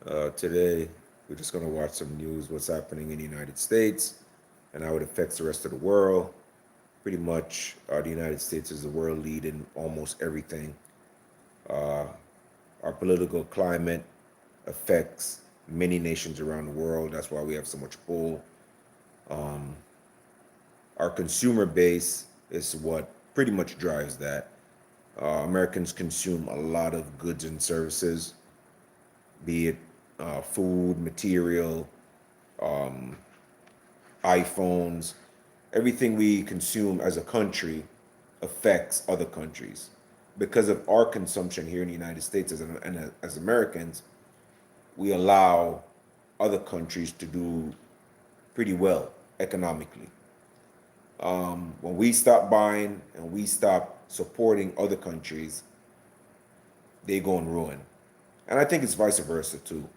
Today, we're just going to watch some news, what's happening in the United States and how it affects the rest of the world. Pretty much, the United States is the world lead in almost everything. Uh, our political climate affects many nations around the world. That's why we have so much pull. Um, our consumer base is what pretty much drives that. Americans consume a lot of goods and services, be it food, material, um, iPhones. Everything we consume as a country affects other countries. Because of our consumption here in the United States as Americans, we allow other countries to do pretty well economically. When we stop buying and we stop supporting other countries, they go in ruin. And I think it's vice versa too.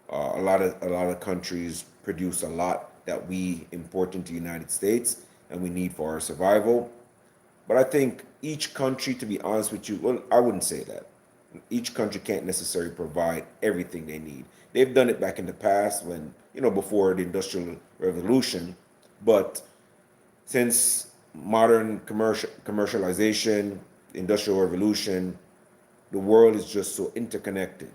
A lot of countries produce a lot that we import into the United States and we need for our survival. But I think each country, to be honest with you, well, I wouldn't say that. Each country can't necessarily provide everything they need. They've done it back in the past when, before the Industrial Revolution. But since modern commercialization, Industrial Revolution, the world is just so interconnected.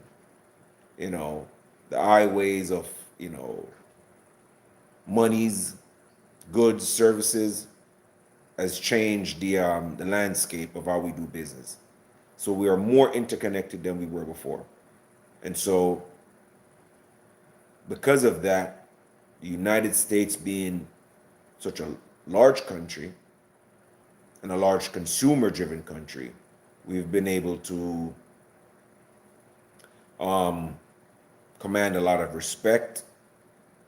You know, the highways of, you know, monies, goods, services has changed the landscape of how we do business. So we are more interconnected than we were before. And so because of that, the United States being such a large country and a large consumer driven country, we've been able to um, command a lot of respect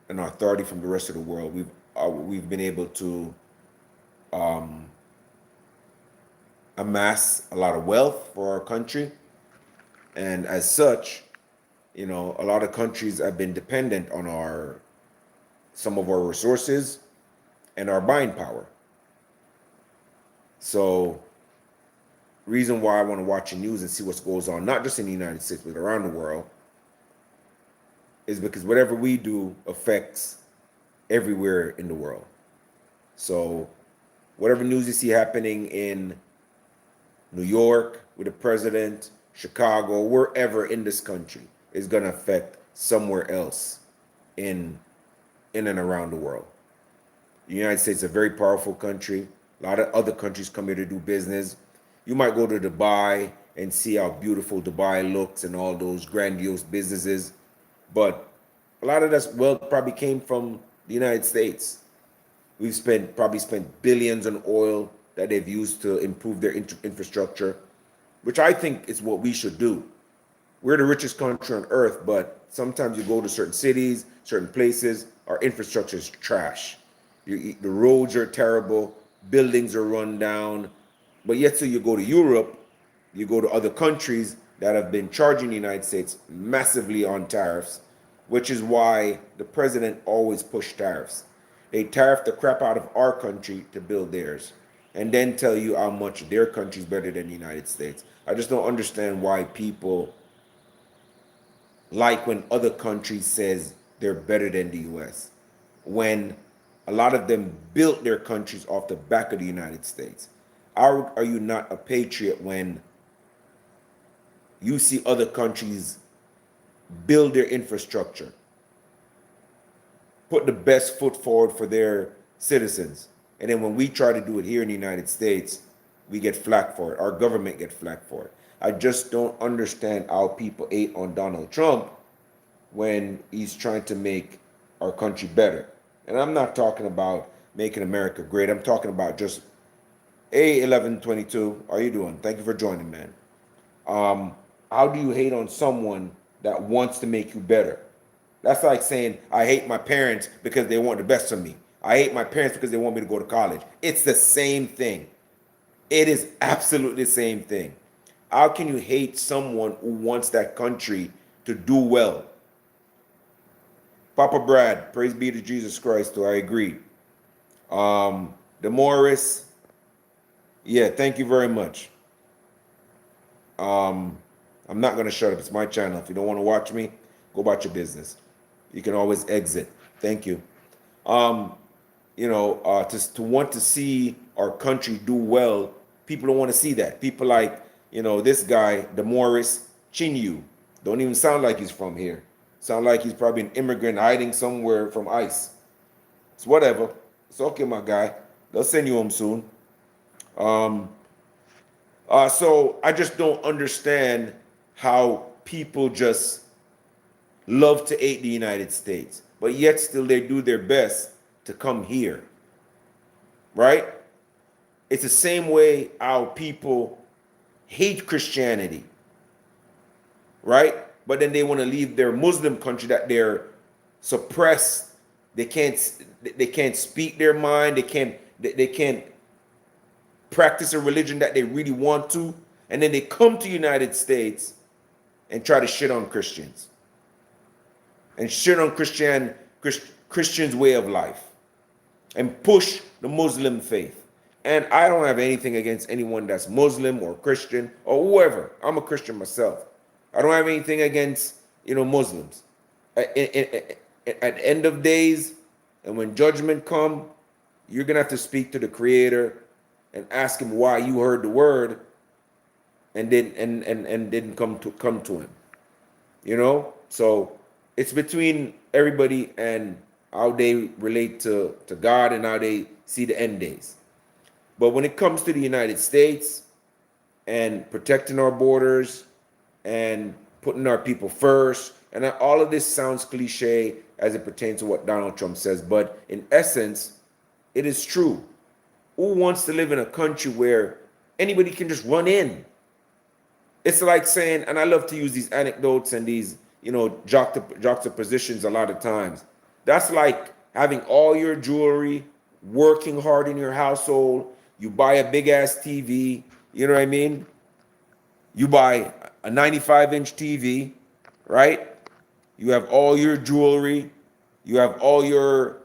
and authority from the rest of the world. We've been able to um, amass a lot of wealth for our country, and as such, a lot of countries have been dependent on our some of our resources and our buying power. So, reason why I want to watch the news and see what goes on, not just in the United States but around the world, is because whatever we do affects everywhere in the world. So, whatever news you see happening in New York with the president, Chicago, wherever in this country, is going to affect somewhere else in and around the world. The United States is a very powerful country. A lot of other countries come here to do business. You might go to Dubai and see how beautiful Dubai looks and all those grandiose businesses, but a lot of that wealth probably came from the United States. We've probably spent billions on oil that they've used to improve their infrastructure, which I think is what we should do. We're the richest country on earth, but sometimes you go to certain cities, certain places, our infrastructure is trash. The roads are terrible, buildings are run down, but yet so you go to Europe, you go to other countries that have been charging the United States massively on tariffs, which is why the president always pushed tariffs. They tariff the crap out of our country to build theirs, and then tell you how much their country is better than the United States. I just don't understand why people like when other countries says they're better than the US, when a lot of them built their countries off the back of the United States. Are you not a patriot when you see other countries build their infrastructure, put the best foot forward for their citizens, and then when we try to do it here in the United States, we get flack for it. Our government get flack for it. I just don't understand how people hate on Donald Trump when he's trying to make our country better. And I'm not talking about making America great. I'm talking about just, hey, 1122, how you doing? Thank you for joining, man. How do you hate on someone that wants to make you better? That's like saying, I hate my parents because they want the best of me. I hate my parents because they want me to go to college. It's the same thing. It is absolutely the same thing. How can you hate someone who wants that country to do well? Papa Brad, praise be to Jesus Christ, I agree. The Morris, yeah, thank you very much. I'm not going to shut up. It's my channel. If you don't want to watch me, Go about your business. You can always exit. Thank you. Um, to want to see our country do well, people don't want to see that. People like, this guy, Demoris Chinyu, don't even sound like he's from here. Sound like he's probably an immigrant hiding somewhere from ICE. It's whatever. It's okay, my guy. They'll send you home soon. Um, so I just don't understand how people just love to hate the United States, but yet still they do their best to come here, right? It's the same way how people hate Christianity, right? But then they want to leave their Muslim country that they're suppressed. They can't speak their mind. They can't practice a religion that they really want to, and then they come to the United States and try to shit on Christians and shit on Christians' way of life and push the Muslim faith. And I don't have anything against anyone that's Muslim or Christian or whoever. I'm a Christian myself. I don't have anything against, Muslims. At the end of days, and when judgment come, you're gonna have to speak to the Creator and ask him why you heard the word and didn't come to him. So it's between everybody and how they relate to God and how they see the end days. But when it comes to the United States and protecting our borders and putting our people first, and all of this sounds cliche as it pertains to what Donald Trump says, but in essence, it is true. Who wants to live in a country where anybody can just run in? It's like saying, and I love to use these anecdotes and these, juxtapositions a lot of times. That's like having all your jewelry, working hard in your household. You buy a big ass TV, you know what I mean? You buy a 95-inch TV, right? You have all your jewelry, you have all the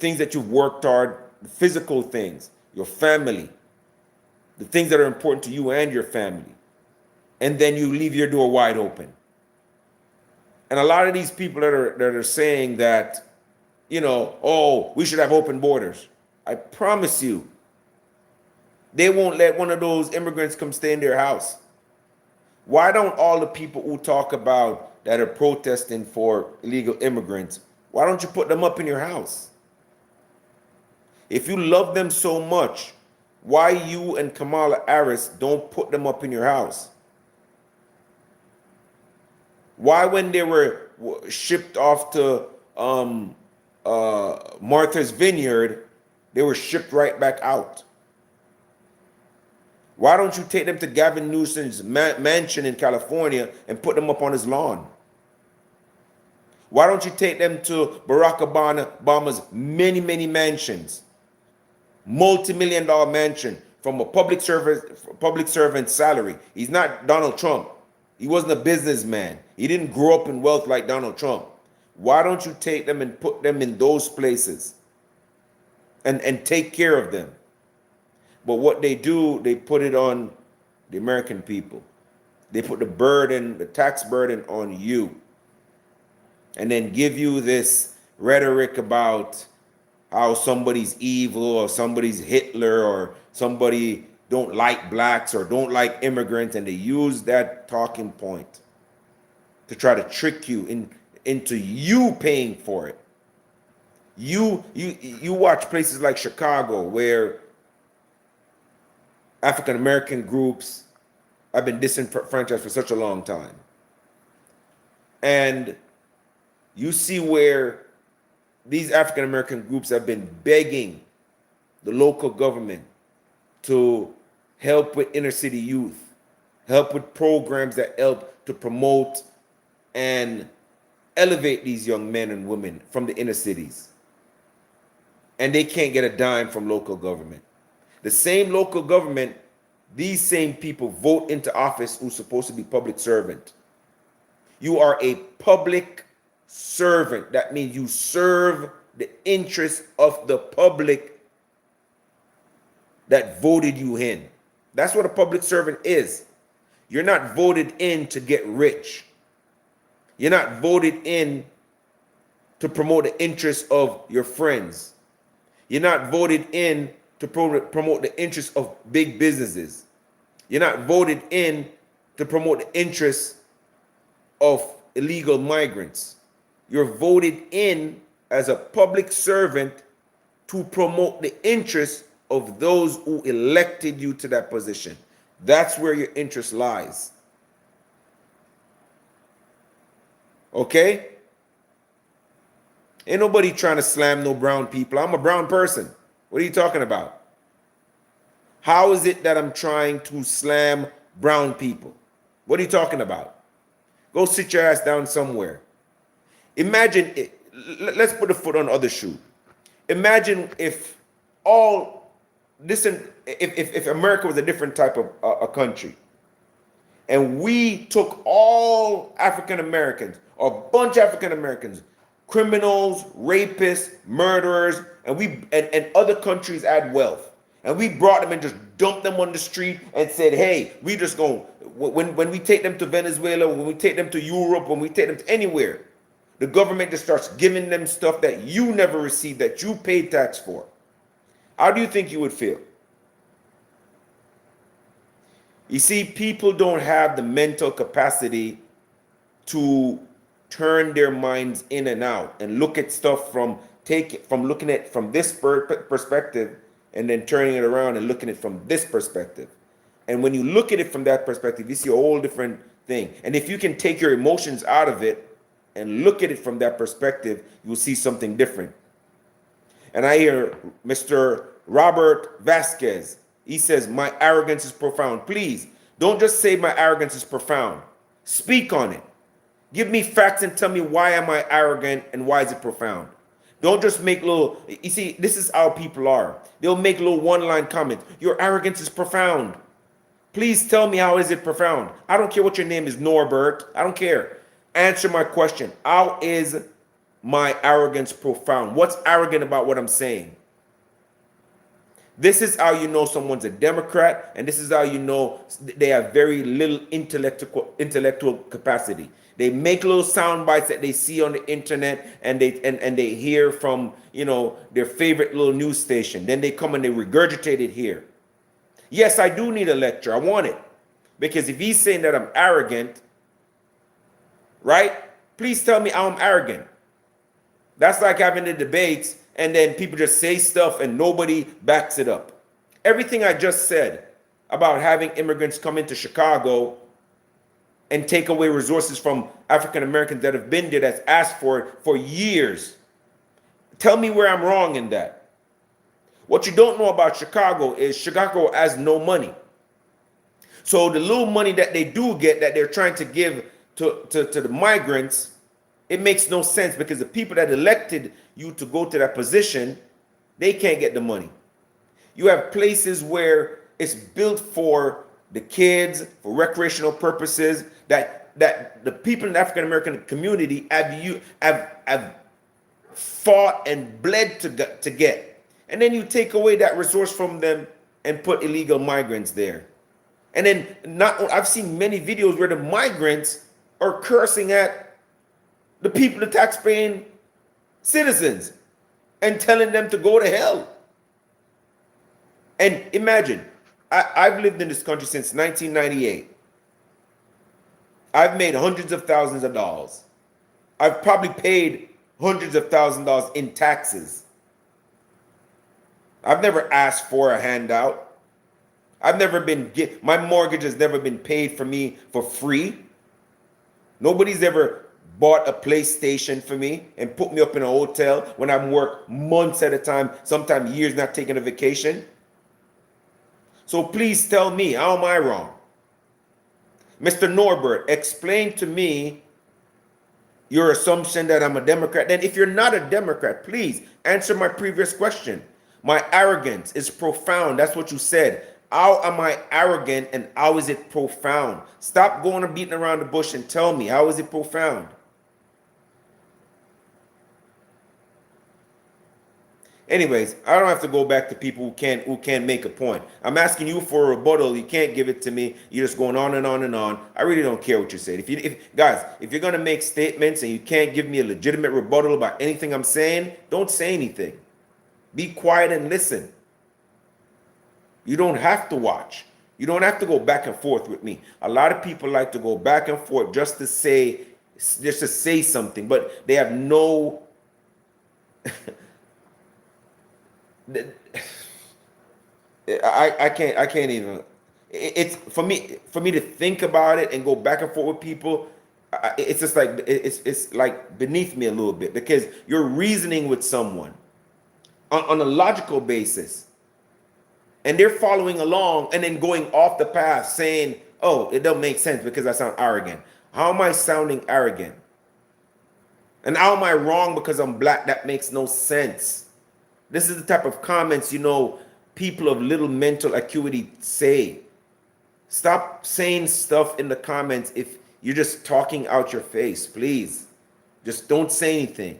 things that you've worked hard, the physical things, your family, the things that are important to you and your family. And then you leave your door wide open. And a lot of these people that are saying that, we should have open borders. I promise you, they won't let one of those immigrants come stay in their house. Why don't all the people who talk about that are protesting for illegal immigrants, why don't you put them up in your house? If you love them so much, why you and Kamala Harris don't put them up in your house? Why, when they were shipped off to Martha's Vineyard, they were shipped right back out? Why don't you take them to Gavin Newsom's mansion in California and put them up on his lawn? Why don't you take them to Barack Obama's many, many mansions? Multi-million-dollar mansion from a public servant salary. He's not Donald Trump. He wasn't a businessman. He didn't grow up in wealth like Donald Trump. Why don't you take them and put them in those places and take care of them? But what they do, they put it on the American people. They put the tax burden on you. And then give you this rhetoric about how somebody's evil or somebody's Hitler or somebody don't like blacks or don't like immigrants, and they use that talking point to try to trick you into you paying for it. You watch places like Chicago where African American groups have been disenfranchised for such a long time. And you see where these African American groups have been begging the local government to help with inner city youth, help with programs that help to promote and elevate these young men and women from the inner cities. And they can't get a dime from local government. The same local government, these same people vote into office who's supposed to be public servant. You are a public servant. That means you serve the interests of the public that voted you in. That's what a public servant is. You're not voted in to get rich. You're not voted in to promote the interests of your friends. You're not voted in to promote the interests of big businesses. You're not voted in to promote the interests of illegal migrants. You're voted in as a public servant to promote the interests of those who elected you to that position. That's where your interest lies. Okay? Ain't nobody trying to slam no brown people. I'm a brown person. What are you talking about? How is it that I'm trying to slam brown people? What are you talking about? Go sit your ass down somewhere. Imagine it. Let's put a foot on the other shoe. Imagine if all this, if America was a different type of a country, and we took all African Americans, or a bunch of African Americans, criminals, rapists, murderers, and other countries add wealth, and we brought them and just dumped them on the street and said, hey, we just going, when we take them to Venezuela, when we take them to Europe, when we take them to anywhere, the government just starts giving them stuff that you never received, that you paid tax for. How do you think you would feel? You see, people don't have the mental capacity to turn their minds in and out and look at stuff from looking at from this perspective and then turning it around and looking at it from this perspective. And when you look at it from that perspective, you see a whole different thing. And if you can take your emotions out of it and look at it from that perspective, you'll see something different. And I hear Mr. Robert Vasquez. He says, my arrogance is profound. Please, don't just say my arrogance is profound. Speak on it. Give me facts and tell me why am I arrogant and why is it profound. Don't just make little, you see, this is how people are. They'll make little one-line comments. Your arrogance is profound. Please tell me how is it profound. I don't care what your name is, Norbert. I don't care. Answer my question. How is my arrogance profound? What's arrogant about what I'm saying? This is how you know someone's a Democrat, and this is how you know they have very little intellectual capacity. They make little sound bites that they see on the internet and they hear from, you know, their favorite little news station. Then they come and they regurgitate it here. Yes, I do need a lecture. I want it. Because if he's saying that I'm arrogant, right? Please tell me how I'm arrogant. That's like having the debates and then people just say stuff and nobody backs it up. Everything I just said about having immigrants come into Chicago and take away resources from African Americans that have been there, that's asked for it for years. Tell me where I'm wrong in that. What you don't know about Chicago is Chicago has no money. So the little money that they do get, that they're trying to give to the migrants, it makes no sense because the people that elected you to go to that position, they can't get the money. You have places where it's built for the kids, for recreational purposes, that the people in the African American community have fought and bled to get. And then you take away that resource from them and put illegal migrants there. And then I've seen many videos where the migrants are cursing at the people, the tax-paying citizens, and telling them to go to hell. And imagine, I've lived in this country since 1998. I've made hundreds of thousands of dollars. I've probably paid hundreds of thousands of dollars in taxes. I've never asked for a handout. My mortgage has never been paid for me for free. Nobody's ever bought a PlayStation for me and put me up in a hotel when I work months at a time, sometimes years not taking a vacation. So please tell me, how am I wrong? Mr. Norbert, explain to me your assumption that I'm a Democrat. Then if you're not a Democrat, please answer my previous question. My arrogance is profound. That's what you said. How am I arrogant and how is it profound? Stop going and beating around the bush and tell me, how is it profound? Anyways, I don't have to go back to people who can't make a point. I'm asking you for a rebuttal. You can't give it to me. You're just going on and on and on. I really don't care what you say. If you're gonna make statements and you can't give me a legitimate rebuttal about anything I'm saying, don't say anything. Be quiet and listen. You don't have to watch. You don't have to go back and forth with me. A lot of people like to go back and forth just to say something, but they have no I can't even. It's for me to think about it and go back and forth with people. It's just like it's like beneath me a little bit, because you're reasoning with someone on a logical basis, and they're following along and then going off the path saying, "Oh, it don't make sense because I sound arrogant." How am I sounding arrogant? And how am I wrong because I'm black? That makes no sense. This is the type of comments, people of little mental acuity say. Stop saying stuff in the comments if you're just talking out your face, please. Just don't say anything.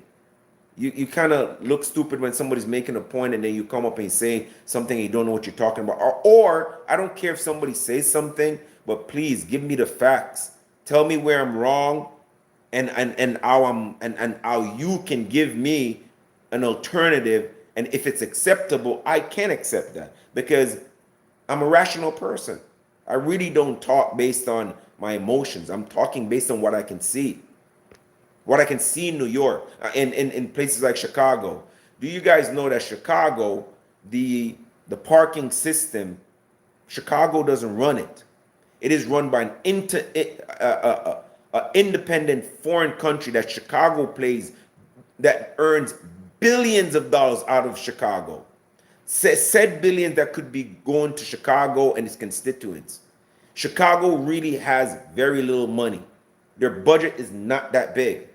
You kind of look stupid when somebody's making a point and then you come up and say something and you don't know what you're talking about. Or I don't care if somebody says something, but please give me the facts. Tell me where I'm wrong, and how you can give me an alternative. And if it's acceptable, I can accept that, because I'm a rational person. I really don't talk based on my emotions. I'm talking based on what I can see. What I can see in New York, in places like Chicago. Do you guys know that Chicago, the parking system, Chicago doesn't run it. It is run by an independent foreign country that Chicago plays, that earns billions of dollars out of Chicago. Said billions that could be going to Chicago and its constituents. Chicago really has very little money. Their budget is not that big.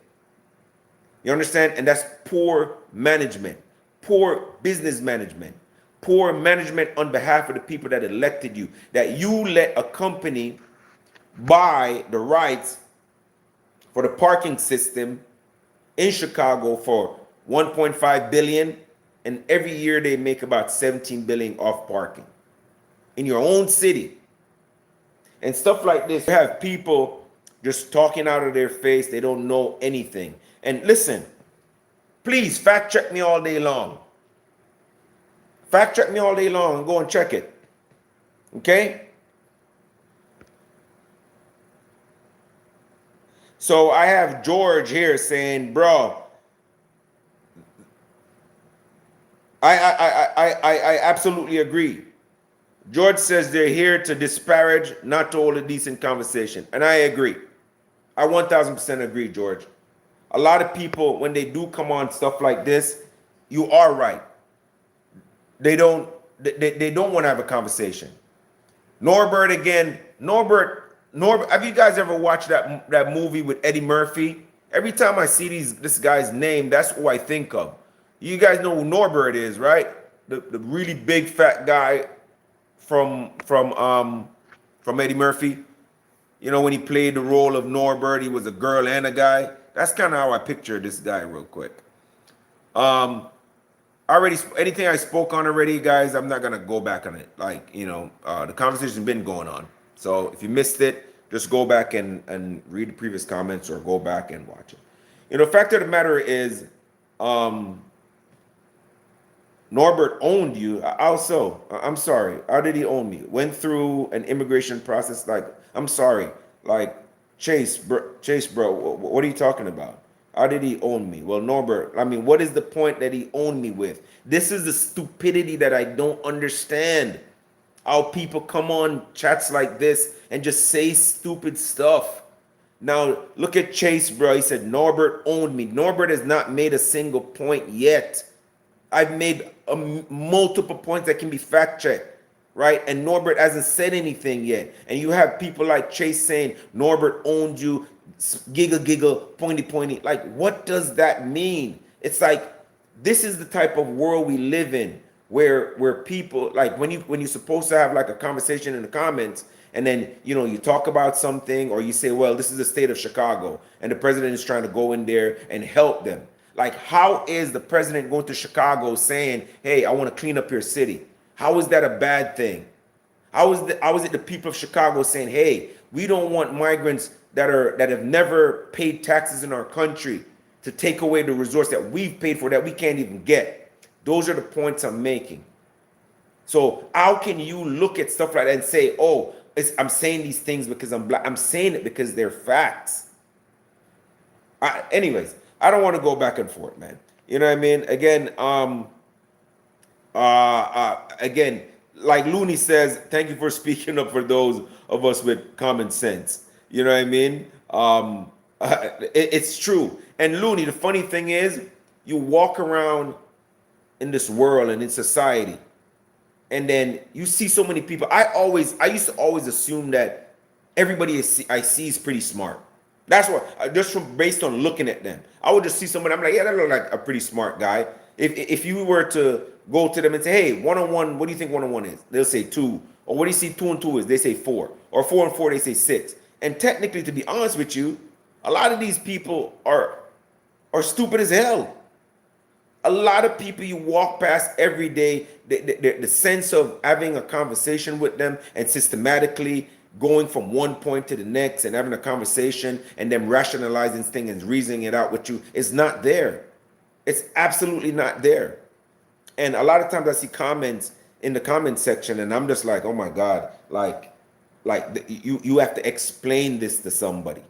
You understand? And that's poor management, poor business management, poor management on behalf of the people that elected you. That you let a company buy the rights for the parking system in Chicago for 1.5 billion, and every year they make about 17 billion off parking in your own city. And stuff like this, you have people just talking out of their face. They don't know anything. And listen, please fact check me all day long. Fact check me all day long and go and check it. Okay? So I have George here saying, bro, I absolutely agree. George says they're here to disparage, not to hold a decent conversation. And I agree. I 1000% agree, George. A lot of people, when they do come on stuff like this, you are right. They don't want to have a conversation. Norbert again. Norbert, have you guys ever watched that movie with Eddie Murphy? Every time I see this guy's name, that's who I think of. You guys know who Norbert is, right? The really big fat guy from Eddie Murphy. You know, when he played the role of Norbert, he was a girl and a guy. That's kind of how I picture this guy real quick. Anything I spoke on already, guys, I'm not gonna go back on it. Like, the conversation's been going on. So if you missed it, just go back and read the previous comments or go back and watch it. The fact of the matter is, Norbert owned you. Also, I'm sorry. How did he own me? Went through an immigration process. Like, I'm sorry. Like, Chase, bro, what are you talking about? How did he own me? Well, Norbert, I mean, what is the point that he owned me with? This is the stupidity that I don't understand. How people come on chats like this and just say stupid stuff. Now, look at Chase, bro. He said, Norbert owned me. Norbert has not made a single point yet. I've made multiple points that can be fact checked, right? And Norbert hasn't said anything yet. And you have people like Chase saying, Norbert owned you, giggle, pointy. Like, what does that mean? It's like, this is the type of world we live in, where people, like, when you're supposed to have like a conversation in the comments, and then, you talk about something, or you say, well, this is the state of Chicago, and the president is trying to go in there and help them. Like, how is the president going to Chicago saying, hey, I want to clean up your city? How is that a bad thing? How is it the people of Chicago saying, hey, we don't want migrants that have never paid taxes in our country to take away the resource that we've paid for that we can't even get? Those are the points I'm making. So how can you look at stuff like that and say, oh, I'm saying these things because I'm black? I'm saying it because they're facts. Anyways, I don't want to go back and forth, man. You know what I mean? Again, like Looney says, thank you for speaking up for those of us with common sense. You know what I mean? It's true. And Looney, the funny thing is, you walk around in this world and in society, and then you see so many people. I used to always assume that everybody I see is pretty smart. That's what, just from based on looking at them, I would just see somebody. I'm like, yeah, that look like a pretty smart guy. If you were to go to them and say, hey, 1-on-1, what do you think 1-on-1 is? They'll say 2. Or what do you see 2 and 2 is? They say 4. Or 4 and 4, they say 6. And technically, to be honest with you, a lot of these people are stupid as hell. A lot of people you walk past every day, the sense of having a conversation with them and systematically going from one point to the next and having a conversation and then rationalizing things and reasoning it out with you is not there. It's absolutely not there. And a lot of times I see comments in the comment section and I'm just like, oh my God, you have to explain this to somebody.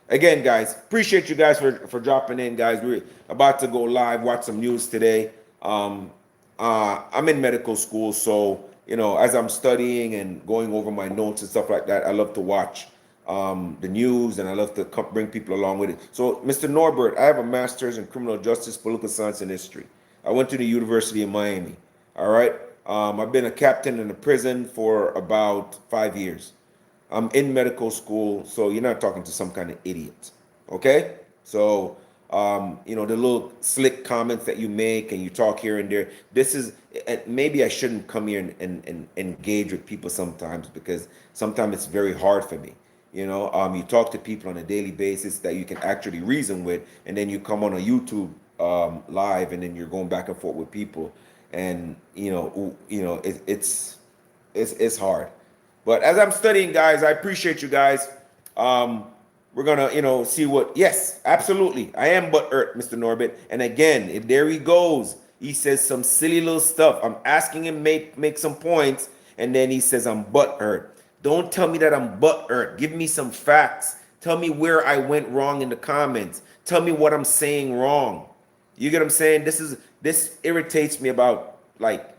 Again, guys, appreciate you guys for dropping in, guys. We're about to go live, watch some news today. I'm in medical school, so, you know, as I'm studying and going over my notes and stuff like that, I love to watch the news, and I love to bring people along with it. So, Mr. Norbert, I have a master's in criminal justice, political science, and history. I went to the University of Miami. All right. I've been a captain in a prison for about 5 years. I'm in medical school, so you're not talking to some kind of idiot. Okay? So, you know, the little slick comments that you make and you talk here and there, this is, maybe I shouldn't come here and engage with people sometimes, because sometimes it's very hard for me. You know, you talk to people on a daily basis that you can actually reason with, and then you come on a YouTube live, and then you're going back and forth with people, and it's hard. But as I'm studying, guys, I appreciate you guys. We're gonna, see what. Yes, absolutely, I am butthurt, Mr. Norbit. And again, there he goes. He says some silly little stuff. I'm asking him make some points, and then he says I'm butthurt. Don't tell me that I'm butthurt. Give me some facts. Tell me where I went wrong in the comments. Tell me what I'm saying wrong. You get what I'm saying? This irritates me about like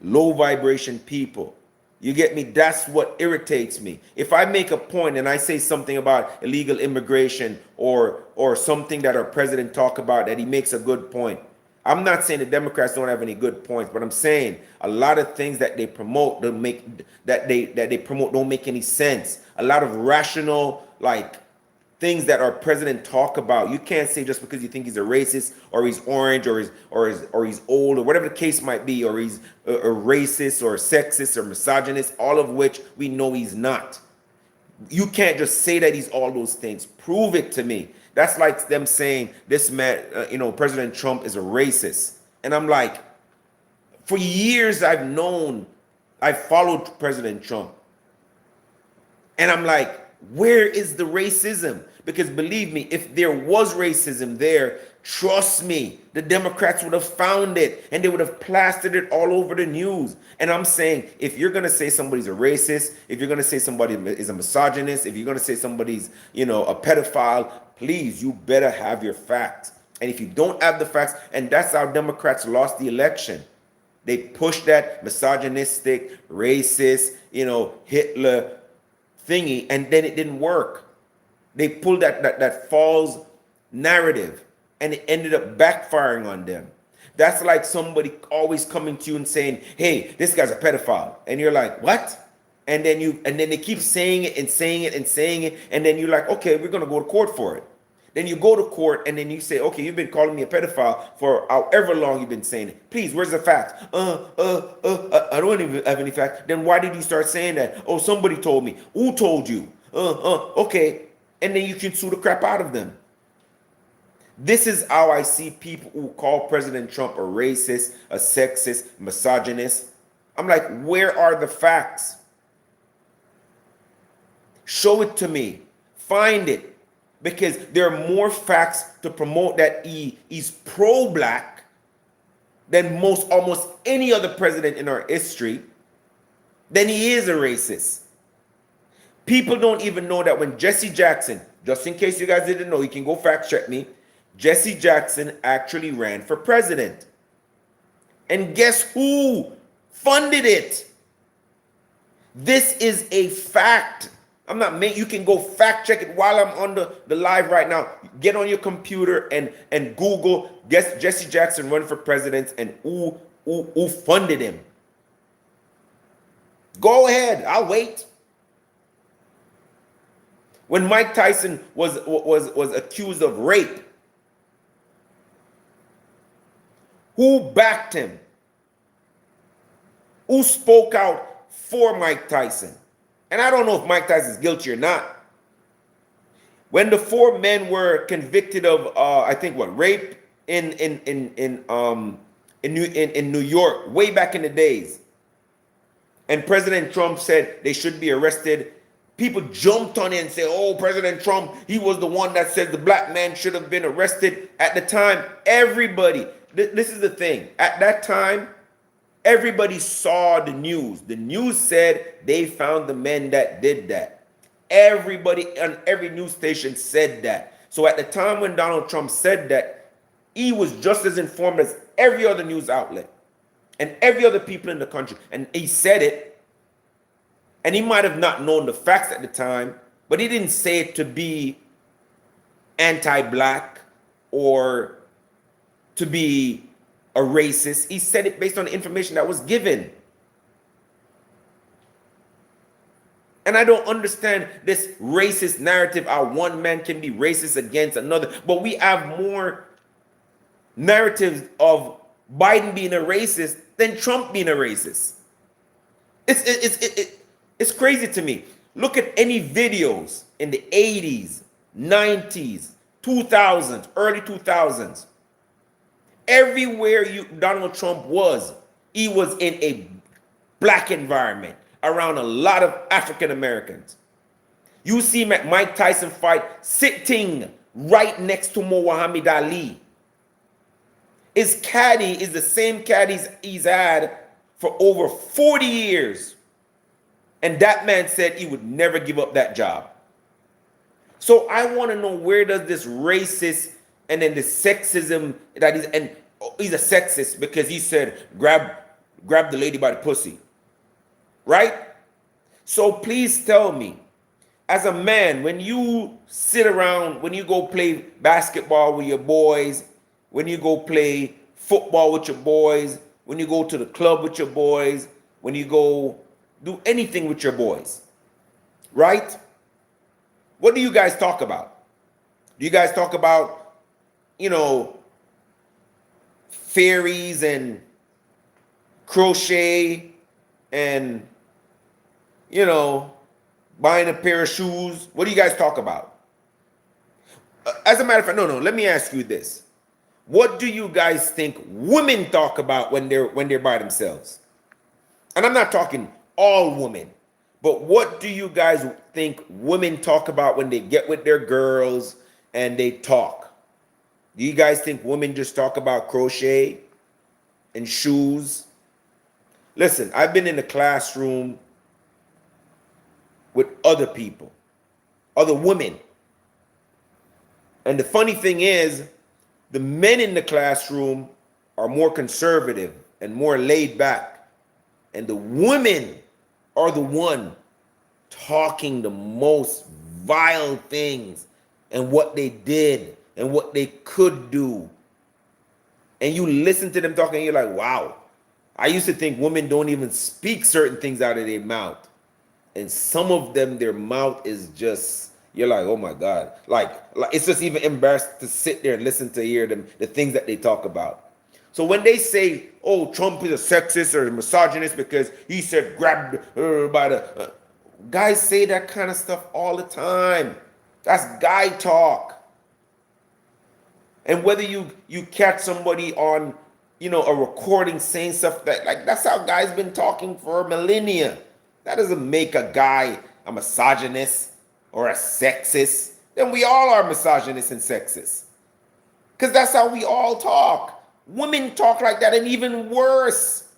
low vibration people. You get me? That's what irritates me. If I make a point and I say something about illegal immigration or something that our president talk about, that he makes a good point. I'm not saying the Democrats don't have any good points, but I'm saying a lot of things that they promote don't make any sense. A lot of rational things that our president talk about. You can't say just because you think he's a racist or he's orange or he's old or whatever the case might be, or he's a racist or sexist or misogynist, all of which we know he's not. You can't just say that he's all those things. Prove it to me. That's like them saying this man, President Trump is a racist. And I'm like, for years I've followed President Trump. And I'm like, where is the racism? Because believe me, if there was racism there, trust me, the Democrats would have found it and they would have plastered it all over the news. And I'm saying, if you're going to say somebody's a racist, if you're going to say somebody is a misogynist, if you're going to say somebody's, a pedophile, please, you better have your facts. And if you don't have the facts, and that's how Democrats lost the election. They pushed that misogynistic, racist, Hitler thingy, and then it didn't work. They pulled that false narrative, and it ended up backfiring on them. That's like somebody always coming to you and saying, hey, this guy's a pedophile. And you're like, what? And then they keep saying it and saying it and saying it, and then you're like, okay, we're gonna go to court for it. Then you go to court and then you say, okay, you've been calling me a pedophile for however long you've been saying it. Please, where's the facts? I don't even have any facts. Then why did you start saying that? Oh, somebody told me. Who told you? Okay. and then you can sue the crap out of them. This is how I see people who call President Trump a racist, a sexist, misogynist. I'm like, where are the facts? Show it to me. Find it. Because there are more facts to promote that he's pro-black than almost any other president in our history. Then he is a racist. People don't even know that when Jesse Jackson, just in case you guys didn't know, you can go fact check me, Jesse Jackson actually ran for president. And guess who funded it? This is a fact. I'm not making, you can go fact check it while I'm on the live right now. Get on your computer and Google, guess Jesse Jackson run for president and who funded him. Go ahead, I'll wait. When Mike Tyson was accused of rape, who backed him? Who spoke out for Mike Tyson? And I don't know if Mike Tyson is guilty or not. When the 4 men were convicted of, I think what, rape in New York, way back in the days, and President Trump said they should be arrested, people jumped on it and said, "Oh, President Trump, he was the one that said the black man should have been arrested." At the time, everybody, this is the thing, at that time, everybody saw the news. The news said they found the men that did that. Everybody on every news station said that. So at the time when Donald Trump said that, he was just as informed as every other news outlet and every other people in the country. And he said it. And he might have not known the facts at the time, but he didn't say it to be anti-black or to be a racist. He said it based on the information that was given. And I don't understand this racist narrative, how one man can be racist against another. But we have more narratives of Biden being a racist than Trump being a racist. It's crazy to me. Look at any videos in the 80s, 90s, 2000s, early 2000s. Everywhere Donald Trump was, he was in a black environment around a lot of African Americans. You see Mike Tyson fight sitting right next to Muhammad Ali. His caddy is the same caddy he's had for over 40 years. And that man said he would never give up that job. So I want to know, where does this racist and then the sexism that is, and he's a sexist because he said grab the lady by the pussy, right? So please tell me, as a man, when you sit around, when you go play basketball with your boys, when you go play football with your boys, when you go to the club with your boys, when you go do anything with your boys, right? What do you guys talk about? Do you guys talk about, fairies and crochet and, buying a pair of shoes? What do you guys talk about? As a matter of fact, no, let me ask you this. What do you guys think women talk about when they're by themselves? And I'm not talking all women, but what do you guys think women talk about when they get with their girls and they talk? Do you guys think women just talk about crochet and shoes? Listen, I've been in the classroom with other people, other women. And the funny thing is, the men in the classroom are more conservative and more laid back. And the women are the one talking the most vile things and what they did and what they could do. And you listen to them talking and you're like, wow. I used to think women don't even speak certain things out of their mouth. And some of them, their mouth is just, you're like, oh my God. Like it's just even embarrassed to sit there and listen to hear them, the things that they talk about. So when they say, oh, Trump is a sexist or a misogynist because he said grab her by the... guys say that kind of stuff all the time. That's guy talk. And whether you catch somebody on, a recording saying stuff that's how guys been talking for millennia. That doesn't make a guy a misogynist or a sexist. Then we all are misogynists and sexist. Because that's how we all talk. Women talk like that and even worse.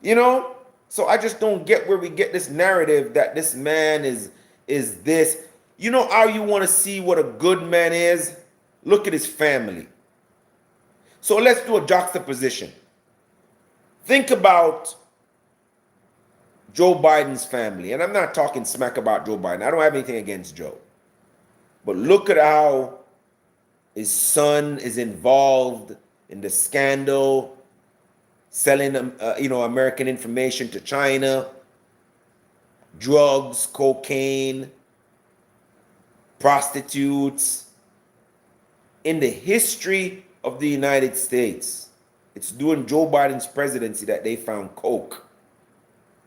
So I just don't get where we get this narrative that this man is this. You know how you want to see what a good man is? Look at his family. So let's do a juxtaposition. Think about Joe Biden's family. And I'm not talking smack about Joe Biden. I don't have anything against Joe. But look at how his son is involved in the scandal, selling American information to China, drugs, cocaine, prostitutes. In the history of the United States, it's during Joe Biden's presidency that they found coke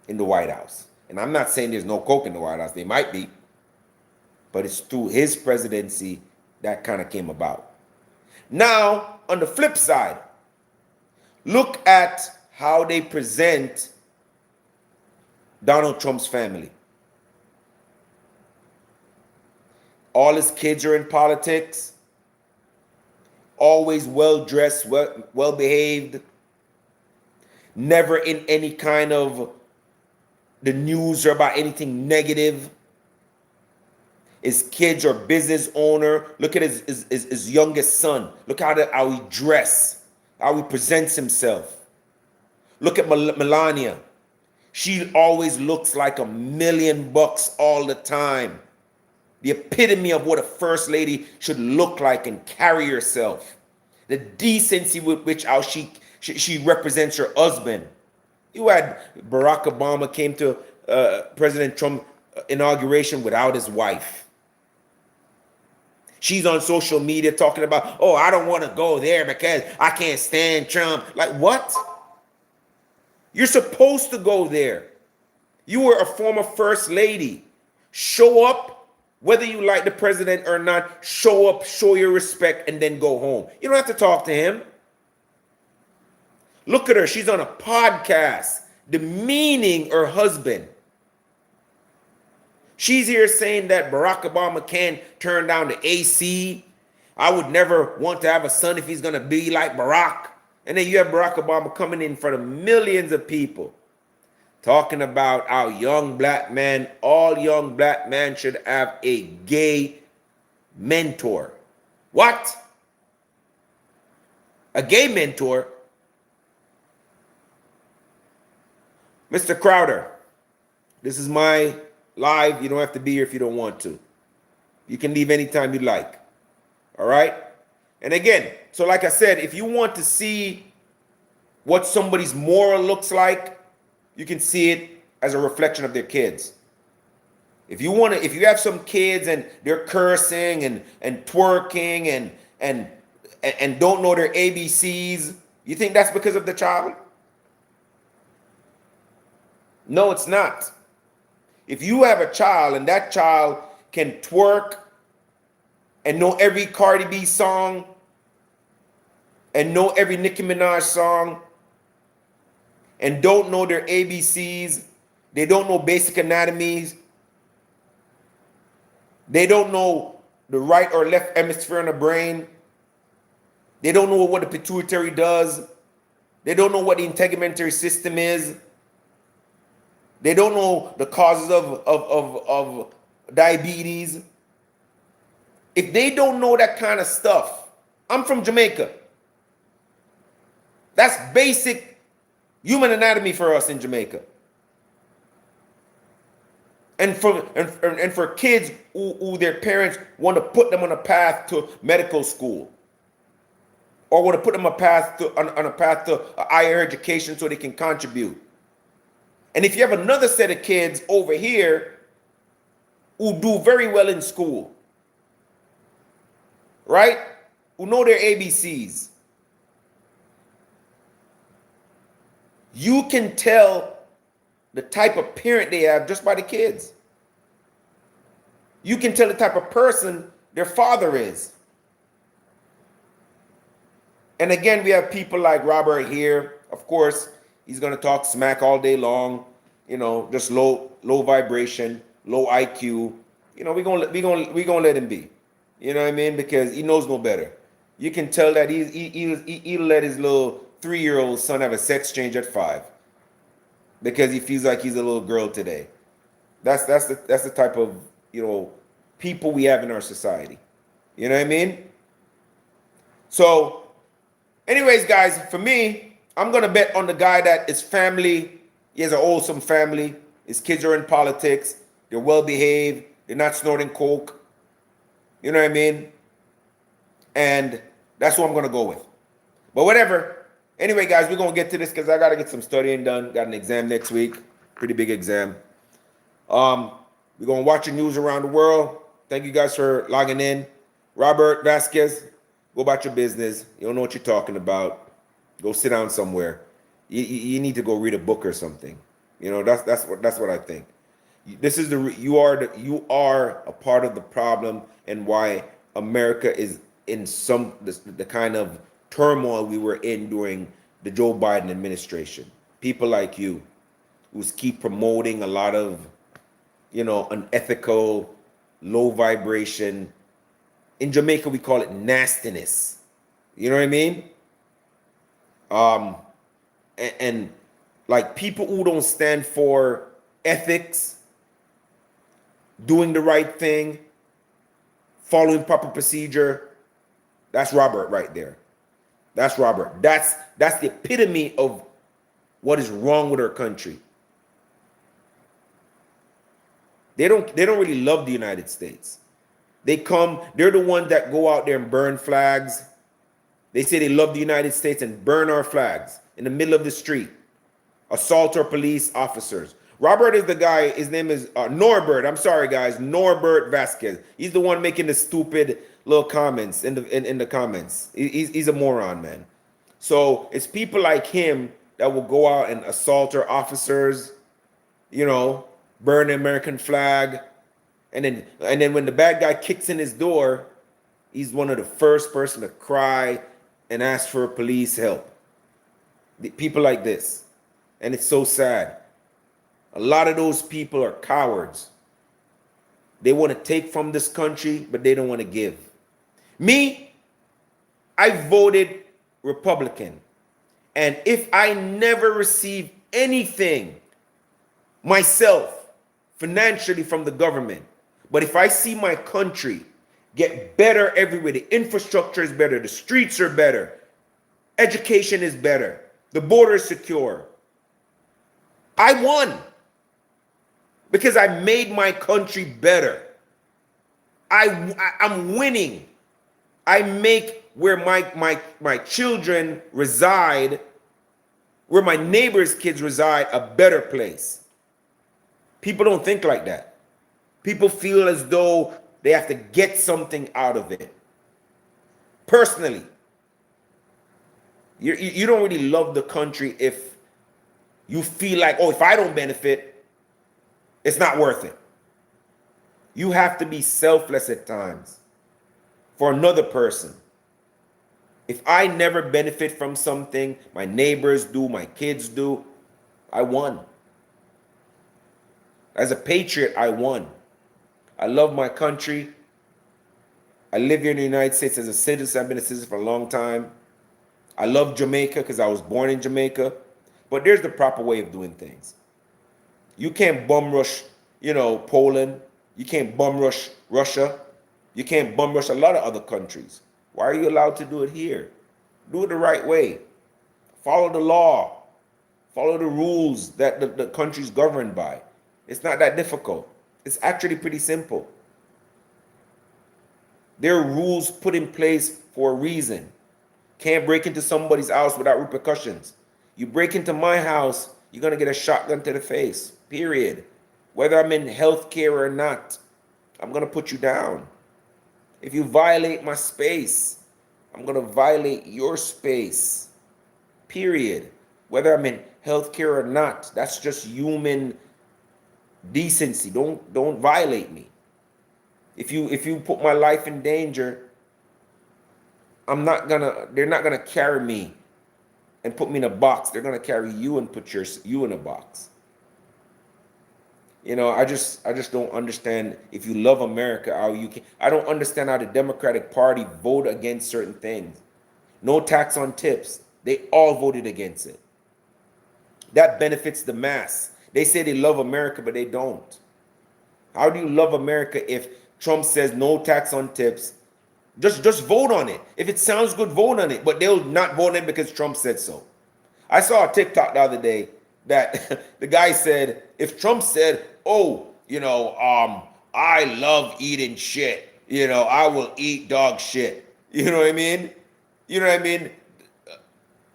in the White House. And I'm not saying there's no coke in the White House. They might be. But it's through his presidency that kind of came about. Now, on the flip side, look at how they present Donald Trump's family. All his kids are in politics. Always well-dressed, well-behaved. Never in any kind of the news or about anything negative. His kids are business owner. Look at his youngest son. Look how he dress, how he presents himself. Look at Melania. She always looks like $1,000,000 all the time. The epitome of what a first lady should look like and carry herself. The decency with which how she represents her husband. You had Barack Obama came to President Trump inauguration without his wife. She's on social media talking about, oh, I don't want to go there because I can't stand Trump. Like, what? You're supposed to go there. You were a former first lady. Show up. Whether you like the president or not, show up, show your respect, and then go home. You don't have to talk to him. Look at her. She's on a podcast demeaning her husband. She's here saying that Barack Obama can't turn down the AC. I would never want to have a son if he's going to be like Barack. And then you have Barack Obama coming in front of millions of people, talking about how all young black men should have a gay mentor. What? A gay mentor? Mr. Crowder, this is my live. You don't have to be here if you don't want to. You can leave anytime you like. All right? And again, so like I said, if you want to see what somebody's moral looks like, you can see it as a reflection of their kids. If you have some kids and they're cursing and twerking and don't know their ABCs, you think that's because of the child? No, it's not. If you have a child and that child can twerk and know every Cardi B song and know every Nicki Minaj song and don't know their ABCs, they don't know basic anatomies, they don't know the right or left hemisphere in the brain, they don't know what the pituitary does, they don't know what the integumentary system is, they don't know the causes of diabetes. If they don't know that kind of stuff, I'm from Jamaica. That's basic human anatomy for us in Jamaica. And for kids who their parents want to put them on a path to medical school, or want to put them on a path to higher education so they can contribute. And if you have another set of kids over here who do very well in school, right? Who know their ABCs, you can tell the type of parent they have just by the kids. You can tell the type of person their father is. And again, we have people like Robert here. Of course, he's going to talk smack all day long, just low vibration, low IQ. We're gonna let him be. You know what I mean? Because he knows no better. You can tell that he'll let his little 3-year-old son have a sex change at 5 because he feels like he's a little girl today. That's the type of, people we have in our society. You know what I mean? So, anyways, guys, for me, I'm gonna bet on the guy that is family. He has an awesome family. His kids are in politics. They're well behaved. They're not snorting coke. You know what I mean? And that's who I'm gonna go with. But whatever. Anyway, guys, we're gonna get to this because I gotta get some studying done. Got an exam next week. Pretty big exam. We're gonna watch the news around the world. Thank you guys for logging in. Robert Vasquez, go about your business. You don't know what you're talking about. Go sit down somewhere. You need to go read a book or something. That's what I think. This is you are a part of the problem and why America is in the kind of turmoil we were in during the Joe Biden administration. People like you who keep promoting a lot of unethical, low vibration. In Jamaica, we call it nastiness. You know what I mean? And like people who don't stand for ethics, doing the right thing, following proper procedure. That's Robert right there. That's Robert. That's the epitome of what is wrong with our country. They don't really love the United States. They're the ones that go out there and burn flags. They say they love the United States and burn our flags in the middle of the street. Assault our police officers. Robert is the guy, his name is Norbert. I'm sorry, guys. Norbert Vasquez. He's the one making the stupid little comments in the comments. He's a moron, man. So it's people like him that will go out and assault our officers, burn the American flag. And then when the bad guy kicks in his door, he's one of the first person to cry and ask for police help. People like this. And it's so sad. A lot of those people are cowards. They want to take from this country, but they don't want to give. Me, I voted Republican. And if I never receive anything myself financially from the government, but if I see my country get better everywhere, the infrastructure is better, the streets are better, education is better, the border is secure, I won. Because I made my country better. I'm winning. I make where my children reside, where my neighbors' kids reside, a better place. People don't think like that. People feel as though they have to get something out of it. Personally, you don't really love the country if you feel like, oh, if I don't benefit, it's not worth it. You have to be selfless at times for another person. If I never benefit from something, my neighbors do, my kids do, I won. As a patriot, I won. I love my country. I live here in the United States as a citizen. I've been a citizen for a long time. I love Jamaica because I was born in Jamaica. But there's the proper way of doing things. You can't bum rush, Poland. You can't bum rush Russia. You can't bum rush a lot of other countries. Why are you allowed to do it here? Do it the right way. Follow the law. Follow the rules that the country's governed by. It's not that difficult. It's actually pretty simple. There are rules put in place for a reason. Can't break into somebody's house without repercussions. You break into my house, you're going to get a shotgun to the face, period. Whether I'm in healthcare or not, I'm going to put you down. If you violate my space, I'm going to violate your space, period. Whether I'm in healthcare or not, that's just human decency. Don't violate me. If you put my life in danger, they're not gonna carry me and put me in a box. They're gonna carry you and put you in a box. I just don't understand. If you love America, how you can. I don't understand how the Democratic Party vote against certain things. No tax on tips. They all voted against it. That benefits the mass. They say they love America, but they don't. How do you love America if Trump says no tax on tips? Just vote on it. If it sounds good, vote on it. But they'll not vote on it because Trump said so. I saw a TikTok the other day that the guy said, if Trump said, "Oh, I love eating shit. I will eat dog shit." You know what I mean? You know what I mean?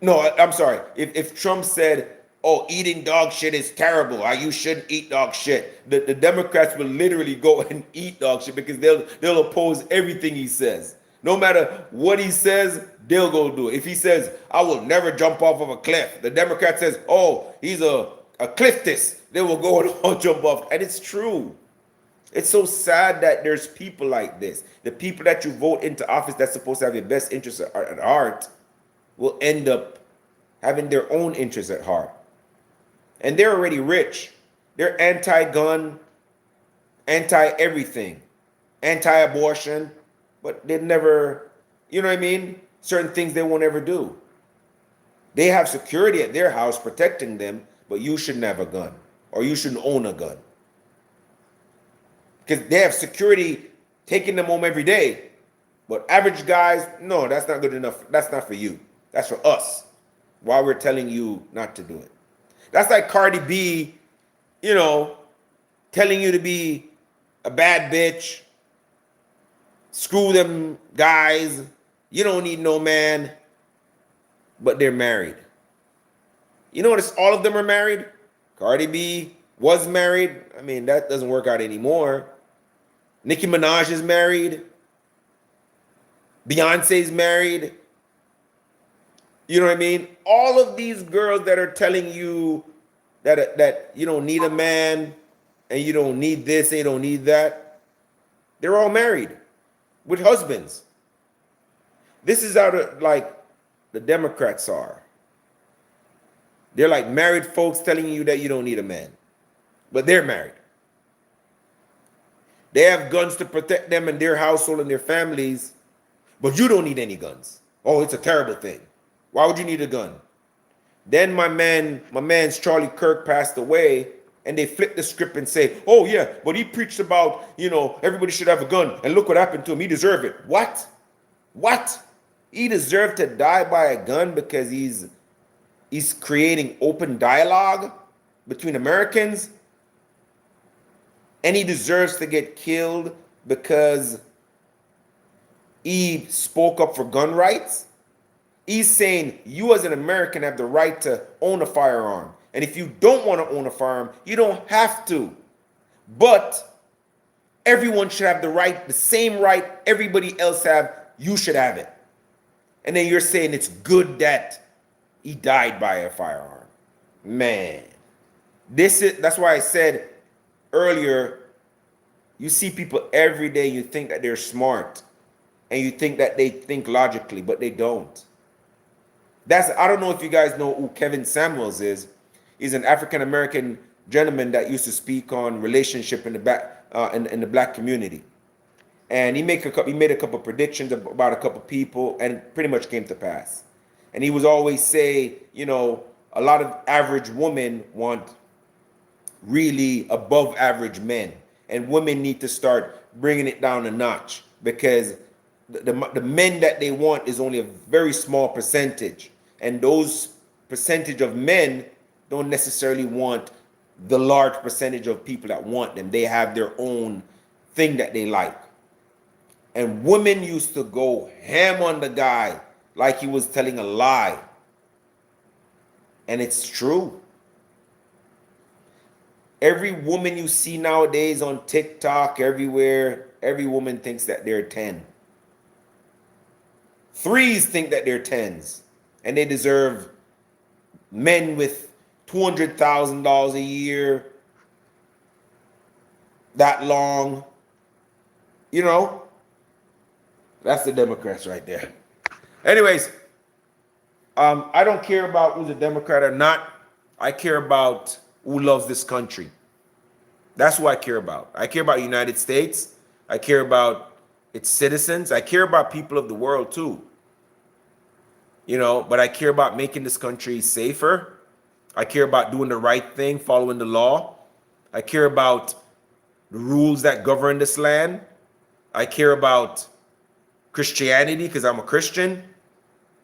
No, I'm sorry. If Trump said, "Oh, eating dog shit is terrible. You shouldn't eat dog shit," the Democrats will literally go and eat dog shit because they'll oppose everything he says. No matter what he says, they'll go do it. If he says, "I will never jump off of a cliff," the Democrat says, "Oh, he's a cliffist." They will go and all jump off. And it's true. It's so sad that there's people like this. The people that you vote into office that's supposed to have your best interests at heart will end up having their own interests at heart. And they're already rich. They're anti-gun, anti-everything, anti-abortion, but they never, you know what I mean? Certain things they won't ever do. They have security at their house protecting them, but you shouldn't have a gun, or you shouldn't own a gun. Because they have security taking them home every day. But average guys, no, that's not good enough. That's not for you. That's for us. Why we're telling you not to do it. That's like Cardi B, telling you to be a bad bitch. Screw them guys. You don't need no man. But they're married. You notice all of them are married? Cardi B was married. I mean, that doesn't work out anymore. Nicki Minaj is married. Beyonce's married. You know what I mean? All of these girls that are telling you that you don't need a man and you don't need this and you don't need that, they're all married with husbands. This is how the Democrats are. They're like married folks telling you that you don't need a man, but they're married. They have guns to protect them and their household and their families, but you don't need any guns. Oh, it's a terrible thing. Why would you need a gun? Then my man's Charlie Kirk passed away, and they flipped the script and say, "Oh yeah, but he preached about, everybody should have a gun, and look what happened to him. He deserved it." What? He deserved to die by a gun because he's creating open dialogue between Americans, and he deserves to get killed because he spoke up for gun rights? He's saying you as an American have the right to own a firearm. And if you don't want to own a firearm, you don't have to. But everyone should have the same right everybody else have. You should have it. And then you're saying it's good that he died by a firearm. Man, that's why I said earlier, you see people every day, you think that they're smart and you think that they think logically, but they don't. I don't know if you guys know who Kevin Samuels is. He's an African-American gentleman that used to speak on relationship in the black community. And he made a couple of predictions about a couple of people, and it pretty much came to pass. And he would always say, a lot of average women want really above average men, and women need to start bringing it down a notch because the men that they want is only a very small percentage, and those percentage of men don't necessarily want the large percentage of people that want them. They have their own thing that they like. And women used to go ham on the guy like he was telling a lie. And it's true. Every woman you see nowadays on TikTok, everywhere, every woman thinks that they're 10. Threes think that they're 10s. And they deserve men with $200,000 a year, that long. You know, that's the Democrats right there. Anyways, I don't care about who's a Democrat or not. I care about who loves this country. That's who I care about. I care about the United States. I care about its citizens. I care about people of the world too. You know, but I care about making this country safer. I care about doing the right thing, following the law. I care about the rules that govern this land. I care about Christianity because I'm a Christian.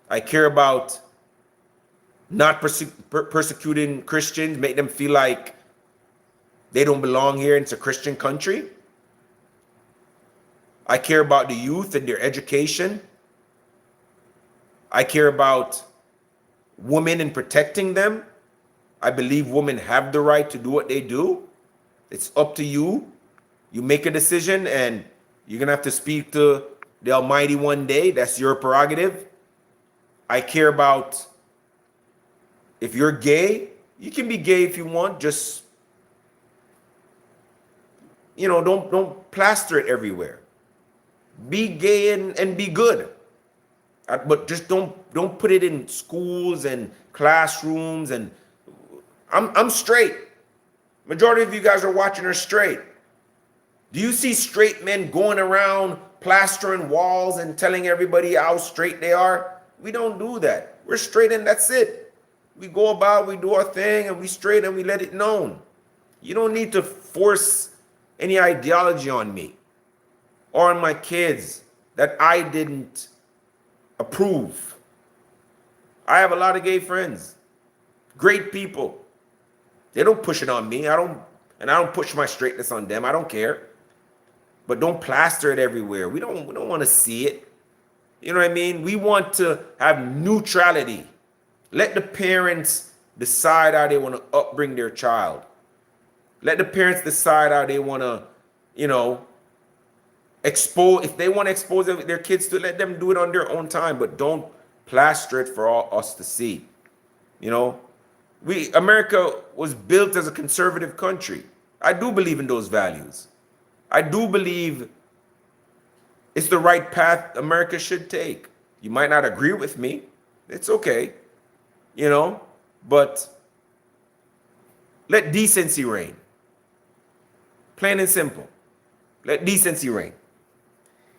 I care about not persecuting Christians, make them feel like they don't belong here. It's a Christian country. I care about the youth and their education. I care about women and protecting them. I believe women have the right to do what they do. It's up to you. You make a decision and you're going to have to speak to the Almighty one day. That's your prerogative. I care about if you're gay, you can be gay if you want. Just, you know, don't plaster it everywhere. Be gay and be good. But just don't put it in schools and classrooms. And I'm straight. Majority of you guys are watching are straight. Do you see straight men going around plastering walls and telling everybody how straight they are? We don't do that. We're straight and that's it. We go about, we do our thing, and we straight and we let it known. You don't need to force any ideology on me or on my kids that I didn't approve. I have a lot of gay friends, great people. They don't push it on me. I don't push my straightness on them. I don't care. But don't plaster it everywhere. We don't want to see it. You know what I mean? We want to have neutrality. Let the parents decide how they want to upbring their child. Let the parents decide how they want to, you know, expose. If they want to expose their kids to, let them do it on their own time. But don't plaster it for all us to see. You know, America was built as a conservative country. I do believe in those values. I do believe it's the right path America should take. You might not agree with me. It's okay, you know, but let decency reign. Plain and simple. Let decency reign.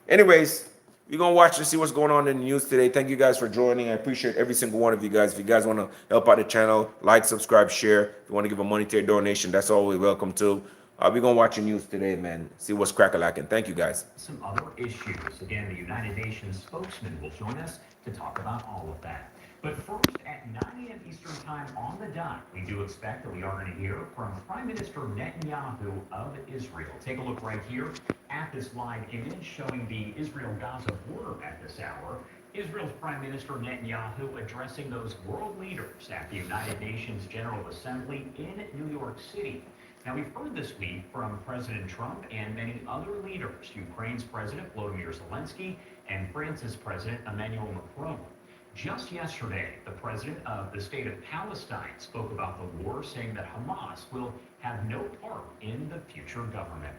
Anyways, we're going to watch and see what's going on in the news today. Thank you guys for joining. I appreciate every single one of you guys. If you guys want to help out the channel, like, subscribe, share. If you want to give a monetary donation, that's always welcome too. We're going to watch the news today, man. See what's crack-a-lacking. Thank you, guys. Some other issues. Again, the United Nations spokesman will join us to talk about all of that. But first, at 9 a.m. Eastern Time on the dot, we do expect that we are going to hear from Prime Minister Netanyahu of Israel. Take a look right here at this live image showing the Israel-Gaza border at this hour. Israel's Prime Minister Netanyahu addressing those world leaders at the United Nations General Assembly in New York City. Now, we've heard this week from President Trump and many other leaders, Ukraine's President Volodymyr Zelensky and France's President Emmanuel Macron. Just yesterday, the president of the state of Palestine spoke about the war, saying that Hamas will have no part in the future government.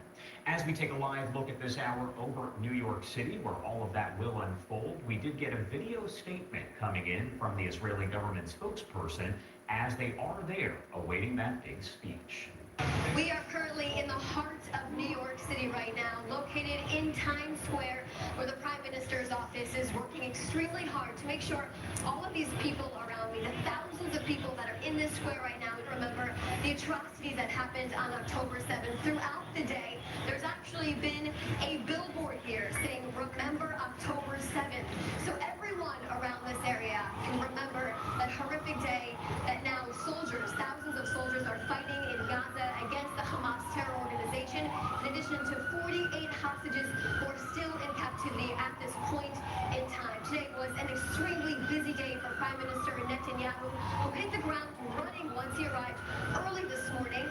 As we take a live look at this hour over New York City, where all of that will unfold, we did get a video statement coming in from the Israeli government spokesperson as they are there awaiting that big speech. We are currently in the heart of New York City right now, located in Times Square, where the Prime Minister's office is working extremely hard to make sure all of these people around me, the thousands of people that are in this square right now, remember the atrocities that happened on October 7th. Throughout the day, there's actually been a billboard here saying, "Remember October 7th." So everyone around this area can remember that horrific day that now soldiers, thousands of soldiers, are fighting in Gaza against the Hamas terror organization, in addition to 48 hostages who are still in captivity at this point in time. Today was an extremely busy day for Prime Minister Netanyahu, who hit the ground running once he arrived early this morning,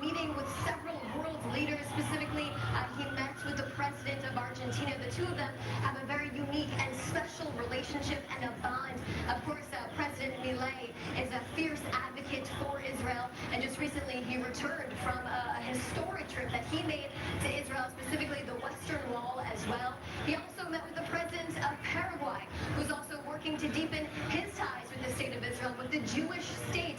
meeting with several world leaders. Specifically, he met with the president of Argentina. The two of them have a very unique and special relationship and a bond. Of course, President Milei is a fierce advocate for Israel, and just recently he returned from a historic trip that he made to Israel, specifically the Western Wall, as well. He also met with the president of Paraguay, who's also working to deepen his ties with the state of Israel, with the Jewish state.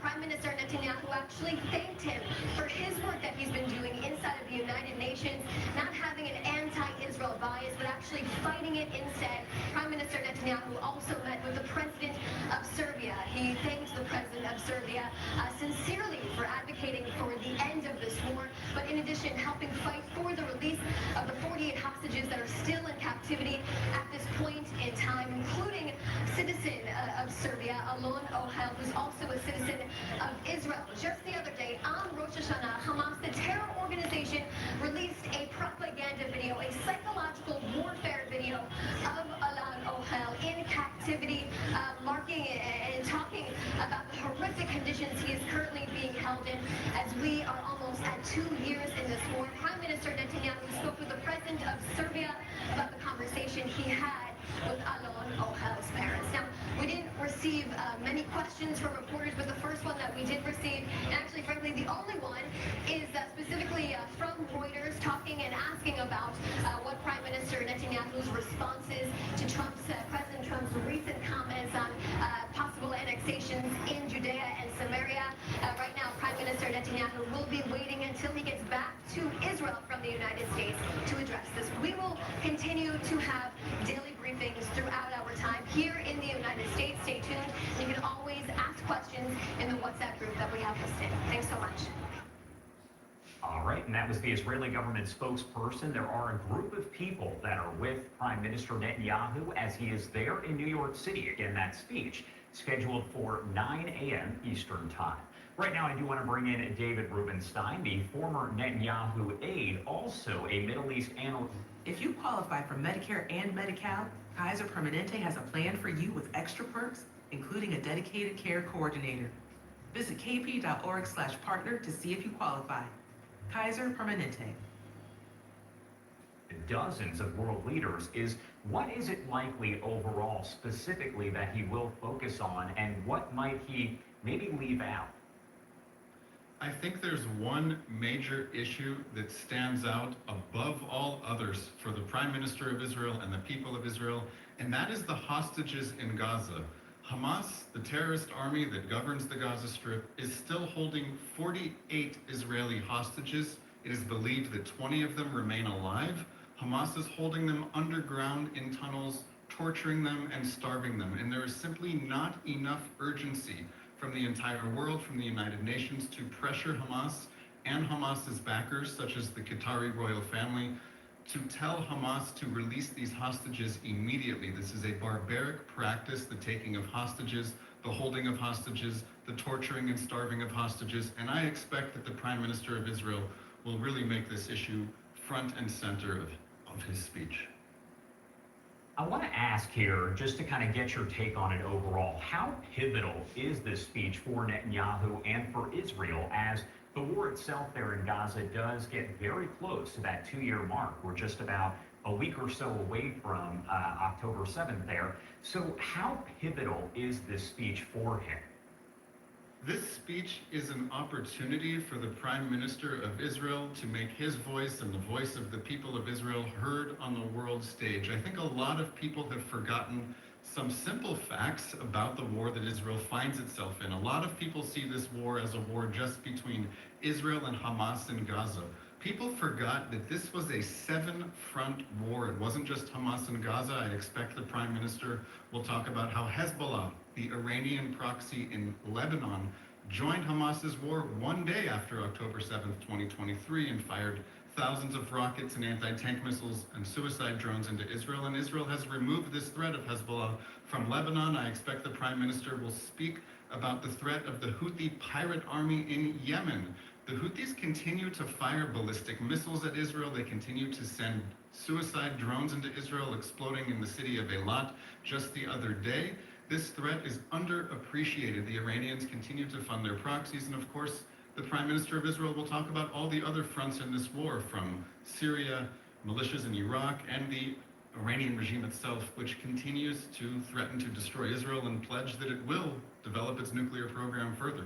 Prime Minister Netanyahu actually thanked him for his work that he's been doing inside of the United Nations, not having an anti-Israel bias, but actually fighting it instead. Prime Minister Netanyahu also met with the president of Serbia. He thanks the president of Serbia sincerely for advocating for the end of this war, but in addition, helping fight for the release of the 48 hostages that are still in captivity at this point in time, including citizen of Serbia, Alon Ohel, who's also a citizen of Israel. Just the other day, on Rosh Hashanah, Hamas, the terror organization, released a propaganda video, a psychological warfare video of Alon Ohel in captivity, marking and talking about the horrific conditions he is currently being held in, as we are almost at 2 years in this war. Prime Minister Netanyahu spoke with the president of Serbia about the conversation he had with Alon Ohel's parents. Now, we didn't receive many questions from reporters, but the first one that we did receive, and actually, frankly, the only one, is specifically from Reuters, talking and asking about what Prime Minister Netanyahu's response is to President Trump's recent comments on possible annexations in Judea and Samaria. Right now, Prime Minister Netanyahu will be waiting until he gets back to Israel from the United States to address this. We will continue to have daily briefings throughout our time here in the United States. Stay tuned. You can always ask questions in the WhatsApp group that we have listed. Thanks so much. All right, and that was the Israeli government spokesperson. There are a group of people that are with Prime Minister Netanyahu as he is there in New York City. Again, that speech scheduled for 9 a.m. Eastern Time. Right now, I do want to bring in David Rubenstein, the former Netanyahu aide, also a Middle East analyst. If you qualify for Medicare and Medi-Cal, Kaiser Permanente has a plan for you with extra perks, including a dedicated care coordinator. Visit kp.org/partner to see if you qualify. Kaiser Permanente. Dozens of world leaders. What is it likely overall, specifically, that he will focus on, and what might he maybe leave out? I think there's one major issue that stands out above all others for the Prime Minister of Israel and the people of Israel, and that is the hostages in Gaza. Hamas, the terrorist army that governs the Gaza Strip, is still holding 48 Israeli hostages. It is believed that 20 of them remain alive. Hamas is holding them underground in tunnels, torturing them and starving them, and there is simply not enough urgency from the entire world, from the United Nations, to pressure Hamas and Hamas's backers, such as the Qatari royal family, to tell Hamas to release these hostages immediately. This is a barbaric practice, the taking of hostages, the holding of hostages, the torturing and starving of hostages, and I expect that the Prime Minister of Israel will really make this issue front and center of his speech. I want to ask here, just to kind of get your take on it overall, how pivotal is this speech for Netanyahu and for Israel as the war itself there in Gaza does get very close to that 2-year mark? We're just about a week or so away from October 7th there. So how pivotal is this speech for him? This speech is an opportunity for the Prime Minister of Israel to make his voice and the voice of the people of Israel heard on the world stage. I think a lot of people have forgotten some simple facts about the war that Israel finds itself in. A lot of people see this war as a war just between Israel and Hamas in Gaza. People forgot that this was a 7-front war. It wasn't just Hamas in Gaza. I expect the Prime Minister will talk about how Hezbollah, the Iranian proxy in Lebanon, joined Hamas's war one day after October 7th, 2023, and fired thousands of rockets and anti-tank missiles and suicide drones into Israel. And Israel has removed this threat of Hezbollah from Lebanon. I expect the Prime Minister will speak about the threat of the Houthi pirate army in Yemen. The Houthis continue to fire ballistic missiles at Israel. They continue to send suicide drones into Israel, exploding in the city of Eilat just the other day. This threat is underappreciated. The Iranians continue to fund their proxies, and of course, the Prime Minister of Israel will talk about all the other fronts in this war, from Syria, militias in Iraq, and the Iranian regime itself, which continues to threaten to destroy Israel and pledge that it will develop its nuclear program further.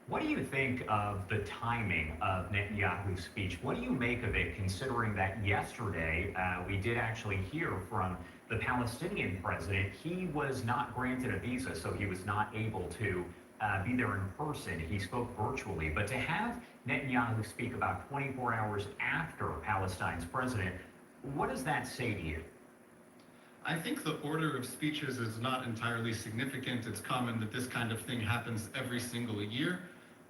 What do you think of the timing of Netanyahu's speech? What do you make of it, considering that yesterday we did actually hear from the Palestinian president? He was not granted a visa, so he was not able to be there in person. He spoke virtually. But to have Netanyahu speak about 24 hours after Palestine's president, what does that say to you? I think the order of speeches is not entirely significant. It's common that this kind of thing happens every single year,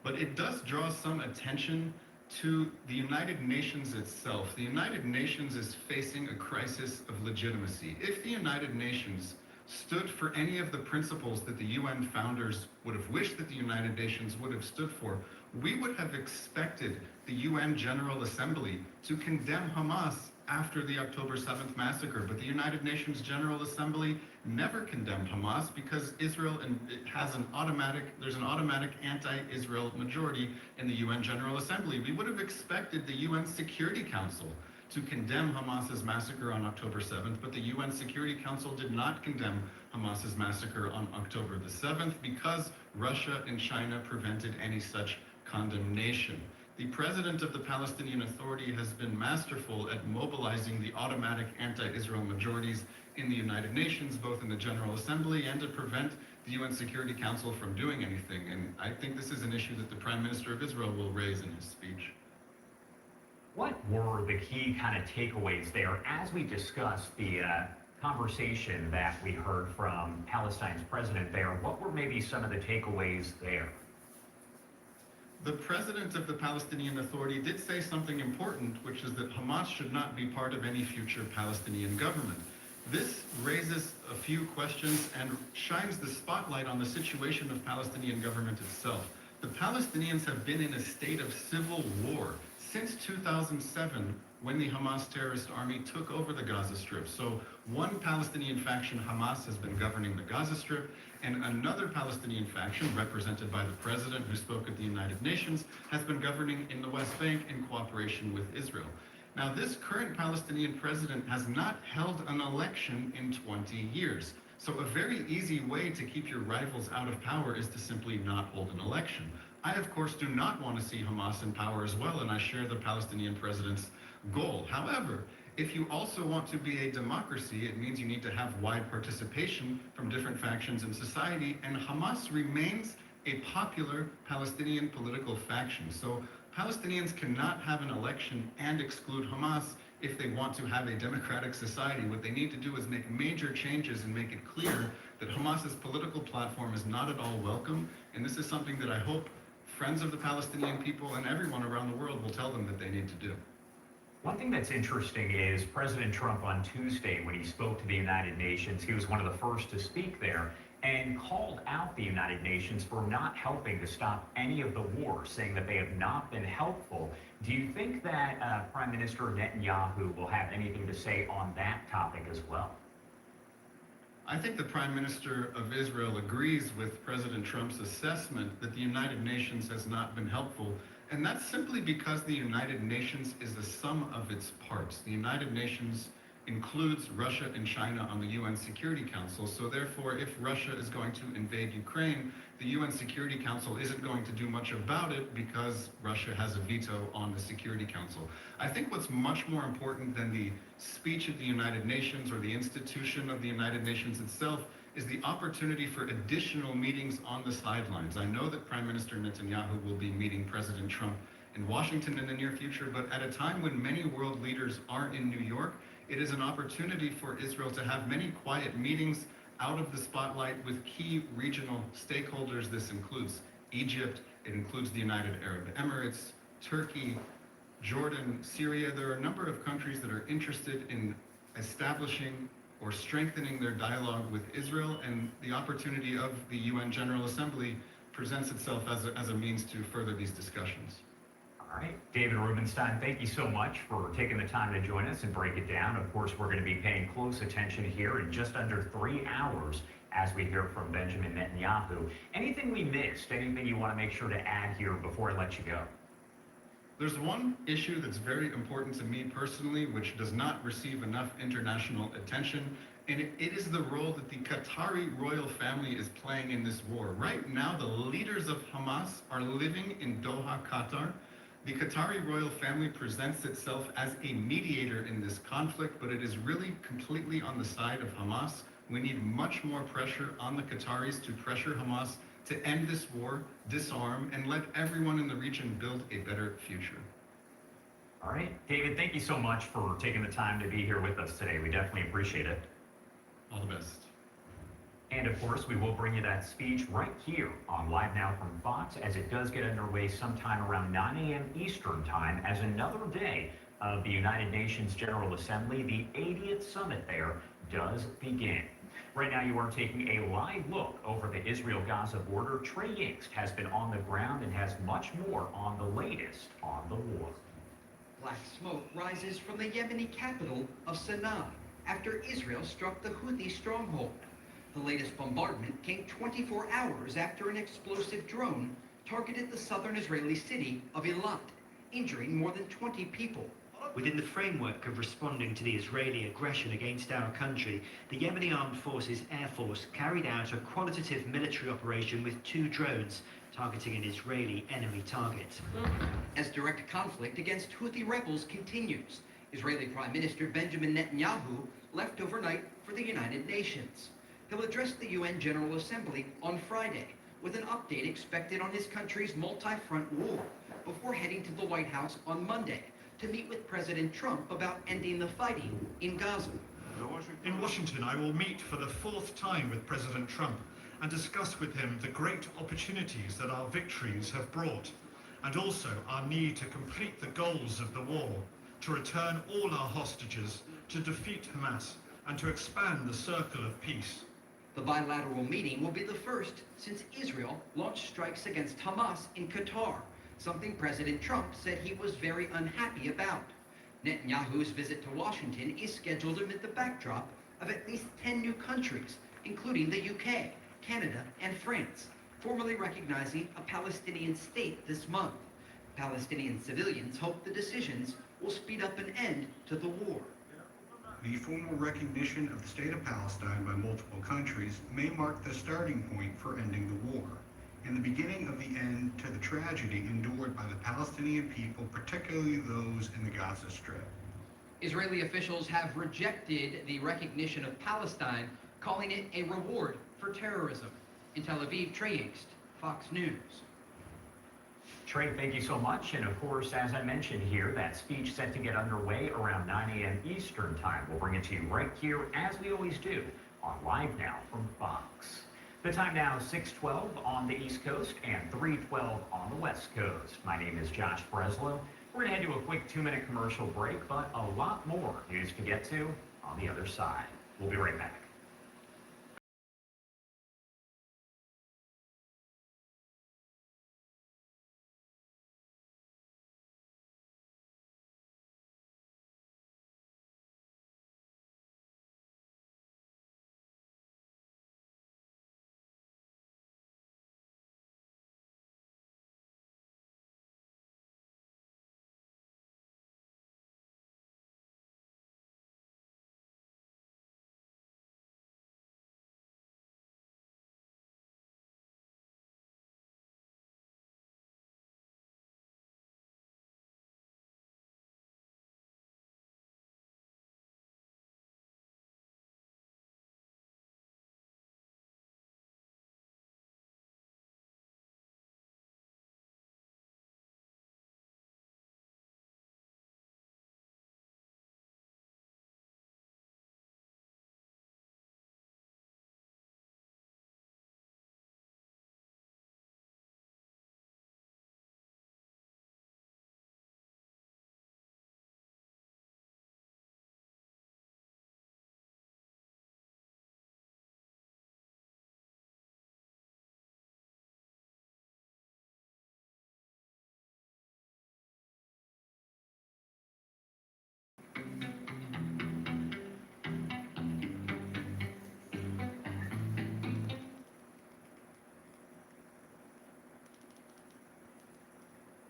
but it does draw some attention to the United Nations itself. The United Nations is facing a crisis of legitimacy. If the United Nations stood for any of the principles that the UN founders would have wished that the United Nations would have stood for, we would have expected the UN General Assembly to condemn Hamas after the October 7th massacre. But the United Nations General Assembly never condemned Hamas because Israel there's an automatic anti-Israel majority in the UN General Assembly. We would have expected the UN Security Council to condemn Hamas's massacre on October 7th, but the UN Security Council did not condemn Hamas's massacre on October the 7th because Russia and China prevented any such condemnation. The president of the Palestinian Authority has been masterful at mobilizing the automatic anti-Israel majorities in the United Nations, both in the General Assembly and to prevent the UN Security Council from doing anything. And I think this is an issue that the Prime Minister of Israel will raise in his speech. What were the key kind of takeaways there as we discussed the conversation that we heard from Palestine's president there? What were maybe some of the takeaways there? The president of the Palestinian Authority did say something important, which is that Hamas should not be part of any future Palestinian government. This raises a few questions and shines the spotlight on the situation of Palestinian government itself. The Palestinians have been in a state of civil war since 2007, when the Hamas terrorist army took over the Gaza Strip. So one Palestinian faction, Hamas, has been governing the Gaza Strip, and another Palestinian faction, represented by the president who spoke at the United Nations, has been governing in the West Bank in cooperation with Israel. Now, this current Palestinian president has not held an election in 20 years. So a very easy way to keep your rivals out of power is to simply not hold an election. I, of course, do not want to see Hamas in power as well, and I share the Palestinian president's goal. However, if you also want to be a democracy, it means you need to have wide participation from different factions in society, and Hamas remains a popular Palestinian political faction. So Palestinians cannot have an election and exclude Hamas if they want to have a democratic society. What they need to do is make major changes and make it clear that Hamas's political platform is not at all welcome, and this is something that I hope friends of the Palestinian people and everyone around the world will tell them that they need to do. One thing that's interesting is President Trump on Tuesday, when he spoke to the United Nations, he was one of the first to speak there and called out the United Nations for not helping to stop any of the wars, saying that they have not been helpful. Do you think that Prime Minister Netanyahu will have anything to say on that topic as well? I think the Prime Minister of Israel agrees with President Trump's assessment that the United Nations has not been helpful, and that's simply because the United Nations is the sum of its parts. The United Nations includes Russia and China on the UN Security Council, so therefore if Russia is going to invade Ukraine, the UN Security Council isn't going to do much about it because Russia has a veto on the Security Council. I think what's much more important than the speech at the United Nations or the institution of the United Nations itself is the opportunity for additional meetings on the sidelines. I know that Prime Minister Netanyahu will be meeting President Trump in Washington in the near future, but at a time when many world leaders are in New York, it is an opportunity for Israel to have many quiet meetings out of the spotlight with key regional stakeholders. This includes Egypt, it includes the United Arab Emirates, Turkey, Jordan, Syria. There are a number of countries that are interested in establishing or strengthening their dialogue with Israel, and the opportunity of the UN General Assembly presents itself as a means to further these discussions. All right, David Rubenstein, thank you so much for taking the time to join us and break it down. Of course, we're going to be paying close attention here in just under 3 hours as we hear from Benjamin Netanyahu. Anything we missed, anything you want to make sure to add here before I let you go? There's one issue that's very important to me personally, which does not receive enough international attention, And it is the role that the Qatari royal family is playing in this war. Right now, the leaders of Hamas are living in Doha, Qatar. The Qatari royal family presents itself as a mediator in this conflict, but it is really completely on the side of Hamas. We need much more pressure on the Qataris to pressure Hamas to end this war, disarm, and let everyone in the region build a better future. All right, David, thank you so much for taking the time to be here with us today. We definitely appreciate it. All the best. And of course, we will bring you that speech right here on Live Now from Fox as it does get underway sometime around 9 a.m. Eastern Time as another day of the United Nations General Assembly, the 80th summit there, does begin. Right now, you are taking a live look over the Israel-Gaza border. Trey Yingst has been on the ground and has much more on the latest on the war. Black smoke rises from the Yemeni capital of Sana'a after Israel struck the Houthi stronghold. The latest bombardment came 24 hours after an explosive drone targeted the southern Israeli city of Eilat, injuring more than 20 people. Within the framework of responding to the Israeli aggression against our country, the Yemeni Armed Forces Air Force carried out a quantitative military operation with 2 drones targeting an Israeli enemy target. As direct conflict against Houthi rebels continues, Israeli Prime Minister Benjamin Netanyahu left overnight for the United Nations. He'll address the UN General Assembly on Friday, with an update expected on his country's multi-front war, before heading to the White House on Monday to meet with President Trump about ending the fighting in Gaza. In Washington, I will meet for the 4th time with President Trump and discuss with him the great opportunities that our victories have brought, and also our need to complete the goals of the war, to return all our hostages, to defeat Hamas, and to expand the circle of peace. The bilateral meeting will be the first since Israel launched strikes against Hamas in Qatar, something President Trump said he was very unhappy about. Netanyahu's visit to Washington is scheduled amid the backdrop of at least 10 new countries, including the UK, Canada, and France, formally recognizing a Palestinian state this month. Palestinian civilians hope the decisions will speed up an end to the war. The formal recognition of the state of Palestine by multiple countries may mark the starting point for ending the war, and the beginning of the end to the tragedy endured by the Palestinian people, particularly those in the Gaza Strip. Israeli officials have rejected the recognition of Palestine, calling it a reward for terrorism. In Tel Aviv, Trey Yingst, Fox News. Trey, thank you so much. And of course, as I mentioned here, that speech set to get underway around 9 a.m. Eastern Time. We'll bring it to you right here, as we always do, on Live Now from Fox. The time now is 6:12 on the East Coast and 3:12 on the West Coast. My name is Josh Breslow. We're going to head to a quick 2-minute commercial break, but a lot more news to get to on the other side. We'll be right back.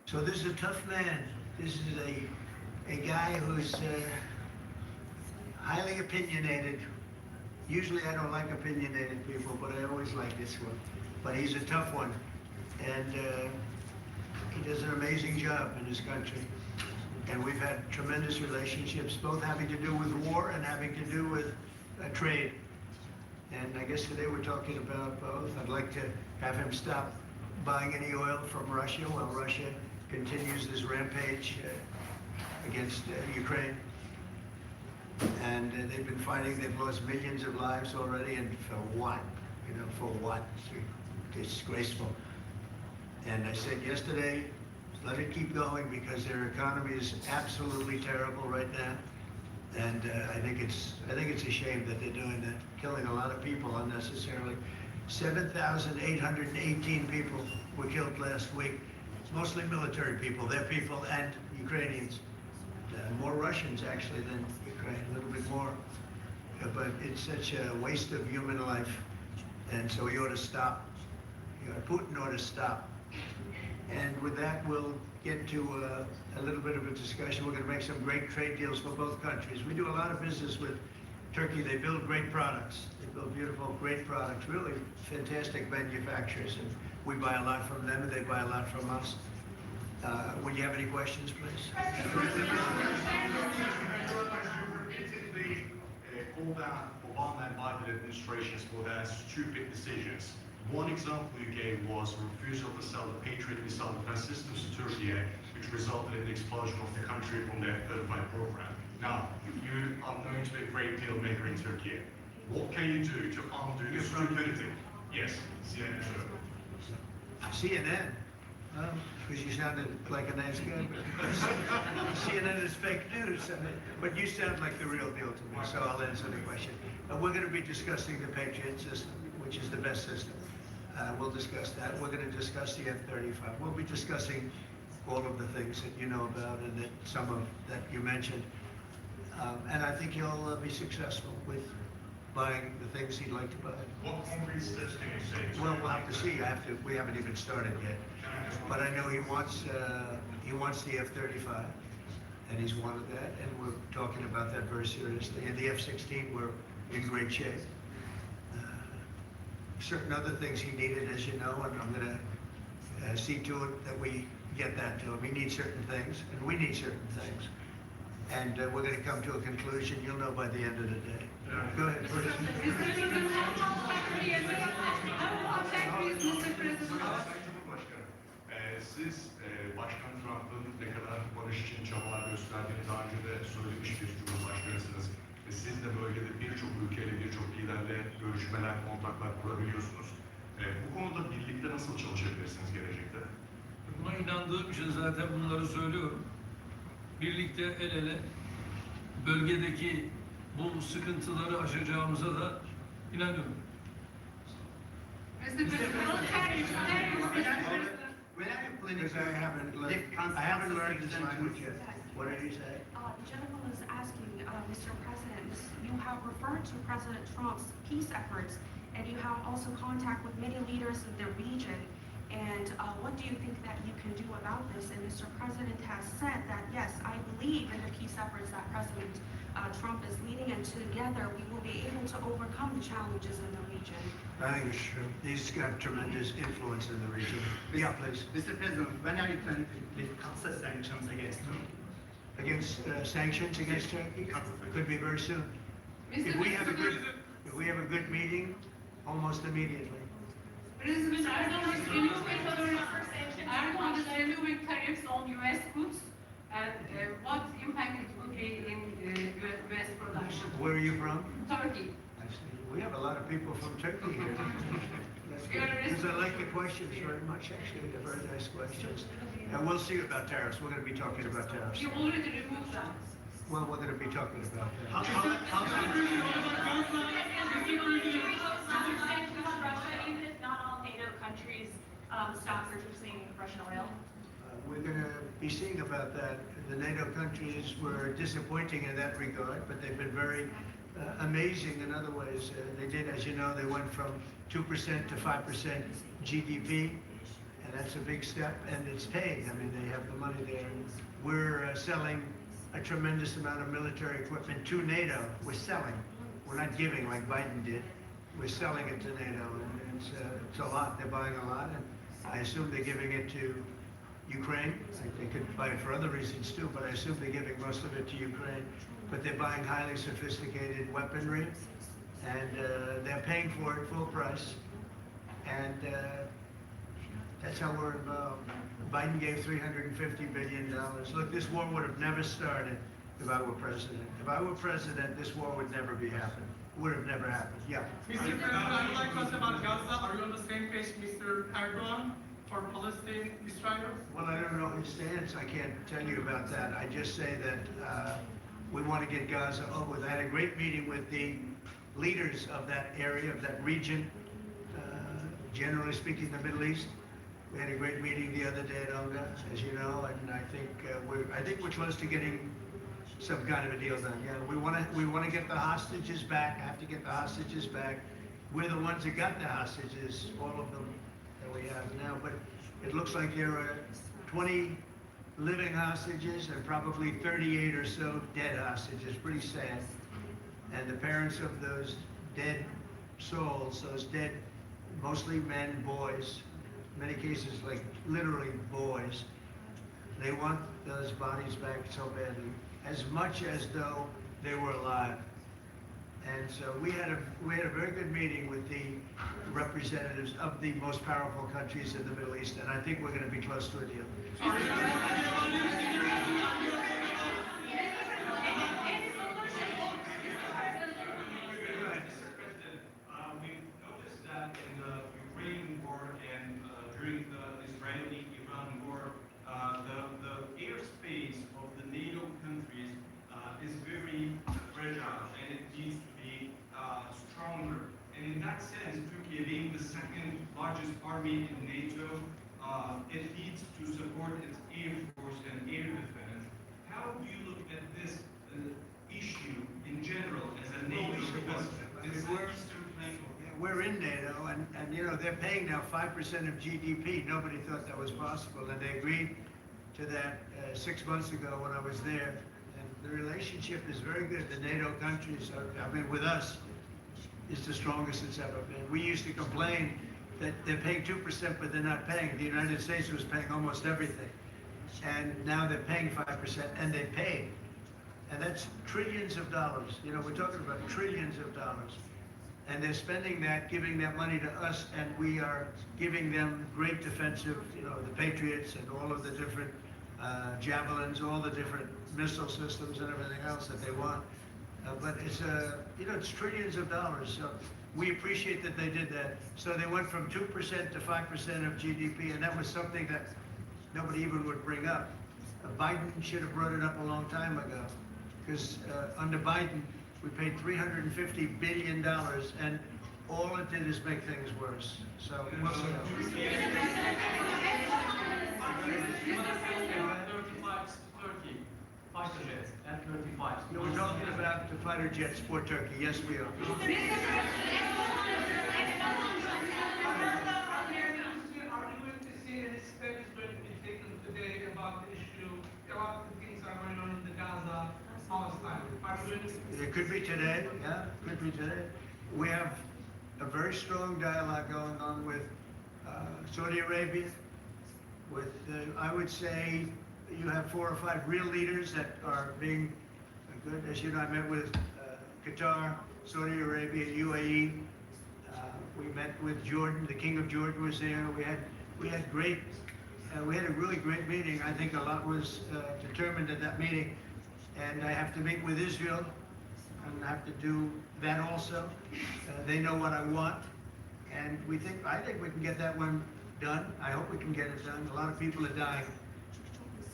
So this is a tough man. This is a guy who's highly opinionated, Usually I don't like opinionated people, but I always like this one. But he's a tough one, and he does an amazing job in his country. And we've had tremendous relationships, both having to do with war and having to do with trade. And I guess today we're talking about both. I'd like to have him stop buying any oil from Russia while Russia continues this rampage against Ukraine. And they've been fighting, they've lost millions of lives already, and for what? You know, for what? It's disgraceful. And I said yesterday, let it keep going because their economy is absolutely terrible right now. And I think it's a shame that they're doing that, killing a lot of people unnecessarily. 7,818 people were killed last week, mostly military people, their people and Ukrainians. More Russians actually than Ukraine, a little bit more. But it's such a waste of human life, and so he ought to stop. Putin ought to stop. And with that, we'll get to a little bit of a discussion. We're going to make some great trade deals for both countries. We do a lot of business with Turkey. They build great products. They build beautiful, great products, really fantastic manufacturers. And we buy a lot from them, and they buy a lot from us. Would you have any questions, please? Repeatedly called out Obama and Biden administrations for their stupid decisions. One example you gave was a refusal to sell the Patriot missile defense systems to Turkey, which resulted in the expulsion of the country from their F-35 program. Now, you are known to be a great deal maker in Turkey. What can you do to undo this stupidity? Yes, CNN. CNN? Because you sounded like a nice guy. CNN is fake news. But you sound like the real deal to me, so I'll answer the question. We're going to be discussing the Patriot system, which is the best system. We'll discuss that. We're going to discuss the F-35. We'll be discussing all of the things that you know about and that some of that you mentioned. And I think he'll be successful with buying the things he'd like to buy. What concrete steps can you say? Well, we'll have to see. We haven't even started yet. But I know he wants the F-35, and he's wanted that, and we're talking about that very seriously. And the F-16, we're in great shape. Certain other things he needed, as you know, and I'm going to see to it that we get that to him. He needs certain things, and we need certain things. And we're going to come to a conclusion. You'll know by the end of the day. Go ahead, please. Siz Başkan Trump'ın ne kadar barış için çabalar gösterdiğini daha önce de söylemiş bir Cumhurbaşkanısınız. Siz de bölgede birçok ülkeyle, birçok liderle görüşmeler, kontaklar kurabiliyorsunuz. Bu konuda birlikte nasıl çalışabilirsiniz gelecekte? Buna inandığım için zaten bunları söylüyorum. Birlikte el ele bölgedeki bu sıkıntıları aşacağımıza da inanıyorum. Because I haven't learned this language yet. What did he say? The gentleman was asking, Mr. President, you have referred to President Trump's peace efforts, and you have also contact with many leaders of the region. And what do you think that you can do about this? And Mr. President has said that, yes, I believe in the peace efforts that President Trump is leading, and together we will be able to overcome the challenges in the region. I think it's true. He's got tremendous influence in the region. Yeah, please. Mr. President, when are you planning to lift sanctions against Turkey? Against sanctions against Turkey? Could be very soon. If we have a good meeting, almost immediately. President Erdogan is removing tariffs on U.S. goods, and what impact it will be in U.S. production? Where are you from? Turkey. I see. We have a lot of people from Turkey here. Because I like the questions very much, actually. They're very nice questions. And we'll see about tariffs. We're going to be talking about tariffs. You already removed them. Well, we're going to be talking about that. Not all NATO countries stop purchasing Russian oil. We're going to be seeing about that. The NATO countries were disappointing in that regard, but they've been very amazing in other ways. They did, as you know, they went from 2% to 5% GDP, and that's a big step, and it's paying. I mean, they have the money there. We're selling a tremendous amount of military equipment to NATO. We're we're not giving like Biden did. We're selling it to NATO, and it's a lot. They're buying a lot, and I assume they're giving it to Ukraine. They could buy it for other reasons too, but I assume they're giving most of it to Ukraine. But they're buying highly sophisticated weaponry, and they're paying for it full price. And that's how we're involved. Biden gave $350 billion. Look, this war would have never started if I were president. If I were president, this war would never be happening. Would have never happened. Yeah. Mr. President, I'd like to ask about Gaza. Are you on the same page, Mr. Erdogan, for Palestine, Israel? Well, I don't know his stance. I can't tell you about that. I just say that we want to get Gaza over with. I had a great meeting with the leaders of that area, of that region, generally speaking, the Middle East. We had a great meeting the other day at Onga, as you know, and I think we're close to getting some kind of a deal done. Yeah, we want to get the hostages back. Have to get the hostages back. We're the ones that got the hostages, all of them that we have now. But it looks like there are 20 living hostages and probably 38 or so dead hostages. Pretty sad. And the parents of those dead souls, those dead, mostly men, boys, in many cases like literally boys, they want those bodies back so badly, as much as though they were alive. And so we had a very good meeting with the representatives of the most powerful countries in the Middle East, and I think we're going to be close to a deal. We've noticed that in the Ukraine war and during the Israeli-Iran war, the airspace of the NATO countries is very fragile, and it needs to be stronger. And in that sense, Turkey being the second largest army in NATO, it needs to support its air force and air defense. How do you look at this issue in general as a NATO? We're in NATO, and you know, they're paying now 5% of GDP. Nobody thought that was possible, and they agreed to that 6 months ago when I was there. And the relationship is very good. The NATO countries, with us, is the strongest it's ever been. We used to complain that they're paying 2%, but they're not paying. The United States was paying almost everything. And now they're paying 5%, and they pay. And that's trillions of dollars. You know, we're talking about trillions of dollars. And they're spending that, giving that money to us, and we are giving them great defensive, you know, the Patriots and all of the different javelins, all the different missile systems and everything else that they want. But it's, you know, it's trillions of dollars. So we appreciate that they did that. So they went from 2% to 5% of GDP, and that was something that nobody even would bring up. Biden should have brought it up a long time ago, because under Biden, we paid $350 billion, and all it did is make things worse. So, Turkey, fighter jets, F-35. you were talking about the fighter jets for Turkey. Yes, we are. Are you going to see any steps going to be taken today about the issue, about the things that are going on in the Gaza, Palestine? It could be today, yeah, could be today. We have a very strong dialogue going on with Saudi Arabia, with, I would say, you have 4 or 5 real leaders that are being good. As you know, I met with Qatar, Saudi Arabia, UAE. We met with Jordan. The King of Jordan was there. We had a really great meeting. I think a lot was determined at that meeting. And I have to meet with Israel, and I have to do that also. They know what I want, and I think we can get that one done. I hope we can get it done. A lot of people are dying.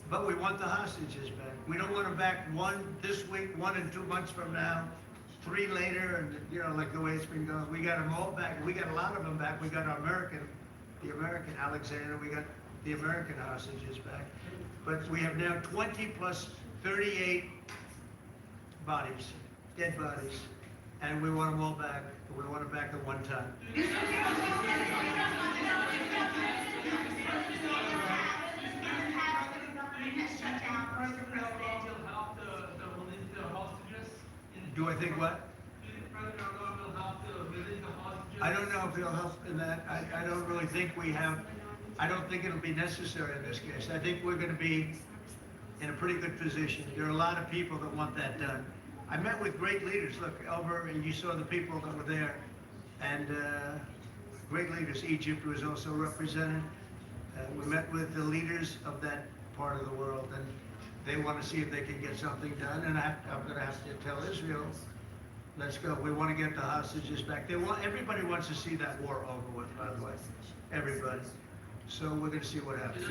But we want the hostages back. We don't want them back 1 this week, 1 in 2 months from now, 3 later, and you know, like the way it's been going. We got them all back. We got a lot of them back. We got the American Alexander. We got the American hostages back. But we have now 20 plus 38 bodies, dead bodies, and we want them all back. We want them back at one time. Do I think what? President Erdogan will help to visit the hostages? I don't know if it'll help in that. I don't really think we have, I don't think it'll be necessary in this case. I think we're gonna be in a pretty good position. There are a lot of people that want that done. I met with great leaders. Look, over, and you saw the people that were there, and great leaders. Egypt was also represented. We met with the leaders of that part of the world, and they want to see if they can get something done. And I'm going to have to tell Israel, let's go. We want to get the hostages back. Everybody wants to see that war over with, by the way. Everybody. So we're going to see what happens.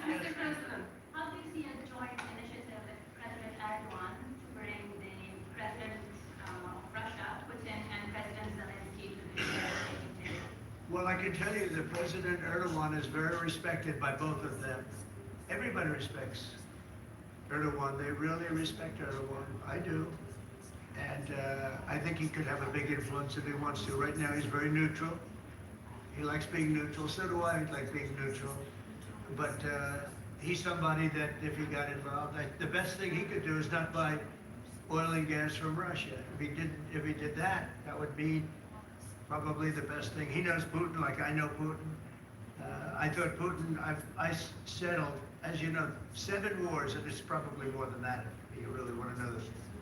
Mr. President, how do you see a joint initiative with President Erdogan to bring the President of Russia, Putin, and President Zelensky to the table? Well, I can tell you that President Erdogan is very respected by both of them. Everybody respects Erdogan. They really respect Erdogan. I do. And I think he could have a big influence if he wants to. Right now, he's very neutral. He likes being neutral. So do I like being neutral. But he's somebody that if he got involved, the best thing he could do is not buy oil and gas from Russia. If he did that, that would be probably the best thing. He knows Putin like I know Putin. I thought Putin, I settled, as you know, 7 wars, and it's probably more than that if you really want to know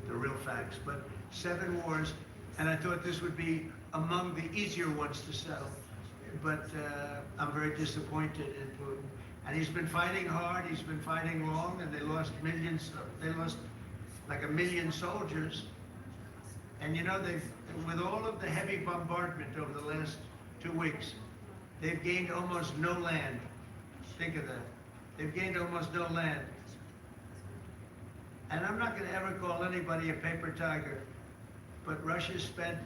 the real facts, but 7 wars, and I thought this would be among the easier ones to settle. But I'm very disappointed in Putin. And he's been fighting hard, he's been fighting long, and they lost millions, they lost like 1 million soldiers. And you know, with all of the heavy bombardment over the last 2 weeks, they've gained almost no land. Think of that. They've gained almost no land. And I'm not going to ever call anybody a paper tiger, but Russia spent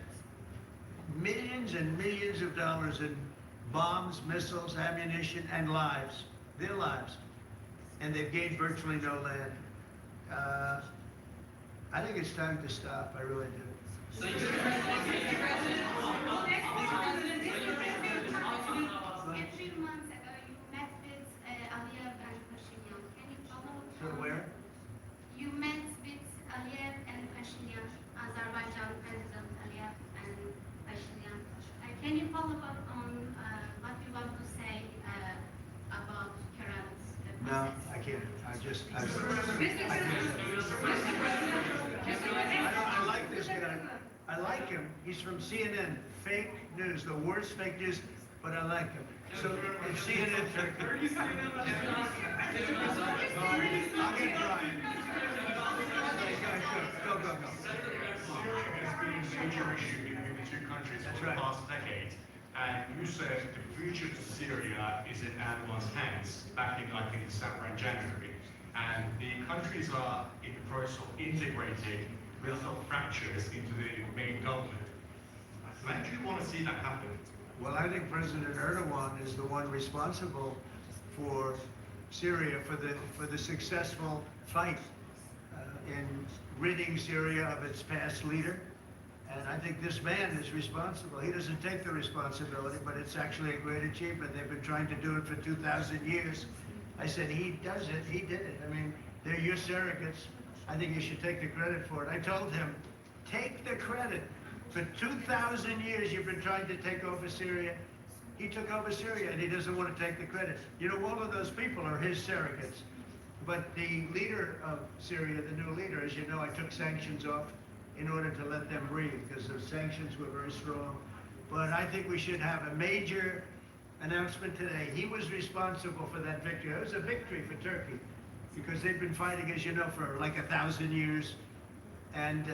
millions and millions of dollars in bombs, missiles, ammunition, and lives, their lives. And they've gained virtually no land. I think it's time to stop, I really do. Mr. President, a few months ago, you met with Aliyev and Pashinyan. Can you follow? So where? You met with Aliyev and Pashinyan, Azerbaijan President Aliyev and Pashinyan. Can you follow up on what you want to say about current process? No, I can't. I like this guy. I like him. He's from CNN. Fake news, the worst fake news, but I like him. So if CNN took Where do you stand on that? I'll get Brian. Go. Syria has been a major issue between the 2 countries for the past decade. And you said the future to Syria is in Erdogan's hands back in, I think, December and January. And the countries are in the process of integrating little fractures into the main government. When do you want to see that happen? Well, I think President Erdogan is the one responsible for Syria, for the successful fight in ridding Syria of its past leader. And I think this man is responsible. He doesn't take the responsibility, but it's actually a great achievement. They've been trying to do it for 2,000 years. I said, he does it, he did it. I mean, they're your surrogates. I think you should take the credit for it. I told him, take the credit. For 2,000 years, you've been trying to take over Syria. He took over Syria, and he doesn't want to take the credit. You know, all of those people are his surrogates. But the leader of Syria, the new leader, as you know, I took sanctions off in order to let them breathe, because the sanctions were very strong. But I think we should have a major announcement today. He was responsible for that victory. It was a victory for Turkey, because they've been fighting, as you know, for like 1,000 years. And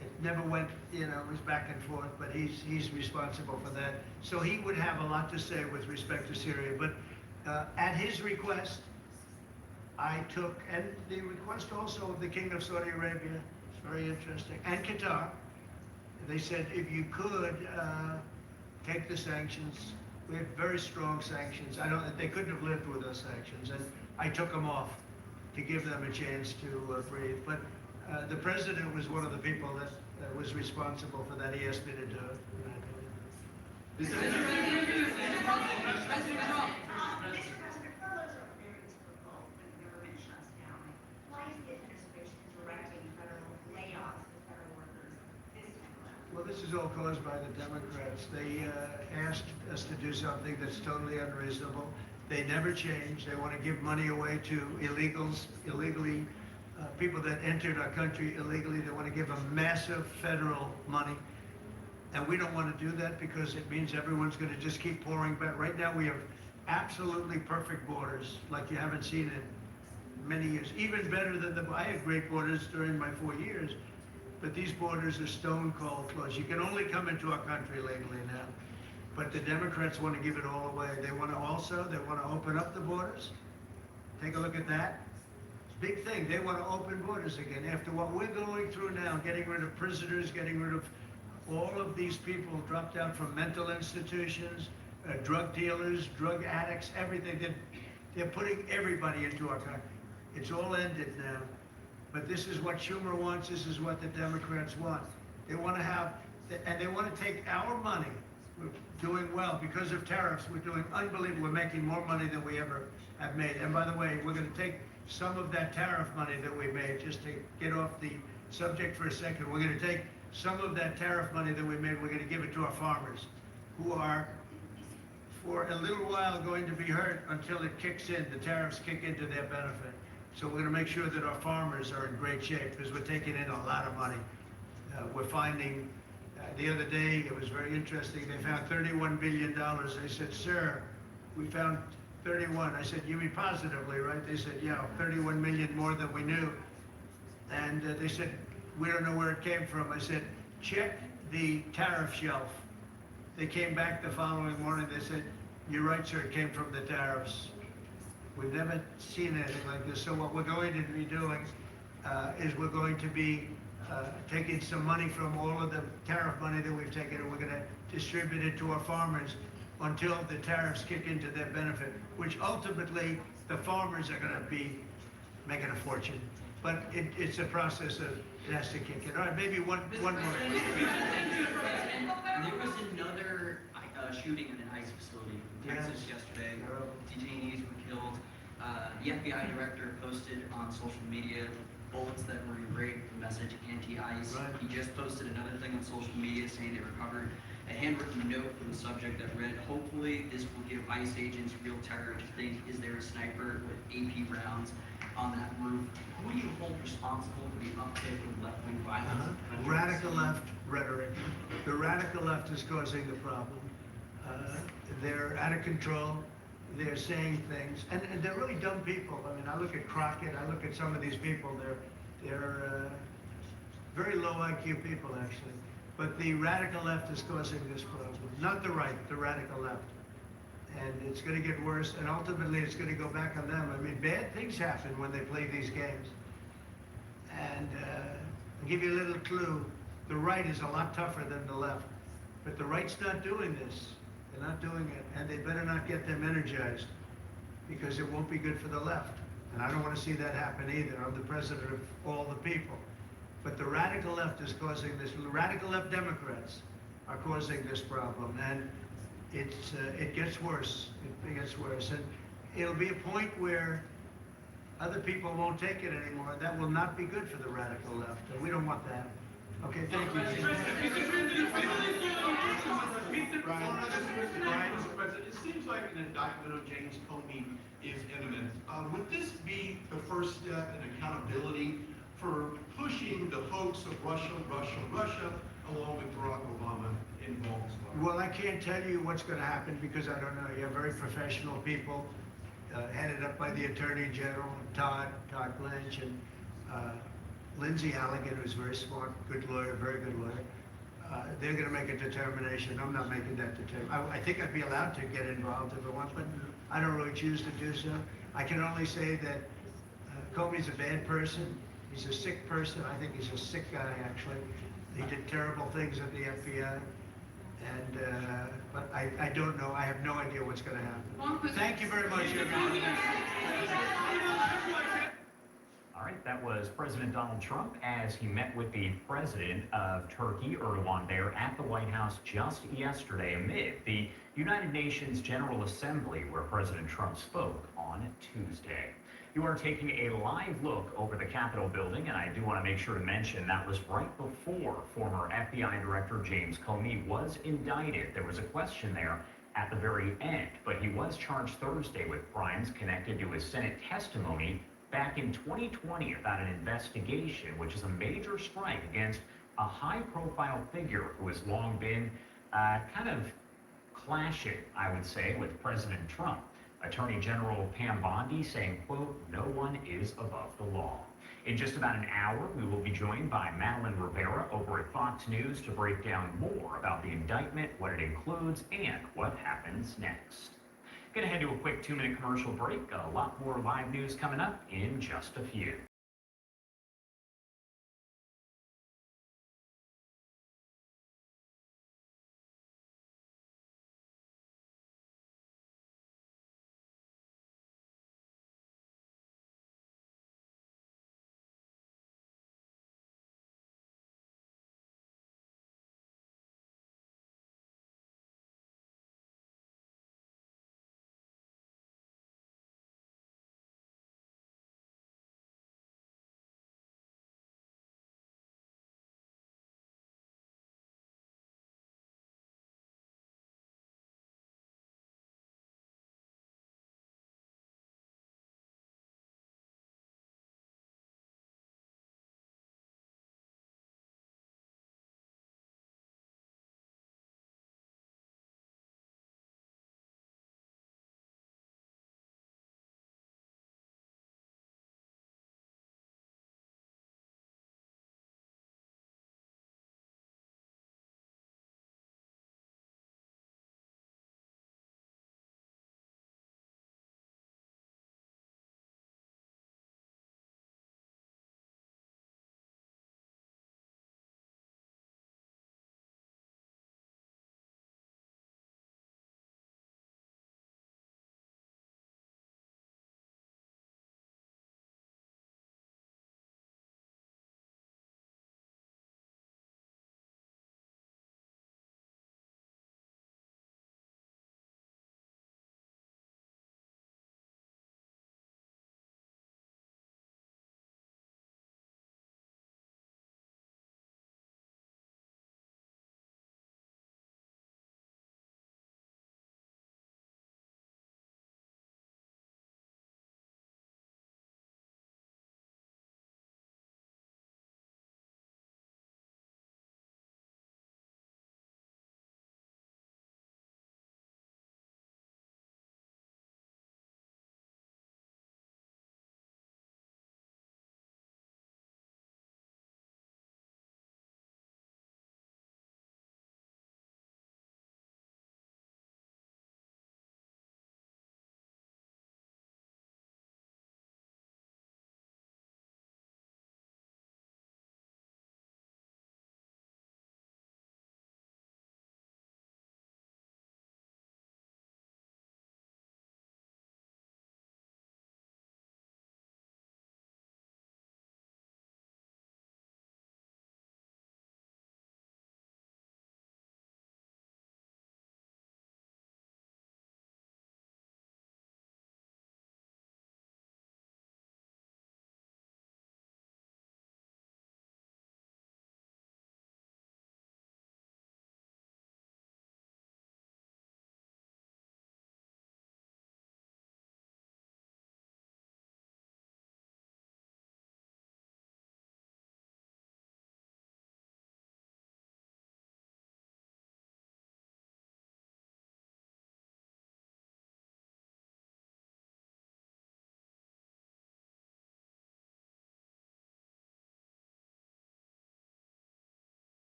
it never went, you know, it was back and forth, but he's responsible for that. So he would have a lot to say with respect to Syria. But at his request, I took, and the request also of the King of Saudi Arabia, it's very interesting, and Qatar, they said if you could take the sanctions. We had very strong sanctions. They couldn't have lived with those sanctions, and I took them off to give them a chance to breathe. But the president was one of the people that was responsible for that. He asked me to do it. President Trump. this is all caused by the Democrats. They asked us to do something that's totally unreasonable. They never change. They want to give money away to illegally, people that entered our country illegally. They want to give them massive federal money. And we don't want to do that because it means everyone's going to just keep pouring back. Right now we have absolutely perfect borders like you haven't seen in many years. Even better than I had great borders during my 4 years, but these borders are stone cold closed. You can only come into our country legally now. But the Democrats want to give it all away. They want to open up the borders. Take a look at that. Big thing. They want to open borders again after what we're going through now, getting rid of prisoners, getting rid of all of these people dropped out from mental institutions, drug dealers, drug addicts, everything. They're putting everybody into our country. It's all ended now. But this is what Schumer wants. This is what the Democrats want. They want to have, and they want to take our money. We're doing well because of tariffs. We're doing unbelievable. We're making more money than we ever have made. And by the way, we're going to take some of that tariff money that we made, just to get off the subject for a second. We're going to take some of that tariff money that we made. We're going to give it to our farmers, who are, for a little while, going to be hurt until it kicks in. The tariffs kick into their benefit. So we're going to make sure that our farmers are in great shape because we're taking in a lot of money. We're finding, the other day, it was very interesting, they found $31 billion. They said, sir, we found 31. I said, you mean positively, right? They said, yeah, 31 million more than we knew. And they said, we don't know where it came from. I said, check the tariff shelf. They came back the following morning. They said, you're right, sir, it came from the tariffs. We've never seen anything like this. So what we're going to be doing is we're going to be taking some money from all of the tariff money that we've taken, and we're going to distribute it to our farmers until the tariffs kick into their benefit, which ultimately the farmers are going to be making a fortune. But it's a process of, it has to kick in. All right, maybe one more. There was another shooting in an ICE facility in Texas yesterday. Detainees were killed. The FBI director posted on social media bullets that were engraved with the message anti-ICE. Right. He just posted another thing on social media saying they recovered a handwritten note from the subject that read, hopefully this will give ICE agents real terror to think, is there a sniper with AP rounds on that roof? Who do you hold responsible for the uptick in left-wing violence? Radical left rhetoric. The radical left is causing the problem. They're out of control. They're saying things, and they're really dumb people. I mean, I look at Crockett. I look at some of these people. They're very low IQ people, actually. But the radical left is causing this problem, not the right, the radical left. And it's going to get worse, and ultimately it's going to go back on them. I mean, bad things happen when they play these games. And I'll give you a little clue. The right is a lot tougher than the left. But the right's not doing this. They're not doing it. And they better not get them energized, because it won't be good for the left. And I don't want to see that happen either. I'm the president of all the people. But the radical left is causing this. The radical left Democrats are causing this problem. And it gets worse. It gets worse. And it'll be a point where other people won't take it anymore. That will not be good for the radical left. And we don't want that. Okay, thank you. It seems like an indictment of James Comey is imminent. Would this be the first step in accountability for pushing the hoax of Russia, along with Barack Obama involved as well? Well, I can't tell you what's going to happen because I don't know. You have very professional people headed up by the Attorney General, Todd Blanche, and Lindsay Halligan, who's very smart, good lawyer, very good lawyer. They're going to make a determination. I'm not making that determination. I think I'd be allowed to get involved if I want, but I don't really choose to do so. I can only say that Comey's a bad person. He's a sick person. I think he's a sick guy, actually. He did terrible things at the FBI. And, but I don't know. I have no idea what's going to happen. Thank you very much, everyone. All right, that was President Donald Trump as he met with the president of Turkey, Erdogan, there at the White House just yesterday amid the United Nations General Assembly, where President Trump spoke on Tuesday. You are taking a live look over the Capitol building, and I do want to make sure to mention that was right before former FBI Director James Comey was indicted. There was a question there at the very end, but he was charged Thursday with crimes connected to his Senate testimony back in 2020 about an investigation, which is a major strike against a high-profile figure who has long been kind of clashing, I would say, with President Trump. Attorney General Pam Bondi saying, quote, "No one is above the law." In just about an hour, we will be joined by Madeline Rivera over at Fox News to break down more about the indictment, what it includes, and what happens next. Going to head to a quick 2-minute commercial break. A lot more live news coming up in just a few.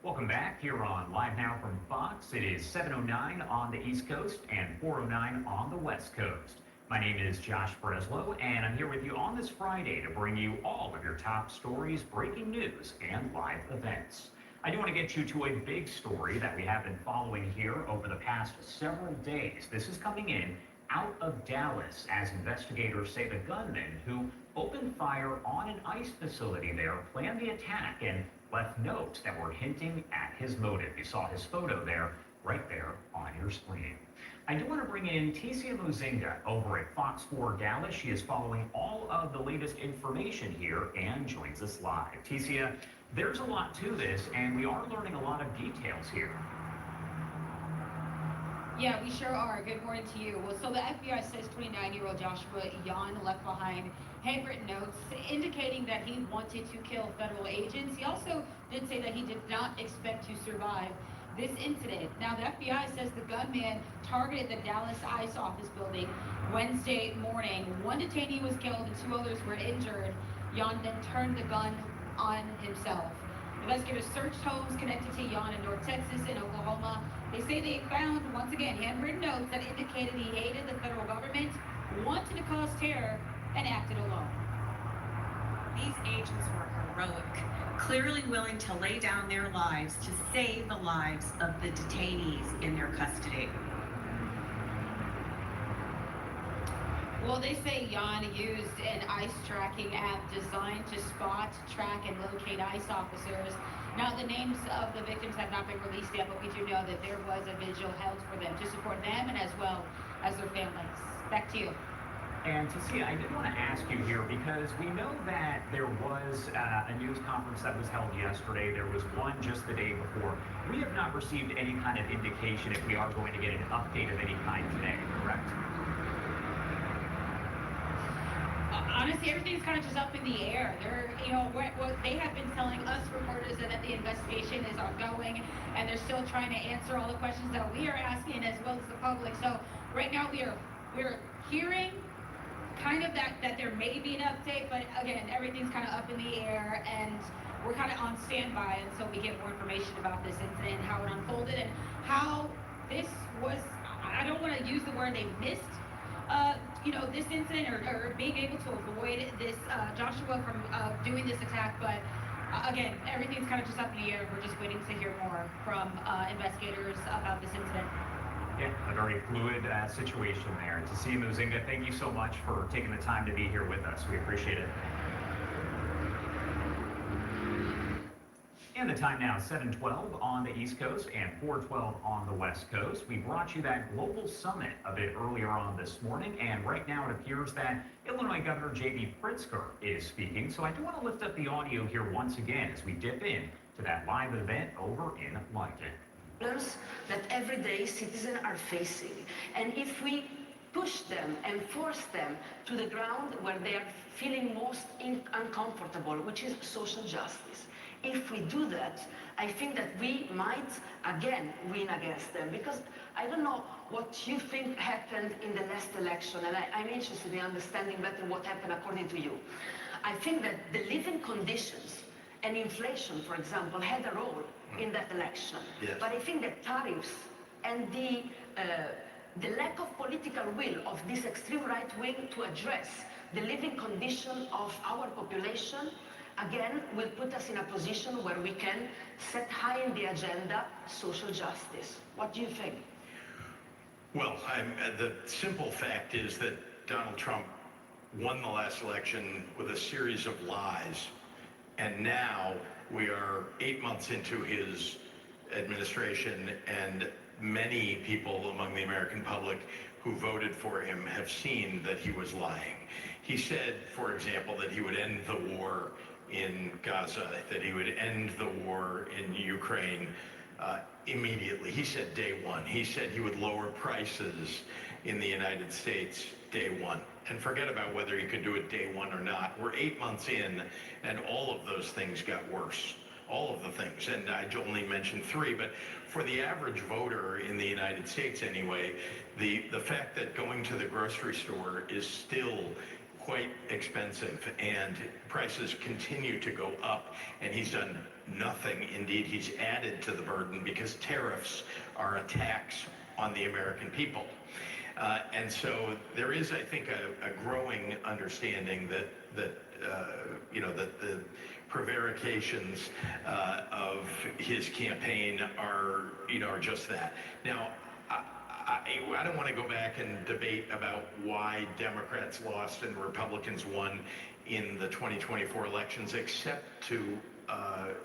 Welcome back here on Live Now from Fox. It is 7:09 on the East Coast and 4:09 on the West Coast. My name is Josh Breslow, and I'm here with you on this Friday to bring you all of your top stories, breaking news, and live events. I do want to get you to a big story that we have been following here over the past several days. This is coming in out of Dallas as investigators say the gunman who opened fire on an ICE facility there planned the attack and left notes that were hinting at his motive. You saw his photo there, right there on your screen. I do want to bring in Ticia Muzinga over at Fox 4 Dallas. She is following all of the latest information here and joins us live. Ticia, there's a lot to this, and we are learning a lot of details here. Yeah, we sure are. Good morning to you. Well, so the FBI says 29-year-old Joshua Yan left behind handwritten notes indicating that he wanted to kill federal agents. He also did say that he did not expect to survive this incident. Now, the FBI says the gunman targeted the Dallas ICE office building Wednesday morning. One detainee was killed and 2 others were injured. Yan then turned the gun on himself. Investigators searched homes connected to Yan in North Texas and Oklahoma. They say they found, once again, handwritten notes that indicated he hated the federal government, wanted to cause terror, and acted alone. These agents were heroic, clearly willing to lay down their lives to save the lives of the detainees in their custody. Well, they say Yan used an ICE tracking app designed to spot, track, and locate ICE officers. Now, the names of the victims have not been released yet, but we do know that there was a vigil held for them to support them and as well as their families. Back to you. And Ticia, I did want to ask you here because we know that there was a news conference that was held yesterday. There was one just the day before. We have not received any kind of indication if we are going to get an update of any kind today, correct? Honestly, everything's kind of just up in the air. What they have been telling us reporters is that the investigation is ongoing, and they're still trying to answer all the questions that we are asking as well as the public. So right now we're hearing kind of that there may be an update, but again, everything's kind of up in the air, and we're kind of on standby until we get more information about this incident and how it unfolded and how this was. I don't want to use the word they missed. This incident or being able to avoid this Joshua from doing this attack, but again, everything's kind of just up in the air. We're just waiting to hear more from investigators about this incident. Yeah, a very fluid situation there. Ticia Muzinga, thank you so much for taking the time to be here with us. We appreciate it. And the time now, 7:12 on the East Coast and 4:12 on the West Coast. We brought you that global summit a bit earlier on this morning, and right now it appears that Illinois Governor J.B. Pritzker is speaking. So I do want to lift up the audio here once again as we dip in to that live event over in London. That everyday citizens are facing. And if we push them and force them to the ground where they are feeling most uncomfortable, which is social justice, if we do that, I think that we might again win against them. Because I don't know what you think happened in the last election, and I'm interested in understanding better what happened according to you. I think that the living conditions and inflation, for example, had a role in that election. Yes. But I think that tariffs and the lack of political will of this extreme right wing to address the living condition of our population, again, will put us in a position where we can set high in the agenda social justice. What do you think? Well, the simple fact is that Donald Trump won the last election with a series of lies. And now we are 8 months into his administration, and many people among the American public who voted for him have seen that he was lying. He said, for example, that he would end the war in Gaza, that he would end the war in Ukraine immediately. He said day one. He said he would lower prices in the United States day one. And forget about whether he could do it day one or not. We're 8 months in, and all of those things got worse. All of the things. And I only mentioned 3, but for the average voter in the United States anyway, the fact that going to the grocery store is still quite expensive, and prices continue to go up, and he's done nothing. Indeed, he's added to the burden because tariffs are a tax on the American people. And so there is, I think, a growing understanding that the prevarications of his campaign are just that. Now, I don't want to go back and debate about why Democrats lost and Republicans won in the 2024 elections, except to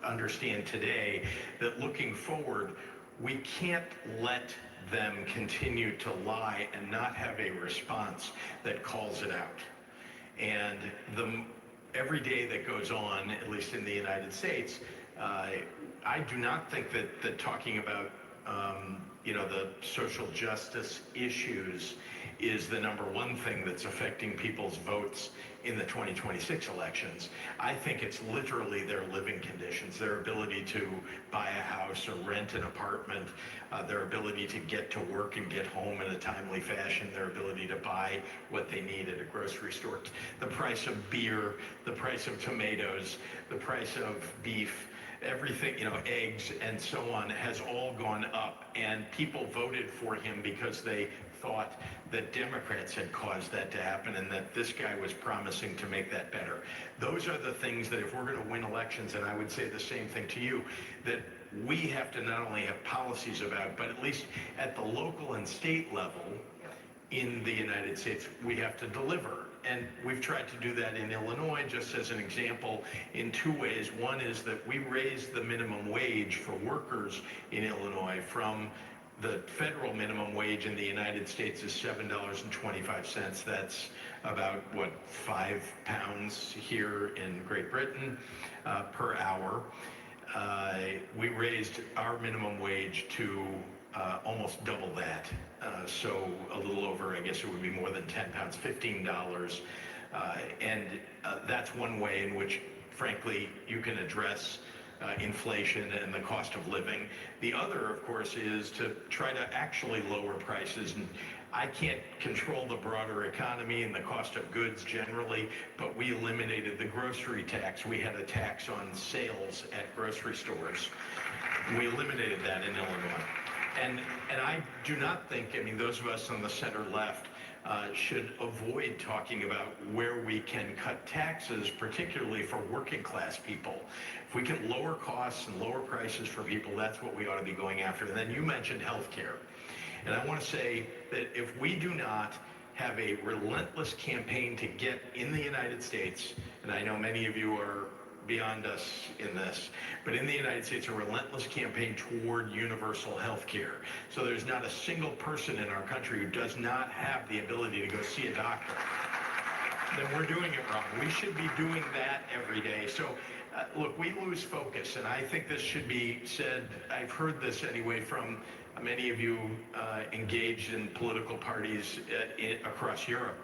understand today that looking forward, we can't let them continue to lie and not have a response that calls it out. And every day that goes on, at least in the United States, I do not think that talking about the social justice issues is the number one thing that's affecting people's votes in the 2026 elections. I think it's literally their living conditions, their ability to buy a house or rent an apartment, their ability to get to work and get home in a timely fashion, their ability to buy what they need at a grocery store. The price of beer, the price of tomatoes, the price of beef, everything, eggs and so on, has all gone up, and people voted for him because they thought that Democrats had caused that to happen and that this guy was promising to make that better. Those are the things that if we're going to win elections, and I would say the same thing to you, that we have to not only have policies about, but at least at the local and state level in the United States, we have to deliver. And we've tried to do that in Illinois, just as an example, in two ways. One is that we raised the minimum wage for workers in Illinois from the federal minimum wage in the United States is $7.25. That's about, what, £5 here in Great Britain per hour. We raised our minimum wage to almost double that. So a little over, I guess it would be more than £10, $15. And that's one way in which, frankly, you can address inflation and the cost of living. The other, of course, is to try to actually lower prices. And I can't control the broader economy and the cost of goods generally, but we eliminated the grocery tax. We had a tax on sales at grocery stores. We eliminated that in Illinois. And I do not think, those of us on the center left should avoid talking about where we can cut taxes, particularly for working class people. If we can lower costs and lower prices for people, that's what we ought to be going after. And then you mentioned health care. And I want to say that if we do not have a relentless campaign to get in the United States, and I know many of you are beyond us in this, but in the United States, a relentless campaign toward universal health care. So there's not a single person in our country who does not have the ability to go see a doctor. Then we're doing it wrong. We should be doing that every day. So look, we lose focus, and I think this should be said. I've heard this anyway from many of you engaged in political parties across Europe,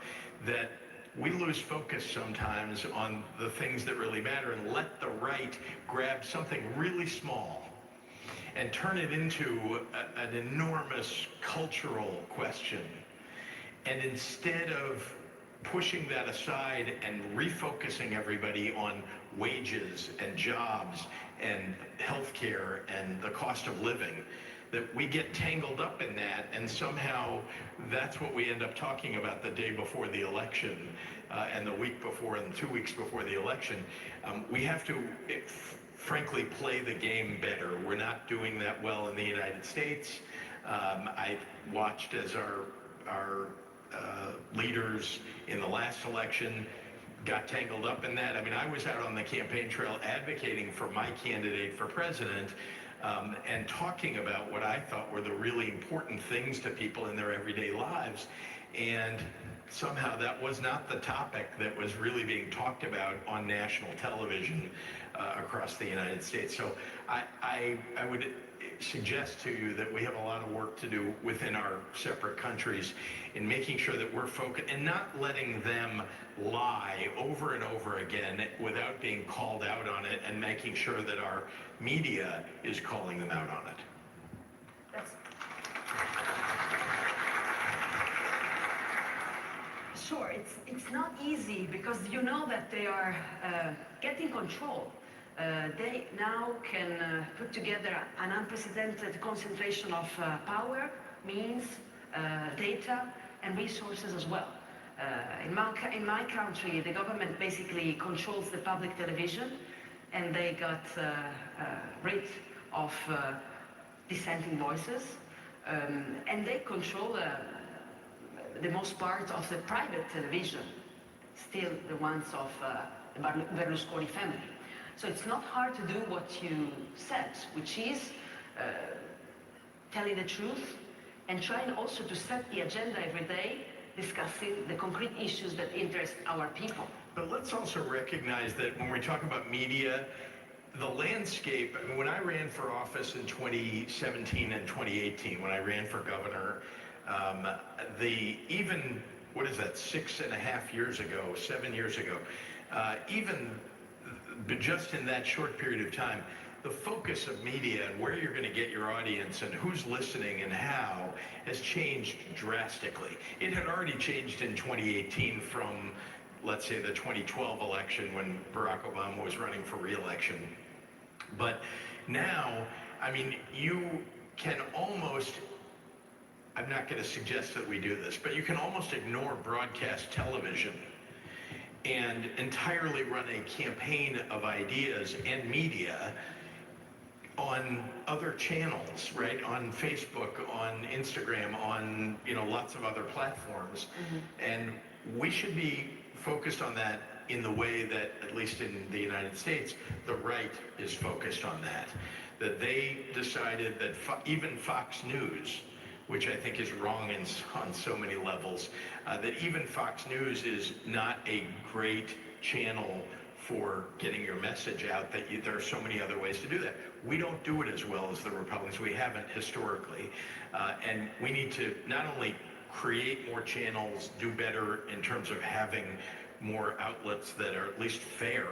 that we lose focus sometimes on the things that really matter and let the right grab something really small and turn it into an enormous cultural question. And instead of pushing that aside and refocusing everybody on wages and jobs and healthcare and the cost of living, that we get tangled up in that, and somehow that's what we end up talking about the day before the election and the week before and 2 weeks before the election. We have to, frankly, play the game better. We're not doing that well in the United States. I watched as our leaders in the last election got tangled up in that. I was out on the campaign trail advocating for my candidate for president, and talking about what I thought were the really important things to people in their everyday lives. And somehow that was not the topic that was really being talked about on national television across the United States. So I would suggest to you that we have a lot of work to do within our separate countries in making sure that we're focused and not letting them lie over and over again without being called out on it, and making sure that our media is calling them out on it. Sure, it's not easy because you know that they are getting control. They now can put together an unprecedented concentration of power, means, data, and resources as well. In my country, the government basically controls the public television, and they got rid of dissenting voices, and they control the most part of the private television, still the ones of the Berlusconi family. So it's not hard to do what you said, which is telling the truth and trying also to set the agenda every day, discussing the concrete issues that interest our people. But let's also recognize that when we talk about media, the landscape, I mean, when I ran for office in 2017 and 2018, when I ran for governor, what is that, 6.5 years ago, 7 years ago, but just in that short period of time, the focus of media and where you're going to get your audience and who's listening and how has changed drastically. It had already changed in 2018 from, let's say, the 2012 election when Barack Obama was running for re-election. But now, I mean, you can almost, I'm not going to suggest that we do this, but you can almost ignore broadcast television and entirely run a campaign of ideas and media on other channels, right? On Facebook, on Instagram, on, you know, lots of other platforms. And we should be focused on that in the way that, at least in the United States, the right is focused on that. That they decided that even Fox News, which I think is wrong on so many levels, that even Fox News is not a great channel for getting your message out, that there are so many other ways to do that. We don't do it as well as the Republicans. We haven't historically. And we need to not only create more channels, do better in terms of having more outlets that are at least fair,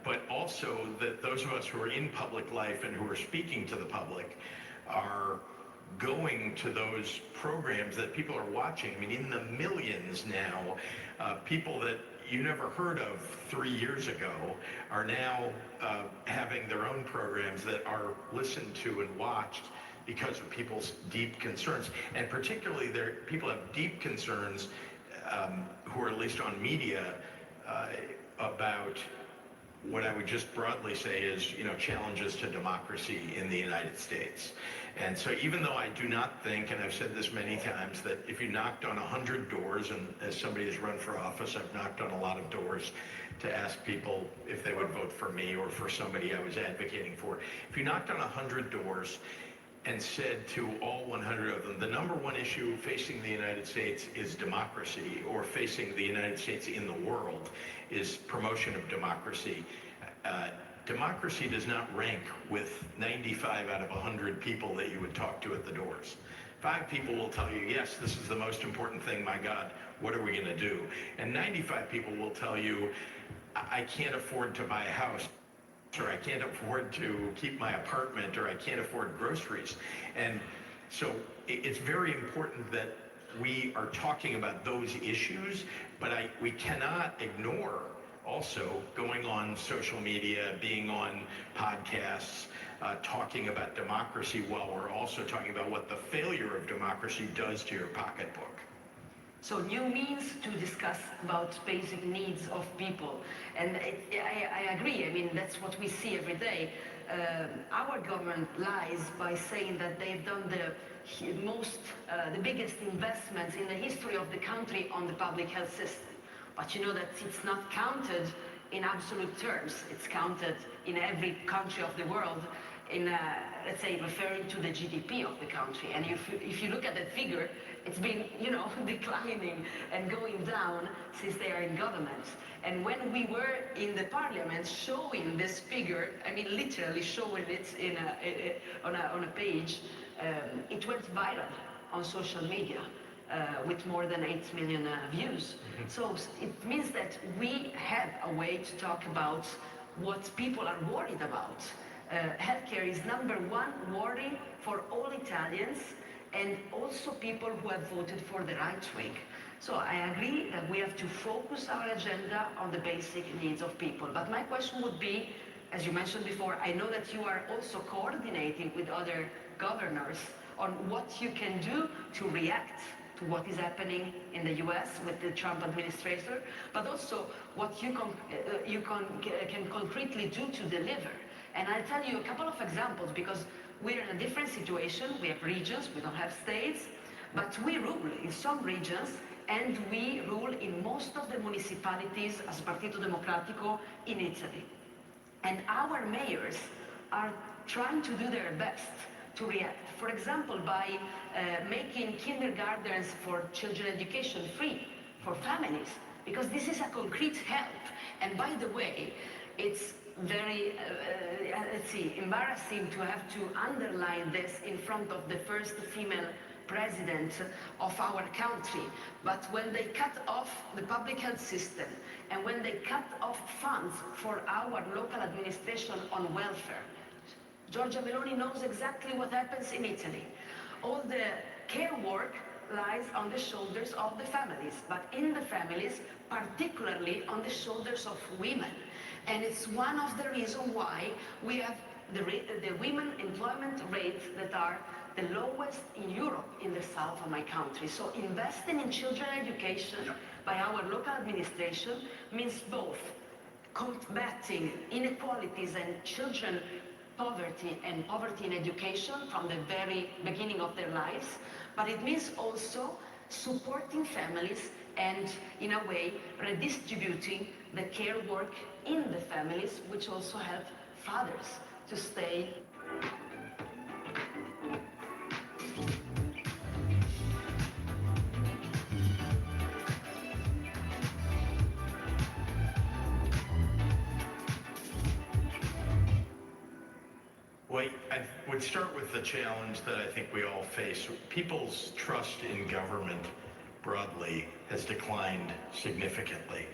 but also that those of us who are in public life and who are speaking to the public are going to those programs that people are watching. I mean, in the millions now, people that you never heard of 3 years ago are now having their own programs that are listened to and watched because of people's deep concerns. And particularly, people have deep concerns who are at least on media about what I would just broadly say is, you know, challenges to democracy in the United States. And so even though I do not think, and I've said this many times, that if you knocked on 100 doors, and as somebody who's run for office, I've knocked on a lot of doors to ask people if they would vote for me or for somebody I was advocating for. If you knocked on 100 doors and said to all 100 of them, the number one issue facing the United States is democracy, or facing the United States in the world is promotion of democracy, democracy does not rank with 95 out of 100 people that you would talk to at the doors. 5 people will tell you, yes, this is the most important thing, my God, what are we going to do? And 95 people will tell you, I can't afford to buy a house, or I can't afford to keep my apartment, or I can't afford groceries. And so it's very important that we are talking about those issues, but we cannot ignore also going on social media, being on podcasts, talking about democracy while we're also talking about what the failure of democracy does to your pocketbook. So new means to discuss about basic needs of people. And I agree, I mean, that's what we see every day. Our government lies by saying that they've done the biggest investments in the history of the country on the public health system. But you know that it's not counted in absolute terms. It's counted in every country of the world in, let's say, referring to the GDP of the country. And if you look at that figure, it's been, you know, declining and going down since they are in government. And when we were in the parliament showing this figure, I mean, literally showing it on a page, it went viral on social media with more than 8 million views. So it means that we have a way to talk about what people are worried about. Healthcare is #1 worry for all Italians, and also people who have voted for the right wing. So I agree that we have to focus our agenda on the basic needs of people. But my question would be, as you mentioned before, I know that you are also coordinating with other governors on what you can do to react to what is happening in the US with the Trump administration, but also what you can concretely do to deliver. And I'll tell you a couple of examples, because we're in a different situation. We have regions, we don't have states, but we rule in some regions, and we rule in most of the municipalities as Partito Democratico in Italy. And our mayors are trying to do their best to react. For example, by making kindergartens for children education free for families, because this is a concrete help. And by the way, it's very, embarrassing to have to underline this in front of the first female president of our country. But when they cut off the public health system, and when they cut off funds for our local administration on welfare, Giorgia Meloni knows exactly what happens in Italy. All the care work lies on the shoulders of the families, but in the families, particularly on the shoulders of women. And it's one of the reasons why we have the women employment rates that are the lowest in Europe, in the south of my country. So investing in children education by our local administration means both combating inequalities and children poverty and poverty in education from the very beginning of their lives, but it means also supporting families and, in a way, redistributing the care work in the families, which also help fathers to stay. Well, I would start with the challenge that I think we all face. People's trust in government broadly has declined significantly.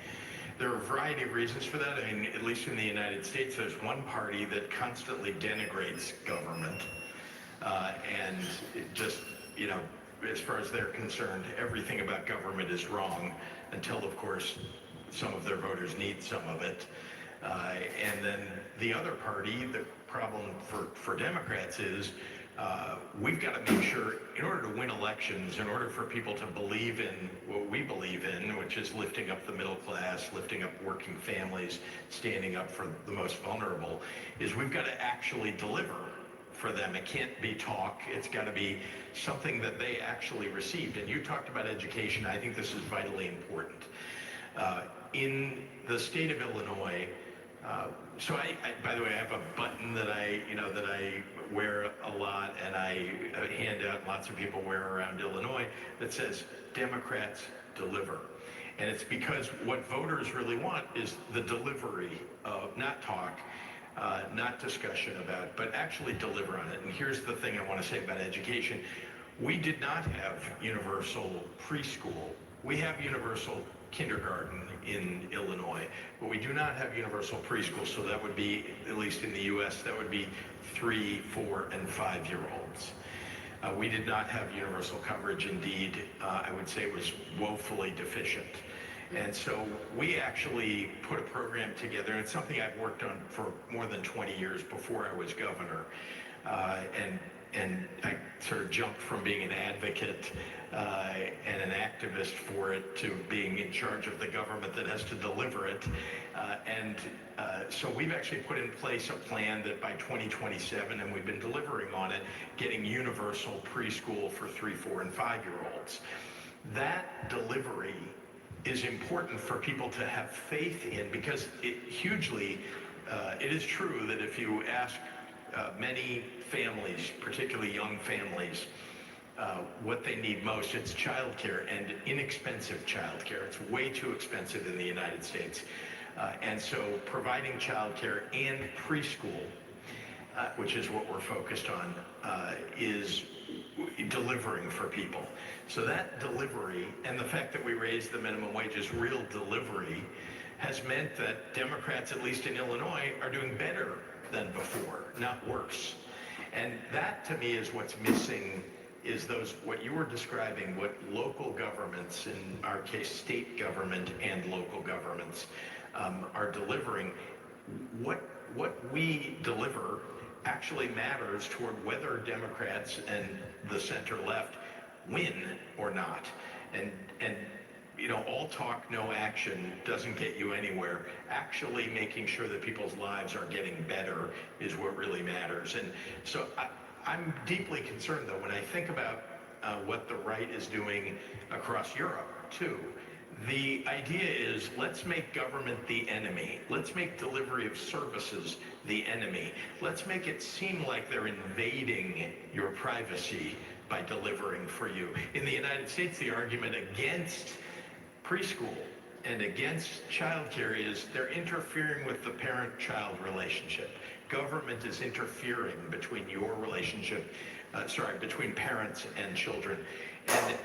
There are a variety of reasons for that. I mean, at least in the United States, there's one party that constantly denigrates government. And it just, you know, as far as they're concerned, everything about government is wrong until, of course, some of their voters need some of it. And then the other party, the problem for Democrats is we've got to make sure, in order to win elections, in order for people to believe in what we believe in, which is lifting up the middle class, lifting up working families, standing up for the most vulnerable, is we've got to actually deliver for them. It can't be talk. It's got to be something that they actually received. And you talked about education. I think this is vitally important. In the state of Illinois, so I, by the way, I have a button that I wear a lot, and I hand out, lots of people wear around Illinois, that says, Democrats deliver. And it's because what voters really want is the delivery of, not talk, not discussion about, but actually deliver on it. And here's the thing I want to say about education. We did not have universal preschool. We have universal kindergarten in Illinois, but we do not have universal preschool. So that would be, at least in the US, that would be 3, 4, and 5-year-olds. We did not have universal coverage. Indeed, I would say it was woefully deficient. And so we actually put a program together, and it's something I've worked on for more than 20 years before I was governor. And I sort of jumped from being an advocate and an activist for it to being in charge of the government that has to deliver it. So we've actually put in place a plan that by 2027, and we've been delivering on it, getting universal preschool for 3, 4, and 5-year-olds. That delivery is important for people to have faith in, because it is true that if you ask many families, particularly young families, what they need most, it's childcare, and inexpensive childcare. It's way too expensive in the United States. And so providing childcare and preschool, which is what we're focused on, is delivering for people. So that delivery, and the fact that we raised the minimum wage is real delivery, has meant that Democrats, at least in Illinois, are doing better than before, not worse. And that, to me, is what's missing is what you were describing, what local governments, in our case state government and local governments, are delivering. What we deliver actually matters toward whether Democrats and the center left win or not. And all talk, no action doesn't get you anywhere. Actually making sure that people's lives are getting better is what really matters. And so I'm deeply concerned, though, when I think about what the right is doing across Europe, too. The idea is, let's make government the enemy. Let's make delivery of services the enemy. Let's make it seem like they're invading your privacy by delivering for you. In the United States, the argument against preschool and against childcare is they're interfering with the parent-child relationship. Government is interfering between your relationship, between parents and children. And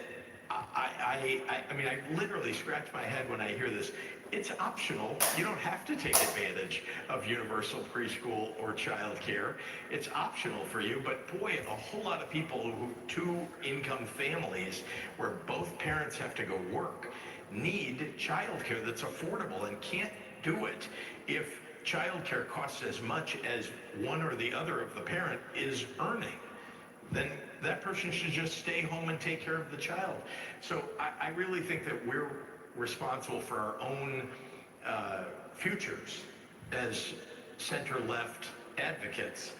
I literally scratch my head when I hear this. It's optional. You don't have to take advantage of universal preschool or childcare. It's optional for you, but boy, a whole lot of people two-income families where both parents have to go work need childcare that's affordable and can't do it if childcare costs as much as one or the other of the parent is earning. Then that person should just stay home and take care of the child. So I really think that we're responsible for our own futures as center-left advocates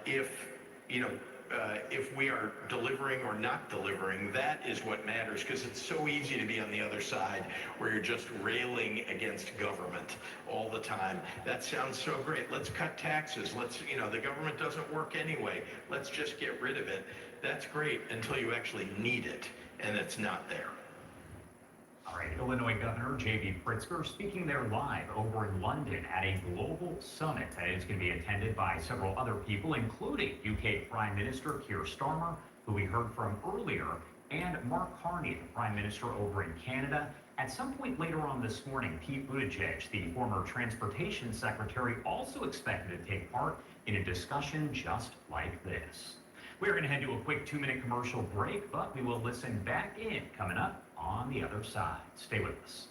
if we are delivering or not delivering. That is what matters, because it's so easy to be on the other side where you're just railing against government all the time. That sounds so great. Let's cut taxes. The government doesn't work anyway. Let's just get rid of it. That's great until you actually need it, and it's not there. All right, Illinois Governor J.B. Pritzker speaking there live over in London at a global summit that is going to be attended by several other people, including UK Prime Minister Keir Starmer, who we heard from earlier, and Mark Carney, the Prime Minister over in Canada. At some point later on this morning, Pete Buttigieg, the former Transportation Secretary, also expected to take part in a discussion just like this. We're going to head to a quick 2-minute commercial break, but we will listen back in coming up on the other side. Stay with us.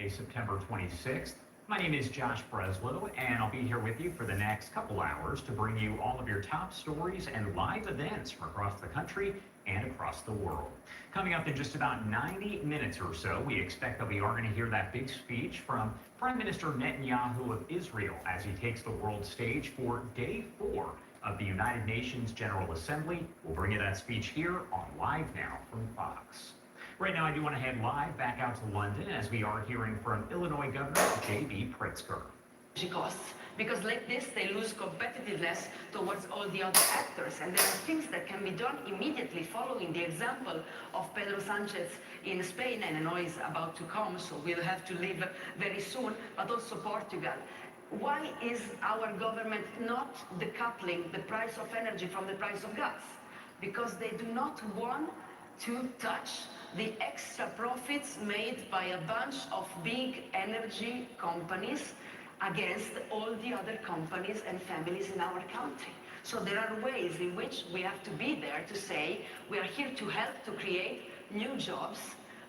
September 26th. My name is Josh Breslow, and I'll be here with you for the next couple hours to bring you all of your top stories and live events from across the country and across the world. Coming up in just about 90 minutes or so, we expect that we are going to hear that big speech from Prime Minister Netanyahu of Israel as he takes the world stage for Day 4 of the United Nations General Assembly. We'll bring you that speech here on Live Now from Fox. Right now, I do want to head live back out to London as we are hearing from Illinois Governor J.B. Pritzker. Costs, because like this they lose competitiveness towards all the other actors, and there are things that can be done immediately following the example of Pedro Sanchez in Spain, and I know is about to come, so we'll have to leave very soon, but also Portugal. Why is our government not decoupling the price of energy from the price of gas? Because they do not want to touch the extra profits made by a bunch of big energy companies against all the other companies and families in our country. So there are ways in which we have to be there to say we are here to help to create new jobs,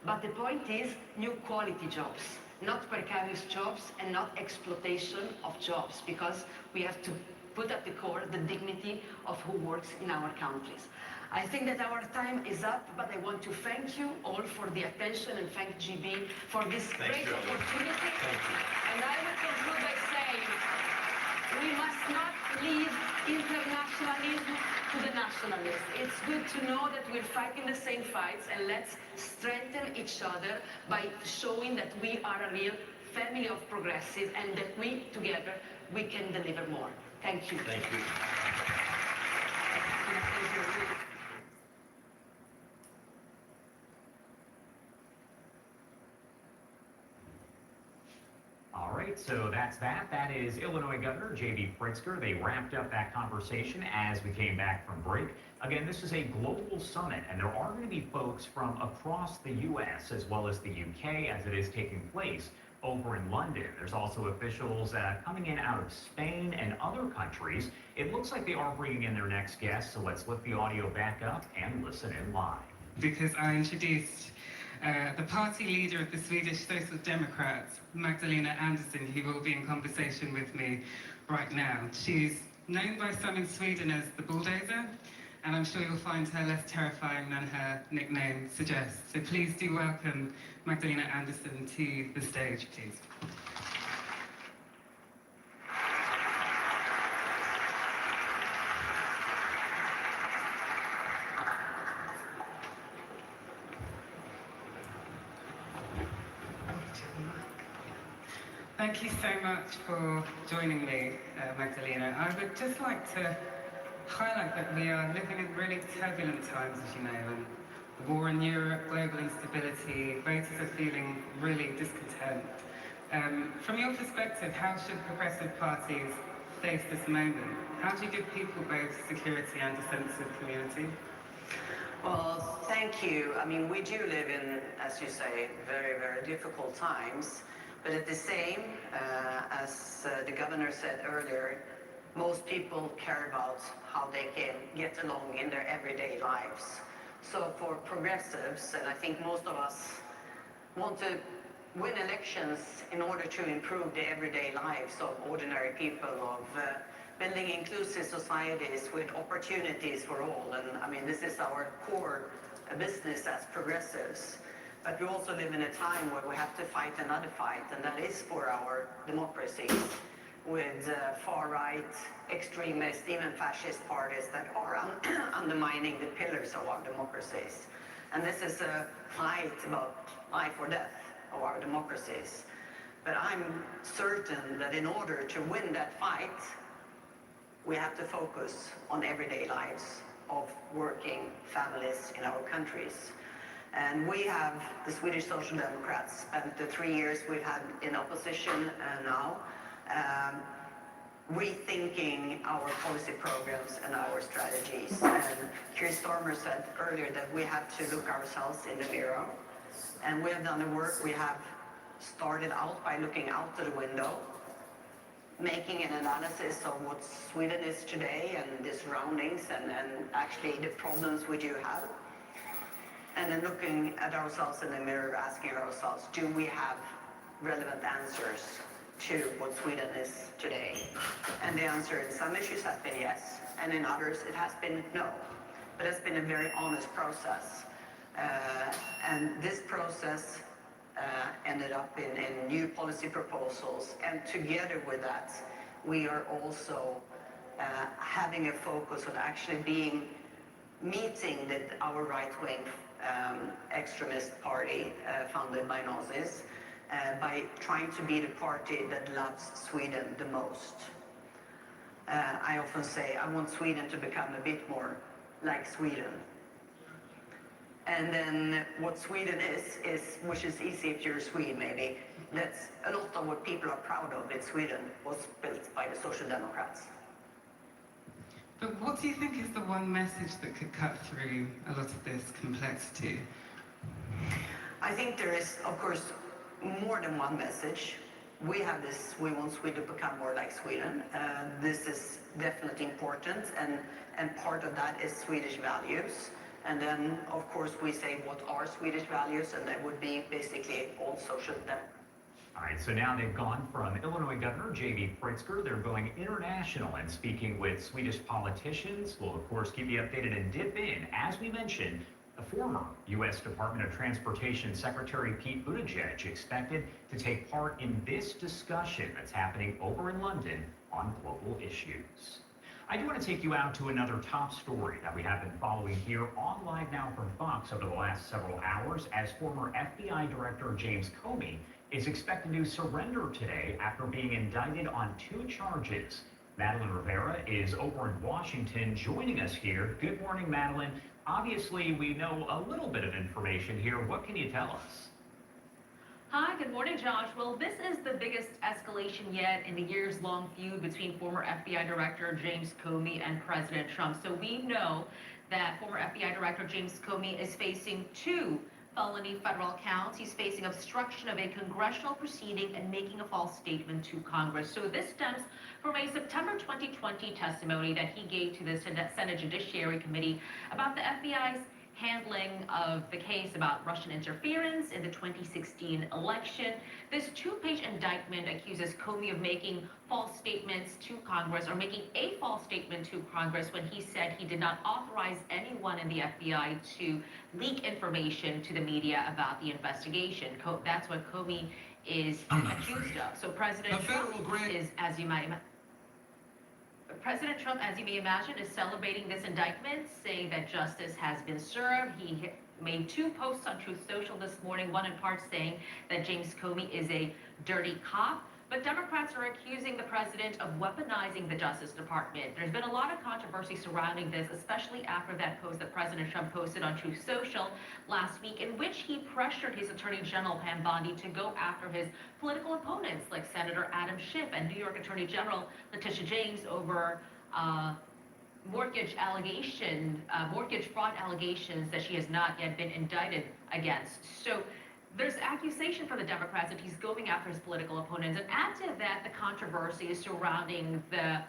but the point is new quality jobs, not precarious jobs and not exploitation of jobs, because we have to put at the core the dignity of who works in our countries. I think that our time is up, but I want to thank you all for the attention and thank GB for this great opportunity. And I will conclude by saying we must not leave internationalism to the nationalists. It's good to know that we're fighting the same fights, and let's strengthen each other by showing that we are a real family of progressives and that we, together, we can deliver more. Thank you. Thank you. All right, so that's that. That is Illinois Governor J.B. Pritzker. They wrapped up that conversation as we came back from break. Again, this is a global summit, and there are going to be folks from across the U.S. as well as the U.K. as it is taking place over in London. There's also officials coming in out of Spain and other countries. It looks like they are bringing in their next guest, so let's lift the audio back up and listen in live. Because I introduced the party leader of the Swedish Social Democrats, Magdalena Andersson, who will be in conversation with me right now. She's known by some in Sweden as the bulldozer, and I'm sure you'll find her less terrifying than her nickname suggests. So please do welcome Magdalena Andersson to the stage, please. Thank you so much for joining me, Magdalena. I would just like to highlight that we are living in really turbulent times, as you know, and the war in Europe, global instability, voters are feeling really discontent. From your perspective, how should progressive parties face this moment? How do you give people both security and a sense of community? Well, thank you. I mean, we do live in, as you say, very, very difficult times. But at the same, as the governor said earlier, most people care about how they can get along in their everyday lives. So for progressives, and I think most of us want to win elections in order to improve the everyday lives of ordinary people, of building inclusive societies with opportunities for all. And I mean, this is our core business as progressives. But we also live in a time where we have to fight another fight, and that is for our democracies, with far-right, extremist, even fascist parties that are undermining the pillars of our democracies. And this is a fight about life or death of our democracies. But I'm certain that in order to win that fight, we have to focus on everyday lives of working families in our countries. And we have, the Swedish Social Democrats, spent the 3 years we've had in opposition now, rethinking our policy programs and our strategies. And Keir Starmer said earlier that we have to look ourselves in the mirror. And we have done the work. We have started out by looking out of the window, making an analysis of what Sweden is today and the surroundings and actually the problems we do have. And then looking at ourselves in the mirror, asking ourselves, do we have relevant answers to what Sweden is today? And the answer in some issues has been yes, and in others it has been no. But it's been a very honest process. And this process ended up in new policy proposals. And together with that, we are also having a focus on actually meeting our right-wing extremist party founded by Nazis by trying to be the party that loves Sweden the most. I often say I want Sweden to become a bit more like Sweden. And then what Sweden is, which is easy if you're a Swede maybe, that's a lot of what people are proud of in Sweden was built by the Social Democrats. But what do you think is the one message that could cut through a lot of this complexity? I think there is, of course, more than one message. We have this, we want Sweden to become more like Sweden. This is definitely important, and part of that is Swedish values. And then, of course, we say what are Swedish values, and that would be basically all social democracy. All right, so now they've gone from Illinois Governor J.B. Pritzker. They're going international and speaking with Swedish politicians. We'll, of course, keep you updated and dip in. As we mentioned, the former U.S. Department of Transportation Secretary Pete Buttigieg expected to take part in this discussion that's happening over in London on global issues. I do want to take you out to another top story that we have been following here on Live Now from Fox over the last several hours, as former FBI Director James Comey is expected to surrender today after being indicted on 2 charges. Madeline Rivera is over in Washington joining us here. Good morning, Madeline. Obviously, we know a little bit of information here. What can you tell us? Hi, good morning, Josh. Well, this is the biggest escalation yet in the years-long feud between former FBI Director James Comey and President Trump. So we know that former FBI Director James Comey is facing two felony federal counts. He's facing obstruction of a congressional proceeding and making a false statement to Congress. So this stems from a September 2020 testimony that he gave to the Senate Judiciary Committee about the FBI's handling of the case about Russian interference in the 2016 election. This two-page indictment accuses Comey of making false statements to Congress, or making a false statement to Congress when he said he did not authorize anyone in the FBI to leak information to the media about the investigation. That's what Comey is accused of. So President Trump is, as you might President Trump, as you may imagine, is celebrating this indictment, saying that justice has been served. He made two posts on Truth Social this morning, one in part saying that James Comey is a dirty cop. But Democrats are accusing the president of weaponizing the Justice Department. There's been a lot of controversy surrounding this, especially after that post that President Trump posted on Truth Social last week, in which he pressured his Attorney General Pam Bondi to go after his political opponents like Senator Adam Schiff and New York Attorney General Letitia James over mortgage fraud allegations that she has not yet been indicted against. So there's accusation from the Democrats that he's going after his political opponents. And add to that the controversy surrounding the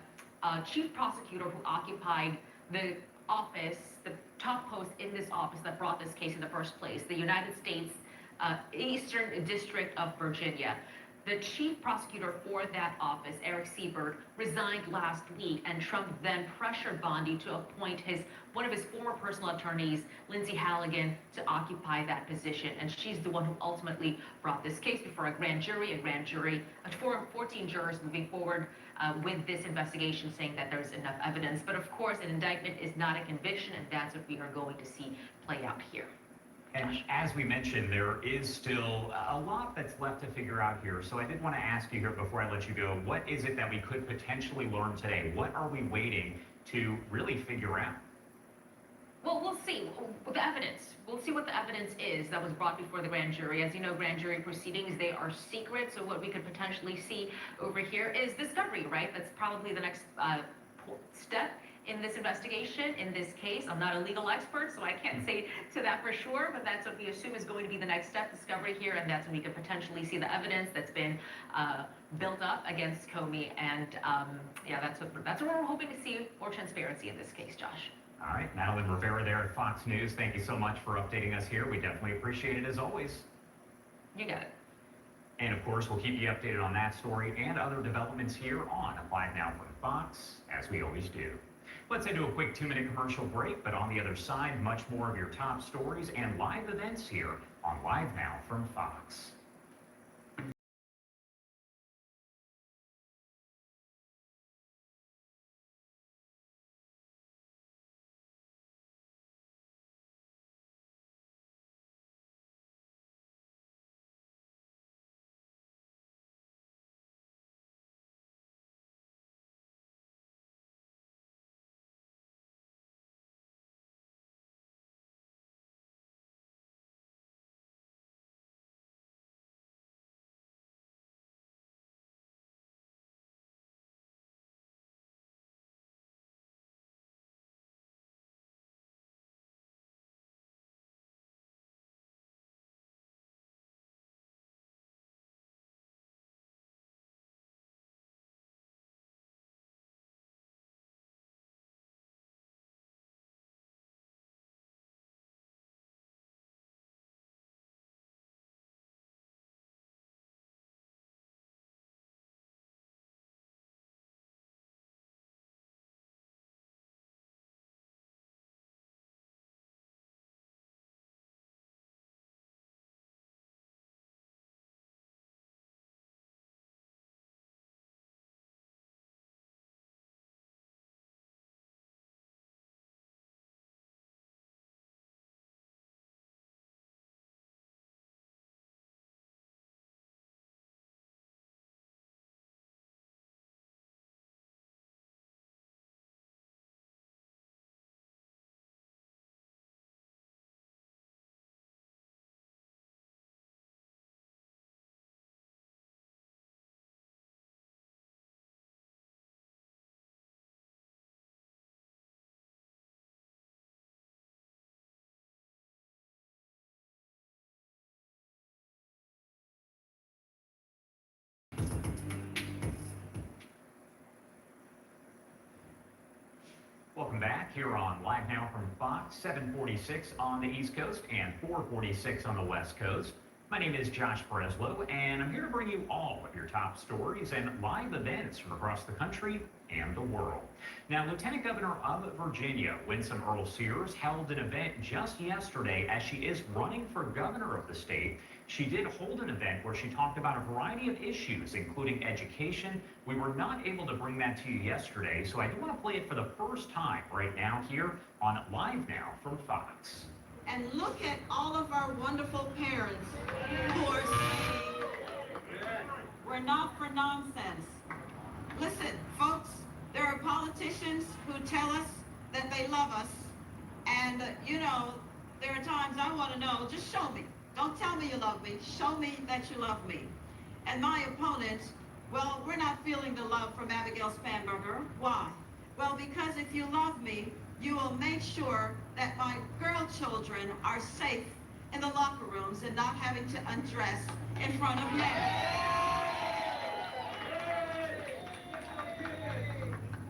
chief prosecutor who occupied the office, the top post in this office that brought this case in the first place, the United States Eastern District of Virginia. The chief prosecutor for that office, Eric Siebert, resigned last week, and Trump then pressured Bondi to appoint one of his former personal attorneys, Lindsay Halligan, to occupy that position. And she's the one who ultimately brought this case before a grand jury, 14 jurors moving forward with this investigation, saying that there's enough evidence. But of course, an indictment is not a conviction, and that's what we are going to see play out here. And as we mentioned, there is still a lot that's left to figure out here. So I did want to ask you here before I let you go, what is it that we could potentially learn today? What are we waiting to really figure out? Well, we'll see the evidence. We'll see what the evidence is that was brought before the grand jury. As you know, grand jury proceedings, they are secret. So what we could potentially see over here is discovery, right? That's probably the next step in this investigation, in this case. I'm not a legal expert, so I can't say to that for sure, but that's what we assume is going to be the next step, discovery here, and that's when we could potentially see the evidence that's been built up against Comey, and yeah, that's what we're hoping to see, more transparency in this case, Josh. All right, Madeline Rivera there at Fox News, thank you so much for updating us here. We definitely appreciate it as always. You got it. And of course, we'll keep you updated on that story and other developments here on Live Now from Fox, as we always do. Let's head to a quick 2-minute commercial break, but on the other side, much more of your top stories and live events here on Live Now from Fox. Welcome back here on Live Now from Fox, 746 on the East Coast and 446 on the West Coast. My name is Josh Breslow, and I'm here to bring you all of your top stories and live events from across the country and the world. Now, Lieutenant Governor of Virginia, Winsome Earl-Sears, held an event just yesterday as she is running for governor of the state. She did hold an event where she talked about a variety of issues, including education. We were not able to bring that to you yesterday, so I do want to play it for the first time right now here on Live Now from Fox. And look at all of our wonderful parents who are saying, we're not for nonsense. Listen, folks, there are politicians who tell us that they love us. And, you know, there are times I want to know, just show me. Don't tell me you love me. Show me that you love me. And my opponent, well, we're not feeling the love from Abigail Spanberger. Why? Well, because if you love me, you will make sure that my girl children are safe in the locker rooms and not having to undress in front of men.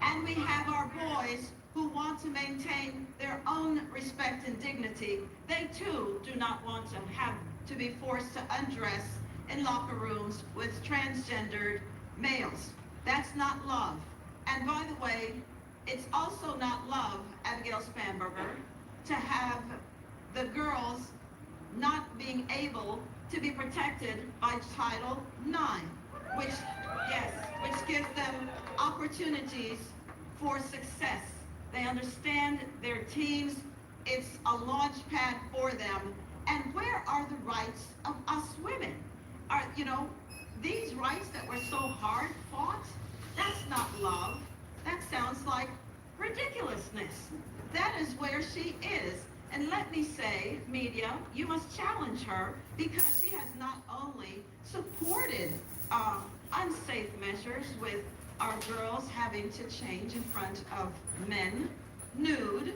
And we have our boys who want to maintain their own respect and dignity. They too do not want to have to be forced to undress in locker rooms with transgendered males. That's not love. And by the way, it's also not love, Abigail Spanberger, to have the girls not being able to be protected by Title IX, which gives them opportunities for success. They understand their teams. It's a launch pad for them. And where are the rights of us women? These rights that were so hard fought, that's not love. That sounds like ridiculousness. That is where she is. And let me say, media, you must challenge her because she has not only supported unsafe measures with our girls having to change in front of men, nude,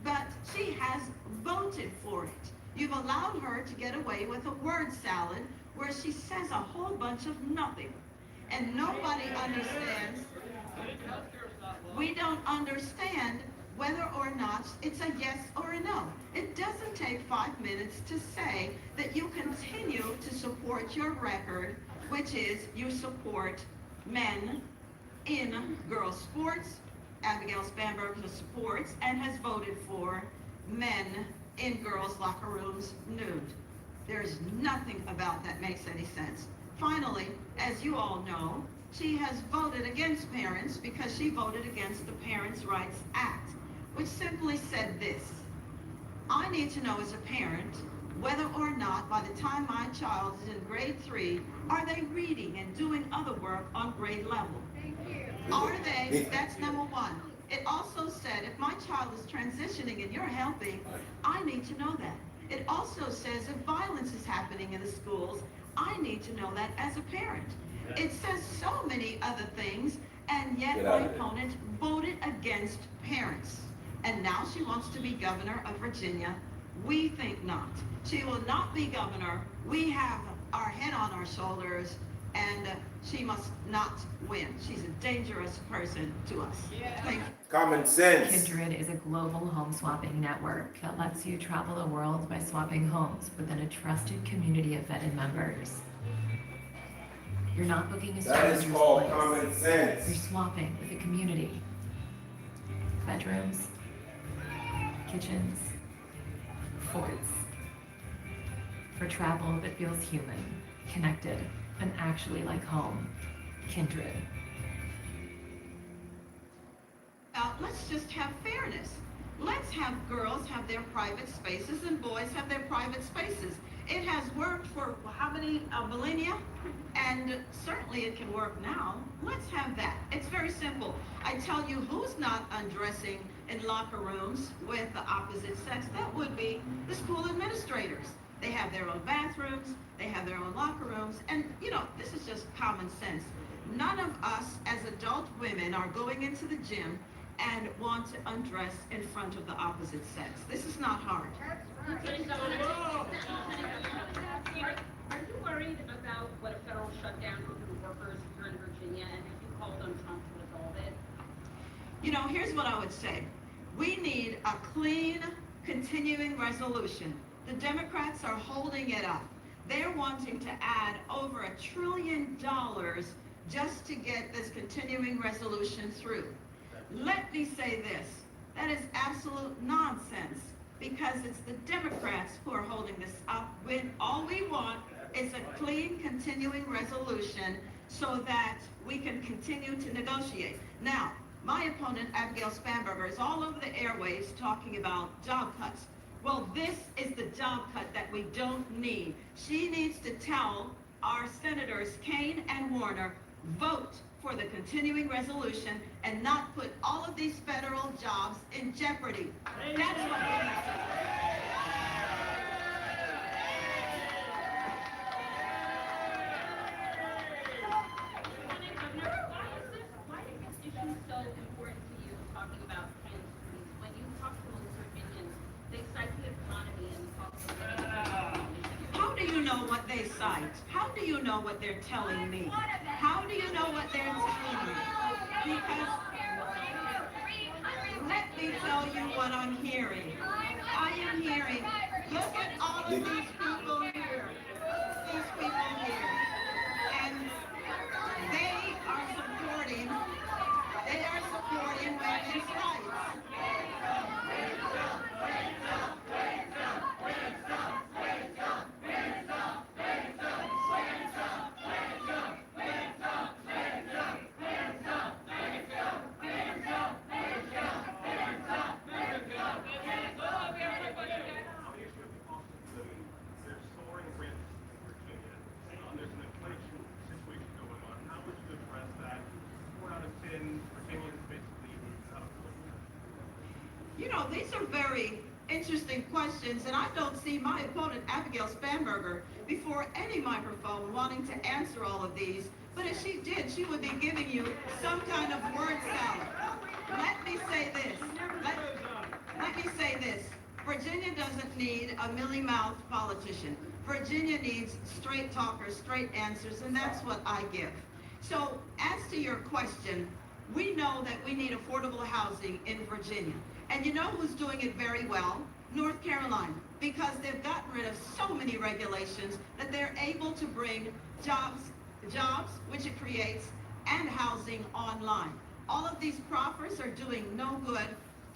but she has voted for it. You've allowed her to get away with a word salad where she says a whole bunch of nothing. And nobody understands. We don't understand whether or not it's a yes or a no. It doesn't take 5 minutes to say that you continue to support your record, which is you support men in girls' sports. Abigail Spanberger supports and has voted for men in girls' locker rooms nude. There's nothing about that makes any sense. Finally, as you all know, she has voted against parents because she voted against the Parents' Rights Act, which simply said this: I need to know as a parent whether or not by the time my child is in grade 3, are they reading and doing other work on grade level? Are they? That's number one. It also said if my child is transitioning and you're helping, I need to know that. It also says if violence is happening in the schools, I need to know that as a parent. It says so many other things, and yet my opponent voted against parents. And now she wants to be governor of Virginia. We think not. She will not be governor. We have our head on our shoulders, and she must not win. She's a dangerous person to us. Thank you. Common sense. Kindred is a global home swapping network that lets you travel the world by swapping homes within a trusted community of vetted members. You're not booking a stranger's place. That is called common sense. You're swapping with a community. Bedrooms, kitchens, forts. For travel that feels human, connected, and actually like home. Kindred. Let's just have fairness. Let's have girls have their private spaces and boys have their private spaces. It has worked for how many millennia? And certainly it can work now. Let's have that. It's very simple. I tell you who's not undressing in locker rooms with the opposite sex. That would be the school administrators. They have their own bathrooms, they have their own locker rooms, and this is just common sense. None of us as adult women are going into the gym and want to undress in front of the opposite sex. This is not hard. Are you worried about what a federal shutdown could do to workers here in Virginia, and have you called on Trump to resolve it? Here's what I would say. We need a clean, continuing resolution. The Democrats are holding it up. They're wanting to add over $1 trillion just to get this continuing resolution through. Let me say this, that is absolute nonsense, because it's the Democrats who are holding this up, when all we want is a clean, continuing resolution so that we can continue to negotiate. Now, my opponent, Abigail Spanberger, is all over the airwaves talking about job cuts. Well, this is the job cut that we don't need. She needs to tell our senators, Kaine and Warner, vote for the continuing resolution and not put all of these federal jobs in jeopardy. That's what we need to do. Why is this issue so important to you, talking about transferees? When you talk to most Virginians, they cite the economy and talk about How do you know what they cite? How do you know what they're telling me? How do you know what they're telling me? Because let me tell you what I'm hearing. I am hearing, look at all of these people here. These people here. And they are supporting women's rights. There's an inflation situation going on. How would you address that? 4 out of 10 Virginians basically out of work. You know, these are very interesting questions, and I don't see my opponent, Abigail Spanberger, before any microphone wanting to answer all of these. But if she did, she would be giving you some kind of word salad. Let me say this. Let me say this. Virginia doesn't need a mealy-mouthed politician. Virginia needs straight talkers, straight answers, and that's what I give. So, as to your question, we know that we need affordable housing in Virginia. And you know who's doing it very well? North Carolina, because they've gotten rid of so many regulations that they're able to bring jobs which it creates, and housing online. All of these proffers are doing no good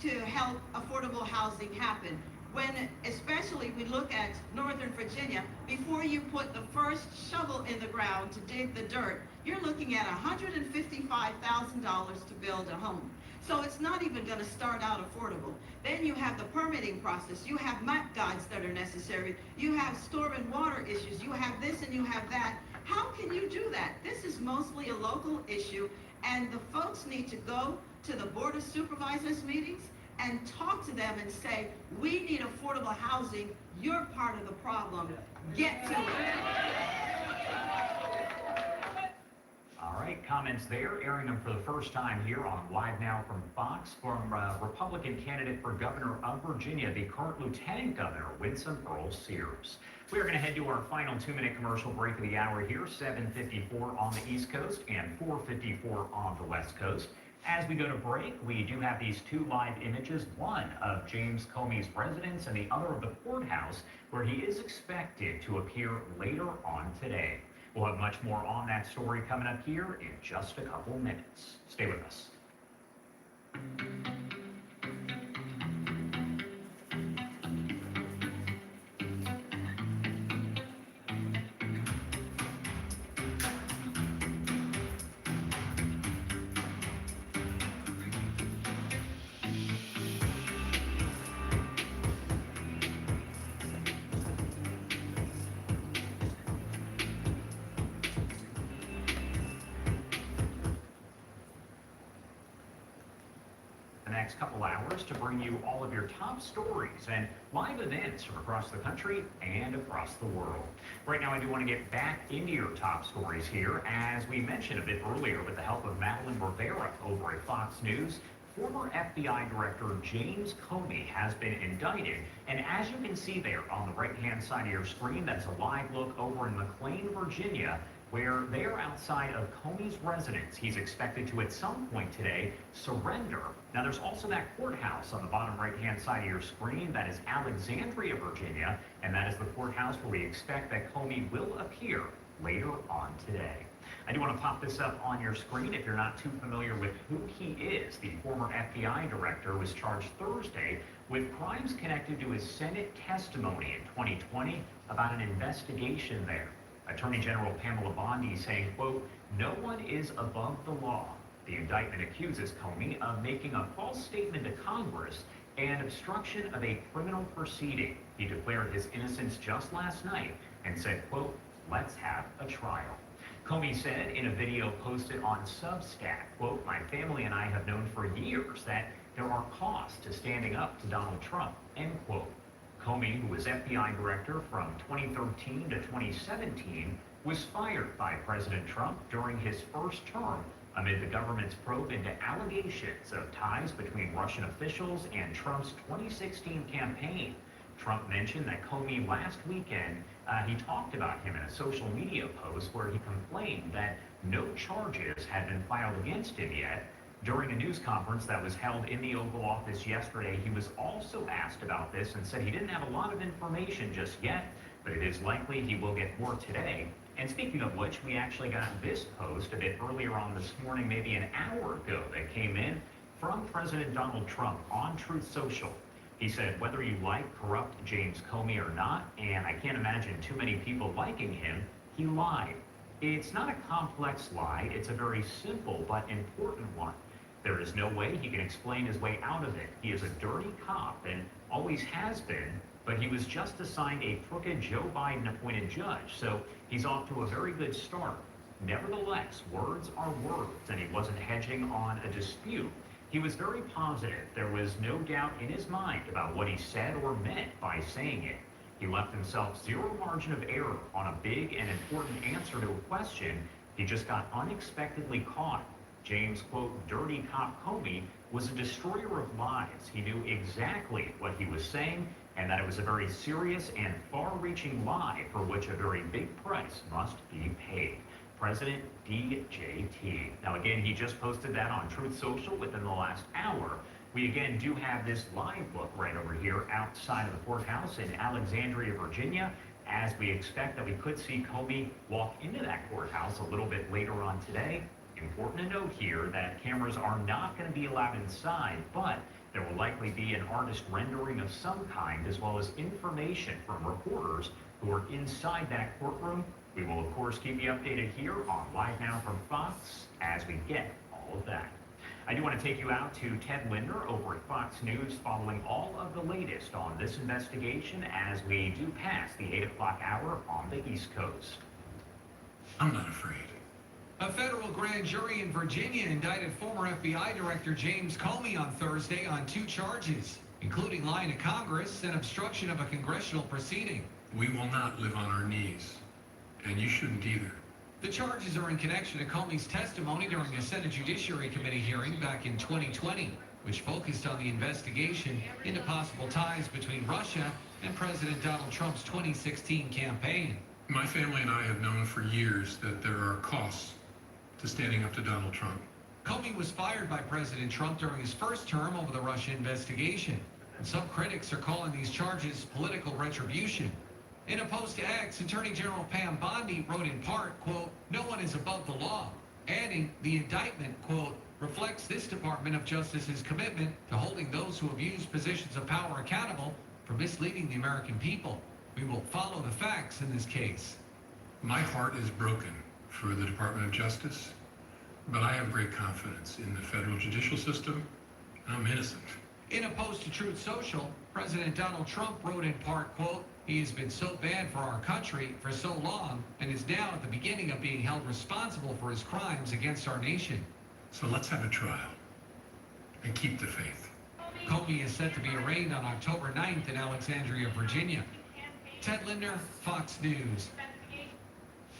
to help affordable housing happen. When especially we look at Northern Virginia, before you put the first shovel in the ground to dig the dirt, you're looking at $155,000 to build a home. So it's not even going to start out affordable. Then you have the permitting process. You have map guides that are necessary. You have storm and water issues. You have this and you have that. How can you do that? This is mostly a local issue, and the folks need to go to the Board of Supervisors meetings and talk to them and say, we need affordable housing. You're part of the problem. Get to it. All right, comments there, airing them for the first time here on Live Now from Fox from Republican candidate for governor of Virginia, the current Lieutenant Governor, Winsome Earl Sears. We are going to head to our final 2-minute commercial break of the hour here, 7:54 on the East Coast and 4:54 on the West Coast. As we go to break, we do have these 2 live images, one of James Comey's residence and the other of the courthouse, where he is expected to appear later on today. We'll have much more on that story coming up here in just a couple minutes. Stay with us. Next couple hours to bring you all of your top stories and live events from across the country and across the world. Right now, I do want to get back into your top stories here. As we mentioned a bit earlier, with the help of Madeline Rivera over at Fox News, former FBI Director James Comey has been indicted. And as you can see there on the right-hand side of your screen, that's a live look over in McLean, Virginia. where they are outside of Comey's residence. He's expected to, at some point today, surrender. Now, there's also that courthouse on the bottom right-hand side of your screen. That is Alexandria, Virginia, and that is the courthouse where we expect that Comey will appear later on today. I do want to pop this up on your screen if you're not too familiar with who he is. The former FBI director was charged Thursday with crimes connected to his Senate testimony in 2020 about an investigation there. Attorney General Pamela Bondi saying, quote, "No one is above the law." The indictment accuses Comey of making a false statement to Congress and obstruction of a criminal proceeding. He declared his innocence just last night and said, quote, "Let's have a trial." Comey said in a video posted on Substack, quote, "My family and I have known for years that there are costs to standing up to Donald Trump," end quote. Comey, who was FBI director from 2013 to 2017, was fired by President Trump during his first term amid the government's probe into allegations of ties between Russian officials and Trump's 2016 campaign. Trump mentioned that Comey last weekend, he talked about him in a social media post where he complained that no charges had been filed against him yet. During a news conference that was held in the Oval Office yesterday, he was also asked about this and said he didn't have a lot of information just yet, but it is likely he will get more today. And speaking of which, we actually got this post a bit earlier on this morning, maybe an hour ago, that came in from President Donald Trump on Truth Social. He said, "Whether you like corrupt James Comey or not, and I can't imagine too many people liking him, he lied. It's not a complex lie, it's a very simple but important one. There is no way he can explain his way out of it. He is a dirty cop and always has been, but he was just assigned a crooked Joe Biden appointed judge, so he's off to a very good start. Nevertheless, words are words, and he wasn't hedging on a dispute. He was very positive. There was no doubt in his mind about what he said or meant by saying it. He left himself zero margin of error on a big and important answer to a question. He just got unexpectedly caught. James, quote, dirty cop Comey was a destroyer of lies. He knew exactly what he was saying and that it was a very serious and far-reaching lie for which a very big price must be paid. President DJT. Now, again, he just posted that on Truth Social within the last hour. We again do have this live look right over here outside of the courthouse in Alexandria, Virginia, as we expect that we could see Comey walk into that courthouse a little bit later on today. Important to note here that cameras are not going to be allowed inside, but there will likely be an artist rendering of some kind, as well as information from reporters who are inside that courtroom. We will, of course, keep you updated here on Live Now from Fox as we get all of that. I do want to take you out to Ted Linder over at Fox News following all of the latest on this investigation as we do pass the 8 o'clock hour on the East Coast. I'm not afraid. A federal grand jury in Virginia indicted former FBI Director James Comey on Thursday on 2 charges, including lying to Congress and obstruction of a congressional proceeding. We will not live on our knees, and you shouldn't either. The charges are in connection to Comey's testimony during a Senate Judiciary Committee hearing back in 2020, which focused on the investigation into possible ties between Russia and President Donald Trump's 2016 campaign. My family and I have known for years that there are costs to standing up to Donald Trump. Comey was fired by President Trump during his first term over the Russia investigation, and some critics are calling these charges political retribution. In a post to X, Attorney General Pam Bondi wrote in part, quote, "No one is above the law," adding the indictment, quote, "reflects this Department of Justice's commitment to holding those who have used positions of power accountable for misleading the American people. We will follow the facts in this case." My heart is broken for the Department of Justice, but I have great confidence in the federal judicial system. I'm innocent. In a post to Truth Social, President Donald Trump wrote in part, quote, "He has been so bad for our country for so long and is now at the beginning of being held responsible for his crimes against our nation." So let's have a trial and keep the faith. Comey is set to be arraigned on October 9th in Alexandria, Virginia. Ted Linder, Fox News.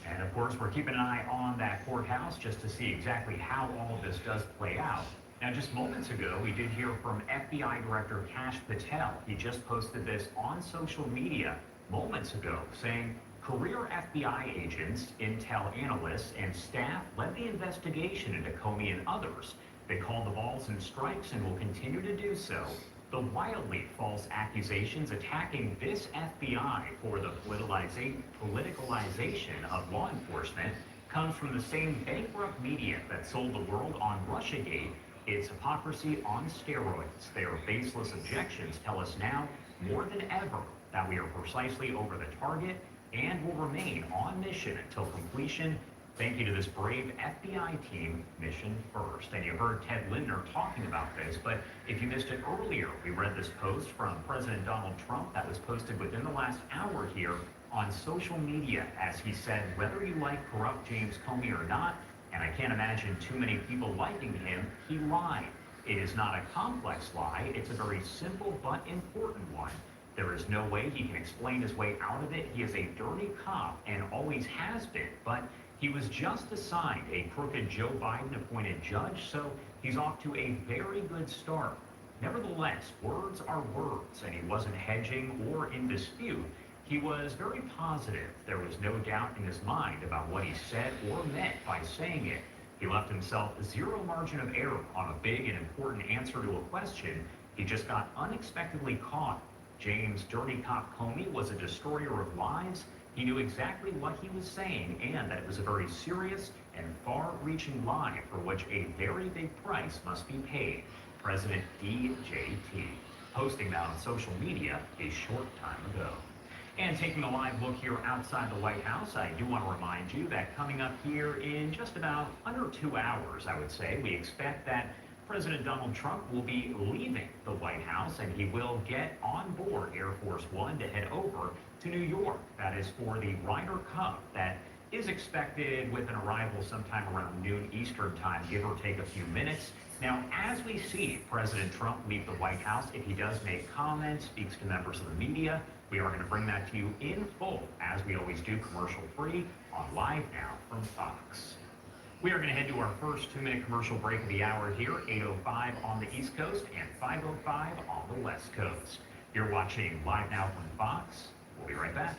And of course, we're keeping an eye on that courthouse just to see exactly how all of this does play out. Now, just moments ago, we did hear from FBI Director Kash Patel. He just posted this on social media moments ago saying Career FBI agents, intel analysts, and staff led the investigation into Comey and others. They called the balls and strikes and will continue to do so. The wildly false accusations attacking this FBI for the politicalization of law enforcement comes from the same bankrupt media that sold the world on Russiagate. It's hypocrisy on steroids. Their baseless objections tell us now more than ever that we are precisely over the target and will remain on mission until completion. Thank you to this brave FBI team, Mission First. And you heard Ted Lindner talking about this, but if you missed it earlier, we read this post from President Donald Trump that was posted within the last hour here on social media, as he said, whether you like corrupt James Comey or not, and I can't imagine too many people liking him, he lied. It is not a complex lie, it's a very simple but important one. There is no way he can explain his way out of it. He is a dirty cop and always has been, but he was just assigned a crooked Joe Biden appointed judge, so he's off to a very good start. Nevertheless, words are words, and he wasn't hedging or in dispute. He was very positive. There was no doubt in his mind about what he said or meant by saying it. He left himself zero margin of error on a big and important answer to a question. He just got unexpectedly caught. James Dirty Cop Comey was a destroyer of lives. He knew exactly what he was saying and that it was a very serious and far-reaching lie for which a very big price must be paid. President DJT, posting that on social media a short time ago. And taking a live look here outside the White House, I do want to remind you that coming up here in just about under 2 hours, I would say, we expect that President Donald Trump will be leaving the White House and he will get on board Air Force One to head over to New York. That is for the Ryder Cup that is expected with an arrival sometime around noon Eastern time, give or take a few minutes. Now, as we see President Trump leave the White House, if he does make comments, speaks to members of the media, we are going to bring that to you in full, as we always do, commercial-free, on Live Now from Fox. We are going to head to our first 2-minute commercial break of the hour here, 8:05 on the East Coast and 5:05 on the West Coast. You're watching Live Now from Fox. We'll be right back.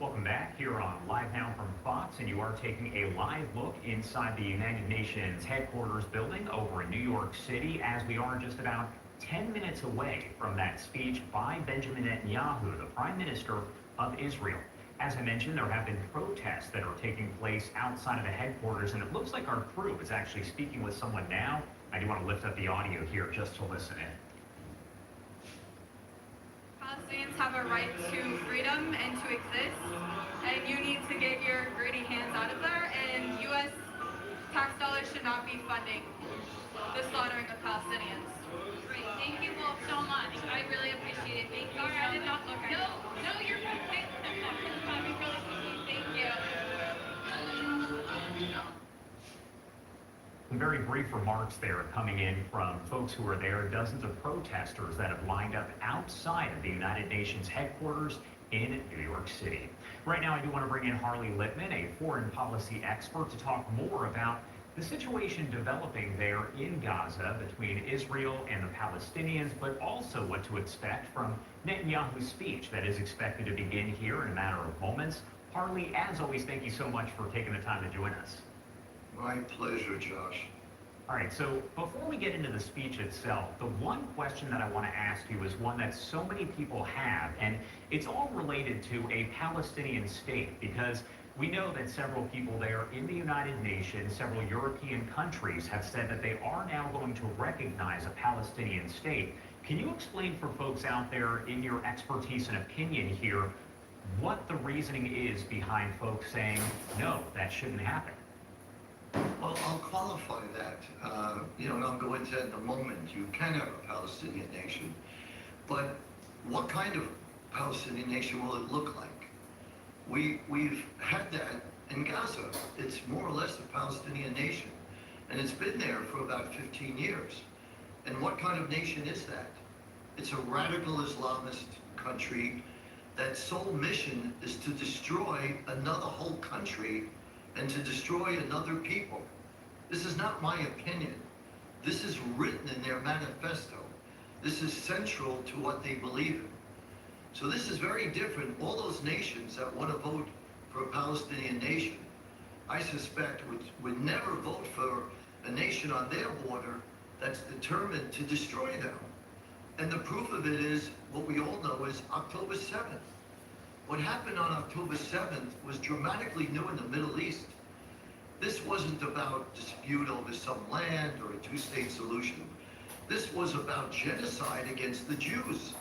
Welcome back here on Live Now from Fox, and you are taking a live look inside the United Nations headquarters building over in New York City, as we are just about 10 minutes away from that speech by Benjamin Netanyahu, the Prime Minister of Israel. As I mentioned, there have been protests that are taking place outside of the headquarters, and it looks like our crew is actually speaking with someone now. I do want to lift up the audio here just to listen in. Palestinians have a right to freedom and to exist, and you need to get your greedy hands out of there, and U.S. tax dollars should not be funding the slaughtering of Palestinians. Great, thank you both so much. I really appreciate it. Thank you. Sorry, I did not look at No, you're perfect. We really appreciate it. Thank you. Some very brief remarks there coming in from folks who are there, dozens of protesters that have lined up outside of the United Nations headquarters in New York City. Right now, I do want to bring in Harley Littman, a foreign policy expert, to talk more about the situation developing there in Gaza between Israel and the Palestinians, but also what to expect from Netanyahu's speech that is expected to begin here in a matter of moments. Harley, as always, thank you so much for taking the time to join us. My pleasure, Josh. All right, so before we get into the speech itself, the one question that I want to ask you is one that so many people have, and it's all related to a Palestinian state, because we know that several people there in the United Nations, several European countries have said that they are now going to recognize a Palestinian state. Can you explain for folks out there, in your expertise and opinion here, what the reasoning is behind folks saying, no, that shouldn't happen? Well, I'll qualify that, and I'll go into that in a moment. You can have a Palestinian nation, but what kind of Palestinian nation will it look like? We've had that in Gaza. It's more or less a Palestinian nation, and it's been there for about 15 years. And what kind of nation is that? It's a radical Islamist country that sole mission is to destroy another whole country and to destroy another people. This is not my opinion. This is written in their manifesto. This is central to what they believe in. So this is very different. All those nations that want to vote for a Palestinian nation, I suspect would never vote for a nation on their border that's determined to destroy them. And the proof of it is, what we all know is October 7th. What happened on October 7th was dramatically new in the Middle East. This wasn't about dispute over some land or a two-state solution. This was about genocide against the Jews.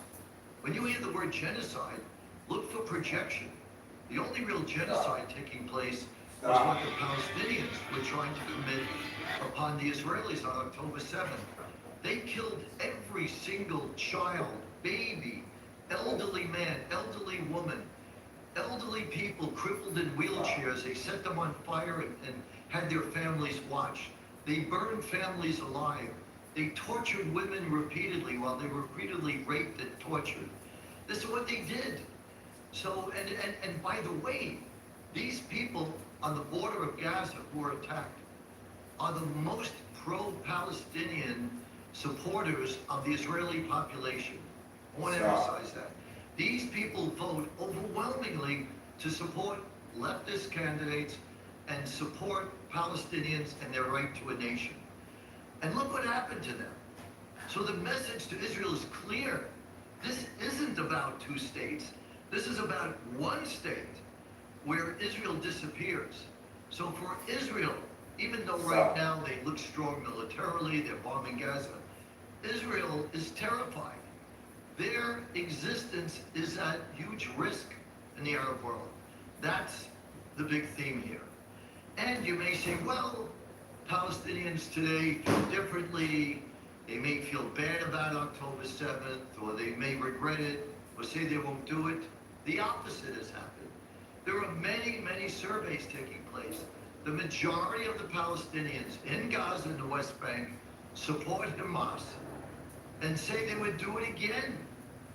When you hear the word genocide, look for projection. The only real genocide taking place was what the Palestinians were trying to commit upon the Israelis on October 7th. They killed every single child, baby, elderly man, elderly woman, elderly people crippled in wheelchairs. They set them on fire and had their families watch. They burned families alive. They tortured women repeatedly while they were repeatedly raped and tortured. This is what they did. So, and by the way, these people on the border of Gaza who are attacked are the most pro-Palestinian supporters of the Israeli population. I want to emphasize that. These people vote overwhelmingly to support leftist candidates and support Palestinians and their right to a nation. And look what happened to them. So the message to Israel is clear. This isn't about two states. This is about one state where Israel disappears. So for Israel, even though right now they look strong militarily, they're bombing Gaza, Israel is terrified. Their existence is at huge risk in the Arab world. That's the big theme here. And you may say, well, Palestinians today feel differently. They may feel bad about October 7th, or they may regret it, or say they won't do it. The opposite has happened. There are many, many surveys taking place. The majority of the Palestinians in Gaza and the West Bank support Hamas and say they would do it again.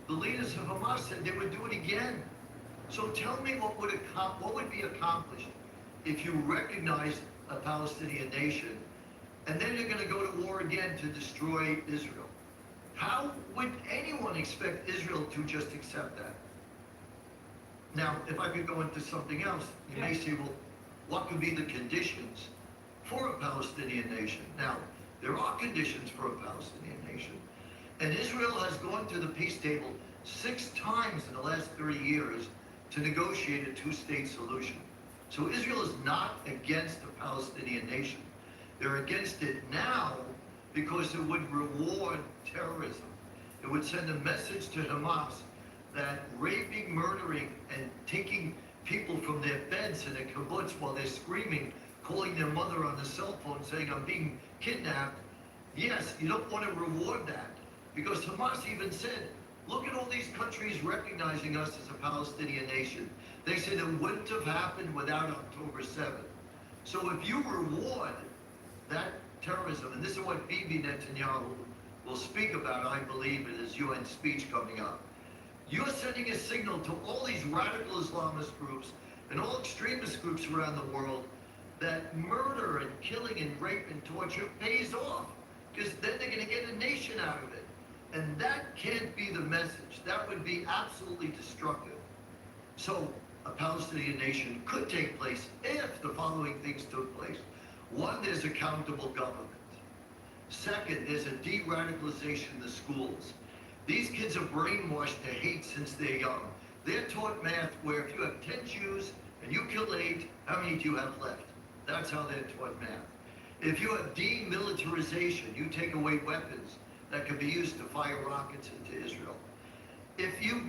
The leaders of Hamas said they would do it again. So tell me what would be accomplished if you recognized a Palestinian nation and then you're going to go to war again to destroy Israel. How would anyone expect Israel to just accept that? Now, if I could go into something else, you may say, well, what could be the conditions for a Palestinian nation? Now, there are conditions for a Palestinian nation. And Israel has gone to the peace table 6 times in the last 30 years to negotiate a 2-state solution. So Israel is not against a Palestinian nation. They're against it now because it would reward terrorism. It would send a message to Hamas that raping, murdering, and taking people from their beds in a kibbutz while they're screaming, calling their mother on the cell phone saying, I'm being kidnapped. Yes, you don't want to reward that, because Hamas even said, look at all these countries recognizing us as a Palestinian nation. They said it wouldn't have happened without October 7th. So if you reward that terrorism, and this is what Bibi Netanyahu will speak about, I believe, in his UN speech coming up, you're sending a signal to all these radical Islamist groups and all extremist groups around the world that murder and killing and rape and torture pays off, because then they're going to get a nation out of it. And that can't be the message. That would be absolutely destructive. So a Palestinian nation could take place if the following things took place. 1, there's accountable government. 2nd, there's a de-radicalization in the schools. These kids are brainwashed to hate since they're young. They're taught math where if you have 10 Jews and you kill 8, how many do you have left? That's how they're taught math. If you have demilitarization, you take away weapons that can be used to fire rockets into Israel. If you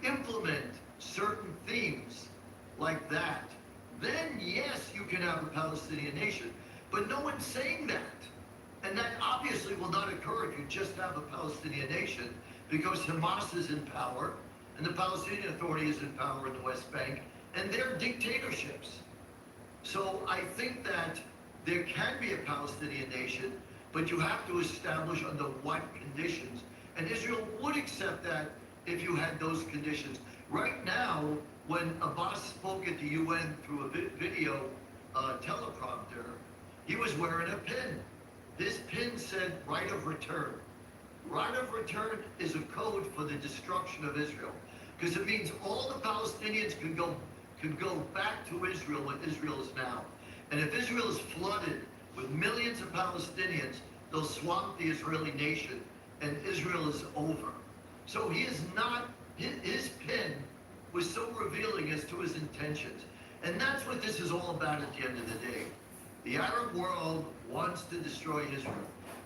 implement certain themes like that, then yes, you can have a Palestinian nation. But no one's saying that. And that obviously will not occur if you just have a Palestinian nation, because Hamas is in power, and the Palestinian Authority is in power in the West Bank, and they're dictatorships. So I think that there can be a Palestinian nation, but you have to establish under what conditions. And Israel would accept that if you had those conditions. Right now, when Abbas spoke at the UN through a video teleprompter, he was wearing a pin. This pin said right of return. Right of return is a code for the destruction of Israel, because it means all the Palestinians can go back to Israel what Israel is now. And if Israel is flooded with millions of Palestinians, they'll swamp the Israeli nation, and Israel is over. So he is not, his pen was so revealing as to his intentions. And that's what this is all about at the end of the day. The Arab world wants to destroy Israel.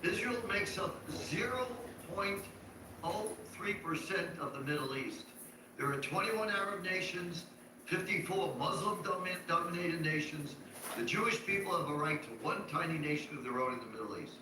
Israel makes up 0.03% of the Middle East. There are 21 Arab nations, 54 Muslim-dominated nations. The Jewish people have a right to one tiny nation of their own in the Middle East.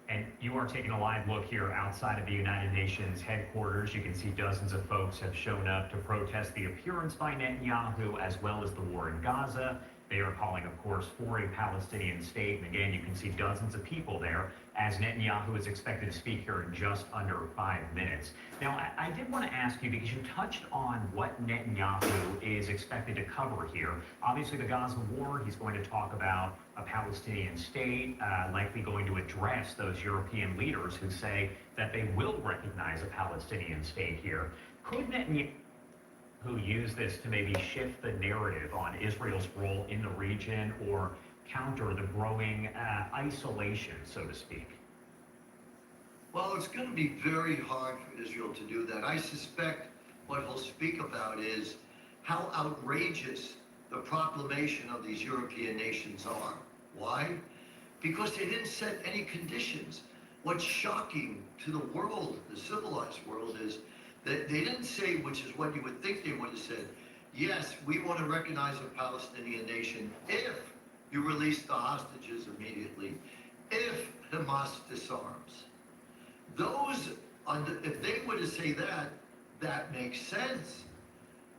And you are taking a live look here outside of the United Nations headquarters. You can see dozens of folks have shown up to protest the appearance by Netanyahu, as well as the war in Gaza. They are calling, of course, for a Palestinian state. And again, you can see dozens of people there as Netanyahu is expected to speak here in just under 5 minutes. Now, I did want to ask you, because you touched on what Netanyahu is expected to cover here. Obviously, the Gaza war, he's going to talk about a Palestinian state, likely going to address those European leaders who say that they will recognize a Palestinian state here. Could Netanyahu use this to maybe shift the narrative on Israel's role in the region, or counter the growing isolation, so to speak? Well, it's going to be very hard for Israel to do that. I suspect what he'll speak about is how outrageous the proclamation of these European nations are. Why? Because they didn't set any conditions. What's shocking to the world, the civilized world, is that they didn't say, which is what you would think they would have said, yes, we want to recognize a Palestinian nation if you release the hostages immediately, if Hamas disarms. If they were to say that, that makes sense.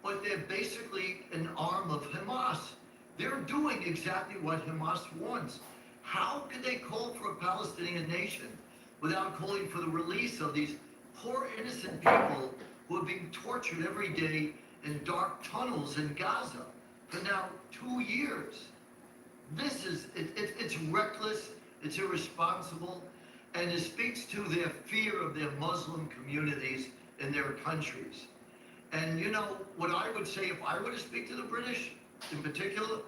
But they're basically an arm of Hamas. They're doing exactly what Hamas wants. How could they call for a Palestinian nation without calling for the release of these poor innocent people who are being tortured every day in dark tunnels in Gaza for now 2 years? It's reckless, it's irresponsible, and it speaks to their fear of their Muslim communities in their countries. And you know, what I would say if I were to speak to the British in particular,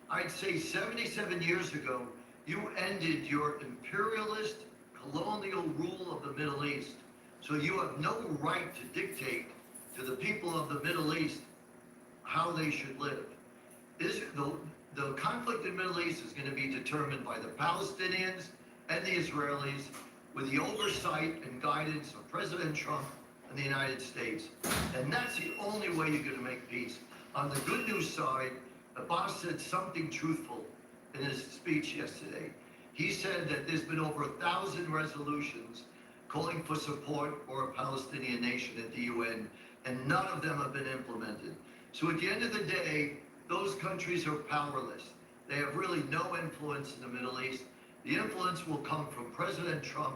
I'd say 77 years ago, you ended your imperialist colonial rule of the Middle East. So you have no right to dictate to the people of the Middle East how they should live. The conflict in the Middle East is going to be determined by the Palestinians and the Israelis with the oversight and guidance of President Trump and the United States. And that's the only way you're going to make peace. On the good news side, Abbas said something truthful in his speech yesterday. He said that there's been over 1,000 resolutions calling for support for a Palestinian nation at the UN, and none of them have been implemented. So at the end of the day, those countries are powerless. They have really no influence in the Middle East. The influence will come from President Trump,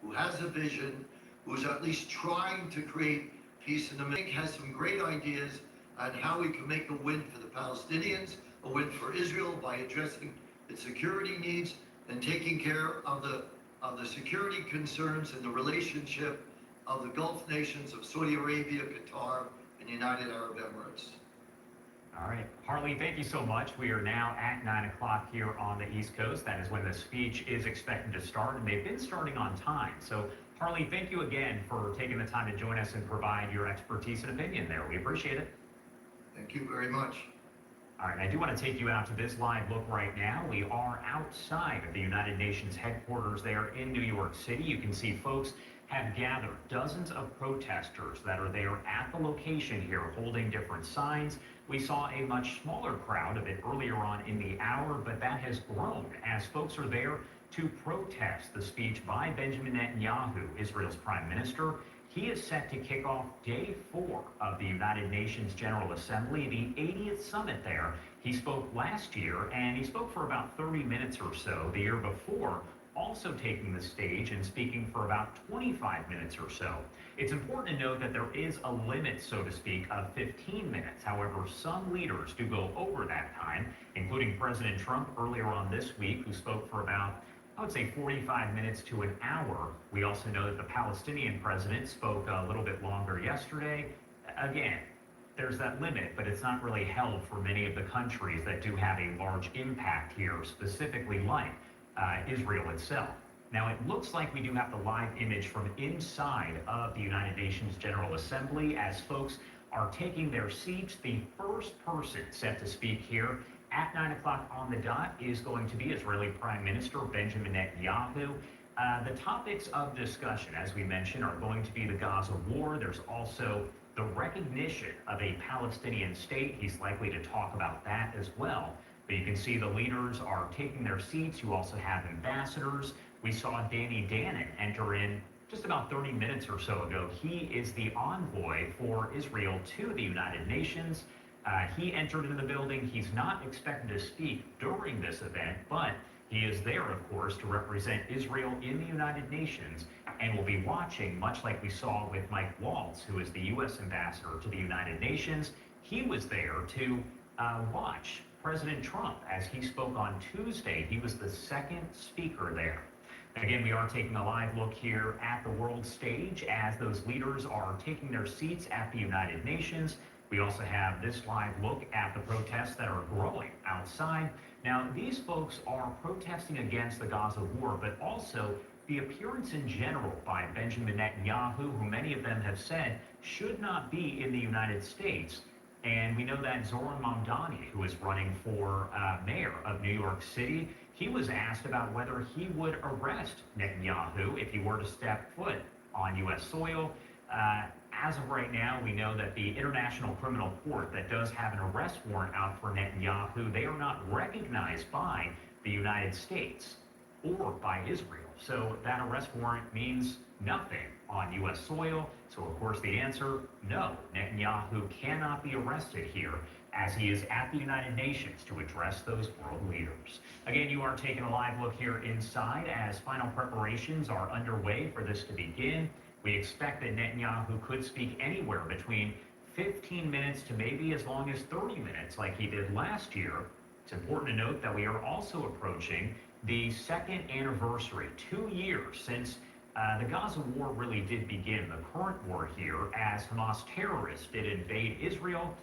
who has a vision, who's at least trying to create peace in the Middle East, has some great ideas on how we can make a win for the Palestinians, a win for Israel by addressing its security needs and taking care of the security concerns and the relationship of the Gulf nations of Saudi Arabia, Qatar, and the United Arab Emirates. All right, Harley, thank you so much. We are now at 9 o'clock here on the East Coast. That is when the speech is expected to start, and they've been starting on time. So, Harley, thank you again for taking the time to join us and provide your expertise and opinion there. We appreciate it. Thank you very much. All right, I do want to take you out to this live look right now. We are outside of the United Nations headquarters there in New York City. You can see folks have gathered, dozens of protesters that are there at the location here holding different signs. We saw a much smaller crowd a bit earlier on in the hour, but that has grown as folks are there to protest the speech by Benjamin Netanyahu, Israel's prime minister. He is set to kick off day 4 of the United Nations General Assembly, the 80th summit there. He spoke last year, and he spoke for about 30 minutes or so the year before, also taking the stage and speaking for about 25 minutes or so. It's important to note that there is a limit, so to speak, of 15 minutes. However, some leaders do go over that time, including President Trump earlier on this week, who spoke for about, I would say, 45 minutes to an hour. We also know that the Palestinian president spoke a little bit longer yesterday. Again, there's that limit, but it's not really held for many of the countries that do have a large impact here, specifically like Israel itself. Now, it looks like we do have the live image from inside of the United Nations General Assembly as folks are taking their seats. The first person set to speak here at 9 o'clock on the dot is going to be Israeli Prime Minister Benjamin Netanyahu. The topics of discussion, as we mentioned, are going to be the Gaza war. There's also the recognition of a Palestinian state. He's likely to talk about that as well. But you can see the leaders are taking their seats. You also have ambassadors. We saw Danny Danon enter in just about 30 minutes or so ago. He is the envoy for Israel to the United Nations. He entered into the building. He's not expected to speak during this event, but he is there, of course, to represent Israel in the United Nations and will be watching, much like we saw with Mike Waltz, who is the U.S. ambassador to the United Nations. He was there to watch President Trump as he spoke on Tuesday. He was the second speaker there. Again, we are taking a live look here at the world stage as those leaders are taking their seats at the United Nations. We also have this live look at the protests that are growing outside. Now, these folks are protesting against the Gaza war, but also the appearance in general by Benjamin Netanyahu, who many of them have said should not be in the United States. And we know that Zoran Mamdani, who is running for mayor of New York City, he was asked about whether he would arrest Netanyahu if he were to step foot on U.S. soil. As of right now, we know that the International Criminal Court that does have an arrest warrant out for Netanyahu, they are not recognized by the United States or by Israel. So that arrest warrant means nothing on U.S. soil. So, of course, the answer, no, Netanyahu cannot be arrested here as he is at the United Nations to address those world leaders. Again, you are taking a live look here inside as final preparations are underway for this to begin. We expect that Netanyahu could speak anywhere between 15 minutes to maybe as long as 30 minutes like he did last year. It's important to note that we are also approaching the second anniversary, 2 years since The Gaza war really did begin, the current war here, as Hamas terrorists did invade Israel,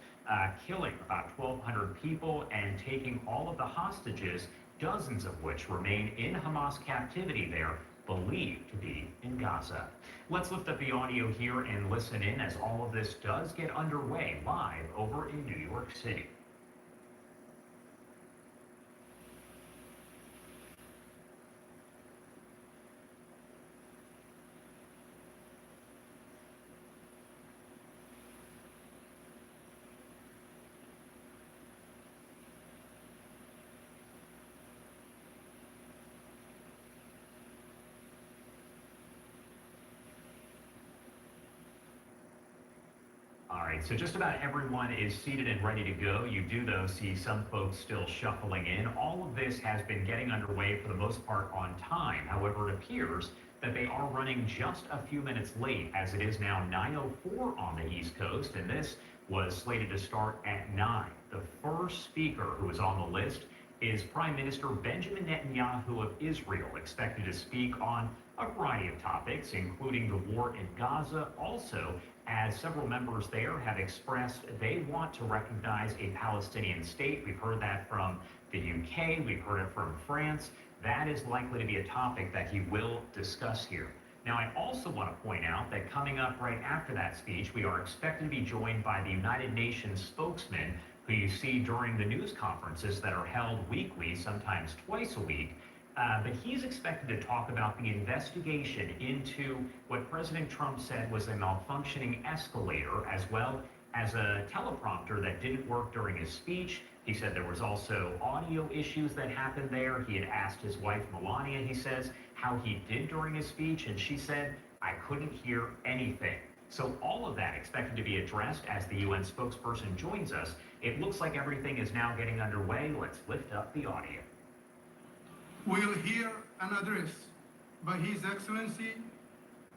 killing about 1,200 people and taking all of the hostages, dozens of which remain in Hamas captivity there, believed to be in Gaza. Let's lift up the audio here and listen in as all of this does get underway live over in New York City. All right, so just about everyone is seated and ready to go. You do, though, see some folks still shuffling in. All of this has been getting underway for the most part on time. However, it appears that they are running just a few minutes late, as it is now 9:04 on the East Coast, and this was slated to start at 9. The first speaker who is on the list is Prime Minister Benjamin Netanyahu of Israel, expected to speak on a variety of topics, including the war in Gaza. Also, as several members there have expressed they want to recognize a Palestinian state. We've heard that from the UK, we've heard it from France. That is likely to be a topic that he will discuss here. Now, I also want to point out that coming up right after that speech, we are expected to be joined by the United Nations spokesman, who you see during the news conferences that are held weekly, sometimes twice a week. But he's expected to talk about the investigation into what President Trump said was a malfunctioning escalator, as well as a teleprompter that didn't work during his speech. He said there was also audio issues that happened there. He had asked his wife, Melania, he says, how he did during his speech, and she said, I couldn't hear anything. So all of that expected to be addressed as the UN spokesperson joins us. It looks like everything is now getting underway. Let's lift up the audio. We'll hear an address by His Excellency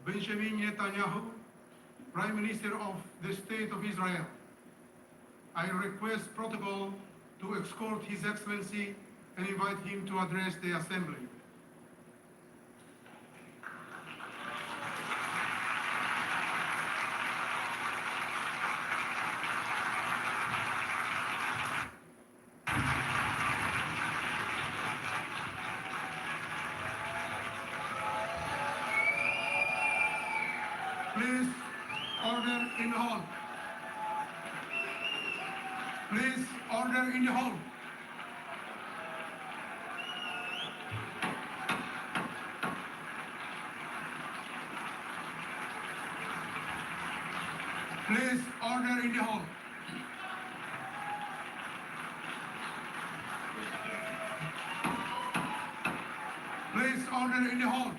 Benjamin Netanyahu, Prime Minister of the State of Israel. I request protocol to escort His Excellency and invite him to address the Assembly. Please, order in the hall. Please, order in the hall. Please, order in the hall. Please, order in the hall.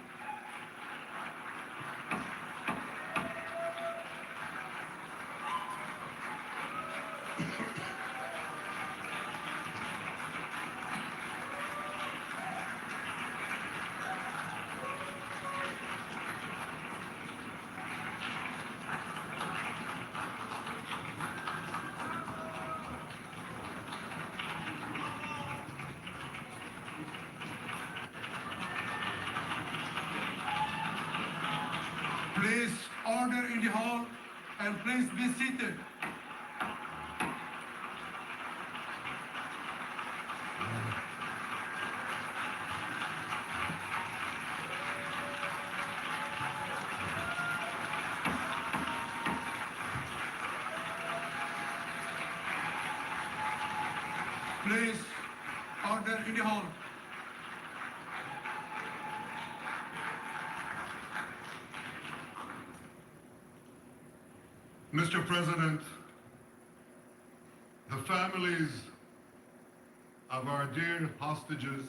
Please order in the hall and please be seated. Please order in the hall. Mr. President, the families of our dear hostages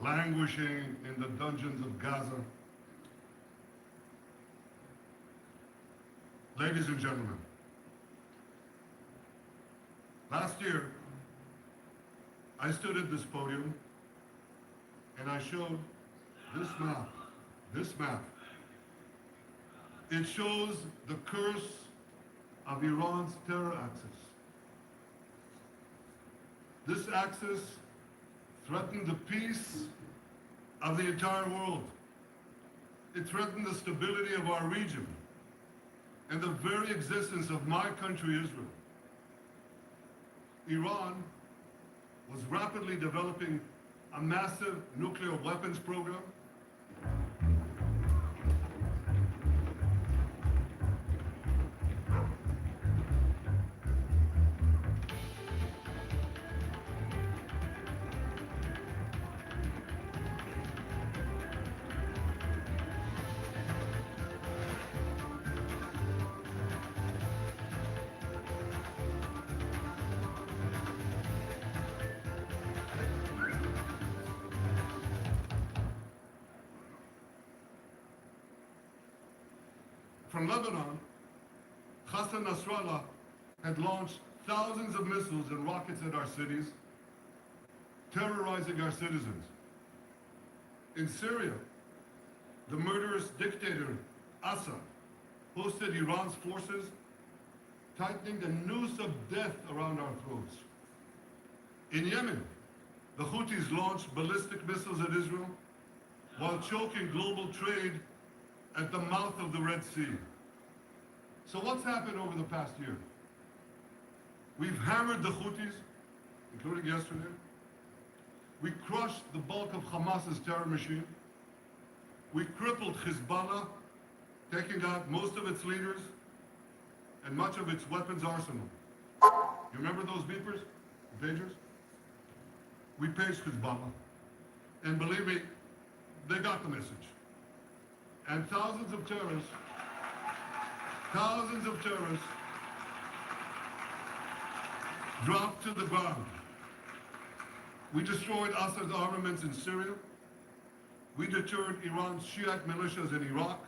languishing in the dungeons of Gaza, ladies and gentlemen, last year I stood at this podium and I showed this map. It shows the curse of Iran's terror axis. This axis threatened the peace of the entire world. It threatened the stability of our region and the very existence of my country, Israel. Iran was rapidly developing a massive nuclear weapons program. From Lebanon, Hassan Nasrallah had launched thousands of missiles and rockets at our cities, terrorizing our citizens. In Syria, the murderous dictator Assad hosted Iran's forces, tightening the noose of death around our throats. In Yemen, the Houthis launched ballistic missiles at Israel while choking global trade at the mouth of the Red Sea. So what's happened over the past year? We've hammered the Houthis, including yesterday. We crushed the bulk of Hamas's terror machine. We crippled Hezbollah, taking out most of its leaders and much of its weapons arsenal. You remember those beepers, the pagers? We paged Hezbollah. And believe me, they got the message. And thousands of terrorists dropped to the ground. We destroyed Assad's armaments in Syria. We deterred Iran's Shiite militias in Iraq.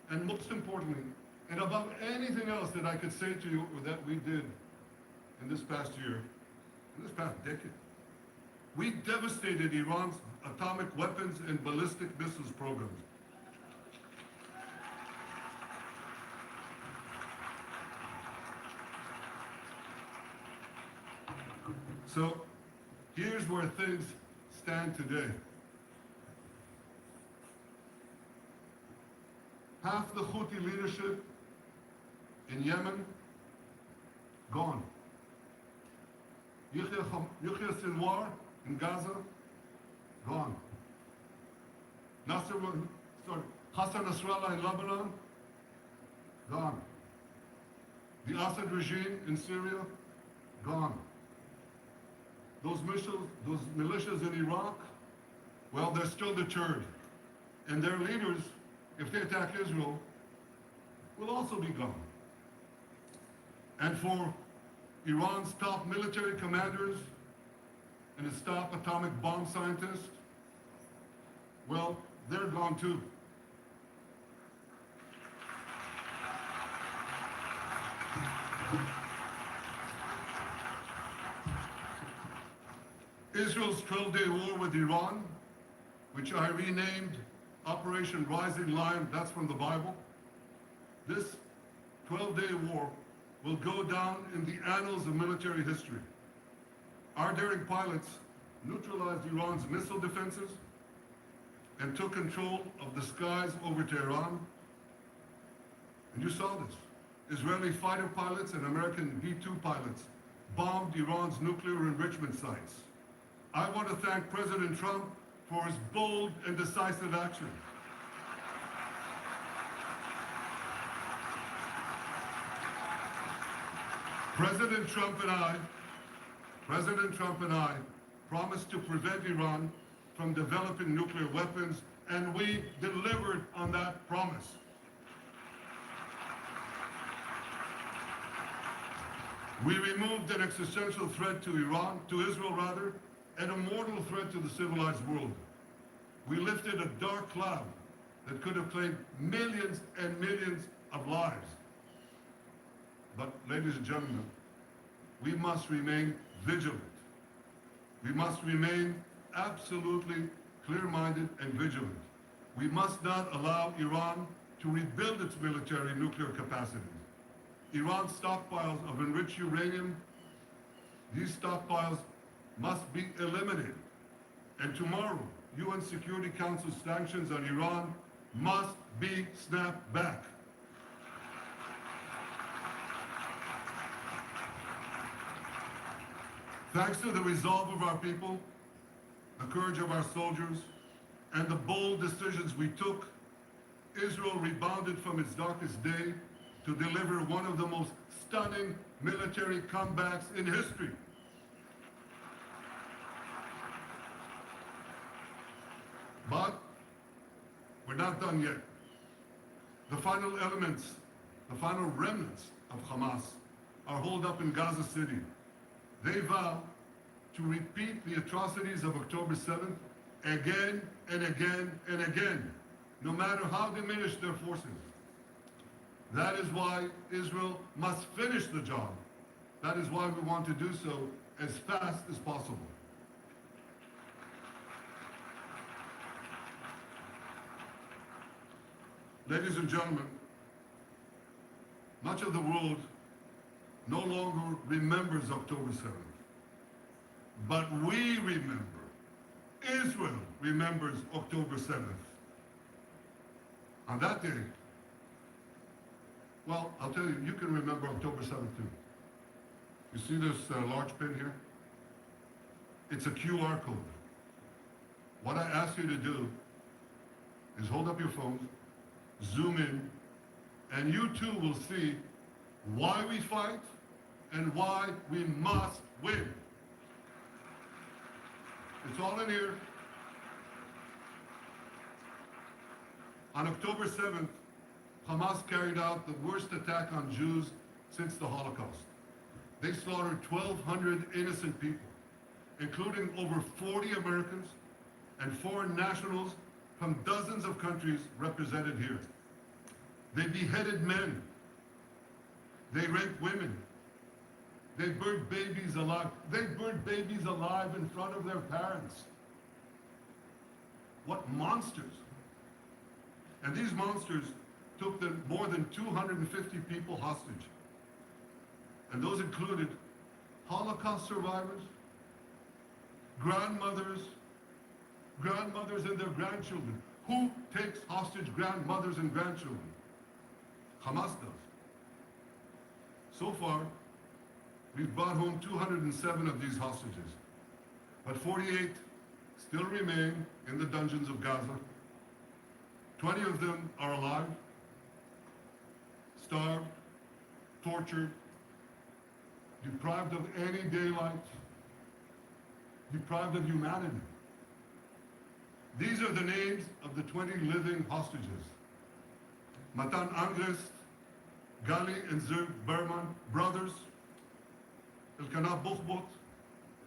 And most importantly, and above anything else that I could say to you that we did in this past year, in this past decade, we devastated Iran's atomic weapons and ballistic missiles programs. So here's where things stand today. Half the Houthi leadership in Yemen, gone. Yahya Sinwar in Gaza, gone. Hassan Nasrallah in Lebanon, gone. The Assad regime in Syria, gone. Those militias in Iraq, well, they're still deterred. And their leaders, if they attack Israel, will also be gone. And for Iran's top military commanders and its top atomic bomb scientists, well, they're gone too. Israel's 12-day war with Iran, which I renamed Operation Rising Lion, that's from the Bible. This 12-day war will go down in the annals of military history. Our daring pilots neutralized Iran's missile defenses and took control of the skies over Tehran. And you saw this. Israeli fighter pilots and American B-2 pilots bombed Iran's nuclear enrichment sites. I want to thank President Trump for his bold and decisive action. President Trump and I promised to prevent Iran from developing nuclear weapons, and we delivered on that promise. We removed an existential threat to Israel, and a mortal threat to the civilized world. We lifted a dark cloud that could have claimed millions and millions of lives. But, ladies and gentlemen, we must remain vigilant. We must remain absolutely clear-minded and vigilant. We must not allow Iran to rebuild its military nuclear capacities. Iran's stockpiles of enriched uranium, these stockpiles must be eliminated. And tomorrow, UN Security Council sanctions on Iran must be snapped back. Thanks to the resolve of our people, the courage of our soldiers, and the bold decisions we took, Israel rebounded from its darkest day to deliver one of the most stunning military comebacks in history. But we're not done yet. The final elements, the final remnants of Hamas are holed up in Gaza City. They vow to repeat the atrocities of October 7th again and again and again, no matter how diminished their forces. That is why Israel must finish the job. That is why we want to do so as fast as possible. Ladies and gentlemen, much of the world no longer remembers October 7th. But we remember. Israel remembers October 7th. On that day, well, I'll tell you, you can remember October 7th too. You see this large pin here? It's a QR code. What I ask you to do is hold up your phones, zoom in, and you too will see why we fight and why we must win. It's all in here. On October 7th, Hamas carried out the worst attack on Jews since the Holocaust. They slaughtered 1,200 innocent people, including over 40 Americans and foreign nationals from dozens of countries represented here. They beheaded men. They raped women. They burned babies alive. They burned babies alive in front of their parents. What monsters. And these monsters took more than 250 people hostage. And those included Holocaust survivors, grandmothers and their grandchildren. Who takes hostage grandmothers and grandchildren? Hamas does. So far, we've brought home 207 of these hostages, but 48 still remain in the dungeons of Gaza. 20 of them are alive, starved, tortured, deprived of any daylight, deprived of humanity. These are the names of the 20 living hostages. Matan Angrist, Gali and Zerg Berman, brothers, Elkanah Buchbot,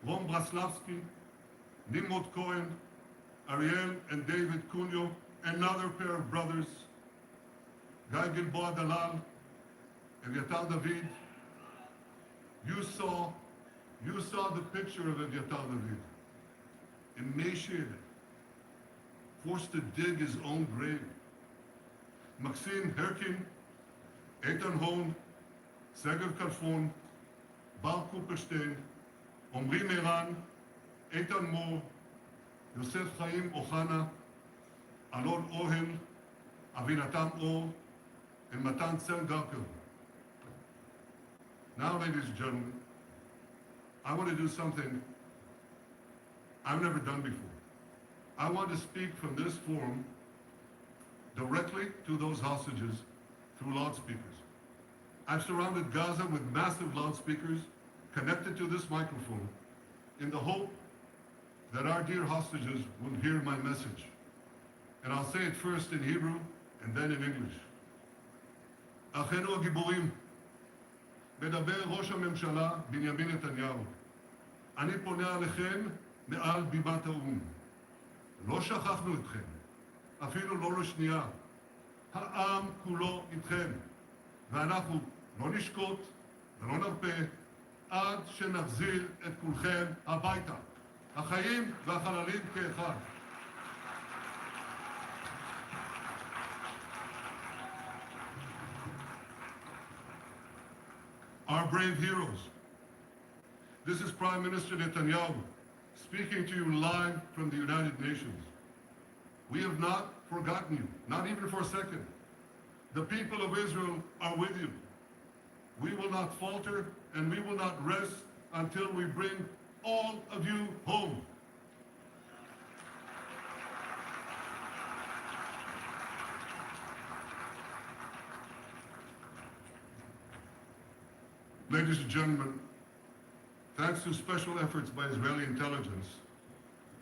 Ron Braslavsky, Nimrod Cohen, Ariel and David Cunyo, another pair of brothers, Guy Gilboa Dalal, and Yatar David. You saw the picture of Yatar David, emaciated, forced to dig his own grave. Maxine Herkin, Eitan Hon, Segev Kalfon, Bar Kupperstein, Omri Meran, Eitan Moore, Yosef Chaim Ohana, Alon Ohel, Avinatam Or, and Matan Tselgarker. Now, ladies and gentlemen, I want to do something I've never done before. I want to speak from this forum directly to those hostages through loudspeakers. I've surrounded Gaza with massive loudspeakers connected to this microphone in the hope that our dear hostages will hear my message. And I'll say it first in Hebrew and then in English. אחינו הגיבורים, מדבר ראש הממשלה בנימין נתניהו. אני פונה עליכם מעל בימת האו"ם. לא שכחנו אתכם, אפילו לא לשנייה. העם כולו איתכם, ואנחנו לא נשקוט ולא נרפה עד שנחזיר את כולכם הביתה. החיים והחללים כאחד. Our brave heroes. This is Prime Minister Netanyahu speaking to you live from the United Nations. We have not forgotten you, not even for a second. The people of Israel are with you. We will not falter and we will not rest until we bring all of you home. Ladies and gentlemen, thanks to special efforts by Israeli intelligence,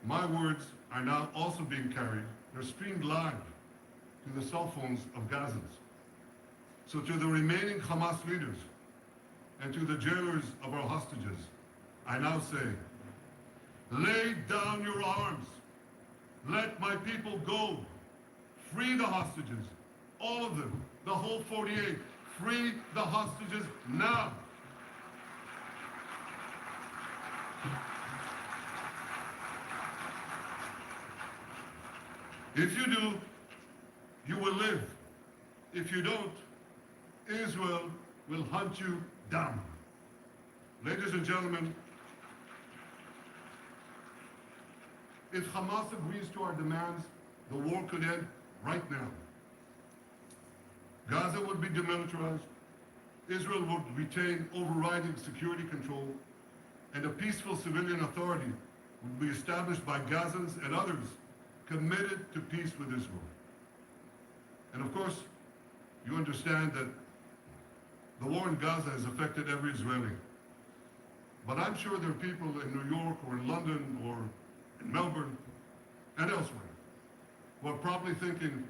my words are now also being carried. They're streamed live to the cell phones of Gazans. So to the remaining Hamas leaders and to the jailers of our hostages, I now say, lay down your arms. Let my people go. Free the hostages, all of them, the whole 48. Free the hostages now. If you do, you will live. If you don't, Israel will hunt you down. Ladies and gentlemen, if Hamas agrees to our demands, the war could end right now. Gaza would be demilitarized, Israel would retain overriding security control, and a peaceful civilian authority would be established by Gazans and others committed to peace with Israel. And of course, you understand that the war in Gaza has affected every Israeli. But I'm sure there are people in New York or in London or in Melbourne and elsewhere who are probably thinking,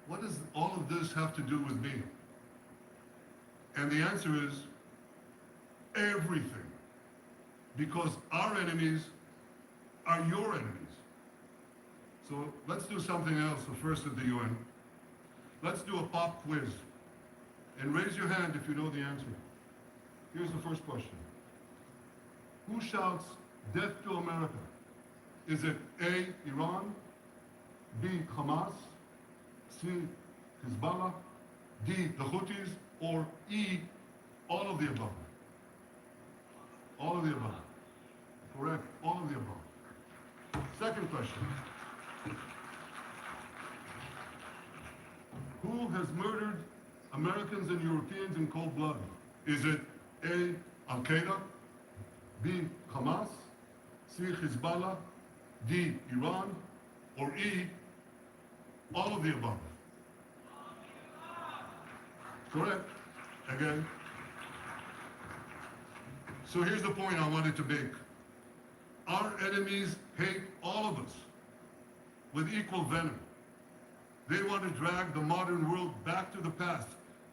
what does all of this have to do with me? And the answer is everything. Because our enemies are your enemies. So let's do something else, the first at the UN. Let's do a pop quiz. And raise your hand if you know the answer. Here's the first question. Who shouts death to America? Is it A, Iran, B, Hamas, C, Hezbollah, D, the Houthis, or E, all of the above? All of the above. Correct, all of the above. Second question. Who has murdered Americans and Europeans in cold blood? Is it A, Al-Qaeda, B, Hamas, C, Hezbollah, D, Iran, or E, all of the above? Correct. Again. So here's the point I wanted to make. Our enemies hate all of us with equal venom. They want to drag the modern world back to the past,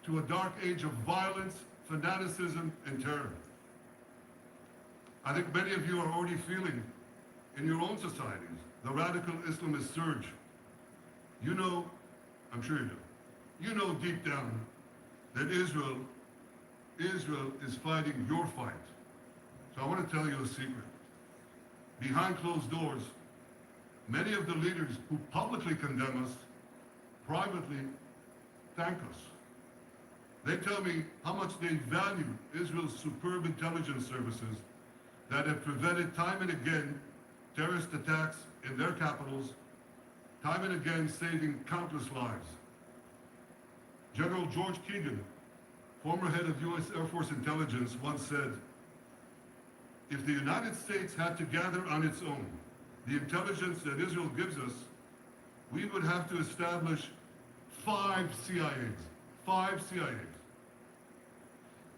to a dark age of violence, fanaticism, and terror. I think many of you are already feeling in your own societies the radical Islamist surge. You know, I'm sure you do, you know deep down that Israel is fighting your fight. So I want to tell you a secret. Behind closed doors, many of the leaders who publicly condemn us privately thank us. They tell me how much they value Israel's superb intelligence services that have prevented time and again terrorist attacks in their capitals, time and again saving countless lives. General George Keegan, former head of U.S. Air Force Intelligence, once said, if the United States had to gather on its own the intelligence that Israel gives us, we would have to establish 5 CIAs. 5 CIAs.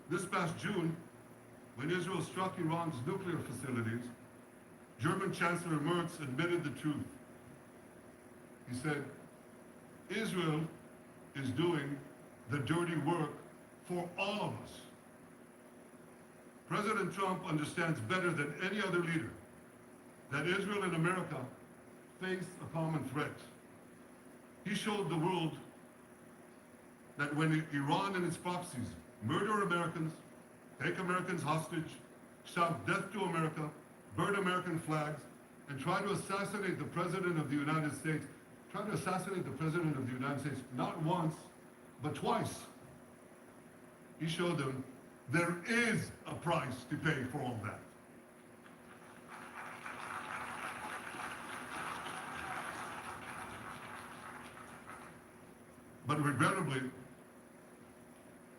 This past June, when Israel struck Iran's nuclear facilities, German Chancellor Merz admitted the truth. He said, Israel is doing the dirty work for all of us. President Trump understands better than any other leader that Israel and America face a common threat. He showed the world that when Iran and its proxies murder Americans, take Americans hostage, shout death to America, burn American flags, and try to assassinate the President of the United States, not once, but twice. He showed them there is a price to pay for all that. But regrettably,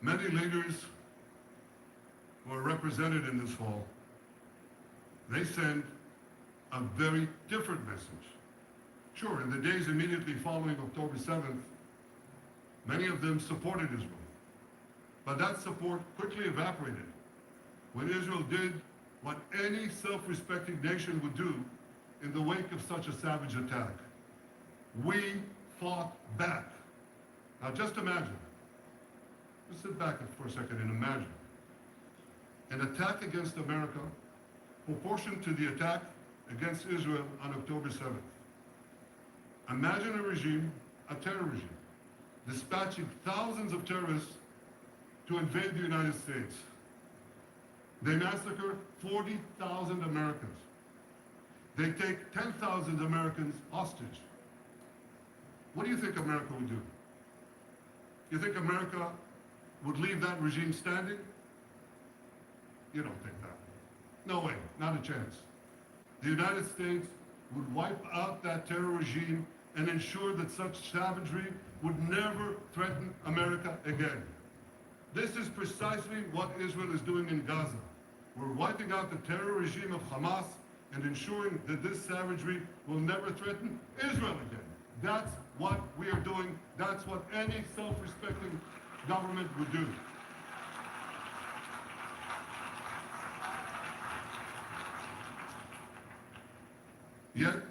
many leaders who are represented in this hall, they send a very different message. Sure, in the days immediately following October 7th, many of them supported Israel. But that support quickly evaporated when Israel did what any self-respecting nation would do in the wake of such a savage attack. We fought back. Now just imagine, just sit back for a second and imagine an attack against America proportioned to the attack against Israel on October 7th. Imagine a regime, a terror regime, dispatching thousands of terrorists to invade the United States. They massacre 40,000 Americans. They take 10,000 Americans hostage. What do you think America would do? You think America would leave that regime standing? You don't think that. No way, not a chance. The United States would wipe out that terror regime and ensure that such savagery would never threaten America again. This is precisely what Israel is doing in Gaza. We're wiping out the terror regime of Hamas and ensuring that this savagery will never threaten Israel again. That's what we are doing. That's what any self-respecting government would do. Yet,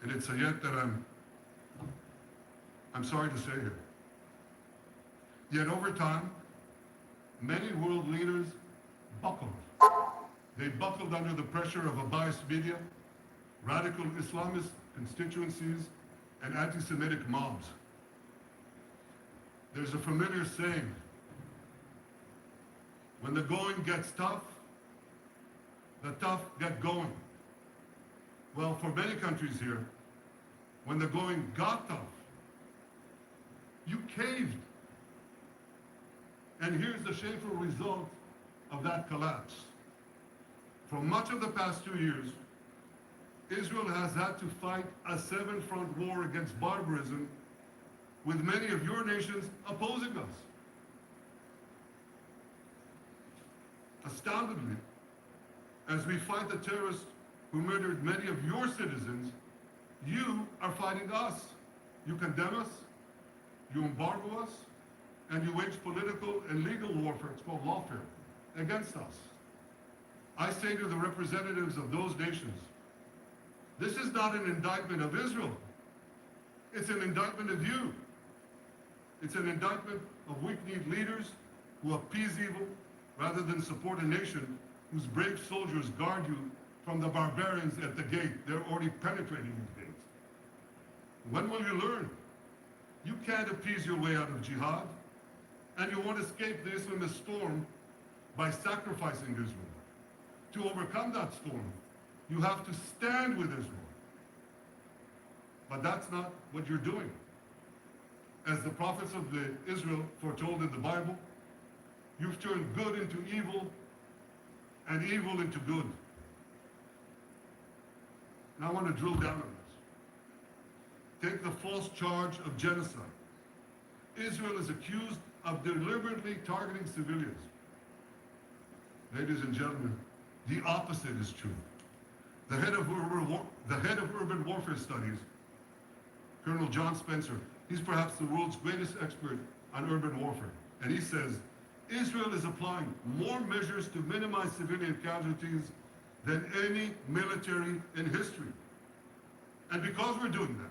and it's a yet that I'm sorry to say here, yet over time, many world leaders buckled. They buckled under the pressure of a biased media, radical Islamist constituencies, and anti-Semitic mobs. There's a familiar saying, when the going gets tough, the tough get going. Well, for many countries here, when the going got tough, you caved. And here's the shameful result of that collapse. For much of the past 2 years, Israel has had to fight a seven-front war against barbarism with many of your nations opposing us. Astoundingly, as we fight the terrorists who murdered many of your citizens, you are fighting us. You condemn us, you embargo us, and you wage political and legal warfare, it's called lawfare, against us. I say to the representatives of those nations, this is not an indictment of Israel. It's an indictment of you. It's an indictment of weak-kneed leaders who appease evil rather than support a nation whose brave soldiers guard you from the barbarians at the gate. They're already penetrating these gates. When will you learn? You can't appease your way out of jihad, and you won't escape the Islamist storm by sacrificing Israel. To overcome that storm, you have to stand with Israel. But that's not what you're doing. As the prophets of Israel foretold in the Bible, you've turned good into evil and evil into good. Now I want to drill down on this. Take the false charge of genocide. Israel is accused of deliberately targeting civilians. Ladies and gentlemen, the opposite is true. The head of urban warfare studies, Colonel John Spencer, he's perhaps the world's greatest expert on urban warfare. And he says, Israel is applying more measures to minimize civilian casualties than any military in history. And because we're doing that,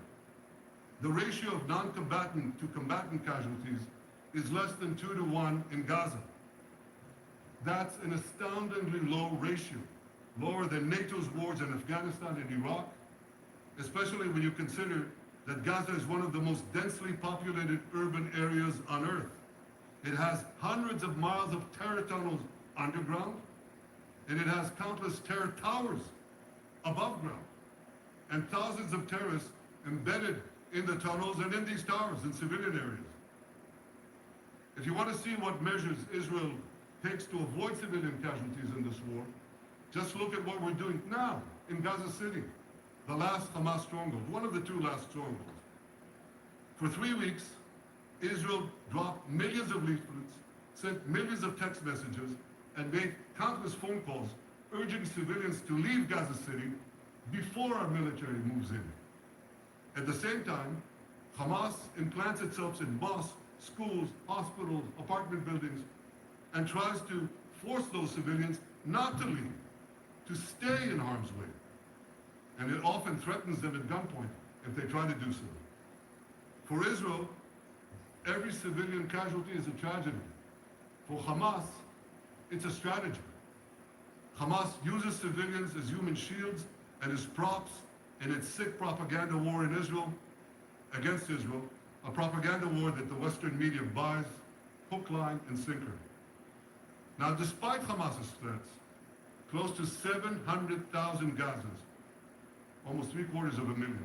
the ratio of non-combatant to combatant casualties is less than 2 to 1 in Gaza. That's an astoundingly low ratio, lower than NATO's wars in Afghanistan and Iraq, especially when you consider that Gaza is one of the most densely populated urban areas on Earth. It has hundreds of miles of terror tunnels underground, and it has countless terror towers above ground, and thousands of terrorists embedded in the tunnels and in these towers in civilian areas. If you want to see what measures Israel takes to avoid civilian casualties in this war, just look at what we're doing now in Gaza City, the last Hamas stronghold, one of the two last strongholds. For 3 weeks, Israel dropped millions of leaflets, sent millions of text messages, and made countless phone calls urging civilians to leave Gaza City before our military moves in. At the same time, Hamas implants itself in mosques, schools, hospitals, apartment buildings, and tries to force those civilians not to leave, to stay in harm's way. And it often threatens them at gunpoint if they try to do so. For Israel, every civilian casualty is a tragedy. For Hamas, it's a strategy. Hamas uses civilians as human shields and as props in its sick propaganda war in Israel, against Israel, a propaganda war that the Western media buys, hook, line, and sinker. Now, despite Hamas's threats, close to 700,000 Gazans, almost 750,000,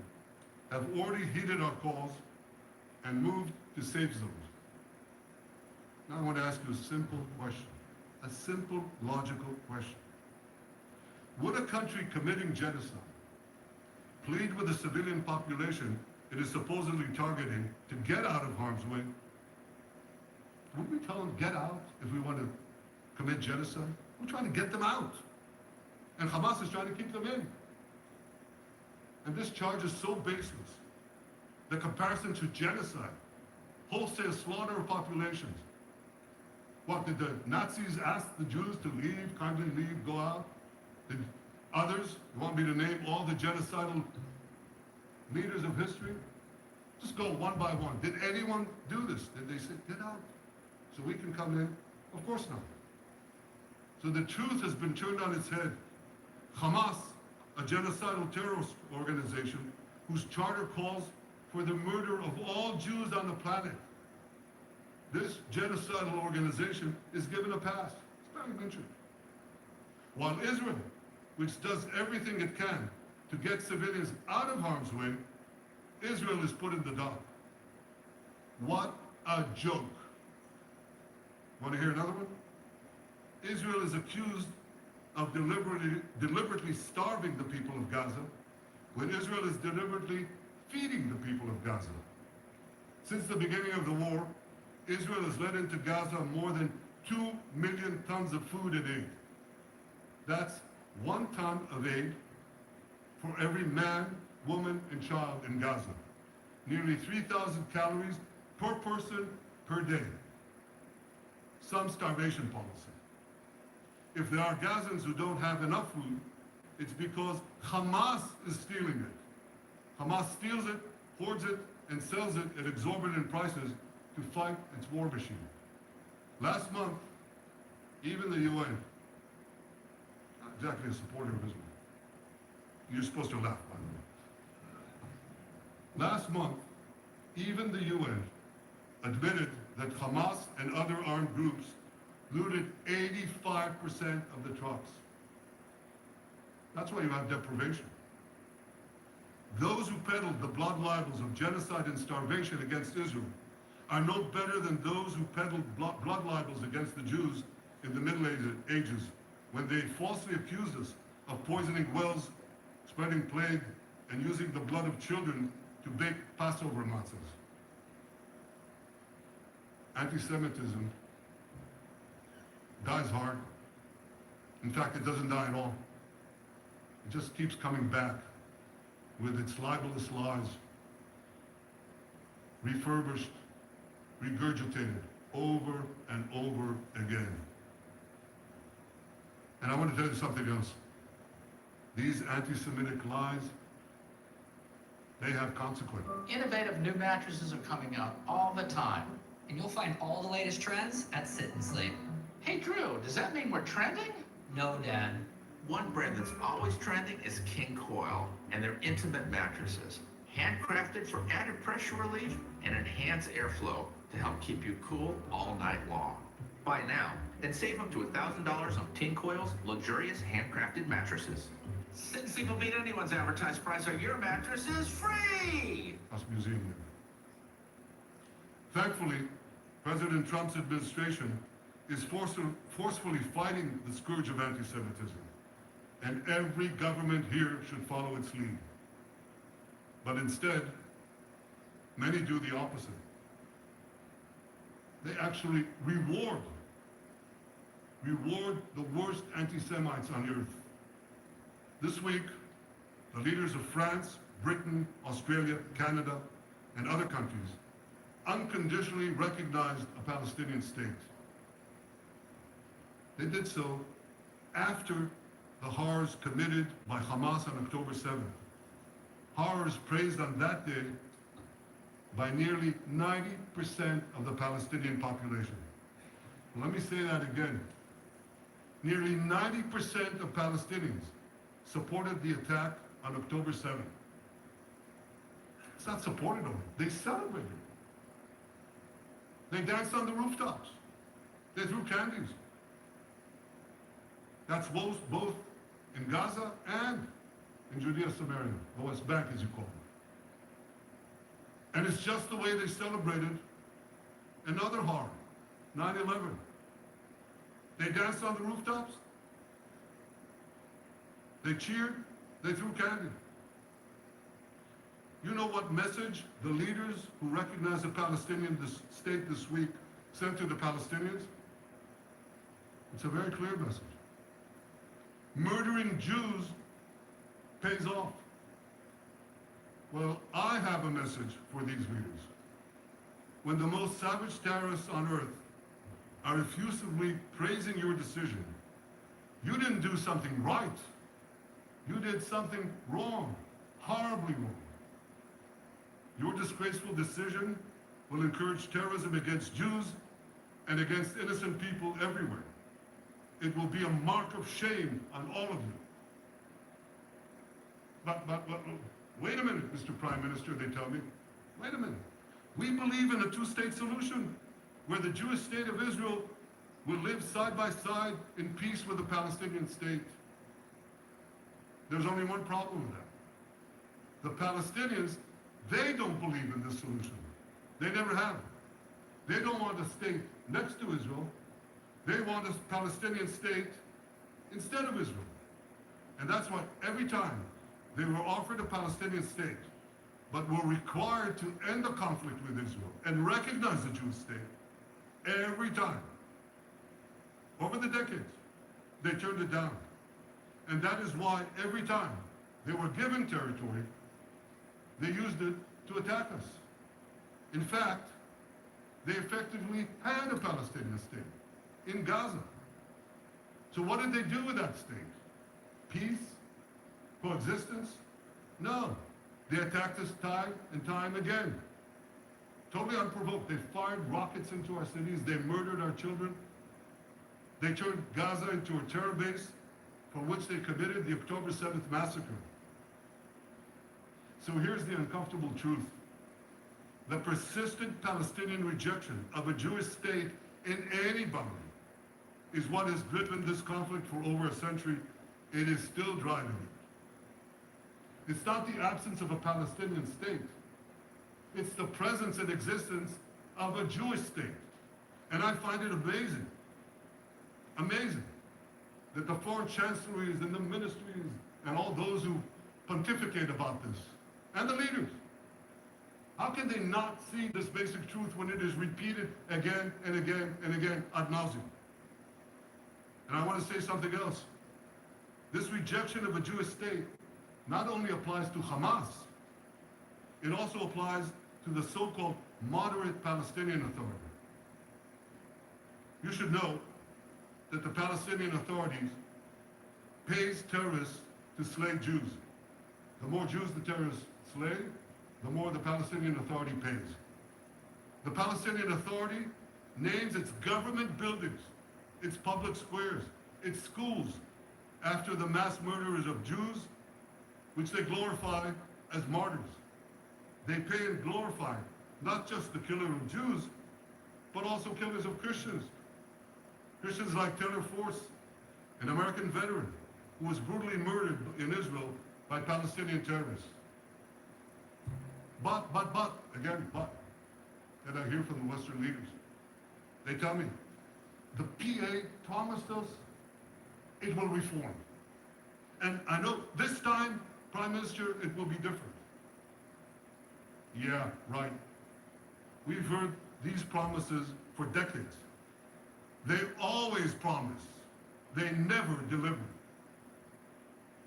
have already heeded our calls and moved to safe zones. Now I want to ask you a simple question, a simple, logical question. Would a country committing genocide plead with the civilian population it is supposedly targeting to get out of harm's way? Wouldn't we tell them, get out, if we want to commit genocide? We're trying to get them out. And Hamas is trying to keep them in. And this charge is so baseless. The comparison to genocide, wholesale slaughter of populations. What, did the Nazis ask the Jews to leave, kindly leave, go out? Did others, you want me to name all the genocidal leaders of history? Just go one by one. Did anyone do this? Did they say, get out so we can come in? Of course not. So the truth has been turned on its head. Hamas, a genocidal terrorist organization whose charter calls for the murder of all Jews on the planet. This genocidal organization is given a pass. It's very mentioned. While Israel, which does everything it can to get civilians out of harm's way, Israel is put in the dock. What a joke. Want to hear another one? Israel is accused of deliberately starving the people of Gaza, when Israel is deliberately feeding the people of Gaza. Since the beginning of the war, Israel has let into Gaza more than 2 million tons of food and aid. That's 1 ton of aid for every man, woman, and child in Gaza. Nearly 3,000 calories per person per day. Some starvation policy. If there are Gazans who don't have enough food, it's because Hamas is stealing it. Hamas steals it, hoards it, and sells it at exorbitant prices to fight its war machine. Last month, even the UN, not exactly a supporter of Israel. You're supposed to laugh, by the way. Last month, even the UN admitted that Hamas and other armed groups looted 85% of the trucks. That's why you have deprivation. Those who peddled the blood libels of genocide and starvation against Israel are no better than those who peddled blood libels against the Jews in the Middle Ages, when they falsely accused us of poisoning wells, spreading plague, and using the blood of children to bake Passover matzahs. Anti-Semitism dies hard. In fact, it doesn't die at all. It just keeps coming back with its libelous lies, refurbished, regurgitated over and over again. And I want to tell you something else. These anti-Semitic lies, they have consequences. Innovative new mattresses are coming out all the time. And you'll find all the latest trends at Sit and Sleep. Hey Drew, does that mean we're trending? No, Dad. One brand that's always trending is King Coil and their intimate mattresses. Handcrafted for added pressure relief and enhanced airflow to help keep you cool all night long. Buy now and save up to $1,000 on King Coil's luxurious handcrafted mattresses. Sit and Sleep will beat anyone's advertised price on your mattresses free! Us museum. Thankfully, President Trump's administration is forcefully fighting the scourge of anti-Semitism, and every government here should follow its lead. But instead, Many do the opposite. They actually reward the worst anti-Semites on earth. This week, the leaders of France, Britain, Australia, Canada, and other countries unconditionally recognized a Palestinian state. They did so after the horrors committed by Hamas on October 7th. Horrors praised on that day by nearly 90% of the Palestinian population. Let me say that again. Nearly 90% of Palestinians supported the attack on October 7th. It's not supported only, they celebrated. They danced on the rooftops. They threw candies. That's both in Gaza and in Judea Samaria, the West Bank as you call it. And it's just the way they celebrated another horror, 9/11. They danced on the rooftops. They cheered. They threw candy. You know what message the leaders who recognize a Palestinian state this week sent to the Palestinians? It's a very clear message. Murdering Jews pays off. Well, I have a message for these leaders. When the most savage terrorists on earth are effusively praising your decision, you didn't do something right. You did something wrong, horribly wrong. Your disgraceful decision will encourage terrorism against Jews and against innocent people everywhere. It will be a mark of shame on all of you. But wait a minute, Mr. Prime Minister, they tell me. Wait a minute. We believe in a two-state solution where the Jewish state of Israel will live side by side in peace with the Palestinian state. There's only one problem with that. The Palestinians, they don't believe in this solution. They never have. They don't want a state next to Israel. They want a Palestinian state instead of Israel. And that's why every time they were offered a Palestinian state, but were required to end the conflict with Israel and recognize the Jewish state, every time, over the decades, they turned it down. And that is why every time they were given territory, they used it to attack us. In fact, they effectively had a Palestinian state in Gaza. So what did they do with that state? Peace? Coexistence? No. They attacked us time and time again. Totally unprovoked. They fired rockets into our cities. They murdered our children. They turned Gaza into a terror base for which they committed the October 7th massacre. So here's the uncomfortable truth. The persistent Palestinian rejection of a Jewish state in any boundary is what has driven this conflict for over a century. It is still driving it. It's not the absence of a Palestinian state. It's the presence and existence of a Jewish state. And I find it amazing, that the foreign chancelleries and the ministries and all those who pontificate about this, and the leaders, how can they not see this basic truth when it is repeated again and again and again ad nauseum? And I want to say something else. This rejection of a Jewish state not only applies to Hamas, it also applies to the so-called moderate Palestinian Authority. You should know that the Palestinian authorities pays terrorists to slay Jews. The more Jews the terrorists slay, the more the Palestinian Authority pays. The Palestinian Authority names its government buildings, its public squares, its schools, after the mass murderers of Jews, which they glorify as martyrs. They pay and glorify not just the killer of Jews, but also killers of Christians. Christians like Taylor Force, an American veteran who was brutally murdered in Israel by Palestinian terrorists. But, that I hear from the Western leaders. They tell me, the PA promised us it will reform. And I know this time, Prime Minister, it will be different. Yeah, right. We've heard these promises for decades. They always promise. They never deliver.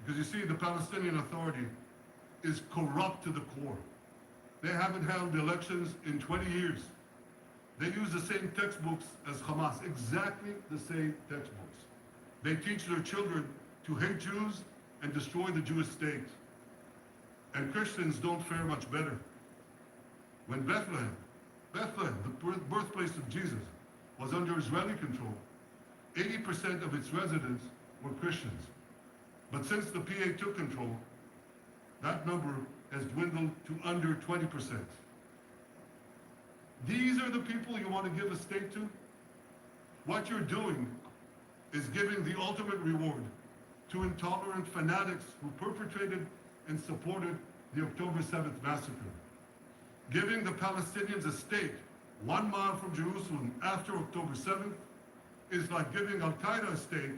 Because you see, the Palestinian Authority is corrupt to the core. They haven't held elections in 20 years. They use the same textbooks as Hamas, exactly the same textbooks. They teach their children to hate Jews and destroy the Jewish state. And Christians don't fare much better. When Bethlehem, the birthplace of Jesus, was under Israeli control, 80% of its residents were Christians. But since the PA took control, that number has dwindled to under 20%. These are the people you want to give a state to? What you're doing is giving the ultimate reward to intolerant fanatics who perpetrated and supported the October 7th massacre. Giving the Palestinians a state 1 mile from Jerusalem after October 7th is like giving Al-Qaeda a state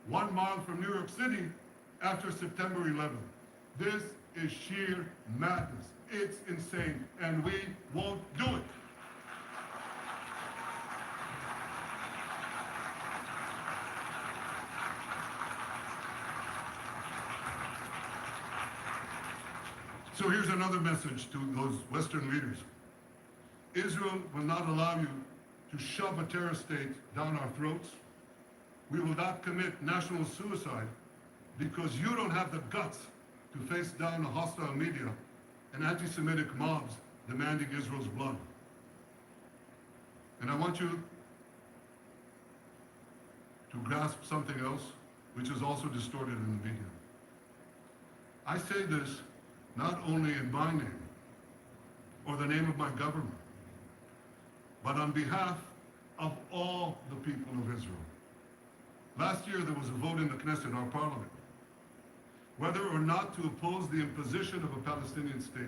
1 mile from New York City after September 11th. This is sheer madness. It's insane, and we won't do it. So here's another message to those Western leaders. Israel will not allow you to shove a terror state down our throats. We will not commit national suicide because you don't have the guts to face down a hostile media and anti-Semitic mobs demanding Israel's blood. And I want you to grasp something else, which is also distorted in the media. I say this not only in my name or the name of my government, but on behalf of all the people of Israel. Last year there was a vote in the Knesset, our parliament, whether or not to oppose the imposition of a Palestinian state.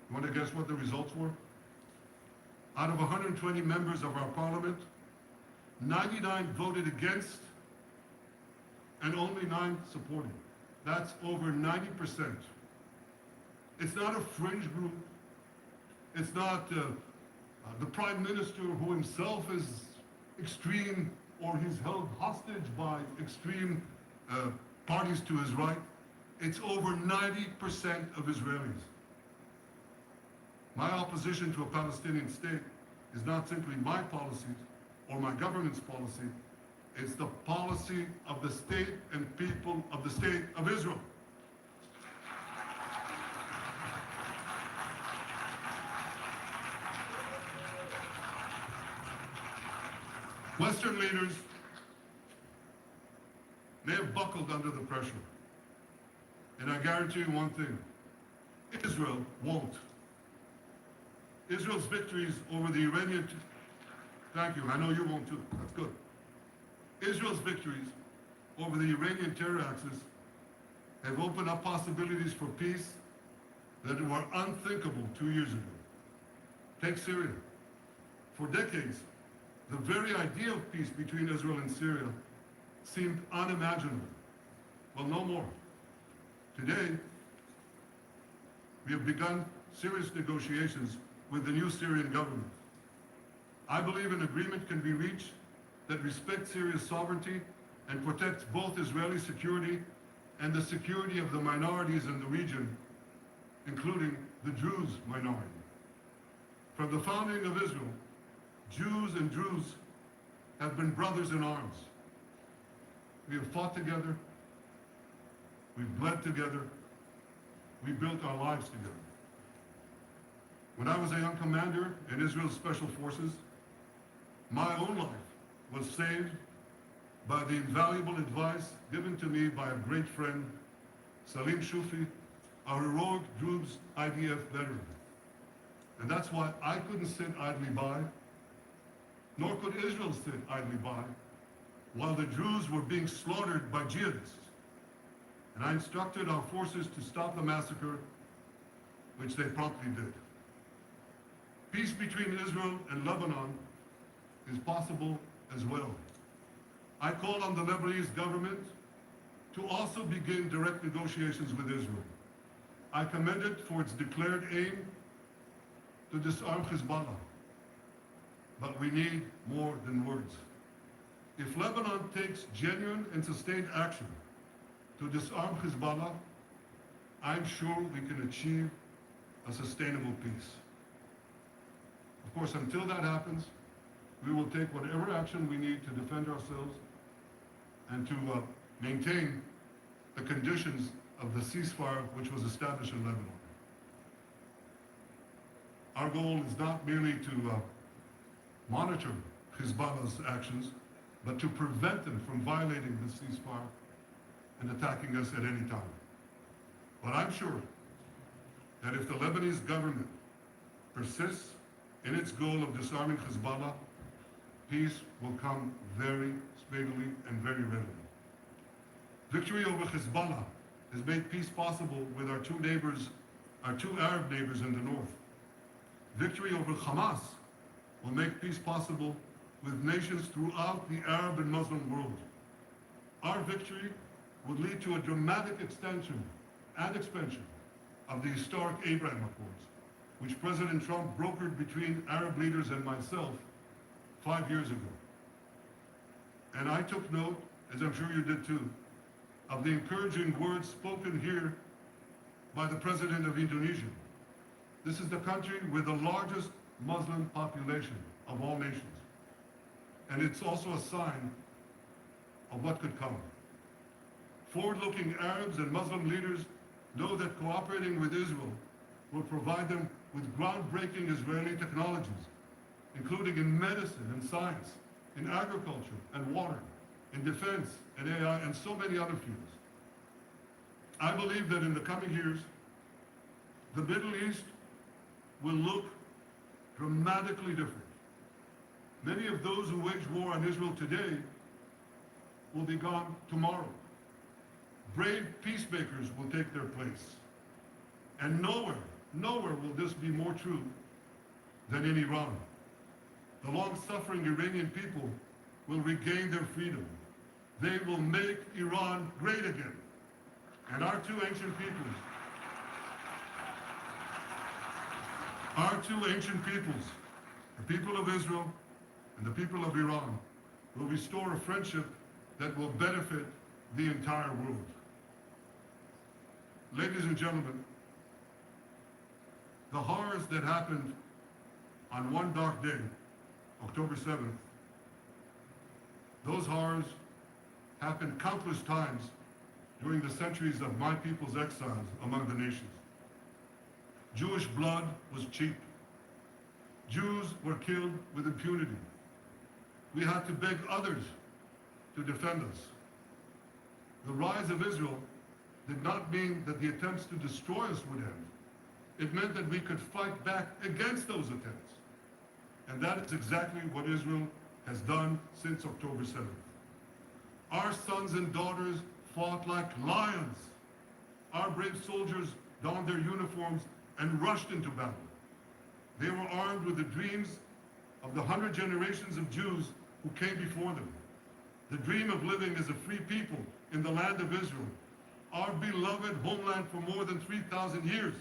You want to guess what the results were? Out of 120 members of our parliament, 99 voted against and only 9 supported. That's over 90%. It's not a fringe group. It's not the prime minister who himself is extreme or he's held hostage by extreme parties to his right. It's over 90% of Israelis. My opposition to a Palestinian state is not simply my policies or my government's policy. It's the policy of the state and people of the state of Israel. Western leaders may have buckled under the pressure. And I guarantee you one thing, Israel won't. Israel's victories over the Iranian... Thank you, I know you won't too, that's good. Israel's victories over the Iranian terror axis have opened up possibilities for peace that were unthinkable 2 years ago. Take Syria. For decades, the very idea of peace between Israel and Syria seemed unimaginable. Well, no more. Today, we have begun serious negotiations with the new Syrian government. I believe an agreement can be reached that respects Syria's sovereignty and protects both Israeli security and the security of the minorities in the region, including the Druze minority. From the founding of Israel, Jews and Druze have been brothers in arms. We have fought together, we've bled together, we built our lives together. When I was a young commander in Israel's Special Forces, my own life was saved by the invaluable advice given to me by a great friend, Salim Shufi, a heroic Druze IDF veteran. And that's why I couldn't sit idly by, nor could Israel sit idly by, while the Druze were being slaughtered by jihadists. And I instructed our forces to stop the massacre, which they promptly did. Peace between Israel and Lebanon is possible as well. I call on the Lebanese government to also begin direct negotiations with Israel. I commend it for its declared aim to disarm Hezbollah. But we need more than words. If Lebanon takes genuine and sustained action to disarm Hezbollah, I'm sure we can achieve a sustainable peace. Of course, until that happens, we will take whatever action we need to defend ourselves and to maintain the conditions of the ceasefire which was established in Lebanon. Our goal is not merely to monitor Hezbollah's actions, but to prevent them from violating the ceasefire and attacking us at any time. But I'm sure that if the Lebanese government persists in its goal of disarming Hezbollah, peace will come very speedily and very readily. Victory over Hezbollah has made peace possible with our two Arab neighbors in the north. Victory over Hamas will make peace possible with nations throughout the Arab and Muslim world. Our victory would lead to a dramatic extension and expansion of the historic Abraham Accords, which President Trump brokered between Arab leaders and myself 5 years ago. And I took note, as I'm sure you did too, of the encouraging words spoken here by the President of Indonesia. This is the country with the largest Muslim population of all nations. And it's also a sign of what could come. Forward-looking Arabs and Muslim leaders know that cooperating with Israel will provide them with groundbreaking Israeli technologies, including in medicine and science, in agriculture and water, in defense and AI, and so many other fields. I believe that in the coming years, the Middle East will look dramatically different. Many of those who wage war on Israel today will be gone tomorrow. Brave peacemakers will take their place. And nowhere will this be more true than in Iran. The long-suffering Iranian people will regain their freedom. They will make Iran great again. And our two ancient peoples, the people of Israel and the people of Iran, will restore a friendship that will benefit the entire world. Ladies and gentlemen, the horrors that happened on one dark day, October 7th, those horrors happened countless times during the centuries of my people's exiles among the nations. Jewish blood was cheap. Jews were killed with impunity. We had to beg others to defend us. The rise of Israel did not mean that the attempts to destroy us would end. It meant that we could fight back against those attempts. And that is exactly what Israel has done since October 7th. Our sons and daughters fought like lions. Our brave soldiers donned their uniforms and rushed into battle. They were armed with the dreams of the 100 generations of Jews who came before them. The dream of living as a free people in the land of Israel, our beloved homeland for more than 3,000 years.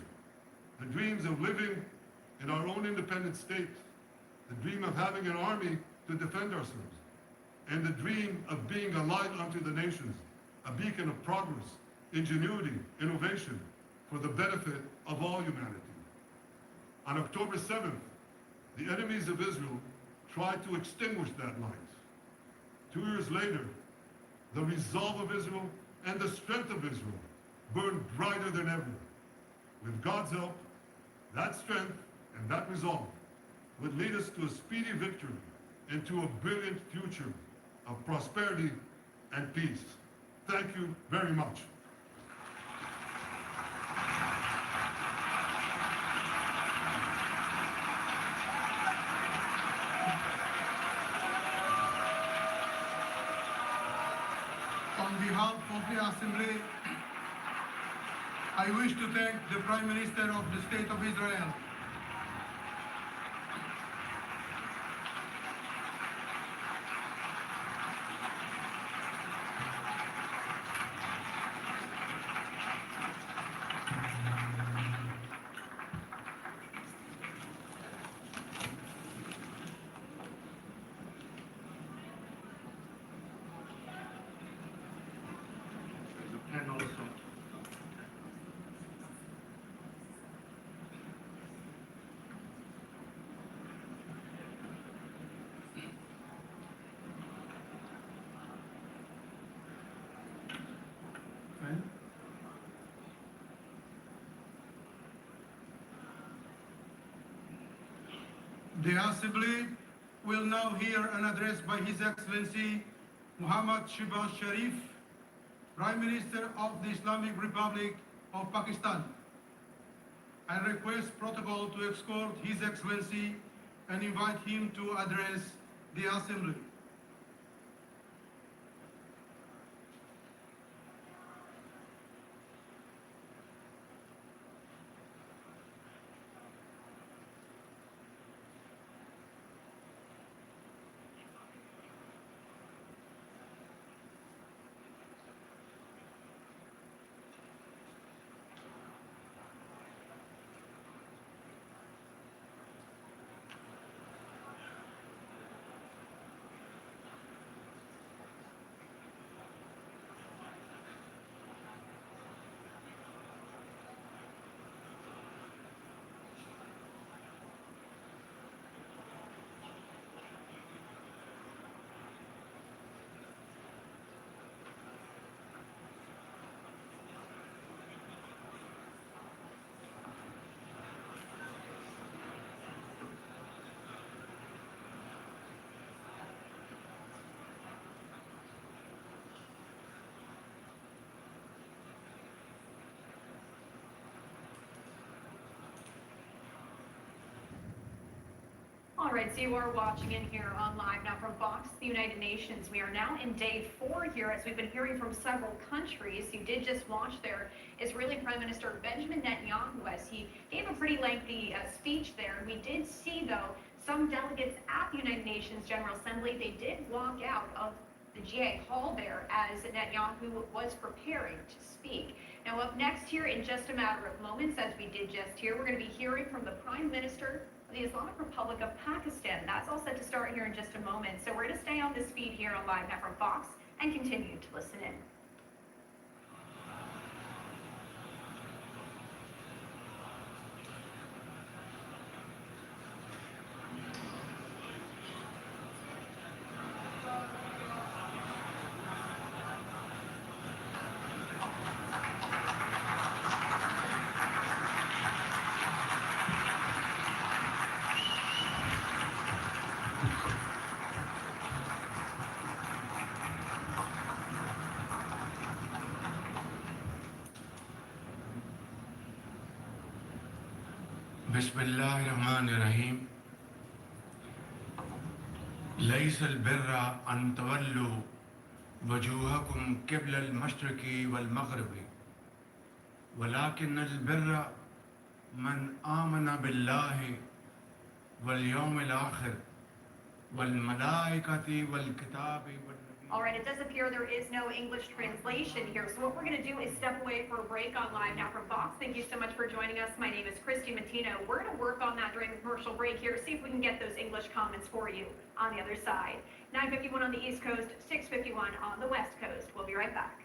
The dreams of living in our own independent state. The dream of having an army to defend ourselves. And the dream of being a light unto the nations, a beacon of progress, ingenuity, innovation, for the benefit of all humanity. On October 7th, the enemies of Israel tried to extinguish that light. 2 years later, the resolve of Israel and the strength of Israel burned brighter than ever. With God's help, that strength and that resolve would lead us to a speedy victory and to a brilliant future of prosperity and peace. Thank you very much. On behalf of the Assembly, I wish to thank the Prime Minister of the State of Israel, The Assembly will now hear an address by His Excellency Muhammad Shehbaz Sharif, Prime Minister of the Islamic Republic of Pakistan. I request protocol to escort His Excellency and invite him to address the Assembly. All right, so you are watching in here on live now from Fox, the United Nations. We are now in day 4 here, as we've been hearing from several countries. You did just watch there Israeli Prime Minister Benjamin Netanyahu as he gave a pretty lengthy speech there. We did see, though, some delegates at the United Nations General Assembly, they did walk out of the GA hall there as Netanyahu was preparing to speak. Now, up next here in just a matter of moments, as we did just hear, we're going to be hearing from the Prime Minister of the Islamic Republic of Pakistan. That's all set to start here in just a moment. So we're going to stay on this feed here on Live Now from Fox and continue to listen in. بسم الله الرحمن الرحيم ليس البر أن تولوا وجوهكم قبل المشرق والمغرب ولكن البر من آمن بالله واليوم الآخر والملائكة والكتاب All right, it does appear there is no English translation here. So what we're going to do is step away for a break on Live Now from Fox. Thank you so much for joining us. My name is Christy Matino. We're going to work on that during the commercial break here, see if we can get those English comments for you on the other side. 9:51 on the East Coast, 6:51 on the West Coast. We'll be right back.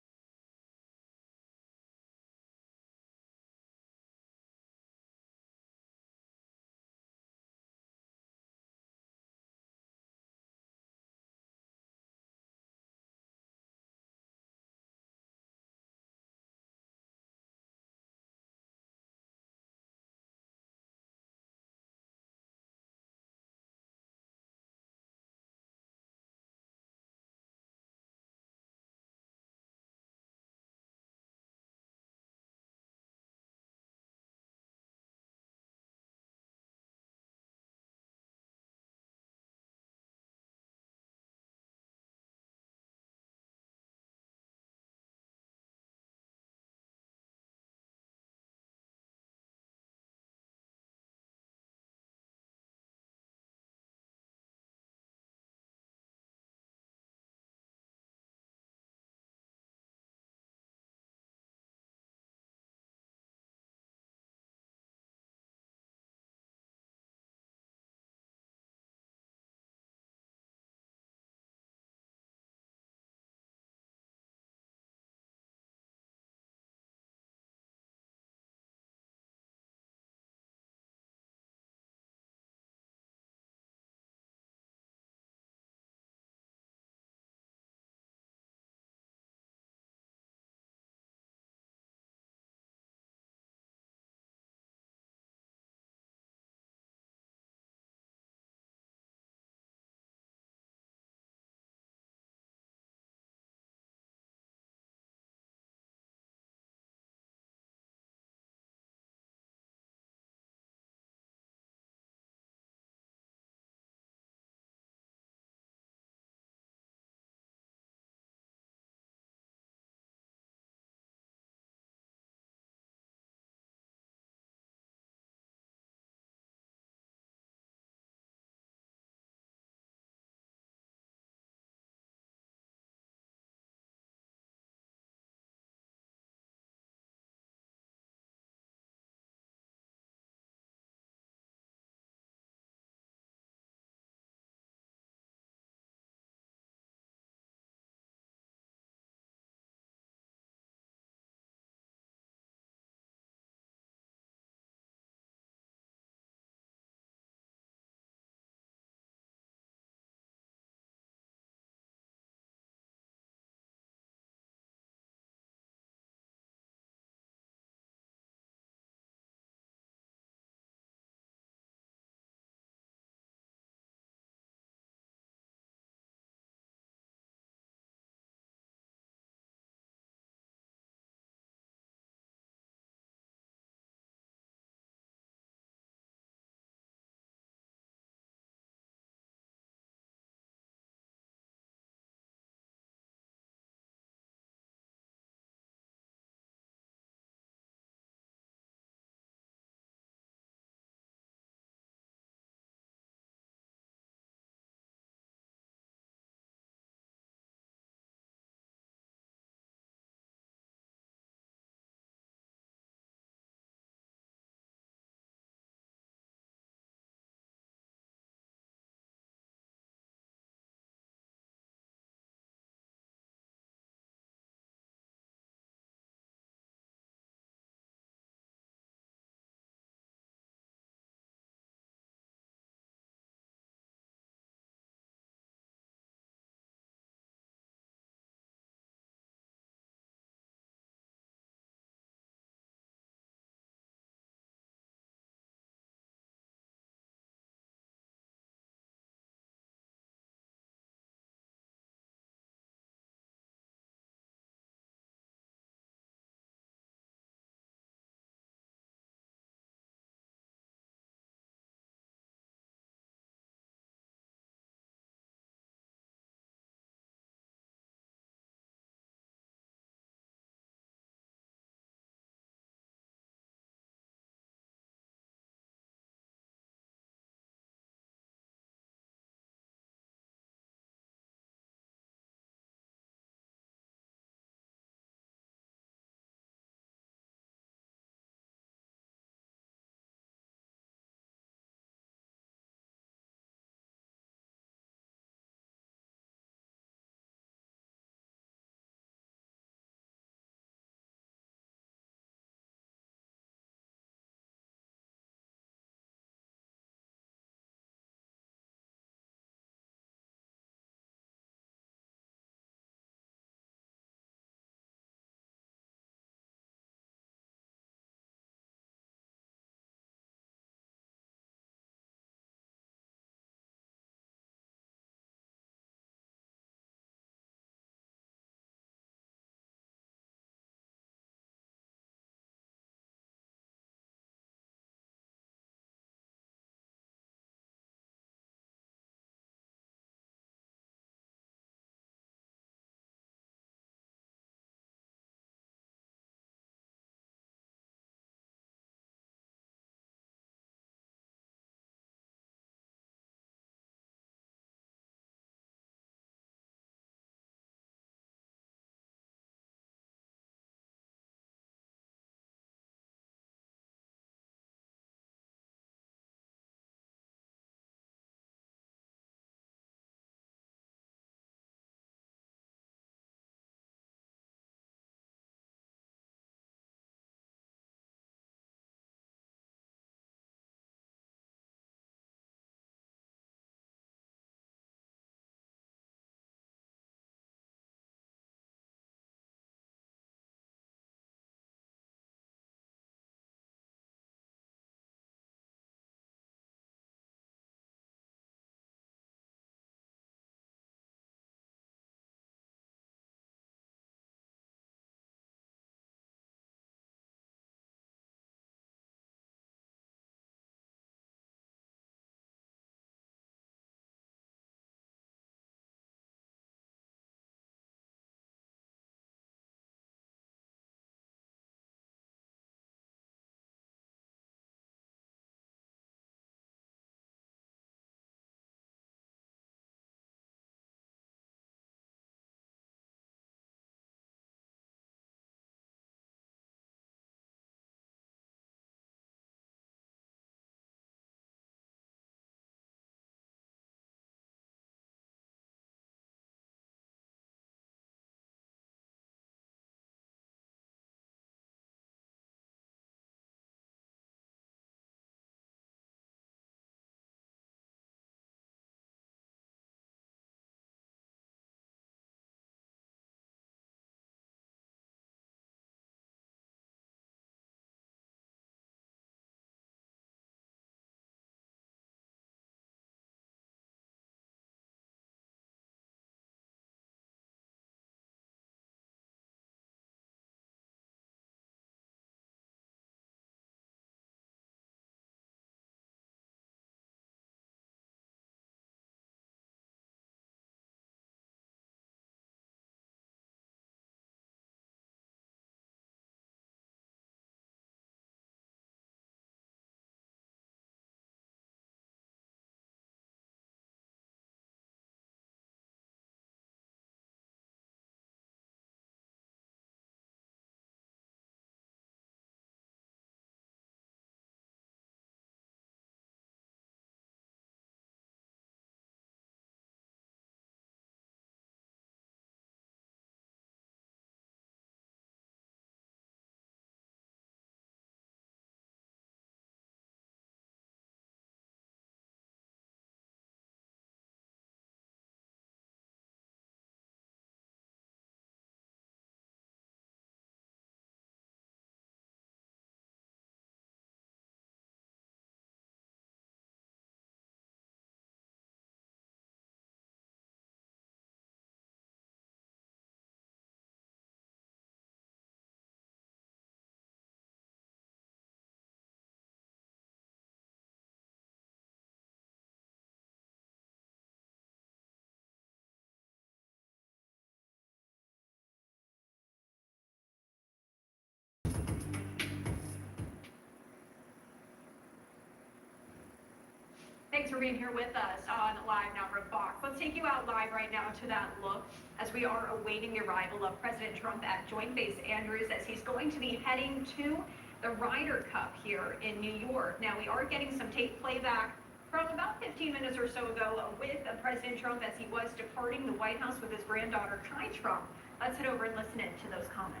Thanks for being here with us on Live Now from Fox. Let's take you out live right now to that look as we are awaiting the arrival of President Trump at Joint Base Andrews as he's going to be heading to the Ryder Cup here in New York. Now, we are getting some tape playback from about 15 minutes or so ago with President Trump as he was departing the White House with his granddaughter, Kai Trump. Let's head over and listen in to those comments.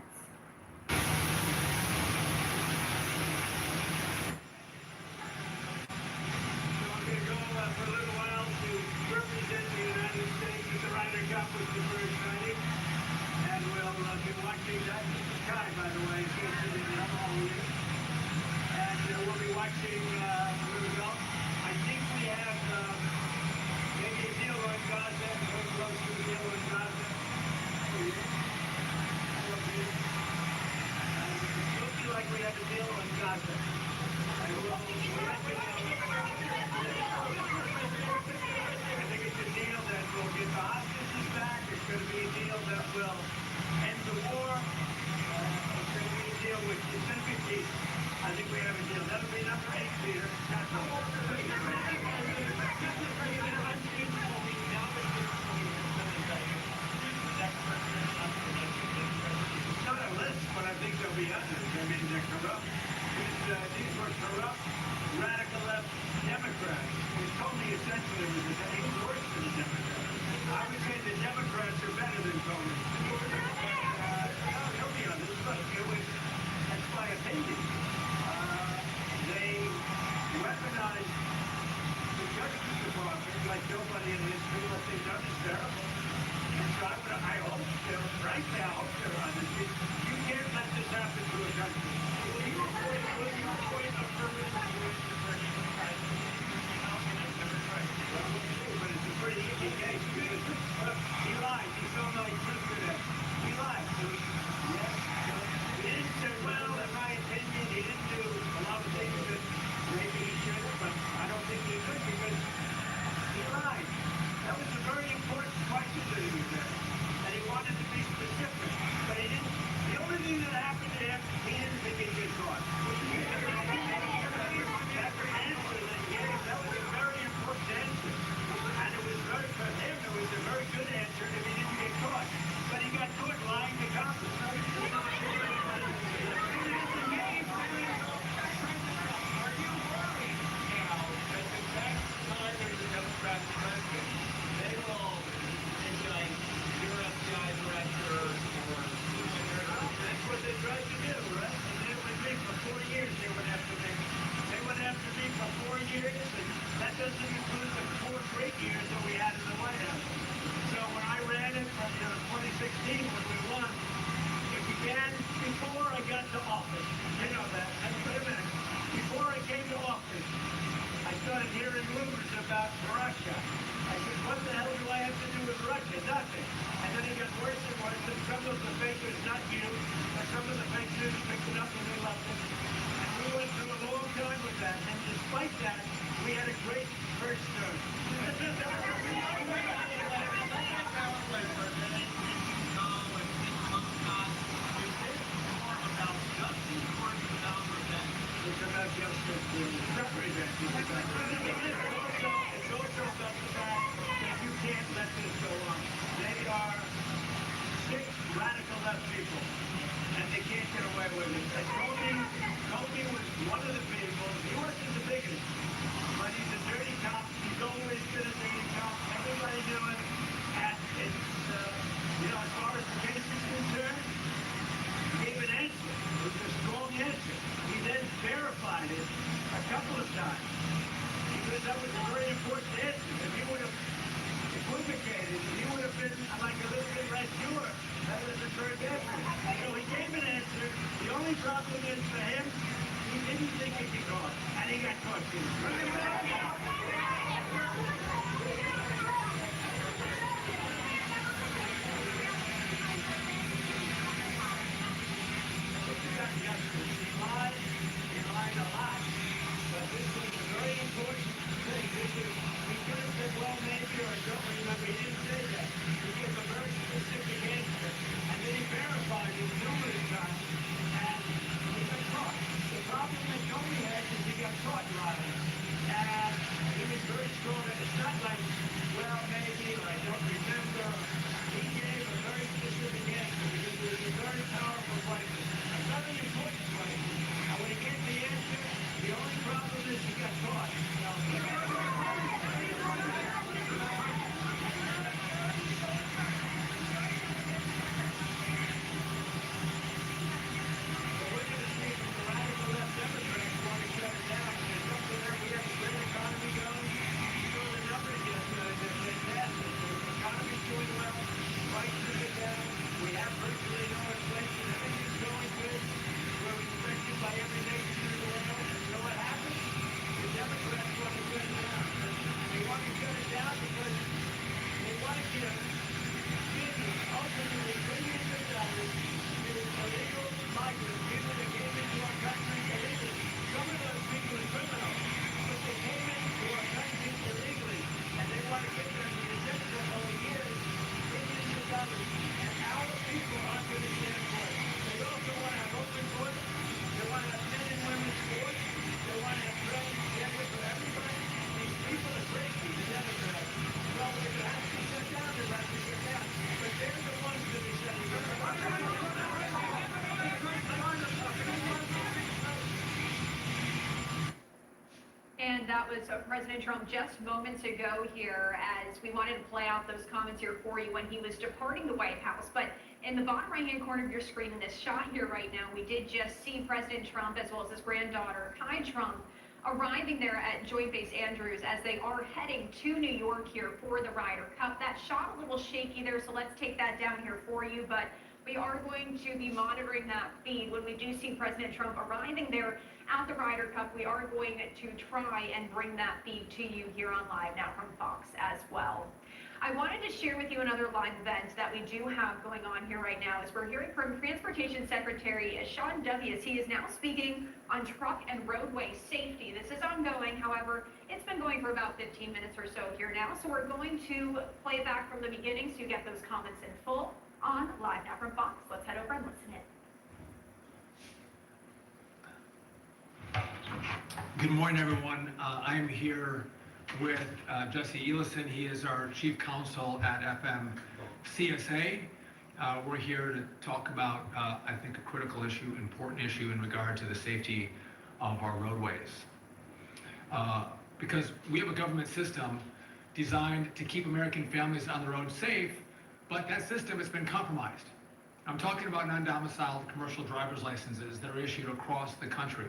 For a little while to represent the United States at the Ryder Cup, which is very exciting. And we'll be watching that. This is Kai, by the way, in case you didn't know all of you. And we'll be watching the result. I think we have maybe a deal on Gaza, very close to a deal on Gaza. It looks like we have a deal on Gaza. I think it's a deal that will get the hostages back. It's going to be a deal that will end the war. It's going to be a deal with specific peace. I think we have a deal. That'll be number 8, Peter. It's not a list, but I think there'll be others. I mean, they're corrupt. These were corrupt, radical left Democrats. Comey essentially was even worse than the Democrats. I would say the Democrats are better than Comey. He'll be on this, but that's my opinion. They weaponized the Justice Department like nobody in history. What they've done is terrible. And so I hope they're right now. They're on this. You can't let this happen to a country. But it's a pretty easy case. He lied. He told no yesterday. He lied. He didn't say, well, in my opinion, he didn't do a lot of things that maybe he should, but I don't think he could because he lied. That was a very important question that he was there. And he wanted to be specific, but he didn't. The only thing that happened to him, he didn't think he'd get caught. That was a very important answer. And it was very, for him, it was a very good answer if he didn't get caught. But he got caught lying to Congress. Are you worried now that the next time there's a Democrat president, they will indict your FBI director or that's what they tried to do, right? And they would be for 4 years, they would have to be. They would have to be for 4 years, and that doesn't include the 4 great years that we had in the White House. So when I ran it from 2016, when we won, it began before I got to office. You know that. And wait a minute. Before I came to office, I started hearing rumors about Russia. I said, what the hell do I have to do with Russia? Nothing. And then it got worse and worse, and some of the fakers, not you, but some of the fake news picked it up and they left it. And we went through a long time with that, and despite that, we had a great first term. It's about justice. It's not revenge. It's also about the fact that you can't let this go on. They are 6 radical left people, and they can't get away with it. And Comey was one of the people. He wasn't the biggest, but he's a dirty cop. He's always been a dirty cop. Everybody knew it. And it's, as far as the case is concerned, he gave an answer. It was a strong answer. He then verified it a couple of times because that was a very important answer. If he would have equivocated, he would have been like a little bit less sure. That was a correct answer. So he gave an answer. The only problem is for him, he didn't think he'd be caught, and he got caught too. He lied a lot, but this was a very important thing. He could have said, well, maybe, or don't remember, he didn't say that. He gave a very specific answer, and then he verified it numerous times, and he got caught. The problem that Comey had is he got caught lying, and he was very And that was President Trump just moments ago here, as we wanted to play out those comments here for you when he was departing the White House. But in the bottom right-hand corner of your screen in this shot here right now, we did just see President Trump as well as his granddaughter, Kai Trump, arriving there at Joint Base Andrews as they are heading to New York here for the Ryder Cup. That shot a little shaky there, so let's take that down here for you. But we are going to be monitoring that feed when we do see President Trump arriving there at the Ryder Cup. We are going to try and bring that feed to you here on Live Now from Fox as well. I wanted to share with you another live event that we do have going on here right now, as we're hearing from Transportation Secretary Sean Duffy, as he is now speaking on truck and roadway safety. This is ongoing, however, it's been going for about 15 minutes or so here now, so we're going to play it back from the beginning so you get those comments in full on Live Now from Fox. Let's head over and listen in. Good morning, everyone. I am here with Jesse Elison. He is our chief counsel at FMCSA. We're here to talk about, I think, a critical issue, important issue in regard to the safety of our roadways. Because we have a government system designed to keep American families on the road safe, but that system has been compromised. I'm talking about non-domiciled commercial driver's licenses that are issued across the country.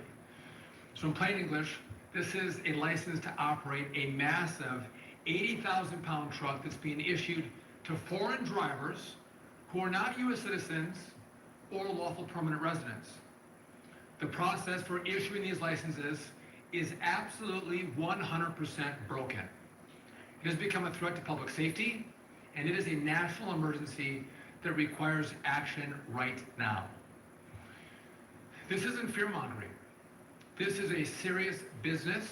So in plain English, this is a license to operate a massive 80,000-pound truck that's being issued to foreign drivers who are not U.S. citizens or lawful permanent residents. The process for issuing these licenses is absolutely 100% broken. It has become a threat to public safety, and it is a national emergency that requires action right now. This isn't fear-mongering. This is a serious business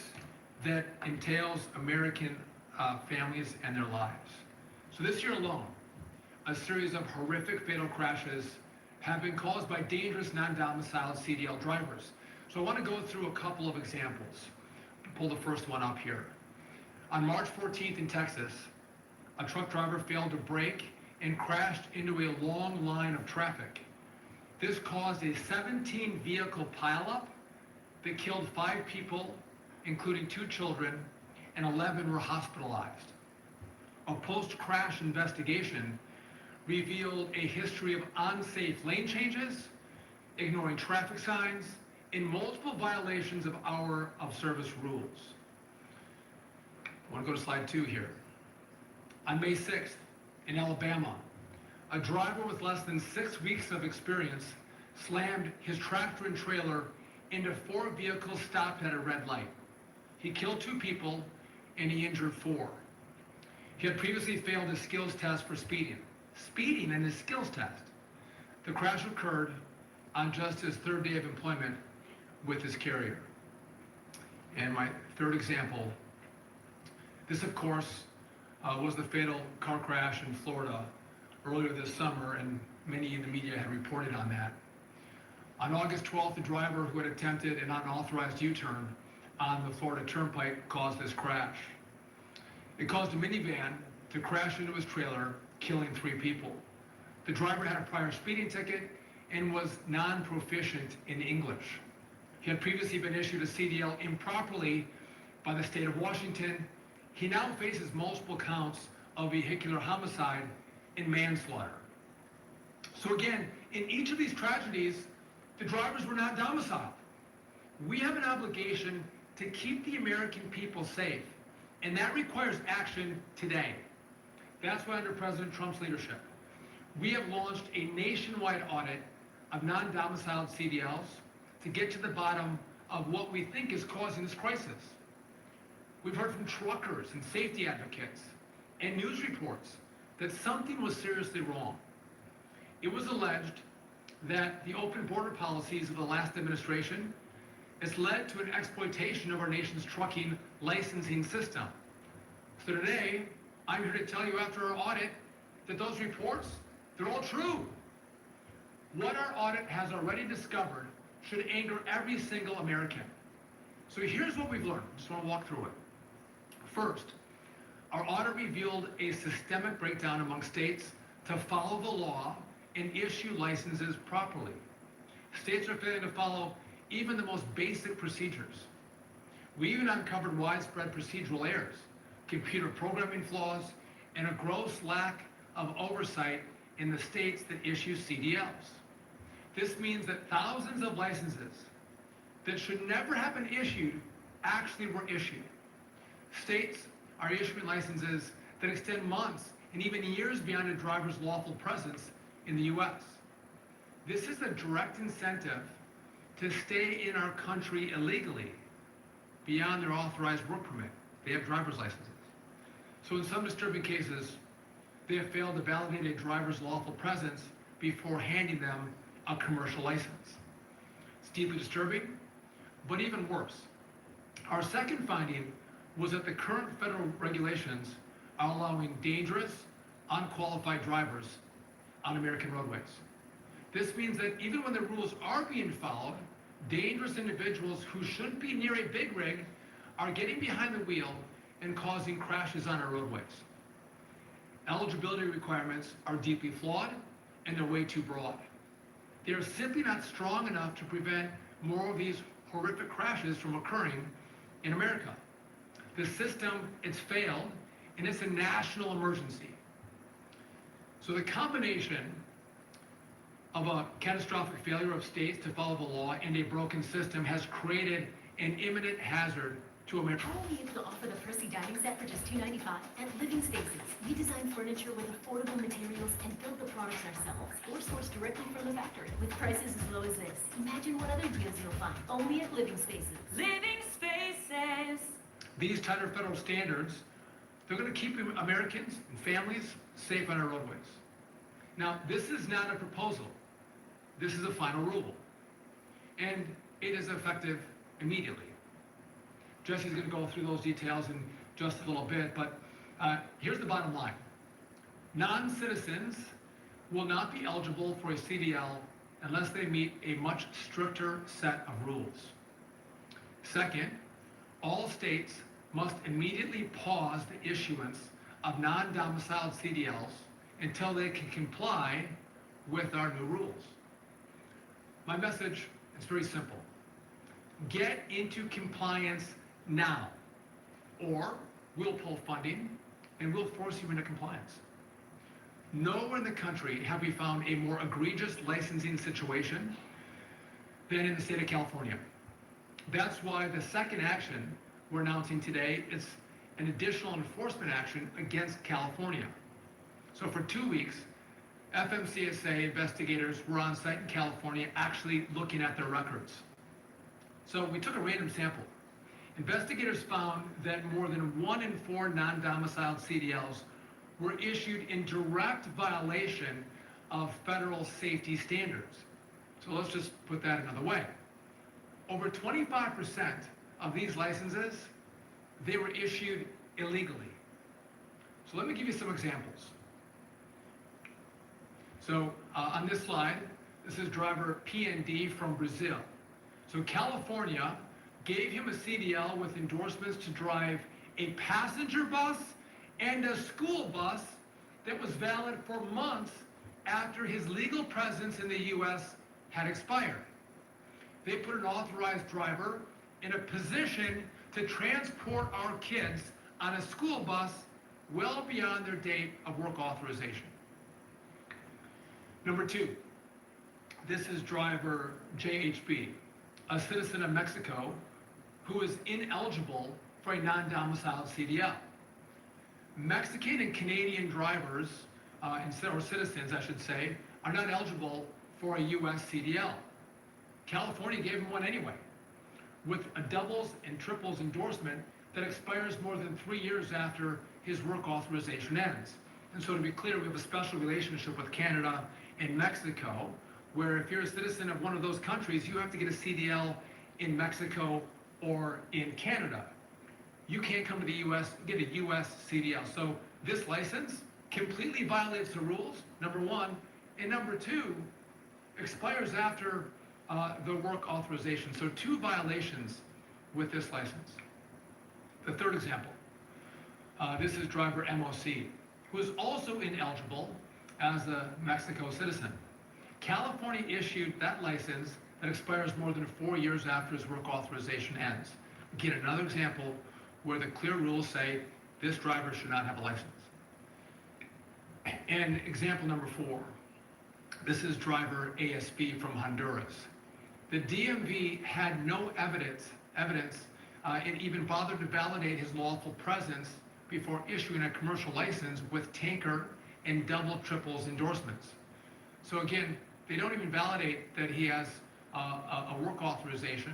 that entails American families and their lives. So this year alone, a series of horrific fatal crashes have been caused by dangerous non-domiciled CDL drivers. So I want to go through a couple of examples. Pull the first one up here. On March 14th in Texas, a truck driver failed to brake and crashed into a long line of traffic. This caused a 17-vehicle pileup that killed 5 people, including 2 children, and 11 were hospitalized. A post-crash investigation revealed a history of unsafe lane changes, ignoring traffic signs, and multiple violations of hour of service rules. I want to go to slide 2 here. On May 6th, in Alabama, a driver with less than 6 weeks of experience slammed his tractor and trailer into 4 vehicles stopped at a red light. He killed 2 people and he injured 4. He had previously failed his skills test for speeding. Speeding in his skills test. The crash occurred on just his 3rd day of employment with his carrier. And my third example, this of course was the fatal car crash in Florida earlier this summer, and many in the media had reported on that. On August 12th, the driver who had attempted an unauthorized U-turn on the Florida Turnpike caused this crash. It caused a minivan to crash into his trailer, killing 3 people. The driver had a prior speeding ticket and was non-proficient in English. He had previously been issued a CDL improperly by the state of Washington. He now faces multiple counts of vehicular homicide and manslaughter. So again, in each of these tragedies, the drivers were not domiciled. We have an obligation to keep the American people safe, and that requires action today. That's why under President Trump's leadership, we have launched a nationwide audit of non-domiciled CDLs to get to the bottom of what we think is causing this crisis. We've heard from truckers and safety advocates and news reports that something was seriously wrong. It was alleged that the open border policies of the last administration has led to an exploitation of our nation's trucking licensing system. So today, I'm here to tell you after our audit that those reports, they're all true. What our audit has already discovered should anger every single American. So here's what we've learned. Just want to walk through it. First, our audit revealed a systemic breakdown among states to follow the law and issue licenses properly. States are failing to follow even the most basic procedures. We even uncovered widespread procedural errors, computer programming flaws, and a gross lack of oversight in the states that issue CDLs. This means that thousands of licenses that should never have been issued actually were issued. States are issuing licenses that extend months and even years beyond a driver's lawful presence in the U.S. This is a direct incentive to stay in our country illegally beyond their authorized work permit. They have driver's licenses. So in some disturbing cases, they have failed to validate a driver's lawful presence before handing them a commercial license. It's deeply disturbing, but even worse. Our second finding was that the current federal regulations are allowing dangerous, unqualified drivers on American roadways. This means that even when the rules are being followed, dangerous individuals who shouldn't be near a big rig are getting behind the wheel and causing crashes on our roadways. Eligibility requirements are deeply flawed and they're way too broad. They are simply not strong enough to prevent more of these horrific crashes from occurring in America. The system, it's failed, and it's a national emergency. So the combination of a catastrophic failure of states to follow the law and a broken system has created an imminent hazard to America. How are we able to offer the Percy dining set for just $2.95 at Living Spaces? We design furniture with affordable materials and build the products ourselves, or source directly from the factory with prices as low as this. Imagine what other deals you'll find only at Living Spaces. Living Spaces. These tighter federal standards, they're going to keep Americans and families safe on our roadways. Now, this is not a proposal. This is a final rule. And it is effective immediately. Jesse's going to go through those details in just a little bit, but here's the bottom line. Non-citizens will not be eligible for a CDL unless they meet a much stricter set of rules. Second, all states must immediately pause the issuance of non-domiciled CDLs until they can comply with our new rules. My message is very simple. Get into compliance now, or we'll pull funding and we'll force you into compliance. Nowhere in the country have we found a more egregious licensing situation than in the state of California. That's why the second action we're announcing today is an additional enforcement action against California. So for 2 weeks, FMCSA investigators were on site in California actually looking at their records. So we took a random sample. Investigators found that more than 1 in 4 non-domiciled CDLs were issued in direct violation of federal safety standards. So let's just put that another way. Over 25% of these licenses, they were issued illegally. So let me give you some examples. So on this slide, this is driver PND from Brazil. So California gave him a CDL with endorsements to drive a passenger bus and a school bus that was valid for months after his legal presence in the U.S. had expired. They put an authorized driver in a position to transport our kids on a school bus well beyond their date of work authorization. Number 2, this is driver JHB, a citizen of Mexico who is ineligible for a non-domiciled CDL. Mexican and Canadian drivers, or citizens I should say, are not eligible for a U.S. CDL. California gave him one anyway, with a doubles and triples endorsement that expires more than 3 years after his work authorization ends. And so to be clear, we have a special relationship with Canada and Mexico, where if you're a citizen of one of those countries, you have to get a CDL in Mexico or in Canada. You can't come to the U.S. and get a U.S. CDL. So this license completely violates the rules, number 1, and number 2, expires after the work authorization. So 2 violations with this license. The third example, this is driver MOC, who is also ineligible as a Mexico citizen. California issued that license that expires more than 4 years after his work authorization ends. Again, another example where the clear rules say this driver should not have a license. And example number 4, this is driver ASB from Honduras. The DMV had no evidence and even bothered to validate his lawful presence before issuing a commercial license with tanker and double triples endorsements. So again, they don't even validate that he has a work authorization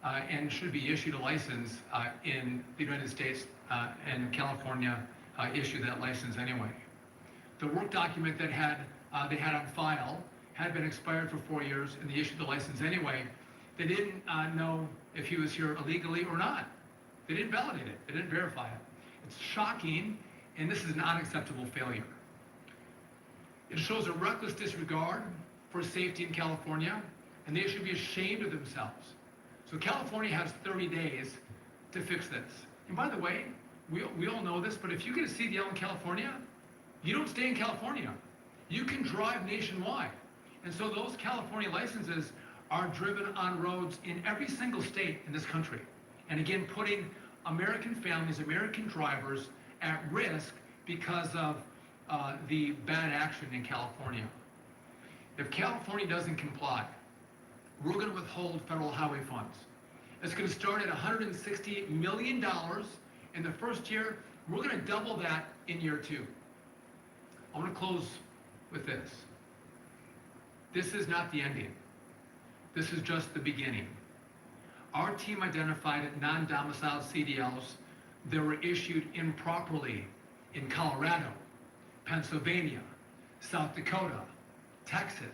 and should be issued a license in the United States, and California issued that license anyway. The work document that they had on file had been expired for 4 years, and they issued the license anyway. They didn't know if he was here illegally or not. They didn't validate it. They didn't verify it. It's shocking, and this is an unacceptable failure. It shows a reckless disregard for safety in California, and they should be ashamed of themselves. So California has 30 days to fix this. And by the way, we all know this, but if you get a CDL in California, you don't stay in California. You can drive nationwide. And so those California licenses are driven on roads in every single state in this country. And again, putting American families, American drivers at risk because of the bad action in California. If California doesn't comply, we're going to withhold federal highway funds. It's going to start at $160 million in the first year. We're going to double that in year 2. I want to close with this. This is not the ending. This is just the beginning. Our team identified non-domiciled CDLs that were issued improperly in Colorado, Pennsylvania, South Dakota, Texas,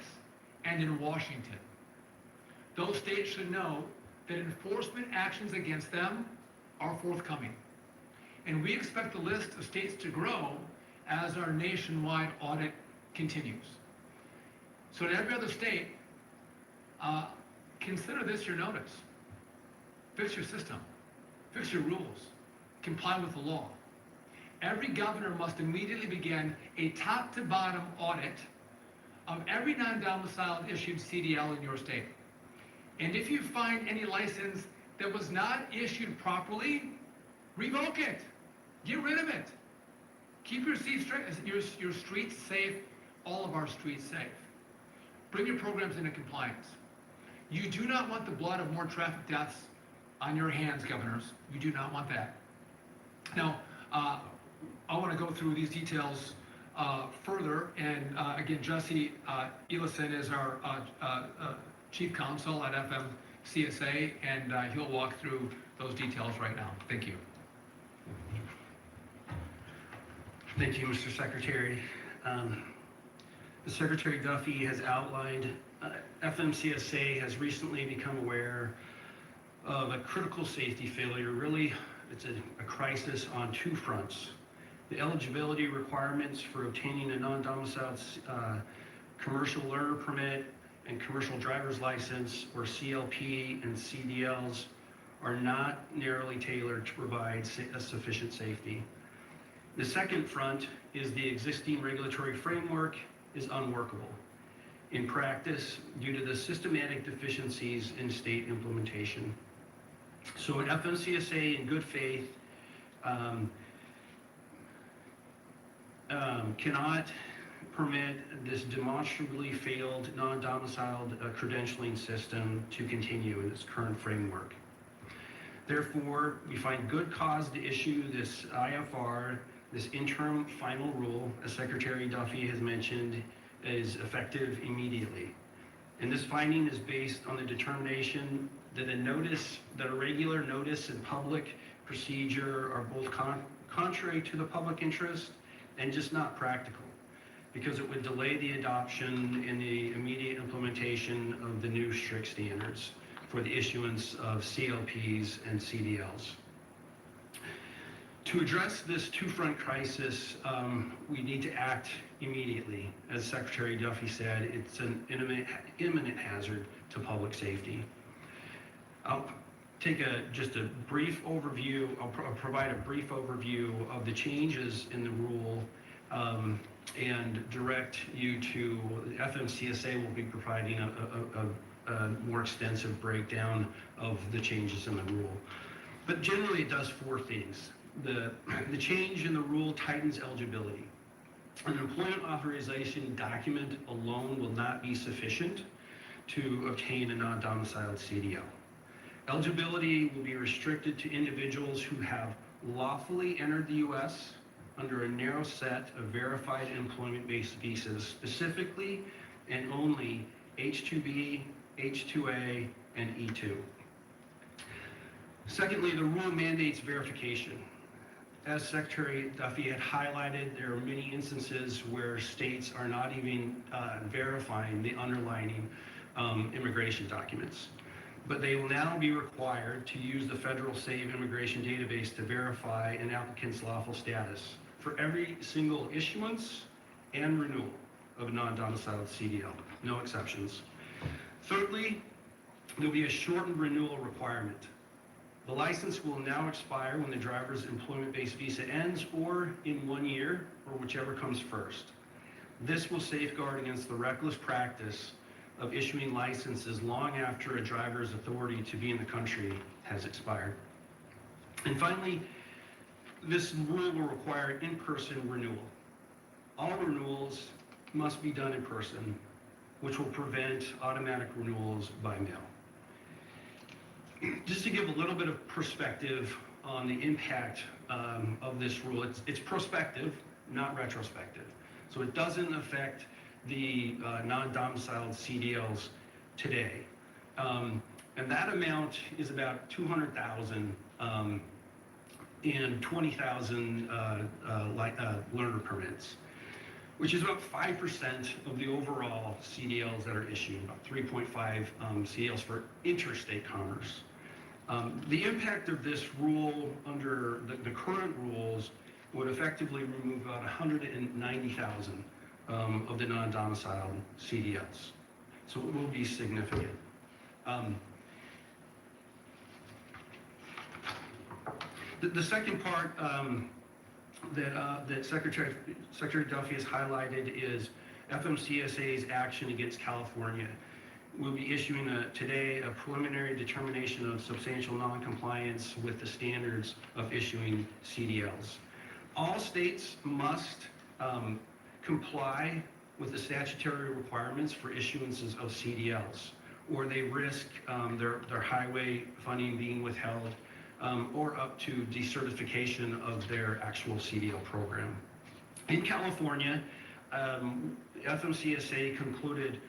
and in Washington. Those states should know that enforcement actions against them are forthcoming. And we expect the list of states to grow as our nationwide audit continues. So in every other state, consider this your notice. Fix your system, fix your rules, comply with the law. Every governor must immediately begin a top to bottom audit of every non-domiciled issued CDL in your state. And if you find any license that was not issued properly, revoke it, get rid of it. Keep your streets safe, all of our streets safe. Bring your programs into compliance. You do not want the blood of more traffic deaths on your hands, governors. You do not want that. Now, I want to go through these details further, and again, Jesse Elison is our Chief Counsel at FMCSA, and he'll walk through those details right now. Thank you. Thank you, Mr. Secretary. Secretary Duffy has outlined FMCSA has recently become aware of a critical safety failure. Really, it's a crisis on 2 fronts. The eligibility requirements for obtaining a non-domiciled commercial learner permit and commercial driver's license, or CLP and CDLs, are not narrowly tailored to provide sufficient safety. The second front is the existing regulatory framework is unworkable in practice due to the systematic deficiencies in state implementation. So at FMCSA, in good faith, cannot permit this demonstrably failed non-domiciled credentialing system to continue in its current framework. Therefore, we find good cause to issue this IFR, this interim final rule, as Secretary Duffy has mentioned, is effective immediately. And this finding is based on the determination that a regular notice and public procedure are both contrary to the public interest and just not practical, because it would delay the adoption and the immediate implementation of the new strict standards for the issuance of CLPs and CDLs. To address this 2-front crisis, we need to act immediately. As Secretary Duffy said, it's an imminent hazard to public safety. I'll take just a brief overview. I'll provide a brief overview of the changes in the rule and direct you to FMCSA will be providing a more extensive breakdown of the changes in the rule. But generally, it does four things. The change in the rule tightens eligibility. An employment authorization document alone will not be sufficient to obtain a non-domiciled CDL. Eligibility will be restricted to individuals who have lawfully entered the U.S. under a narrow set of verified employment-based visas, specifically and only H-2B, H-2A, and E-2. Secondly, the rule mandates verification. As Secretary Duffy had highlighted, there are many instances where states are not even verifying the underlying immigration documents. But they will now be required to use the Federal Save Immigration Database to verify an applicant's lawful status for every single issuance and renewal of a non-domiciled CDL, no exceptions. Thirdly, there will be a shortened renewal requirement. The license will now expire when the driver's employment-based visa ends or in 1 year, or whichever comes first. This will safeguard against the reckless practice of issuing licenses long after a driver's authority to be in the country has expired. And finally, this rule will require in-person renewal. All renewals must be done in person, which will prevent automatic renewals by mail. Just to give a little bit of perspective on the impact of this rule, it's prospective, not retrospective. So it doesn't affect the non-domiciled CDLs today. And that amount is about 200,000 and 20,000 learner permits, which is about 5% of the overall CDLs that are issued, about 3.5 CDLs for interstate commerce. The impact of this rule under the current rules would effectively remove about 190,000 of the non-domiciled CDLs. So it will be significant. The second part that Secretary Duffy has highlighted is FMCSA's action against California. We'll be issuing today a preliminary determination of substantial non-compliance with the standards of issuing CDLs. All states must comply with the statutory requirements for issuances of CDLs, or they risk their highway funding being withheld, or up to decertification of their actual CDL program. In California, FMCSA concluded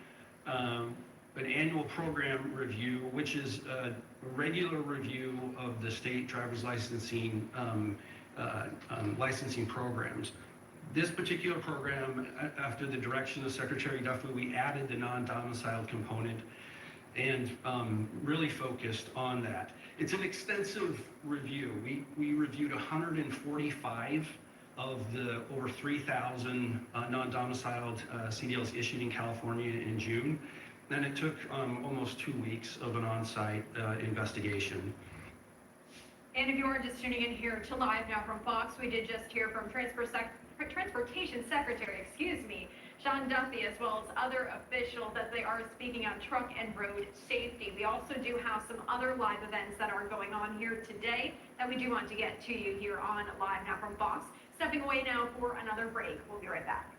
an annual program review, which is a regular review of the state driver's licensing licensing programs. This particular program, after the direction of Secretary Duffy, we added the non-domiciled component and really focused on that. It's an extensive review. We reviewed 145 of the over 3,000 non-domiciled CDLs issued in California in June. And it took almost 2 weeks of an on-site investigation. And if you are just tuning in here to Live Now from Fox, we did just hear from Transportation Secretary, Sean Duffy, as well as other officials, that they are speaking on truck and road safety. We also do have some other live events that are going on here today that we do want to get to you here on Live Now from Fox. Stepping away now for another break. We'll be right back.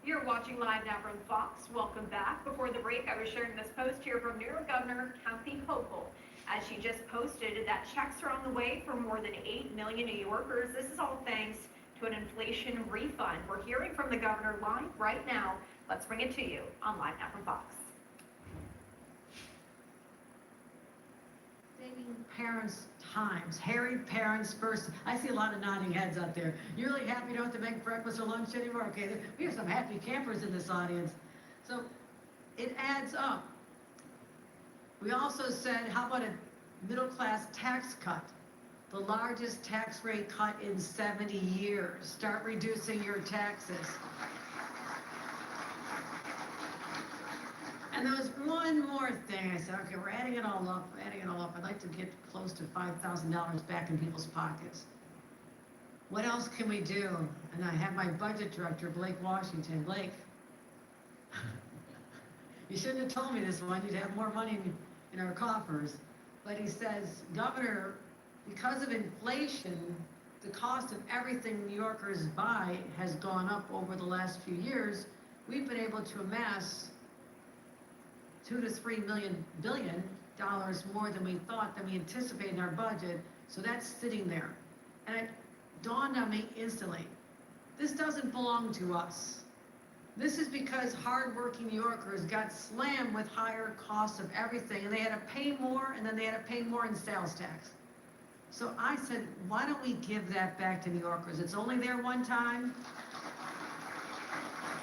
You're watching live now from Fox. Welcome back. Before the break, I was sharing this post here from New York Governor Kathy Hochul, as she just posted that checks are on the way for more than 8 million New Yorkers. This is all thanks to an inflation refund. We're hearing from the governor live right now. Let's bring it to you on Live Now from Fox. Saving parents' times. Hairy parents first. I see a lot of nodding heads out there. You're really happy you don't have to make breakfast or lunch anymore? Okay, we have some happy campers in this audience. So it adds up. We also said, how about a middle-class tax cut? The largest tax rate cut in 70 years. Start reducing your taxes. And there was one more thing. I said, okay, we're adding it all up, I'd like to get close to $5,000 back in people's pockets. What else can we do? And I have my budget director, Blake Washington. Blake, you shouldn't have told me this one. You'd have more money in our coffers. But he says, Governor, because of inflation, the cost of everything New Yorkers buy has gone up over the last few years. We've been able to amass $2 to $3 billion more than we thought, than we anticipated in our budget. So that's sitting there. And it dawned on me instantly, this doesn't belong to us. This is because hardworking New Yorkers got slammed with higher costs of everything, and they had to pay more, and then they had to pay more in sales tax. So I said, why don't we give that back to New Yorkers? It's only there one time.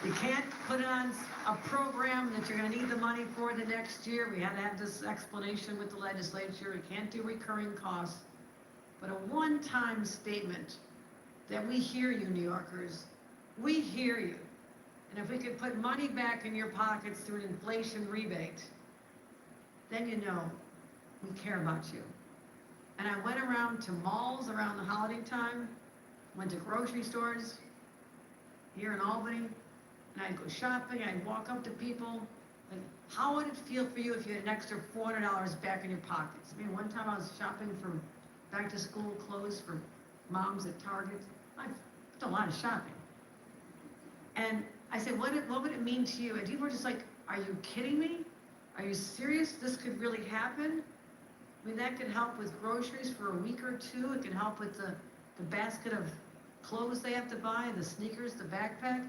You can't put it on a program that you're going to need the money for the next year. We had to have this explanation with the legislature. We can't do recurring costs. But a one-time statement that we hear you, New Yorkers. We hear you. And if we could put money back in your pockets through an inflation rebate, then you know we care about you. And I went around to malls around the holiday time, went to grocery stores here in Albany, and I'd go shopping, I'd walk up to people, and how would it feel for you if you had an extra $400 back in your pockets? I mean, one time I was shopping for back-to-school clothes for moms at Target. I've done a lot of shopping. And I said, what would it mean to you? And people were just like, are you kidding me? Are you serious? This could really happen? I mean, that could help with groceries for a week or two. It can help with the basket of clothes they have to buy, the sneakers, the backpack.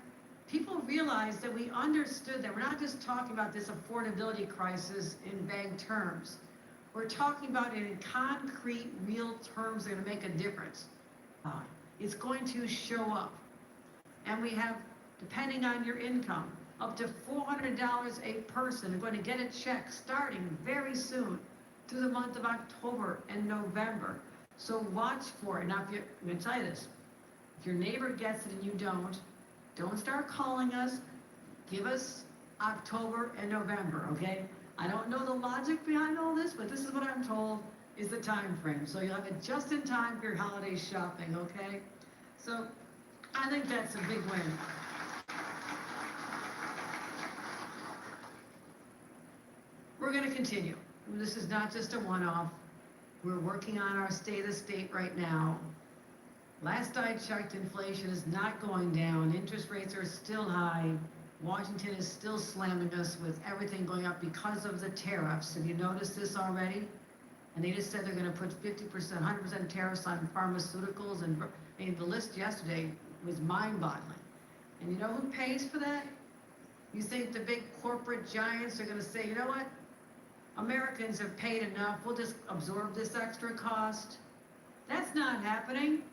People realize that we understood that we're not just talking about this affordability crisis in vague terms. We're talking about it in concrete, real terms that are going to make a difference. It's going to show up. And we have, depending on your income, up to $400 a person are going to get a check starting very soon through the month of October and November. So watch for it. Now, I'm going to tell you this. If your neighbor gets it and you don't start calling us. Give us October and November, okay? I don't know the logic behind all this, but this is what I'm told is the time frame. So you'll have it just in time for your holiday shopping, okay? So I think that's a big win. We're going to continue. This is not just a one-off. We're working on our state of the state right now. Last I checked, inflation is not going down. Interest rates are still high. Washington is still slamming us with everything going up because of the tariffs. Have you noticed this already? And they just said they're going to put 50%, 100% tariffs on pharmaceuticals. And I mean, the list yesterday was mind-boggling. And you know who pays for that? You think the big corporate giants are going to say, you know what? Americans have paid enough. We'll just absorb this extra cost. That's not happening.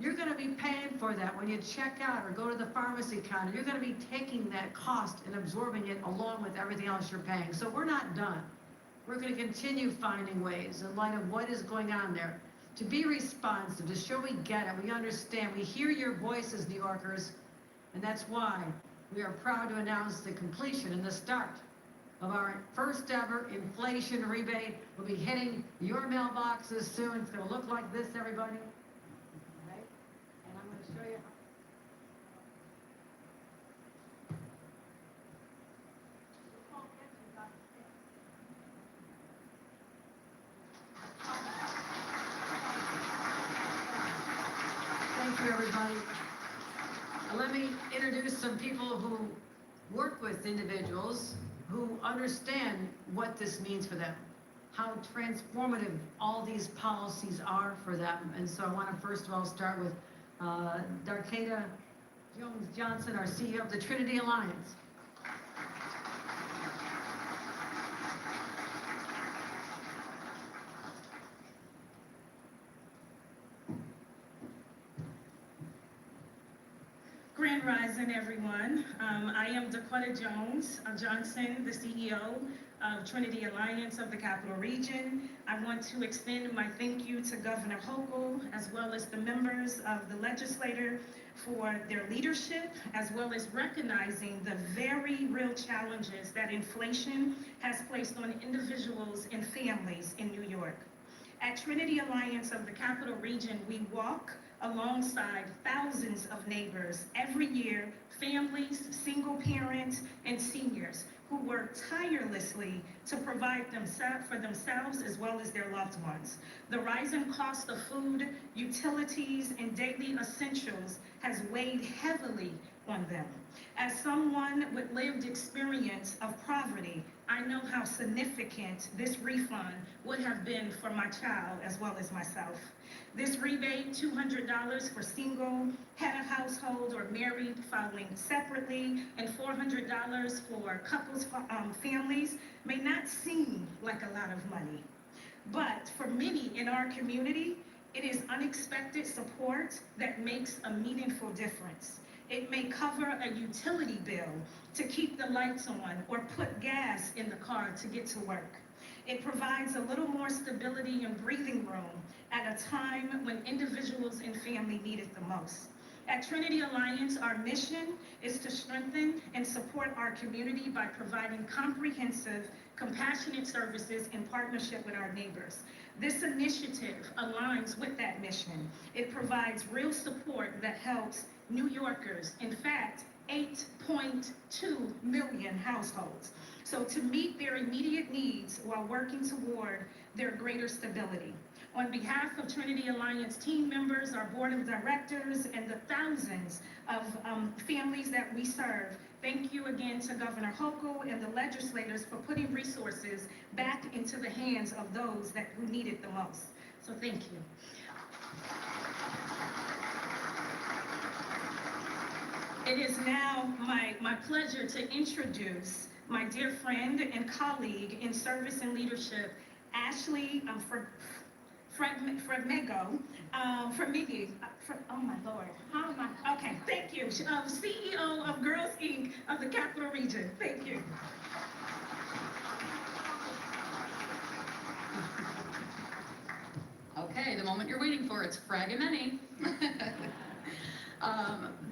You're going to be paying for that when you check out or go to the pharmacy counter. You're going to be taking that cost and absorbing it along with everything else you're paying. So we're not done. We're going to continue finding ways in light of what is going on there to be responsive, to show we get it, we understand, we hear your voices, New Yorkers, and that's why we are proud to announce the completion and the start of our first ever inflation rebate. Will be hitting your mailboxes soon. It's going to look like this, everybody. Show you. Thank you, everybody. Let me introduce just some people who work with individuals who understand what this means for them, how transformative all these policies are for them. And so I want to first of all start with Darkeda Jones-Johnson, our CEO of the Trinity Alliance. Grand Rising, everyone. I am Dakota Johnson, the CEO of Trinity Alliance of the Capital Region. I want to extend my thank you to Governor Hochul, as well as the members of the legislature for their leadership, as well as recognizing the very real challenges that inflation has placed on individuals and families in New York. At Trinity Alliance of the Capital Region, we walk alongside thousands of neighbors every year, families, single parents, and seniors who work tirelessly to provide for themselves as well as their loved ones. The rising cost of food, utilities, and daily essentials has weighed heavily on them. As someone with lived experience of poverty, I know how significant this refund would have been for my child as well as myself. This rebate, $200 for single, head of household, or married filing separately, and $400 for couples, families, may not seem like a lot of money. But for many in our community, it is unexpected support that makes a meaningful difference. It may cover a utility bill to keep the lights on or put gas in the car to get to work. It provides a little more stability and breathing room at a time when individuals and family need it the most. At Trinity Alliance, our mission is to strengthen and support our community by providing comprehensive, compassionate services in partnership with our neighbors. This initiative aligns with that mission. It provides real support that helps New Yorkers, in fact, 8.2 million households. So to meet their immediate needs while working toward their greater stability. On behalf of Trinity Alliance team members, our board of directors, and the thousands of families that we serve, thank you again to Governor Hochul and the legislators for putting resources back into the hands of those who need it the most. So thank you. It is now my pleasure to introduce my dear friend and colleague in service and leadership, Ashley Fredmego, oh my Lord, how am I? Okay, thank you. CEO of Girls Inc. of the Capital Region. Thank you. Okay, the moment you're waiting for, it's Fragimeni.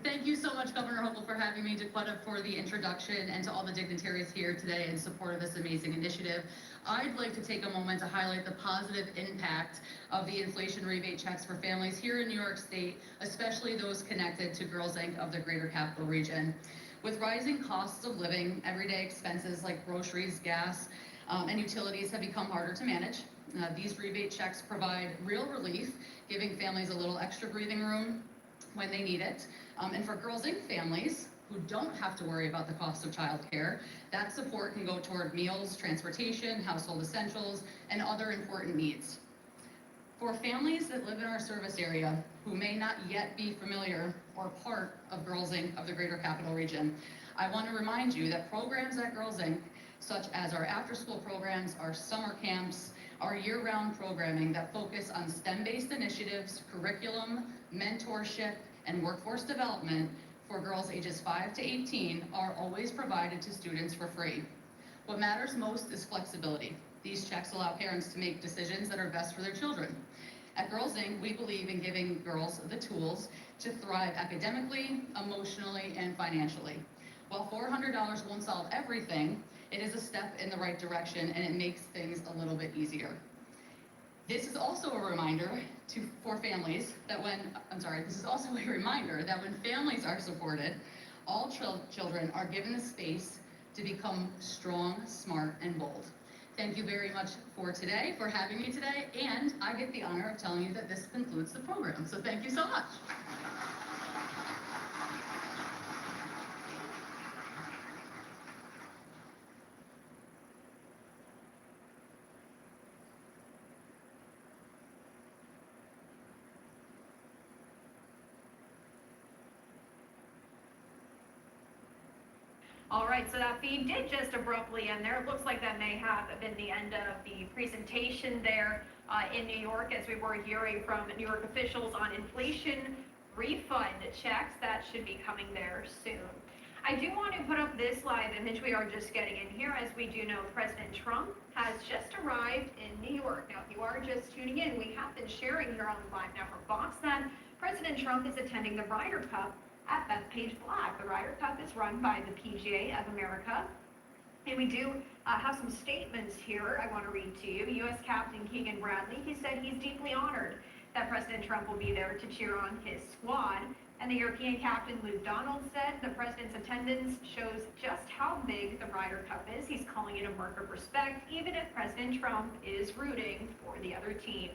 Thank you so much, Governor Hochul, for having me, Dakota, for the introduction, and to all the dignitaries here today in support of this amazing initiative. I'd like to take a moment to highlight the positive impact of the inflation rebate checks for families here in New York State, especially those connected to Girls Inc. of the Greater Capital Region. With rising costs of living, everyday expenses like groceries, gas, and utilities have become harder to manage. These rebate checks provide real relief, giving families a little extra breathing room when they need it. And for Girls Inc. families who don't have to worry about the cost of childcare, that support can go toward meals, transportation, household essentials, and other important needs. For families that live in our service area who may not yet be familiar or part of Girls Inc. of the Greater Capital Region, I want to remind you that programs at Girls Inc., such as our after-school programs, our summer camps, our year-round programming that focus on STEM-based initiatives, curriculum, mentorship, and workforce development for girls ages 5 to 18 are always provided to students for free. What matters most is flexibility. These checks allow parents to make decisions that are best for their children. At Girls Inc., we believe in giving girls the tools to thrive academically, emotionally, and financially. While $400 won't solve everything, it is a step in the right direction, and it makes things a little bit easier. This is also a reminder for families that this is also a reminder that when families are supported, all children are given the space to become strong, smart, and bold. Thank you very much for having me today, and I get the honor of telling you that this concludes the program. So thank you so much. All right, so that feed did just abruptly end there. It looks like that may have been the end of the presentation there in New York, as we were hearing from New York officials on inflation refund checks that should be coming there soon. I do want to put up this live image. We are just getting in here. As we do know, President Trump has just arrived in New York. Now, if you are just tuning in, we have been sharing here on Live Now from Fox that President Trump is attending the Ryder Cup at Bethpage Flag. The Ryder Cup is run by the PGA of America. And we do have some statements here I want to read to you. U.S. Captain Keegan Bradley, he said he's deeply honored that President Trump will be there to cheer on his squad. And the European captain, Luke Donald, said the president's attendance shows just how big the Ryder Cup is. He's calling it a mark of respect, even if President Trump is rooting for the other team.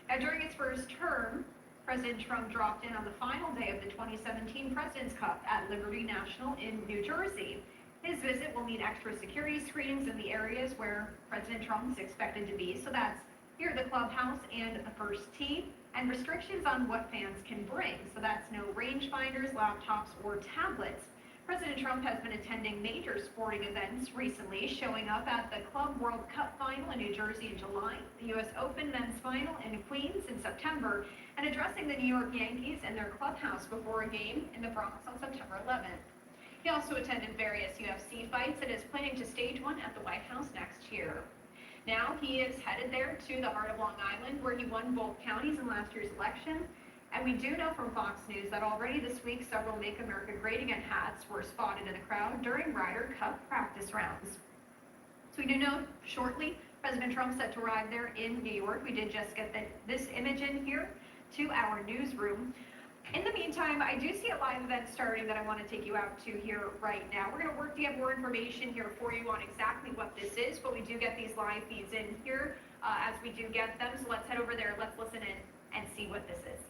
Now, during his first term, President Trump dropped in on the final day of the 2017 President's Cup at Liberty National in New Jersey. His visit will mean extra security screenings in the areas where President Trump is expected to be. So that's here at the clubhouse and the first tee, and restrictions on what fans can bring. So that's no rangefinders, laptops, or tablets. President Trump has been attending major sporting events recently, showing up at the Club World Cup final in New Jersey in July, the U.S. Open men's final in Queens in September, and addressing the New York Yankees in their clubhouse before a game in the Bronx on September 11th. He also attended various UFC fights and is planning to stage one at the White House next year. Now he is headed there to the heart of Long Island, where he won both counties in last year's election. And we do know from Fox News that already this week, several Make America Great Again hats were spotted in the crowd during Ryder Cup practice rounds. So we do know shortly, President Trump set to arrive there in New York. We did just get this image in here to our newsroom. In the meantime, I do see a live event starting that I want to take you out to here right now. We're going to work to get more information here for you on exactly what this is, but we do get these live feeds in here as we do get them. So let's head over there, let's listen in and see what this is.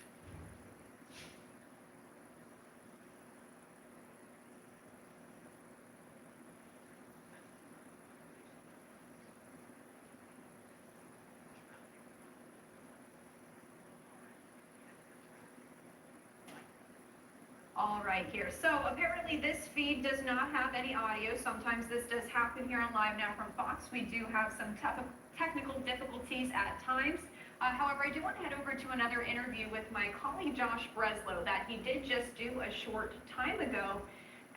All right here. So apparently this feed does not have any audio. Sometimes this does happen here on Live Now from Fox. We do have some technical difficulties at times. However, I do want to head over to another interview with my colleague Josh Breslow that he did just do a short time ago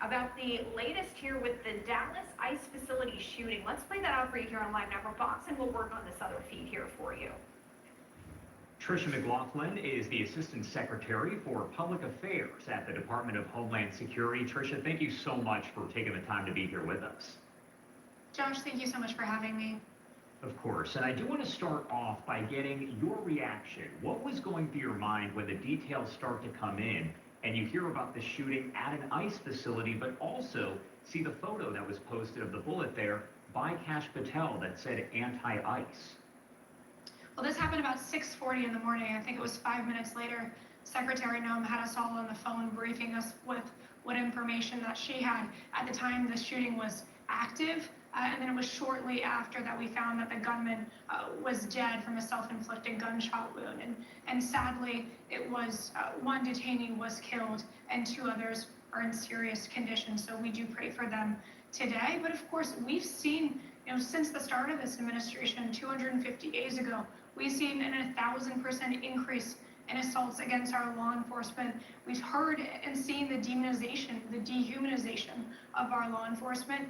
about the latest here with the Dallas ICE facility shooting. Let's play that out for you here on Live Now from Fox, and we'll work on this other feed here for you. Tricia McLaughlin is the Assistant Secretary for Public Affairs at the Department of Homeland Security. Tricia, thank you so much for taking the time to be here with us. Josh, thank you so much for having me. Of course, and I do want to start off by getting your reaction. What was going through your mind when the details start to come in and you hear about the shooting at an ICE facility, but also see the photo that was posted of the bullet there by Kash Patel that said anti-ICE? Well, this happened about 6:40 in the morning. I think it was 5 minutes later. Secretary Noem had us all on the phone briefing us with what information that she had. At the time, the shooting was active, and then it was shortly after that we found that the gunman was dead from a self-inflicted gunshot wound. And sadly, it was one detainee was killed and two others are in serious condition. So we do pray for them today. But of course, we've seen, since the start of this administration 250 days ago, we've seen an 1,000% increase in assaults against our law enforcement. We've heard and seen the demonization, the dehumanization of our law enforcement.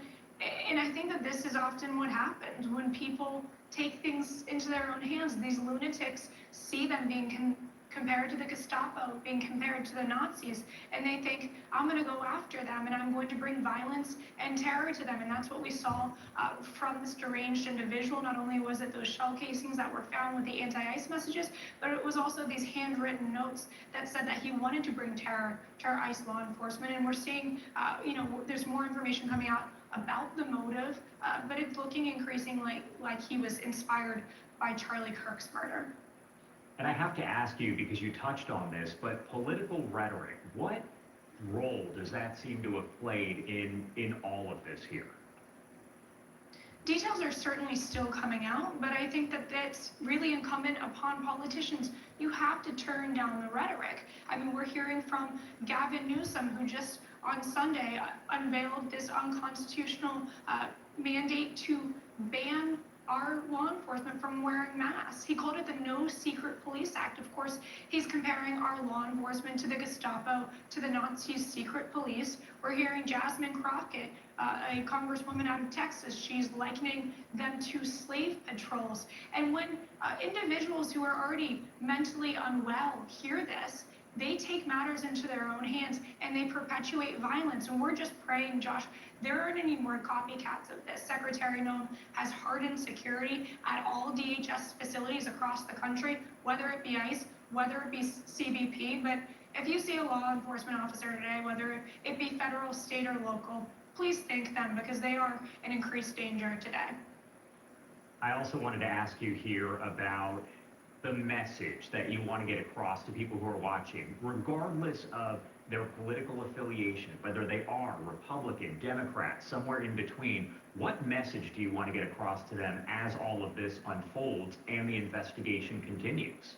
And I think that this is often what happens when people take things into their own hands. These lunatics see them being compared to the Gestapo, being compared to the Nazis, and they think, I'm going to go after them and I'm going to bring violence and terror to them. And that's what we saw from this deranged individual. Not only was it those shell casings that were found with the anti-ICE messages, but it was also these handwritten notes that said that he wanted to bring terror to our ICE law enforcement. And we're seeing, there's more information coming out about the motive, but it's looking increasingly like he was inspired by Charlie Kirk's murder. And I have to ask you, because you touched on this, but political rhetoric, what role does that seem to have played in all of this here? Details are certainly still coming out, but I think that it's really incumbent upon politicians. You have to turn down the rhetoric. I mean, we're hearing from Gavin Newsom, who just on Sunday unveiled this unconstitutional mandate to ban our law enforcement from wearing masks. He called it the No Secret Police Act. Of course, he's comparing our law enforcement to the Gestapo, to the Nazis' secret police. We're hearing Jasmine Crockett, a congresswoman out of Texas, she's likening them to slave patrols. And when individuals who are already mentally unwell hear this, they take matters into their own hands and they perpetuate violence. And we're just praying, Josh, there aren't any more copycats of this. Secretary Noem has hardened security at all DHS facilities across the country, whether it be ICE, whether it be CBP. But if you see a law enforcement officer today, whether it be federal, state, or local, please thank them because they are in increased danger today. I also wanted to ask you here about the message that you want to get across to people who are watching, regardless of their political affiliation, whether they are Republican, Democrat, somewhere in between. What message do you want to get across to them as all of this unfolds and the investigation continues?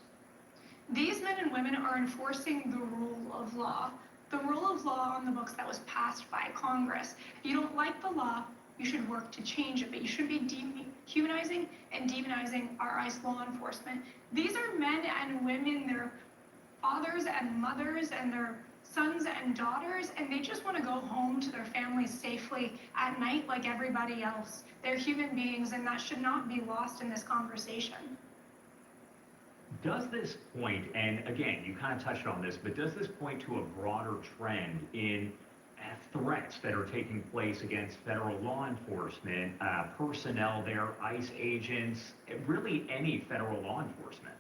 These men and women are enforcing the rule of law. The rule of law on the books that was passed by Congress. If you don't like the law, you should work to change it, but you shouldn't be dehumanizing and demonizing our ICE law enforcement. These are men and women, their fathers and mothers and their sons and daughters, and they just want to go home to their families safely at night like everybody else. They're human beings, and that should not be lost in this conversation. Does this point, and again, you kind of touched on this, but does this point to a broader trend in threats that are taking place against federal law enforcement, personnel there, ICE agents, really any federal law enforcement?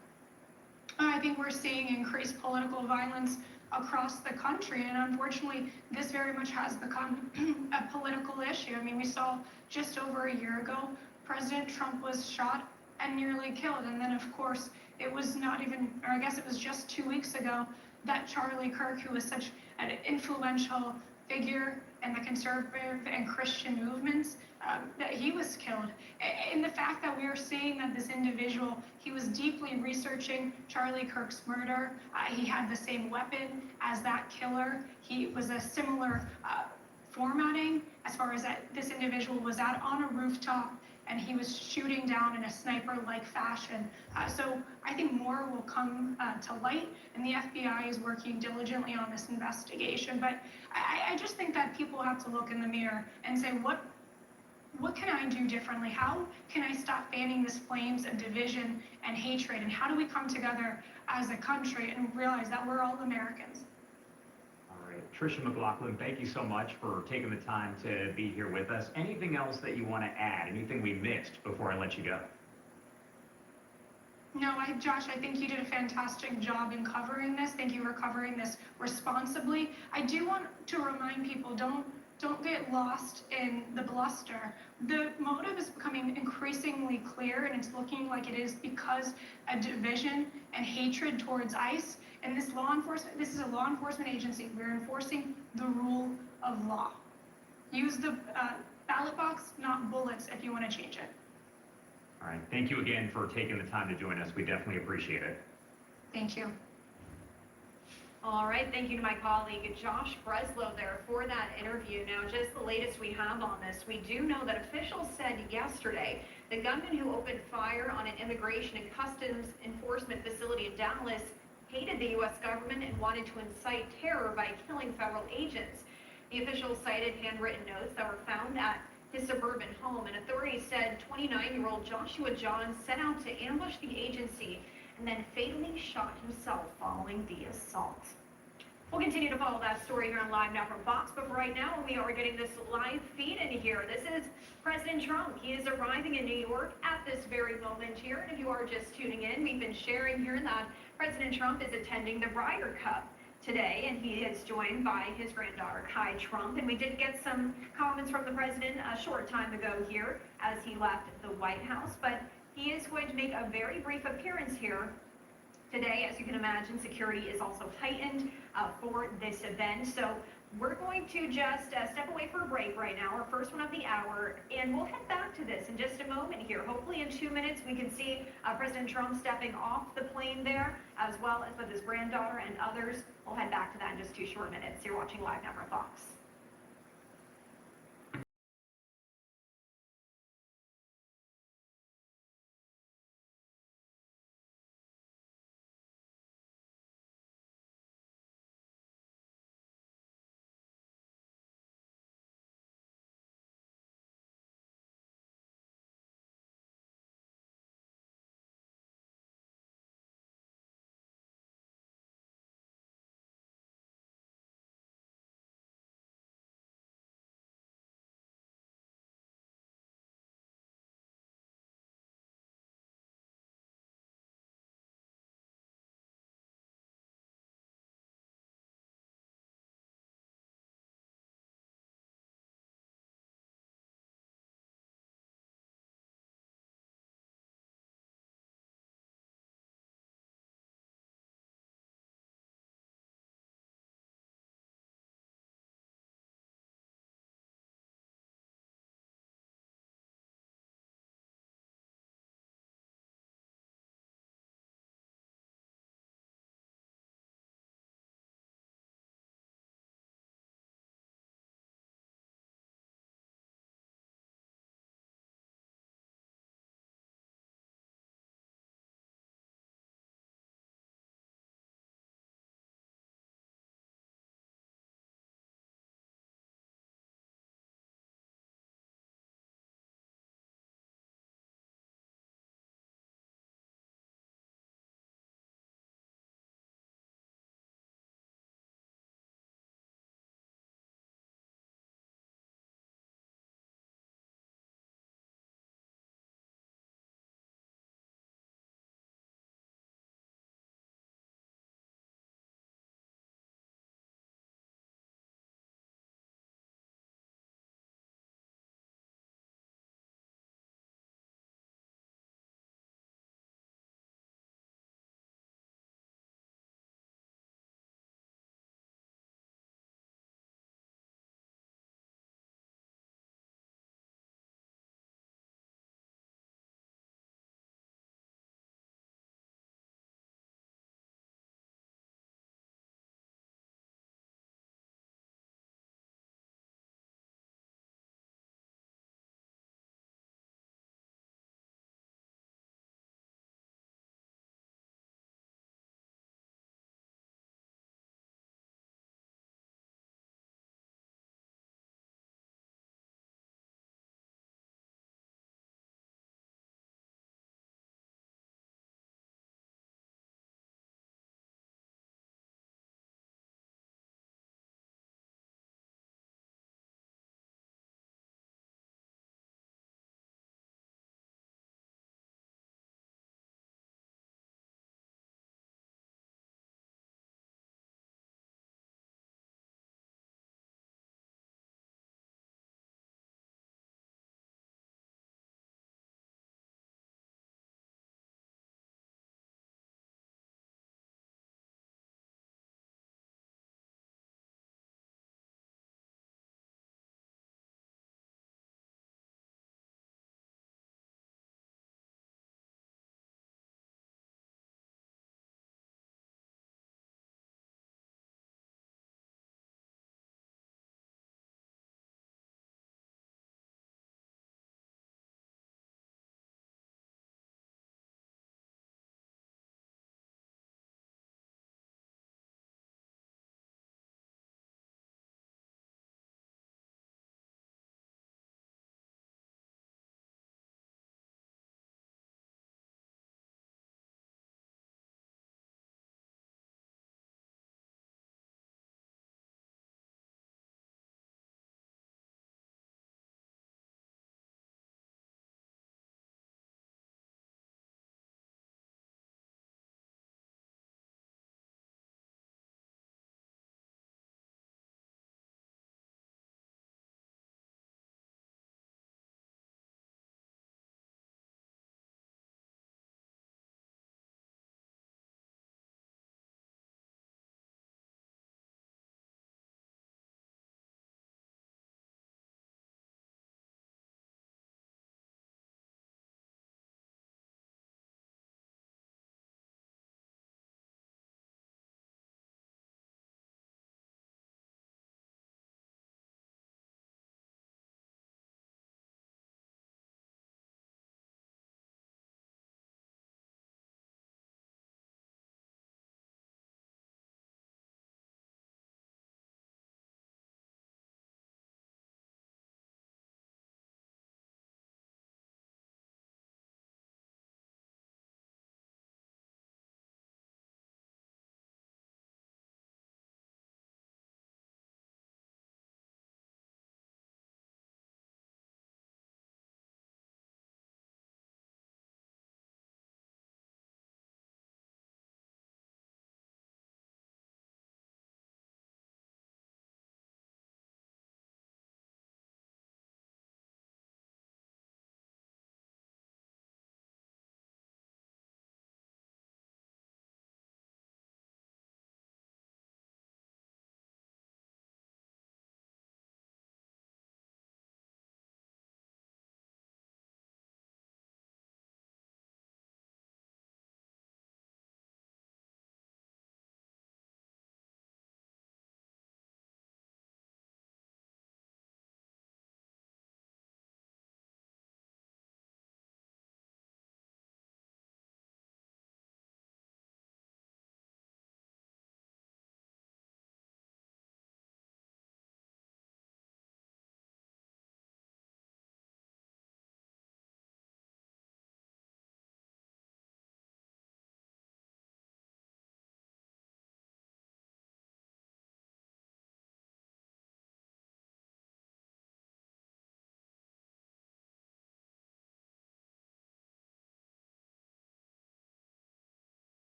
I think we're seeing increased political violence across the country, and unfortunately, this very much has become a political issue. I mean, we saw just over a year ago, President Trump was shot and nearly killed, and then of course, it was not even, or I guess it was just 2 weeks ago, that Charlie Kirk, who was such an influential figure in the conservative and Christian movements, that he was killed. And the fact that we are seeing that this individual, he was deeply researching Charlie Kirk's murder. He had the same weapon as that killer. He was a similar formatting as far as that this individual was out on a rooftop and he was shooting down in a sniper-like fashion. So I think more will come to light, and the FBI is working diligently on this investigation. But I just think that people have to look in the mirror and say, what can I do differently? How can I stop fanning this flames of division and hatred? And how do we come together as a country and realize that we're all Americans? All right, Tricia McLaughlin, thank you so much for taking the time to be here with us. Anything else that you want to add? Anything we missed before I let you go? No, Josh, I think you did a fantastic job in covering this. Thank you for covering this responsibly. I do want to remind people, don't get lost in the bluster. The motive is becoming increasingly clear, and it's looking like it is because of division and hatred towards ICE. And this is a law enforcement agency. We're enforcing the rule of law. Use the ballot box, not bullets, if you want to change it. All right, thank you again for taking the time to join us. We definitely appreciate it. Thank you. All right, thank you to my colleague Josh Breslow there for that interview. Now, just the latest we have on this, we do know that officials said yesterday the gunman who opened fire on an immigration and customs enforcement facility in Dallas hated the U.S. government and wanted to incite terror by killing federal agents. The officials cited handwritten notes that were found at his suburban home, and authorities said 29-year-old Joshua Johns set out to ambush the agency and then fatally shot himself following the assault. We'll continue to follow that story here on Live Now from Fox, but for right now, we are getting this live feed in here. This is President Trump. He is arriving in New York at this very moment here, and if you are just tuning in, we've been sharing here that President Trump is attending the Ryder Cup today, and he is joined by his granddaughter, Kai Trump. And we did get some comments from the president a short time ago here as he left the White House, but he is going to make a very brief appearance here today. As you can imagine, security is also heightened for this event. So We're going to just step away for a break right now, our first one of the hour, and we'll head back to this in just a moment here. Hopefully in 2 minutes we can see President Trump stepping off the plane there, as well as with his granddaughter and others. We'll head back to that in just 2 short minutes. You're watching Live Network Fox.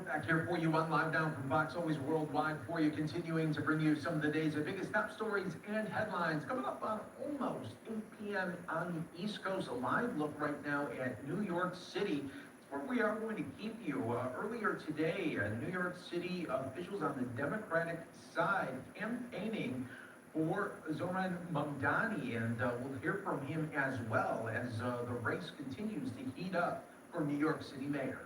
back here for you on Live Now from Fox, always worldwide for you, continuing to bring you some of the day's biggest top stories and headlines. Coming up on almost 8 p.m. on the East Coast, a live look right now at New York City. It's where we are going to keep you. Earlier today, New York City officials on the Democratic side campaigning for Zoran Mamdani, and we'll hear from him as well as the race continues to heat up for New York City Mayor.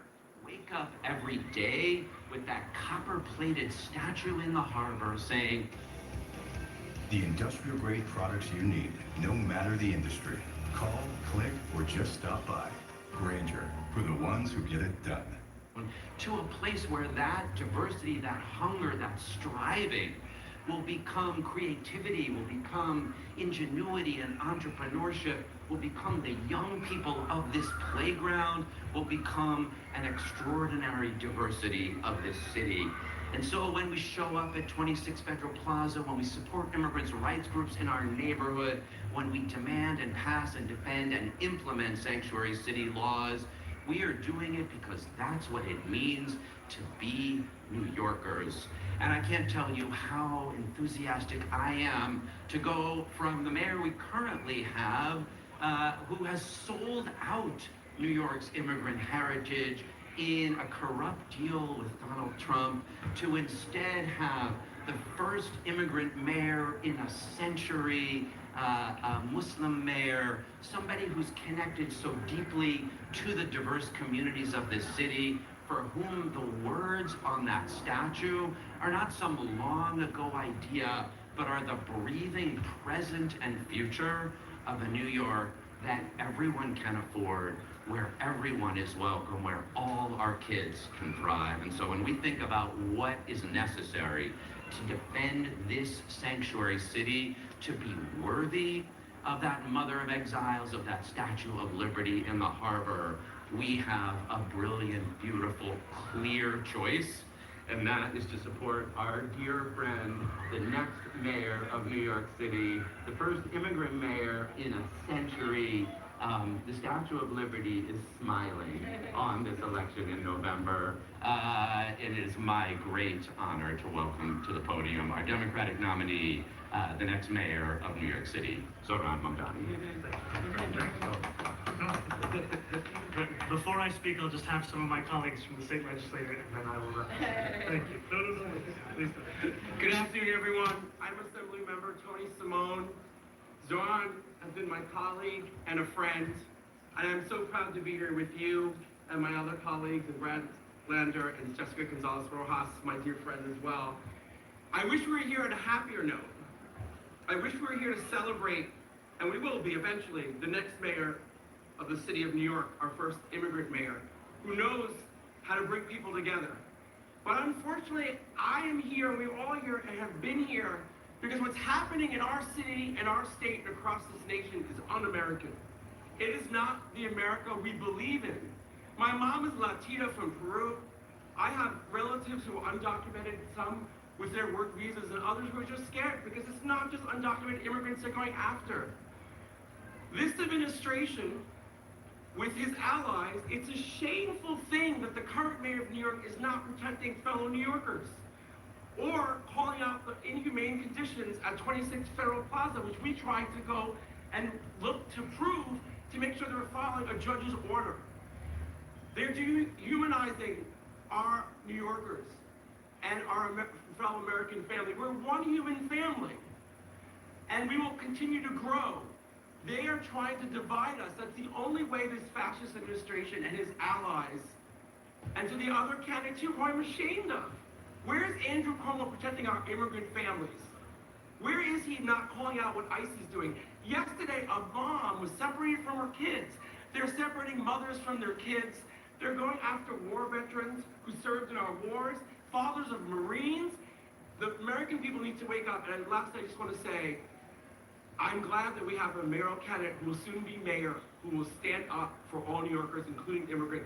Wake up every day with that copper-plated statue in the harbor saying, the industrial grade products you need, no matter the industry. Call, click, or just stop by. Grainger, for the ones who get it done. To a place where that diversity, that hunger, that striving will become creativity, will become ingenuity and entrepreneurship, will become the young people of this playground, will become an extraordinary diversity of this city. And so when we show up at 26 Federal Plaza, when we support immigrants' rights groups in our neighborhood, when we demand and pass and defend and implement sanctuary city laws, we are doing it because that's what it means to be New Yorkers. And I can't tell you how enthusiastic I am to go from the mayor we currently have, who has sold out New York's immigrant heritage in a corrupt deal with Donald Trump, to instead have the first immigrant mayor in a century, a Muslim mayor, somebody who's connected so deeply to the diverse communities of this city, for whom the words on that statue are not some long ago idea, but are the breathing present and future of a New York that everyone can afford, where everyone is welcome, where all our kids can thrive. And so when we think about what is necessary to defend this sanctuary city, to be worthy of that mother of exiles, of that Statue of Liberty in the harbor, we have a brilliant, beautiful, clear choice, and that is to support our dear friend, the next mayor of New York City, the first immigrant mayor in a century. The Statue of Liberty is smiling on this election in November. It is my great honor to welcome to the podium our Democratic nominee, the next mayor of New York City, Zoran Mamdani. Before I speak, I'll just have some of my colleagues from the state legislature, and then I will. Thank you. No, please. Good afternoon, everyone. I'm Assemblymember Tony Simone. Zoran has been my colleague and a friend, and I'm so proud to be here with you and my other colleagues, and Brad Lander and Jessica Gonzalez-Rojas, my dear friend as well. I wish we were here on a happier note. I wish we were here to celebrate, and we will be eventually, the next mayor of the city of New York, our first immigrant mayor, who knows how to bring people together. But unfortunately, I am here, and we're all here and have been here, because what's happening in our city and our state and across this nation is un-American. It is not the America we believe in. My mom is Latina from Peru. I have relatives who are undocumented, some with their work visas, and others who are just scared because it's not just undocumented immigrants they're going after. This administration, with his allies, it's a shameful thing that the current mayor of New York is not protecting fellow New Yorkers, or calling out the inhumane conditions at 26 Federal Plaza, which we tried to go and look to prove to make sure they're following a judge's order. They're dehumanizing our New Yorkers and our fellow American family. We're one human family, and we will continue to grow. They are trying to divide us. That's the only way this fascist administration and his allies, and to the other candidates who I'm ashamed of. Where is Andrew Cuomo protecting our immigrant families? Where is he not calling out what ICE is doing? Yesterday, a mom was separated from her kids. They're separating mothers from their kids. They're going after war veterans who served in our wars, fathers of Marines. The American people need to wake up. And last, I just want to say, I'm glad that we have a mayoral candidate who will soon be mayor, who will stand up for all New Yorkers, including immigrant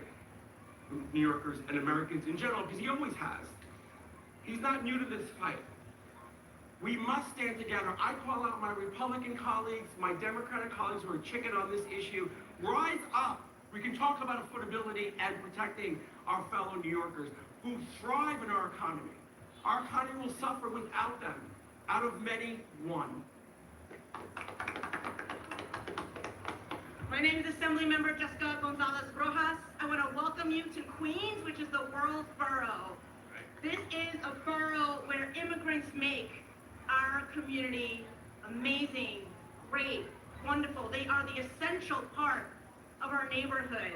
New Yorkers and Americans in general, because he always has. He's not new to this fight. We must stand together. I call out my Republican colleagues, my Democratic colleagues who are chicken on this issue. Rise up. We can talk about affordability and protecting our fellow New Yorkers. who thrive in our economy. Our economy will suffer without them. Out of many, one. My name is Assemblymember Jessica Gonzalez Rojas. I want to welcome you to Queens, which is the World Borough. This is a borough where immigrants make our community amazing, great, wonderful. They are the essential part of our neighborhood.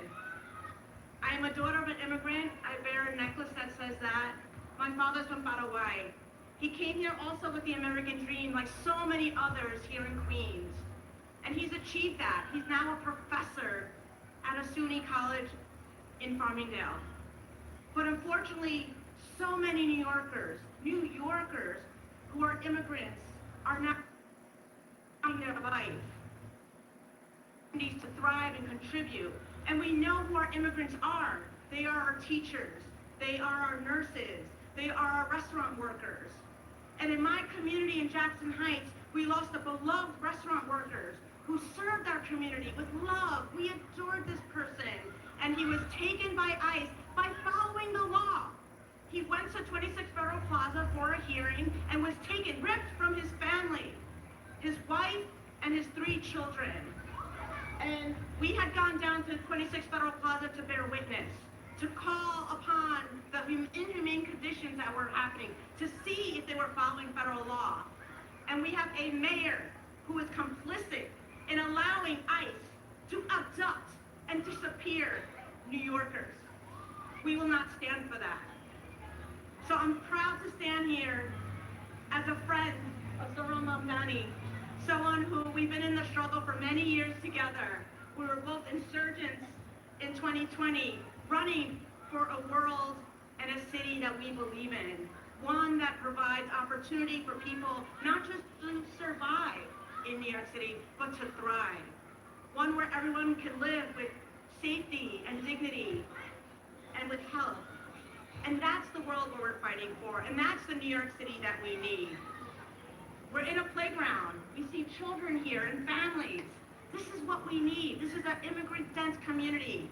I am a daughter of an immigrant. I bear a necklace that says that. My father's from Paraguay. He came here also with the American dream, like so many others here in Queens. And he's achieved that. He's now a professor at a SUNY college in Farmingdale. But unfortunately, so many New Yorkers who are immigrants are not finding their life to thrive and contribute. And we know who our immigrants are. They are our teachers. They are our nurses. They are our restaurant workers. And in my community in Jackson Heights, we lost a beloved restaurant worker who served our community with love. We adored this person. And he was taken by ICE by following the law. He went to 26 Federal Plaza for a hearing and was taken, ripped from his family, his wife, and his 3 children. And we had gone down to 26 Federal Plaza to bear witness, to call upon the inhumane conditions that were happening, to see if they were following federal law. And we have a mayor who is complicit in allowing ICE to abduct and disappear New Yorkers. We will not stand for that. So I'm proud to stand here as a friend of Zohran Mamdani, someone who we've been in the struggle for many years together. We were both insurgents in 2020, running for a world and a city that we believe in, one that provides opportunity for people not just to survive in New York City, but to thrive. One where everyone can live with safety and dignity and with health. And that's the world where we're fighting for, and that's the New York City that we need. We're in a playground. We see children here and families. This is what we need. This is our immigrant-dense community.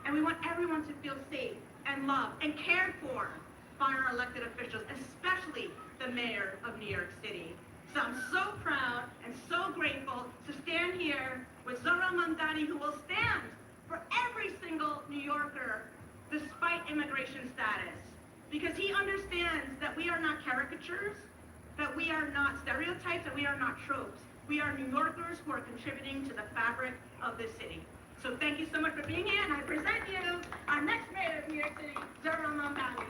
And we want everyone to feel safe and loved and cared for by our elected officials, especially the mayor of New York City. So I'm so proud and so grateful to stand here with Zohran Mamdani, who will stand for every single New Yorker despite immigration status. Because he understands that we are not caricatures, that we are not stereotypes, that we are not tropes. We are New Yorkers who are contributing to the fabric of this city. So thank you so much for being here, and I present you our next mayor of New York City, Zohran Mamdani.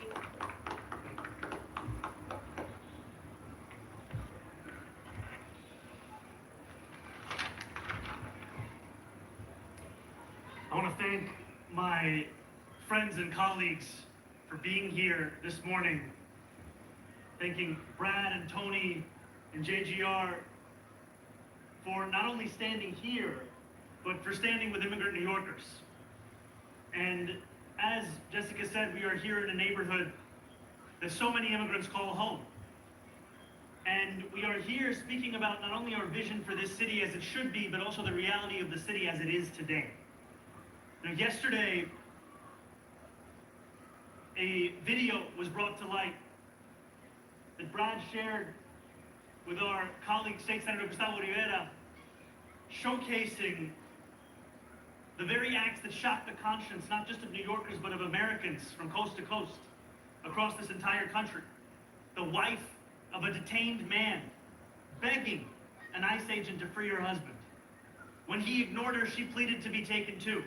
I want to thank my friends and colleagues for being here this morning. Thanking Brad and Tony and JGR for not only standing here, but for standing with immigrant New Yorkers. And as Jessica said, we are here in a neighborhood that so many immigrants call home. And we are here speaking about not only our vision for this city as it should be, but also the reality of the city as it is today. Now, yesterday, a video was brought to light that Brad shared with our colleague, State Senator Gustavo Rivera, showcasing the very acts that shocked the conscience, not just of New Yorkers, but of Americans from coast to coast across this entire country. The wife of a detained man begging an ICE agent to free her husband. When he ignored her, she pleaded to be taken too.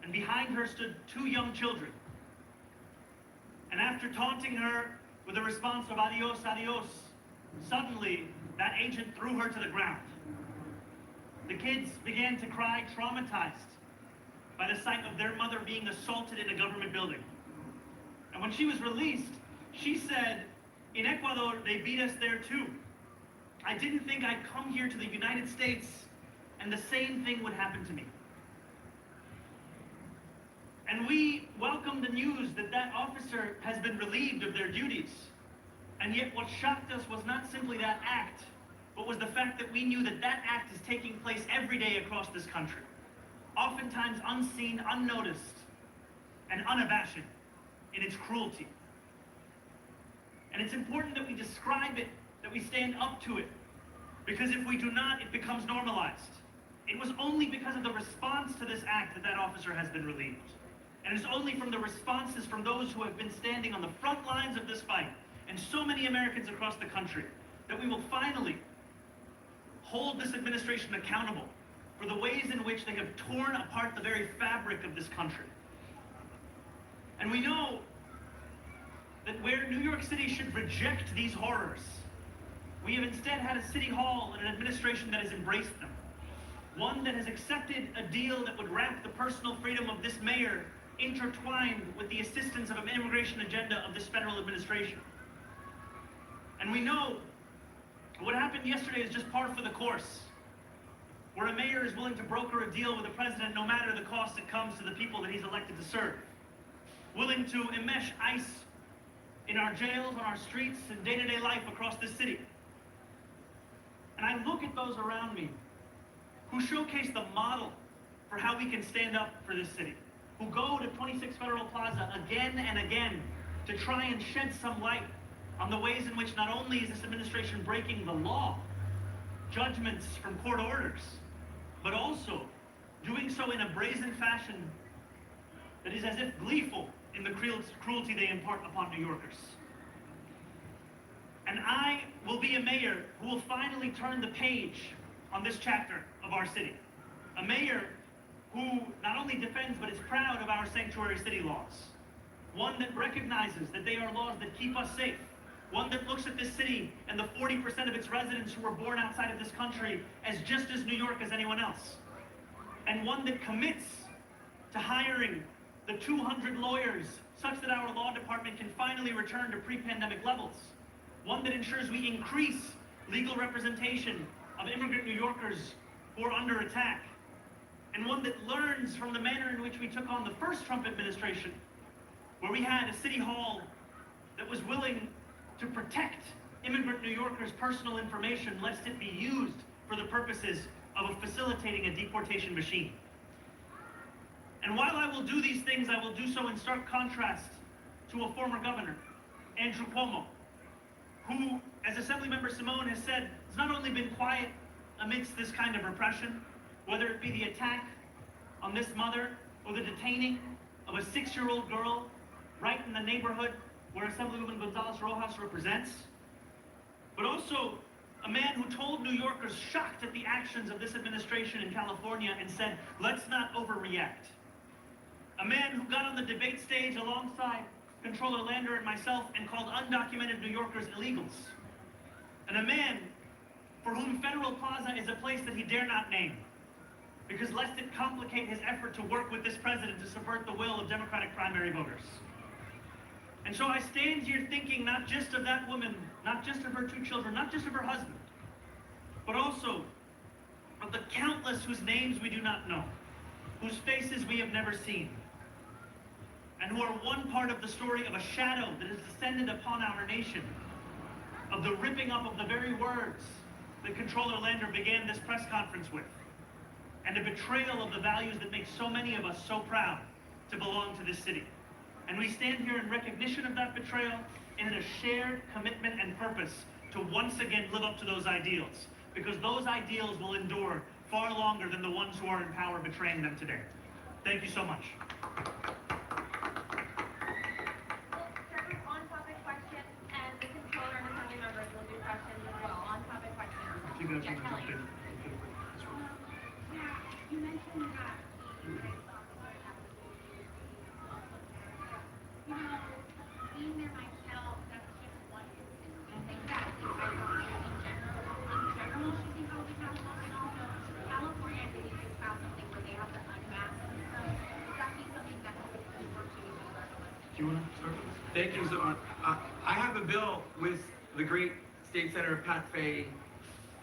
And behind her stood 2 young children. And after taunting her with a response of adios, adios, suddenly that agent threw her to the ground. The kids began to cry, traumatized by the sight of their mother being assaulted in a government building. And when she was released, she said, in Ecuador, they beat us there too. I didn't think I'd come here to the United States and the same thing would happen to me. And we welcome the news that that officer has been relieved of their duties. And yet what shocked us was not simply that act, but was the fact that we knew that that act is taking place every day across this country. Oftentimes unseen, unnoticed, and unabashed. in its cruelty. And it's important that we describe it, that we stand up to it, because if we do not, it becomes normalized. It was only because of the response to this act that that officer has been relieved. And it's only from the responses from those who have been standing on the front lines of this fight, and so many Americans across the country, that we will finally hold this administration accountable for the ways in which they have torn apart the very fabric of this country. And we know that where New York City should reject these horrors, we have instead had a city hall and an administration that has embraced them. One that has accepted a deal that would wrap the personal freedom of this mayor intertwined with the assistance of an immigration agenda of this federal administration. And we know what happened yesterday is just par for the course, where a mayor is willing to broker a deal with the president no matter the cost it comes to the people that he's elected to serve. Willing to enmesh ICE in our jails, on our streets, and day-to-day life across this city. And I look at those around me who showcase the model for how we can stand up for this city, who go to 26 Federal Plaza again and again to try and shed some light on the ways in which not only is this administration breaking the law, judgments from court orders, but also doing so in a brazen fashion that is as if gleeful in the cruelty they impart upon New Yorkers. And I will be a mayor who will finally turn the page on this chapter of our city. A mayor who not only defends but is proud of our sanctuary city laws. One that recognizes that they are laws that keep us safe. One that looks at this city and the 40% of its residents who were born outside of this country as just as New York as anyone else. And one that commits to hiring the 200 lawyers such that our law department can finally return to pre-pandemic levels. One that ensures we increase legal representation of immigrant New Yorkers who are under attack. And one that learns from the manner in which we took on the first Trump administration, where we had a city hall that was willing to protect immigrant New Yorkers' personal information lest it be used for the purposes of facilitating a deportation machine. And while I will do these things, I will do so in stark contrast to a former governor, Andrew Cuomo, who, as Assemblymember Simone has said, has not only been quiet amidst this kind of repression, whether it be the attack on this mother or the detaining of a 6-year-old girl right in the neighborhood where Assemblywoman Gonzalez Rojas represents, but also a man who told New Yorkers shocked at the actions of this administration in California and said, let's not overreact. A man who got on the debate stage alongside Controller Lander and myself and called undocumented New Yorkers illegals. And a man for whom Federal Plaza is a place that he dare not name, because lest it complicate his effort to work with this president to subvert the will of Democratic primary voters. And so I stand here thinking not just of that woman, not just of her 2 children, not just of her husband, but also of the countless whose names we do not know, whose faces we have never seen, and who are one part of the story of a shadow that has descended upon our nation, of the ripping up of the very words that Controller Lander began this press conference with, and a betrayal of the values that make so many of us so proud to belong to this city. And we stand here in recognition of that betrayal and in a shared commitment and purpose to once again live up to those ideals, because those ideals will endure far longer than the ones who are in power betraying them today. Thank you so much. On-topic question, and the controller and assembly members will do questions as well. On-topic questions. Jack Kelly. You mentioned that being there myself, that's just one instance. I think that in general should be held accountable, and also California, I think, just found something where they have to unmask and stuff. Would that be something that could be worked to? Do you want to start? Thank you so much. I have a bill with the great State Senator Pat Fay,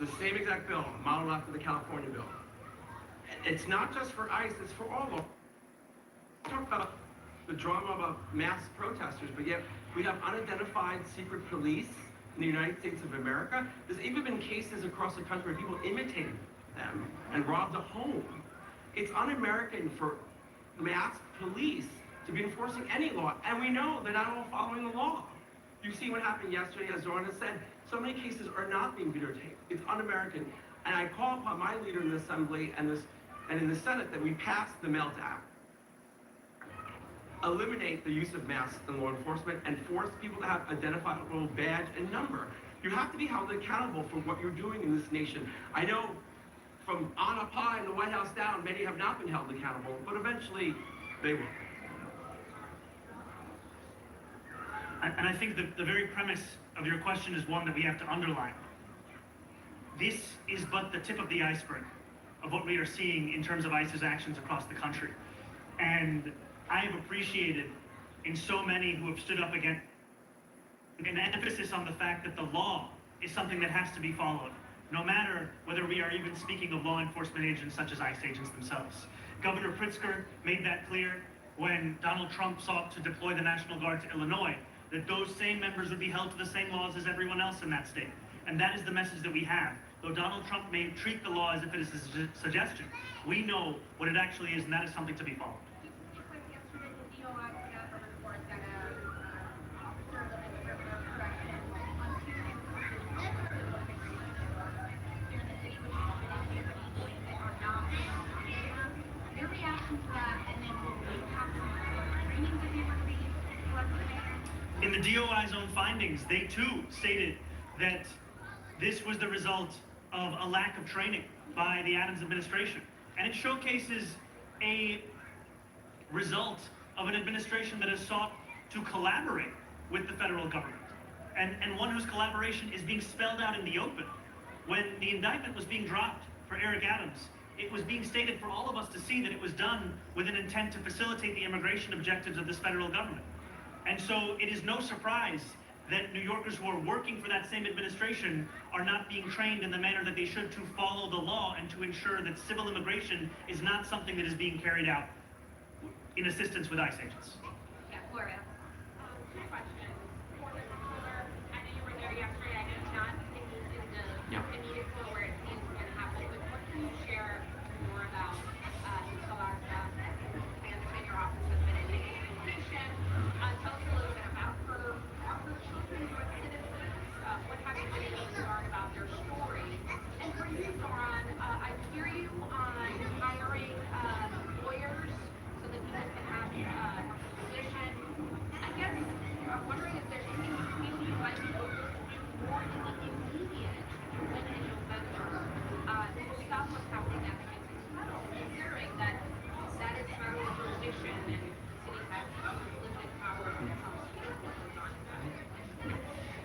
the same exact bill, modeled after the California bill. It's not just for ICE, it's for all of them. Talk about the drama about mass protesters, but yet we have unidentified secret police in the United States of America. There's even been cases across the country where people imitated them and robbed a home. It's un-American for masked police to be enforcing any law. And we know they're not all following the law. You see what happened yesterday, as Zorna said, so many cases are not being videotaped. It's un-American. And I call upon my leader in the Assembly and in the Senate that we pass the MELT Act. Eliminate the use of masks in law enforcement and force people to have identifiable badge and number. You have to be held accountable for what you're doing in this nation. I know from on up high in the White House down, many have not been held accountable, but eventually they will. And I think the very premise of your question is one that we have to underline. This is but the tip of the iceberg of what we are seeing in terms of ICE's actions across the country. And I have appreciated in so many who have stood up against an emphasis on the fact that the law is something that has to be followed, no matter whether we are even speaking of law enforcement agents such as ICE agents themselves. Governor Pritzker made that clear when Donald Trump sought to deploy the National Guard to Illinois, that those same members would be held to the same laws as everyone else in that state. And that is the message that we have. Though Donald Trump may treat the law as if it is a suggestion, we know what it actually is, and that is something to be followed. In the DOI's own findings, they too stated that this was the result of a lack of training by the Adams administration. And it showcases a result of an administration that has sought to collaborate with the federal government. And one whose collaboration is being spelled out in the open. When the indictment was being dropped for Eric Adams, it was being stated for all of us to see that it was done with an intent to facilitate the immigration objectives of this federal government. And so it is no surprise that New Yorkers who are working for that same administration are not being trained in the manner that they should to follow the law and to ensure that civil immigration is not something that is being carried out in assistance with ICE agents. Yeah, Gloria. Two questions. For the controller, I know you were there yesterday. I know not in the immediate flow where it seems going to happen, but what can you share more about Talarka? I understand your office has been in communication. Tell us a little bit about her children who are citizens. What have you been able to learn about their stories? And for you, Zoran, I hear you on hiring lawyers so that people can have a position. I guess I'm wondering if there's anything between you like to do more in the immediate than in November to stop what's happening at the federal, considering that that is federal jurisdiction and the city has limited power when it comes to what's on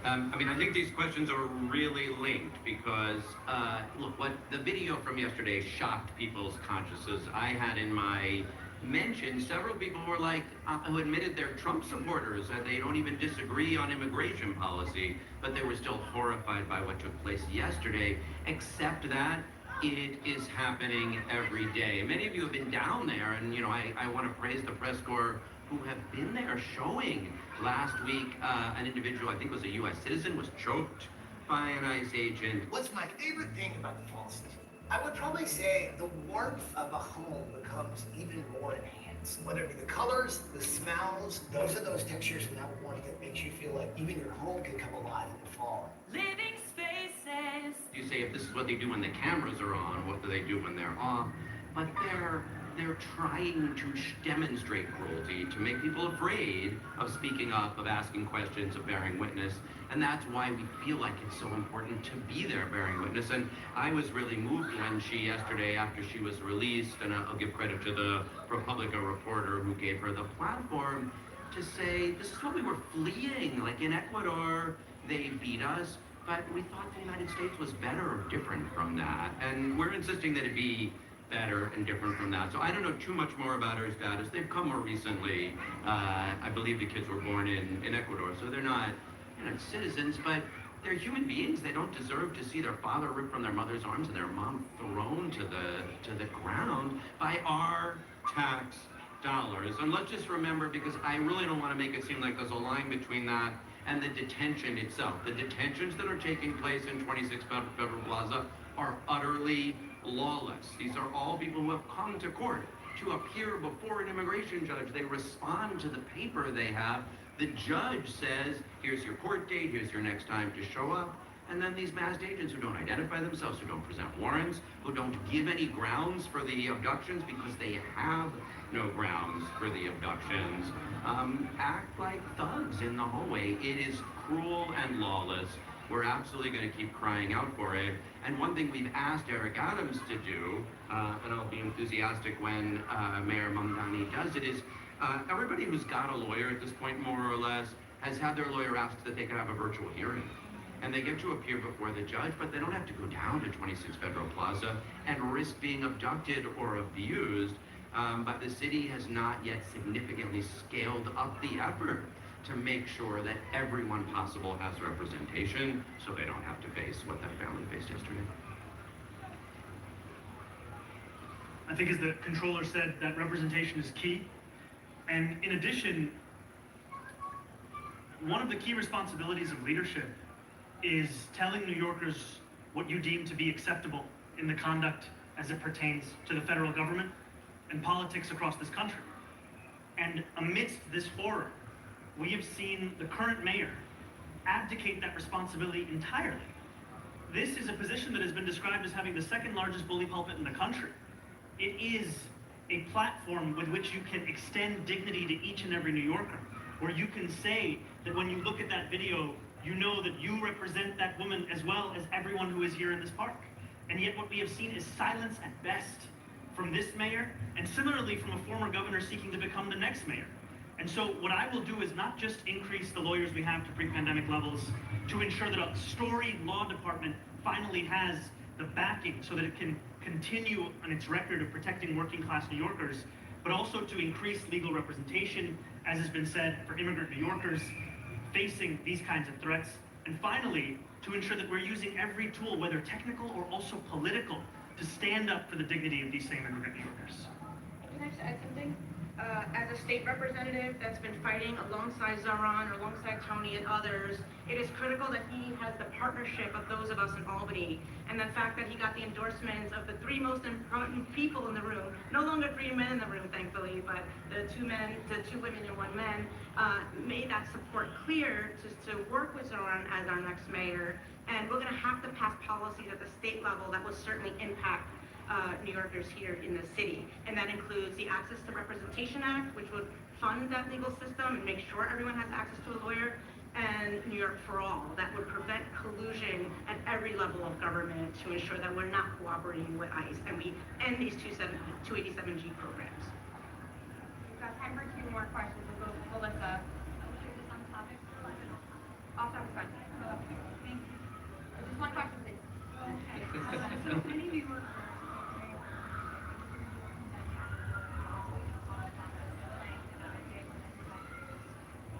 I mean, I think these questions are really linked because, look, what the video from yesterday shocked people's consciences. I had in my mention several people who were like, who admitted they're Trump supporters and they don't even disagree on immigration policy, but they were still horrified by what took place yesterday, except that it is happening every day. Many of you have been down there, and you know, I want to praise the press corps who have been there showing. Last week, an individual, I think was a U.S. citizen, was choked by an ICE agent. What's my favorite thing about the fall season? I would probably say the warmth of a home becomes even more enhanced. Whether it be the colors, the smells, those are those textures in that warmth that makes you feel like even your home can come alive in the fall. Living spaces. You say if this is what they do when the cameras are on, what do they do when they're off? But they're trying to demonstrate cruelty, to make people afraid of speaking up, of asking questions, of bearing witness. And that's why we feel like it's so important to be there bearing witness. And I was really moved when she yesterday, after she was released, and I'll give credit to the ProPublica reporter who gave her the platform, to say, this is what we were fleeing. Like in Ecuador, they beat us, but we thought the United States was better or different from that. And we're insisting that it be better and different from that. So I don't know too much more about her status. They've come more recently. I believe the kids were born in Ecuador, so they're not citizens, but they're human beings. They don't deserve to see their father ripped from their mother's arms and their mom thrown to the ground by our tax dollars. And let's just remember, because I really don't want to make it seem like there's a line between that and the detention itself. The detentions that are taking place in 26 Federal Plaza are utterly lawless. These are all people who have come to court to appear before an immigration judge. They respond to the paper they have. The judge says, here's your court date, here's your next time to show up. And then these masked agents who don't identify themselves, who don't present warrants, who don't give any grounds for the abductions because they have no grounds for the abductions, act like thugs in the hallway. It is cruel and lawless. We're absolutely going to keep crying out for it. And one thing we've asked Eric Adams to do, and I'll be enthusiastic when Mayor Mamdani does it, is everybody who's got a lawyer at this point, more or less, has had their lawyer asked that they could have a virtual hearing. And they get to appear before the judge, but they don't have to go down to 26 Federal Plaza and risk being abducted or abused. But the city has not yet significantly scaled up the effort to make sure that everyone possible has representation so they don't have to face what that family faced yesterday. I think as the controller said, that representation is key. And in addition, one of the key responsibilities of leadership is telling New Yorkers what you deem to be acceptable in the conduct as it pertains to the federal government and politics across this country. And amidst this horror, we have seen the current mayor abdicate that responsibility entirely. This is a position that has been described as having the second largest bully pulpit in the country. It is a platform with which you can extend dignity to each and every New Yorker, where you can say that when you look at that video, you know that you represent that woman as well as everyone who is here in this park. And yet what we have seen is silence at best from this mayor, and similarly from a former governor seeking to become the next mayor. And so what I will do is not just increase the lawyers we have to pre-pandemic levels to ensure that a storied law department finally has the backing so that it can continue on its record of protecting working class New Yorkers, but also to increase legal representation, as has been said, for immigrant New Yorkers facing these kinds of threats. And finally, to ensure that we're using every tool, whether technical or also political, to stand up for the dignity of these same immigrant New Yorkers. Can I just add something? As a state representative that's been fighting alongside Zaran or alongside Tony and others, it is critical that he has the partnership of those of us in Albany. And the fact that he got the endorsements of the three most important people in the room, no longer three men in the room, thankfully, but the two women and one man, made that support clear to work with Zaran as our next mayor. And we're gonna have to pass policies at the state level that will certainly impact New Yorkers here in the city. And that includes the Access to Representation Act, which would fund that legal system and make sure everyone has access to a lawyer, and New York for All, that would prevent collusion at every level of government to ensure that we're not cooperating with ICE and we end these 287G programs. We've got time for two more questions. We'll go to Melissa. Also, fine. Thank you. Just one question, please. So many New Yorkers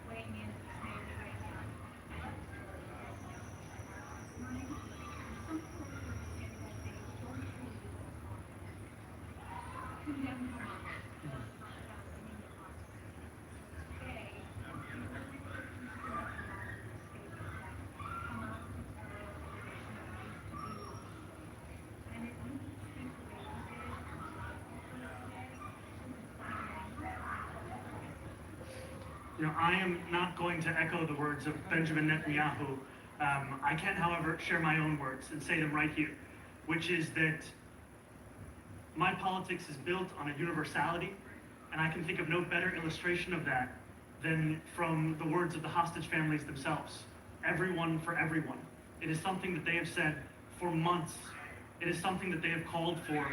weighing in at the same time. You know, I am not going to echo the words of Benjamin Netanyahu. I can, however, share my own words and say them right here, which is that my politics is built on a universality, and I can think of no better illustration of that than from the words of the hostage families themselves. Everyone for everyone. It is something that they have said for months. It is something that they have called for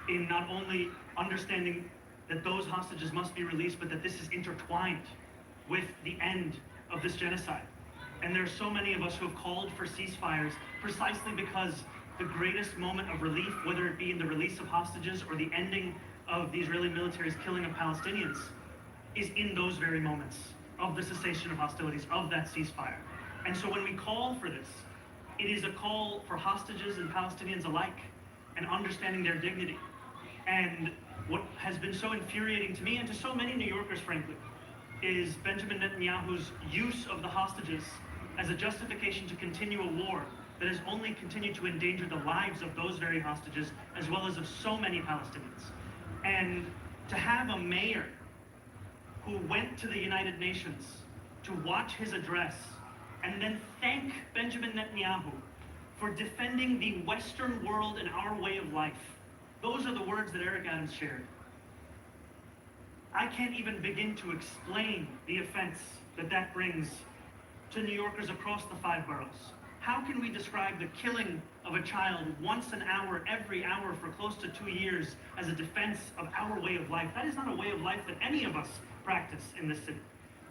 in not only understanding that those hostages must be released, but that this is intertwined with the end of this genocide. And there are so many of us who have called for ceasefires precisely because the greatest moment of relief, whether it be in the release of hostages or the ending of the Israeli military's killing of Palestinians, is in those very moments of the cessation of hostilities, of that ceasefire. And so when we call for this, it is a call for hostages and Palestinians alike and understanding their dignity. And what has been so infuriating to me and to so many New Yorkers, frankly, is Benjamin Netanyahu's use of the hostages as a justification to continue a war that has only continued to endanger the lives of those very hostages, as well as of so many Palestinians. And To have a mayor who went to the United Nations to watch his address and then thank Benjamin Netanyahu for defending the Western world and our way of life. Those are the words that Eric Adams shared. I can't even begin to explain the offense that that brings to New Yorkers across the 5 boroughs. How can we describe the killing of a child once an hour, every hour for close to 2 years as a defense of our way of life? That is not a way of life that any of us practice in this city.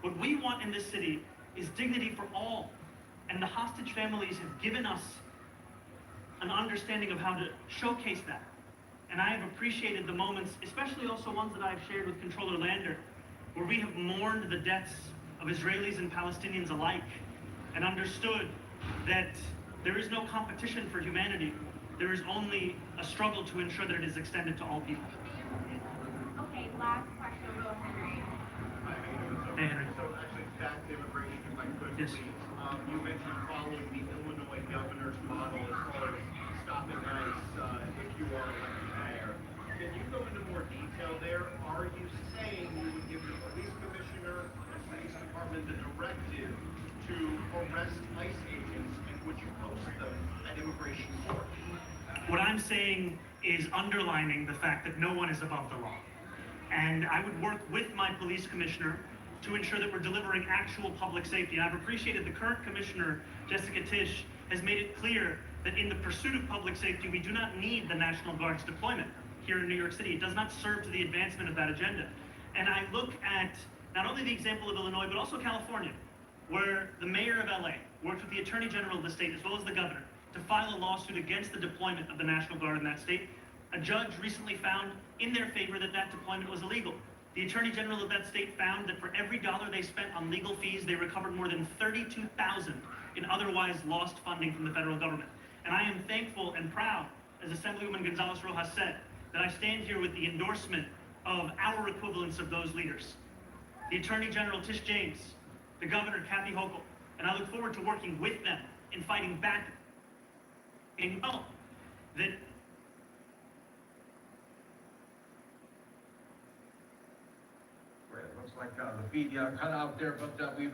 What we want in this city is dignity for all. And the hostage families have given us an understanding of how to showcase that. And I have appreciated the moments, especially also ones that I've shared with Controller Lander, where we have mourned the deaths of Israelis and Palestinians alike and understood that there is no competition for humanity. There is only a struggle to ensure that it is extended to all people. Okay, last question. Go Henry. Hey, Henry. So actually, back to immigration, if I could, Yes. please. You mentioned following the Illinois governor's model as far as stop and ICE if you are elected mayor. Can you go into more detail there? Are you saying you would give the police commissioner and police department the directive to arrest ICE agents, and would you post them at immigration court? What I'm saying is underlining the fact that no one is above the law. And I would work with my police commissioner to ensure that we're delivering actual public safety. And I've appreciated the current commissioner, Jessica Tisch, has made it clear that in the pursuit of public safety, we do not need the National Guard's deployment here in New York City. It does not serve to the advancement of that agenda. And I look at not only the example of Illinois, but also California, where the mayor of LA worked with the attorney general of the state, as well as the governor, to file a lawsuit against the deployment of the National Guard in that state. A judge recently found in their favor that that deployment was illegal. The attorney general of that state found that for every dollar they spent on legal fees, they recovered more than $32,000 in otherwise lost funding from the federal government. And I am thankful and proud, as Assemblywoman Gonzalez-Rojas said, that I stand here with the endorsement of our equivalents of those leaders. The Attorney General Tish James, the Governor Kathy Hochul, and I look forward to working with them in fighting back and know that Looks like the feed cut out there, but we've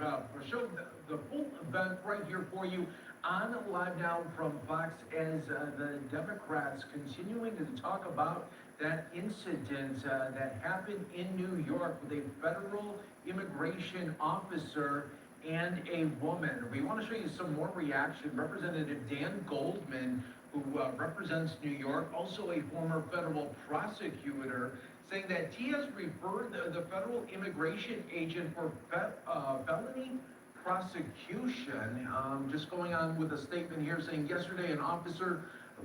showed the full event right here for you on live now from Fox as the Democrats continuing to talk about that incident that happened in New York with a federal immigration officer and a woman. We want to show you some more reaction. Representative Dan Goldman, who represents New York, also a former federal prosecutor, saying that he has referred the federal immigration agent for felony prosecution. Just going on with a statement here saying yesterday an officer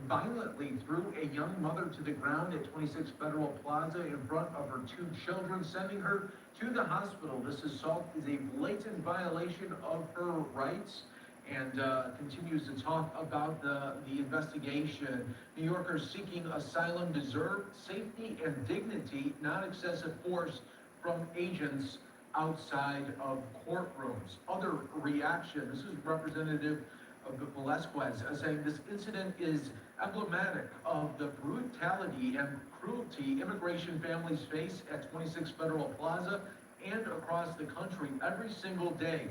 violently threw a young mother to the ground at 26 Federal Plaza in front of her 2 children, sending her to the hospital. This assault is a blatant violation of her rights, and continues to talk about the investigation. New Yorkers seeking asylum deserve safety and dignity, not excessive force from agents outside of courtrooms. Other reaction, this is Representative Velasquez saying this incident is emblematic of the brutality and cruelty immigration families face at 26 Federal Plaza and across the country every single day.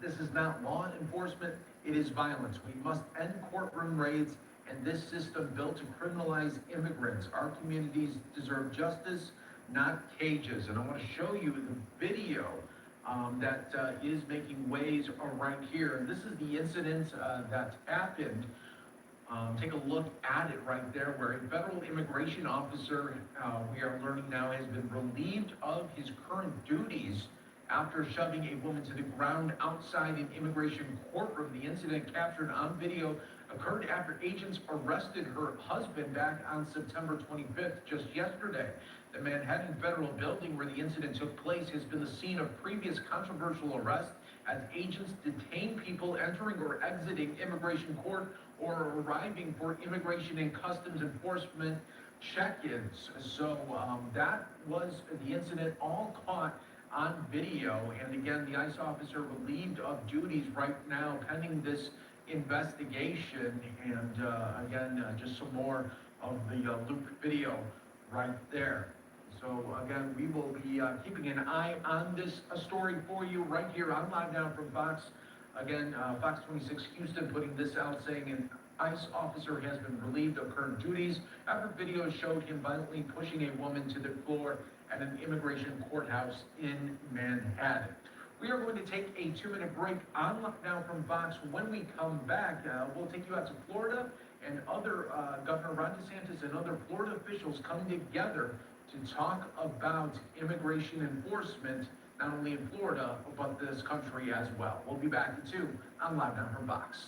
This is not law enforcement, it is violence. We must end courtroom raids and this system built to criminalize immigrants. Our communities deserve justice, not cages. And I want to show you the video that is making waves right here. And this is the incident that happened. Take a look at it right there, where a federal immigration officer, we are learning now, has been relieved of his current duties after shoving a woman to the ground outside an immigration courtroom. The incident captured on video occurred after agents arrested her husband back on September 25th, just yesterday. The Manhattan Federal Building where the incident took place has been the scene of previous controversial arrests as agents detain people entering or exiting immigration court or arriving for immigration and customs enforcement check-ins. So that was the incident, all caught on video. And again, the ICE officer relieved of duties right now pending this investigation. And again, just some more of the Luke video right there. So again, we will be keeping an eye on this story for you right here on Live Now from Fox. Again, Fox 26 Houston putting this out, saying an ICE officer has been relieved of current duties after video showed him violently pushing a woman to the floor at an immigration courthouse in Manhattan. We are going to take a 2-minute break on Live Now from Fox. When we come back, we'll take you out to Florida, and other Governor Ron DeSantis and other Florida officials coming together to talk about immigration enforcement, not only in Florida, but this country as well. We'll be back in 2 on Live Now from Fox.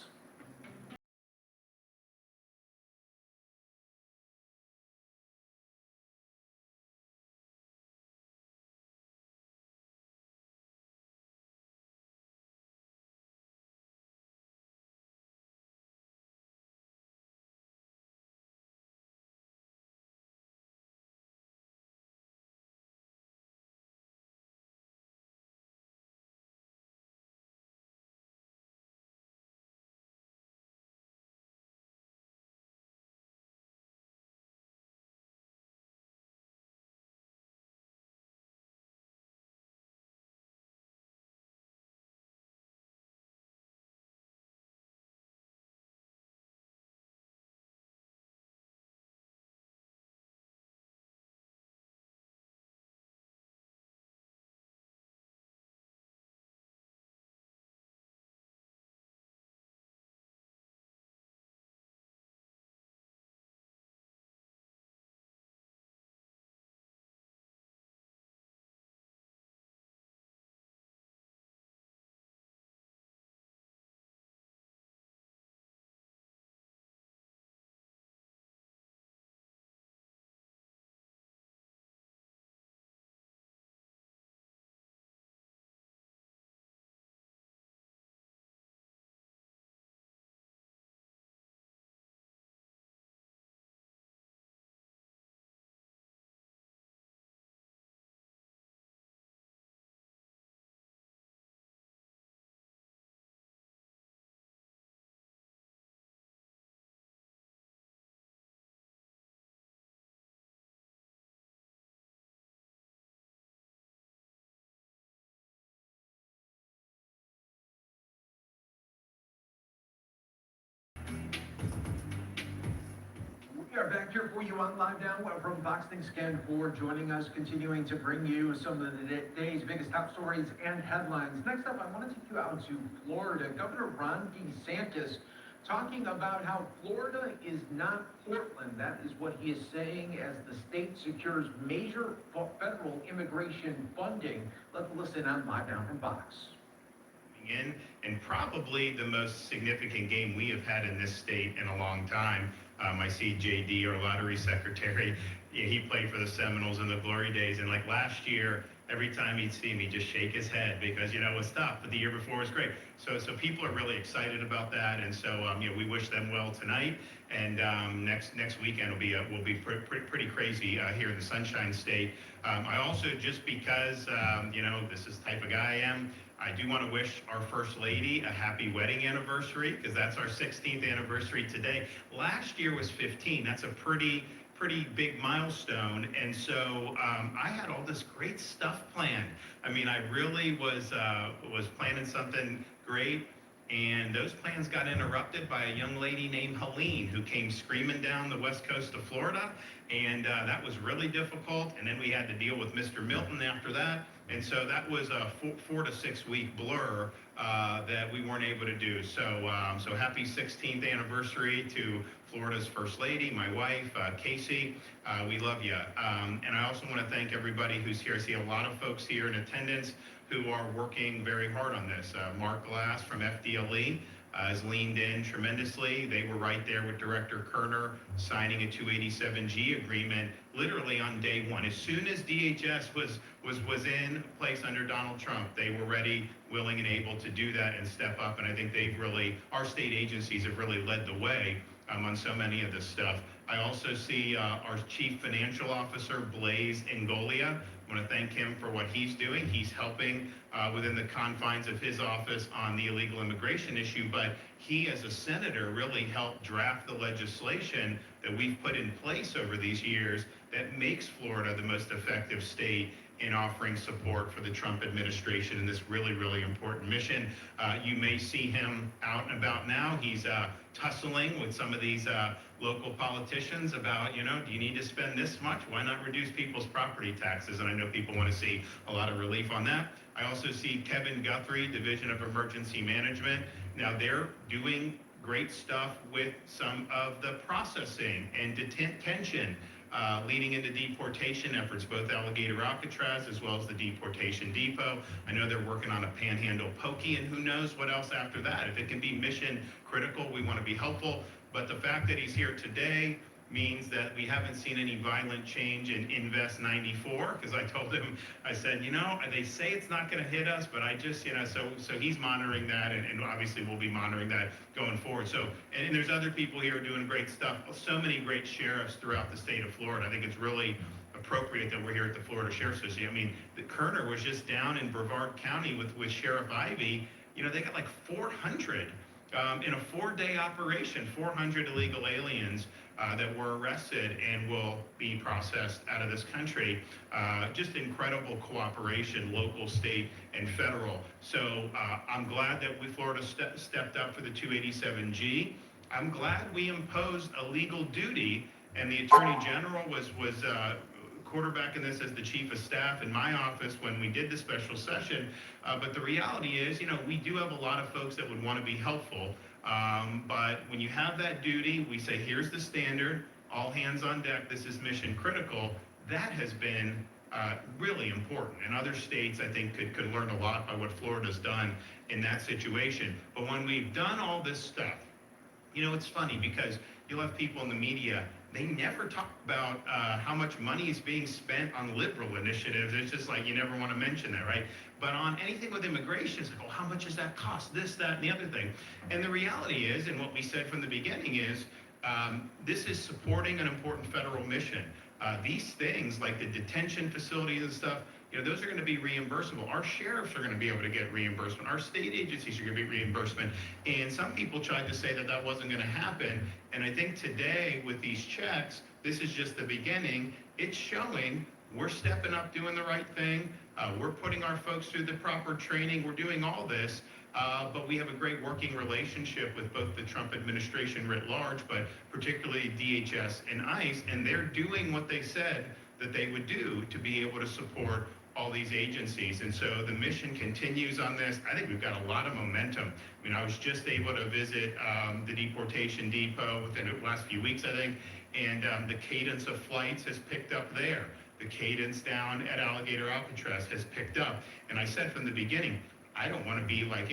We are back here for you on Live Now from Fox. Thanks again for joining us, continuing to bring you some of the day's biggest top stories and headlines. Next up, I want to take you out to Florida. Governor Ron DeSantis talking about how Florida is not Portland. That is what he is saying as the state secures major federal immigration funding. Let's listen on Live Now from Fox. And probably the most significant game we have had in this state in a long time. I see JD, our lottery secretary, he played for the Seminoles in the glory days, and like last year, every time he'd see me, just shake his head because, you know, it was tough, but the year before was great. So people are really excited about that, and so we wish them well tonight. And next weekend will be pretty crazy here in the Sunshine State. I also, just because this is the type of guy I am, I do want to wish our First Lady a happy wedding anniversary, because that's our 16th anniversary today. Last year was 15. That's a pretty big milestone, and so I had all this great stuff planned. I mean, I really was planning something great, and those plans got interrupted by a young lady named Helene, who came screaming down the west coast of Florida, and that was really difficult. And then we had to deal with Mr. Milton after that, and so that was a 4 to 6 week blur that we weren't able to do. So happy 16th anniversary to Florida's First Lady, my wife, Casey. We love you. And I also want to thank everybody who's here. I see a lot of folks here in attendance who are working very hard on this. Mark Glass from FDLE has leaned in tremendously. They were right there with Director Kerner signing a 287G agreement literally on day one. As soon as DHS was in place under Donald Trump, they were ready, willing, and able to do that and step up. And I think our state agencies have really led the way on so many of this stuff. I also see our Chief Financial Officer, Blaise Ngolia. I want to thank him for what he's doing. He's helping within the confines of his office on the illegal immigration issue, but he, as a senator, really helped draft the legislation that we've put in place over these years that makes Florida the most effective state in offering support for the Trump administration in this really, really important mission. You may see him out and about now. He's tussling with some of these local politicians about, do you need to spend this much? Why not reduce people's property taxes? And I know people want to see a lot of relief on that. I also see Kevin Guthrie, Division of Emergency Management. Now they're doing great stuff with some of the processing and detention leading into deportation efforts, both Alligator Alcatraz as well as the deportation depot. I know they're working on a Panhandle Pokey, and who knows what else after that. If it can be mission critical, we want to be helpful. But the fact that he's here today means that we haven't seen any violent change in Invest 94, because I told him, I said, they say it's not going to hit us, but I just, so he's monitoring that, and obviously we'll be monitoring that going forward. So, and there's other people here doing great stuff. So many great sheriffs throughout the state of Florida. I think it's really appropriate that we're here at the Florida Sheriff's Association. I mean, the Kerner was just down in Brevard County with Sheriff Ivey. They got like 400 in a 4-day operation, 400 illegal aliens that were arrested and will be processed out of this country. Just incredible cooperation, local, state, and federal. So I'm glad that Florida stepped up for the 287G. I'm glad we imposed a legal duty, and the Attorney General was quarterbacking this as the Chief of Staff in my office when we did the special session. But the reality is, we do have a lot of folks that would want to be helpful. But when you have that duty, we say, here's the standard, all hands on deck, this is mission critical. That has been really important. And other states, I think, could learn a lot by what Florida's done in that situation. But when we've done all this stuff, it's funny because you'll have people in the media, they never talk about how much money is being spent on liberal initiatives. It's just like you never want to mention that, right? But on anything with immigration, it's like, how much does that cost? This, that, and the other thing. And the reality is, and what we said from the beginning is, this is supporting an important federal mission. These things, like the detention facilities and stuff, those are going to be reimbursable. Our sheriffs are going to be able to get reimbursement. Our state agencies are going to be reimbursement. And some people tried to say that wasn't going to happen. And I think today with these checks, this is just the beginning. It's showing we're stepping up, doing the right thing. We're putting our folks through the proper training. We're doing all this. But we have a great working relationship with both the Trump administration writ large, but particularly DHS and ICE. And they're doing what they said that they would do to be able to support all these agencies. And so the mission continues on this. I think we've got a lot of momentum. I mean, I was just able to visit the deportation depot within the last few weeks, I think, and the cadence of flights has picked up there. The cadence down at Alligator Alcatraz has picked up. And I said from the beginning, I don't want to be like,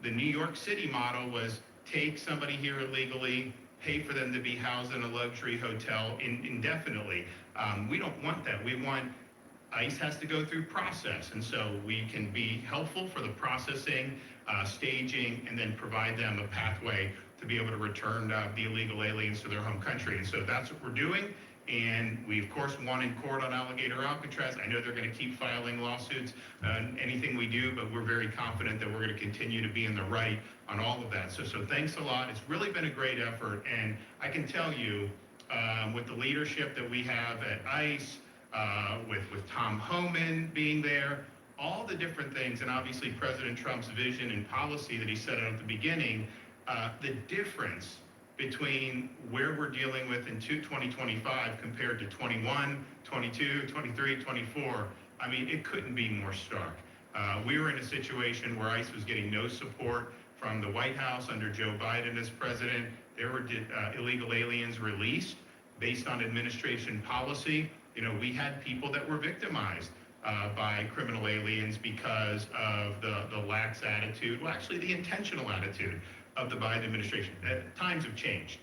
the New York City model was take somebody here illegally, pay for them to be housed in a luxury hotel indefinitely. We don't want that. We want ICE has to go through process, and so we can be helpful for the processing, staging, and then provide them a pathway to be able to return the illegal aliens to their home country. And so that's what we're doing. And we, of course, won in court on Alligator Alcatraz. I know they're going to keep filing lawsuits, anything we do, but we're very confident that we're going to continue to be in the right on all of that. So thanks a lot. It's really been a great effort. And I can tell you, with the leadership that we have at ICE, with Tom Homan being there, all the different things, and obviously President Trump's vision and policy that he set out at the beginning, the difference between where we're dealing with in 2025 compared to 21, 22, 23, 24, I mean, it couldn't be more stark. We were in a situation where ICE was getting no support from the White House under Joe Biden as president. There were illegal aliens released based on administration policy. We had people that were victimized by criminal aliens because of the lax attitude, well, actually the intentional attitude of the Biden administration. Times have changed.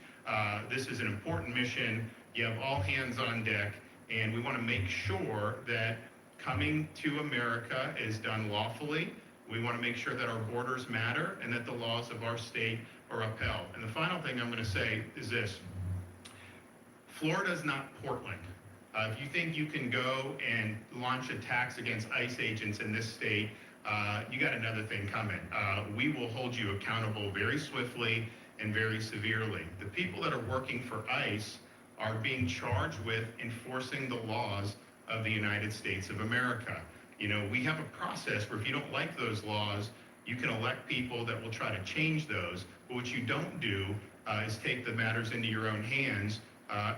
This is an important mission. You have all hands on deck, and we want to make sure that coming to America is done lawfully. We want to make sure that our borders matter and that the laws of our state are upheld. And the final thing I'm going to say is this. Florida's not Portland. If you think you can go and launch attacks against ICE agents in this state, you got another thing coming. We will hold you accountable very swiftly and very severely. The people that are working for ICE are being charged with enforcing the laws of the United States of America. You know, we have a process where if you don't like those laws, you can elect people that will try to change those. But what you don't do is take the matters into your own hands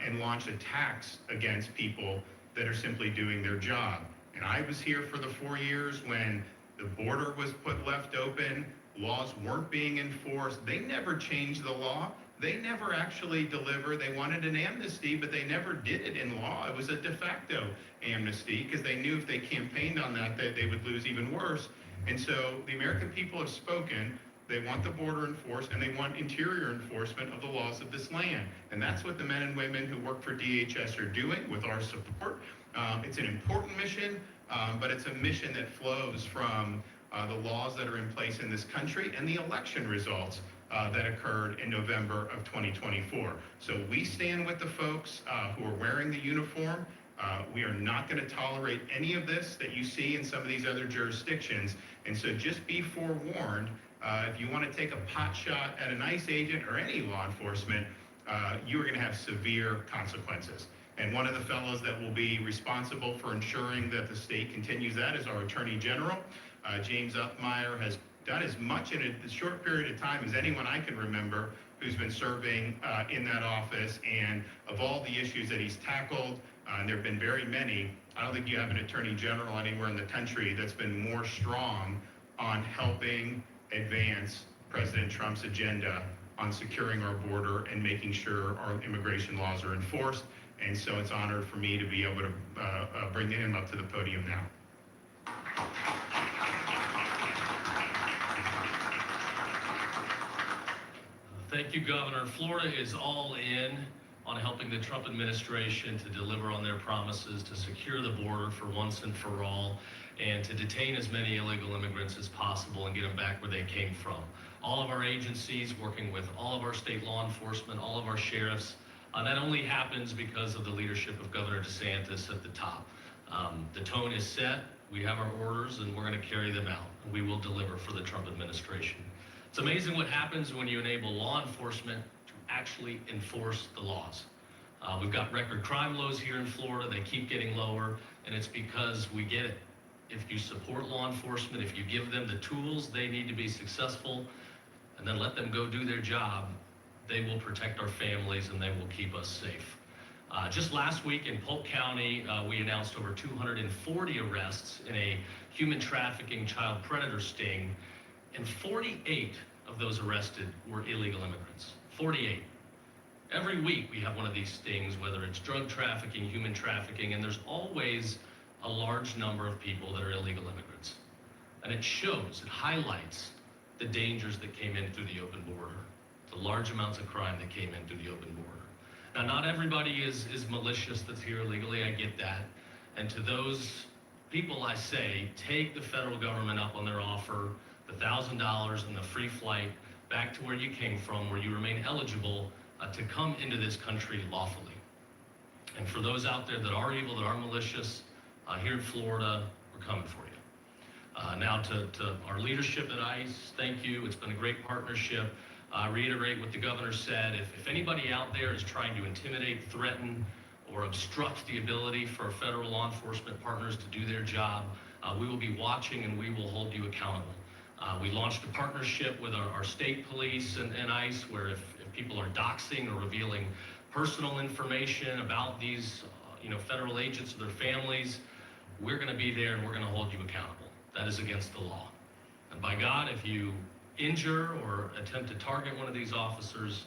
and launch attacks against people that are simply doing their job. And I was here for the 4 years when the border was left open, laws weren't being enforced. They never changed the law. They never actually delivered. They wanted an amnesty, but they never did it in law. It was a de facto amnesty because they knew if they campaigned on that, they would lose even worse. And so the American people have spoken. They want the border enforced, and they want interior enforcement of the laws of this land. And that's what the men and women who work for DHS are doing with our support. It's an important mission, but it's a mission that flows from the laws that are in place in this country and the election results that occurred in November of 2024. So we stand with the folks who are wearing the uniform. We are not going to tolerate any of this that you see in some of these other jurisdictions. And so just be forewarned, if you want to take a pot shot at an ICE agent or any law enforcement, you are going to have severe consequences. And one of the fellows that will be responsible for ensuring that the state continues that is our Attorney General. James Upmeyer has done as much in a short period of time as anyone I can remember who's been serving in that office. And of all the issues that he's tackled, and there have been very many, I don't think you have an Attorney General anywhere in the country that's been more strong on helping advance President Trump's agenda on securing our border and making sure our immigration laws are enforced. And so it's an honor for me to be able to bring him up to the podium now. Thank you, Governor. Florida is all in on helping the Trump administration to deliver on their promises to secure the border for once and for all, and to detain as many illegal immigrants as possible and get them back where they came from. All of our agencies, working with all of our state law enforcement, all of our sheriffs, that only happens because of the leadership of Governor DeSantis at the top. The tone is set, we have our orders, and we're going to carry them out. We will deliver for the Trump administration. It's amazing what happens when you enable law enforcement to actually enforce the laws. We've got record crime lows here in Florida. They keep getting lower, and it's because we get it. If you support law enforcement, if you give them the tools they need to be successful, and then let them go do their job, they will protect our families and they will keep us safe. Just last week in Polk County, we announced over 240 arrests in a human trafficking child predator sting, and 48 of those arrested were illegal immigrants. 48. Every week we have one of these stings, whether it's drug trafficking, human trafficking, and there's always a large number of people that are illegal immigrants. And it shows, it highlights the dangers that came in through the open border, the large amounts of crime that came in through the open border. Now, not everybody is malicious that's here illegally, I get that. And to those people I say, take the federal government up on their offer, the $1,000 and the free flight back to where you came from, where you remain eligible to come into this country lawfully. And for those out there that are evil, that are malicious, here in Florida, we're coming for you. Now to our leadership at ICE, thank you. It's been a great partnership. Reiterate what the governor said. If anybody out there is trying to intimidate, threaten, or obstruct the ability for federal law enforcement partners to do their job, we will be watching and we will hold you accountable. We launched a partnership with our state police and ICE, where if people are doxing or revealing personal information about these federal agents or their families, we're going to be there and we're going to hold you accountable. That is against the law. And by God, if you injure or attempt to target one of these officers,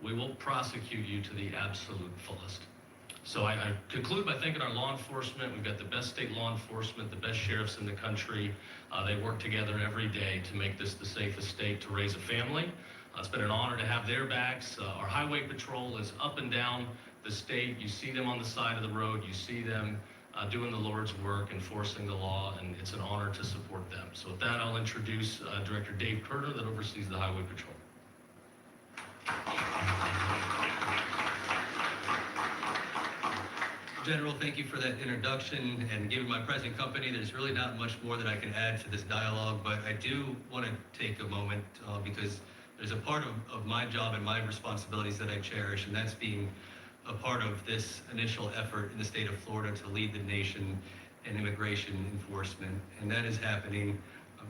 we will prosecute you to the absolute fullest. So I conclude by thanking our law enforcement. We've got the best state law enforcement, the best sheriffs in the country. They work together every day to make this the safest state to raise a family. It's been an honor to have their backs. Our highway patrol is up and down the state. You see them on the side of the road. You see them doing the Lord's work, enforcing the law, and it's an honor to support them. So with that, I'll introduce Director Dave Kerner that oversees the Highway Patrol. General, thank you for that introduction, and given my present company, there's really not much more that I can add to this dialogue, but I do want to take a moment because there's a part of my job and my responsibilities that I cherish, and that's being a part of this initial effort in the state of Florida to lead the nation in immigration enforcement. And that is happening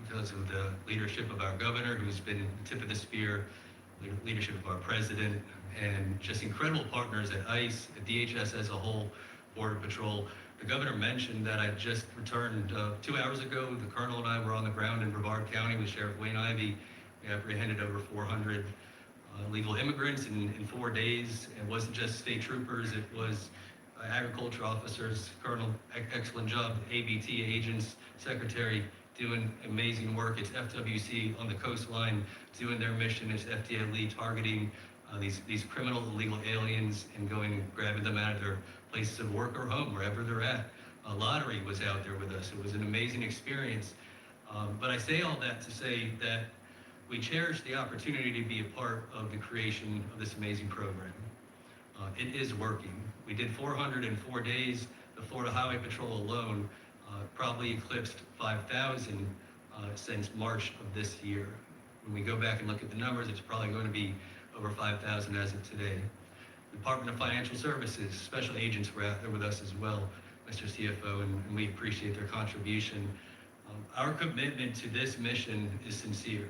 because of the leadership of our governor, who's been the tip of the spear, the leadership of our president, and just incredible partners at ICE, at DHS as a whole, Border Patrol. The governor mentioned that I just returned 2 hours ago. The colonel and I were on the ground in Brevard County with Sheriff Wayne Ivey. We apprehended over 400 illegal immigrants in 4 days. It wasn't just state troopers, it was agriculture officers. Colonel, excellent job. ABT agents, secretary, doing amazing work. It's FWC on the coastline doing their mission. It's FDLE targeting these criminal illegal aliens and going and grabbing them out of their places of work or home, wherever they're at. A lottery was out there with us. It was an amazing experience. But I say all that to say that we cherish the opportunity to be a part of the creation of this amazing program. It is working. We did 404 days. The Florida Highway Patrol alone probably eclipsed 5,000 since March of this year. When we go back and look at the numbers, it's probably going to be over 5,000 as of today. Department of Financial Services, special agents were out there with us as well, Mr. CFO, and we appreciate their contribution. Our commitment to this mission is sincere.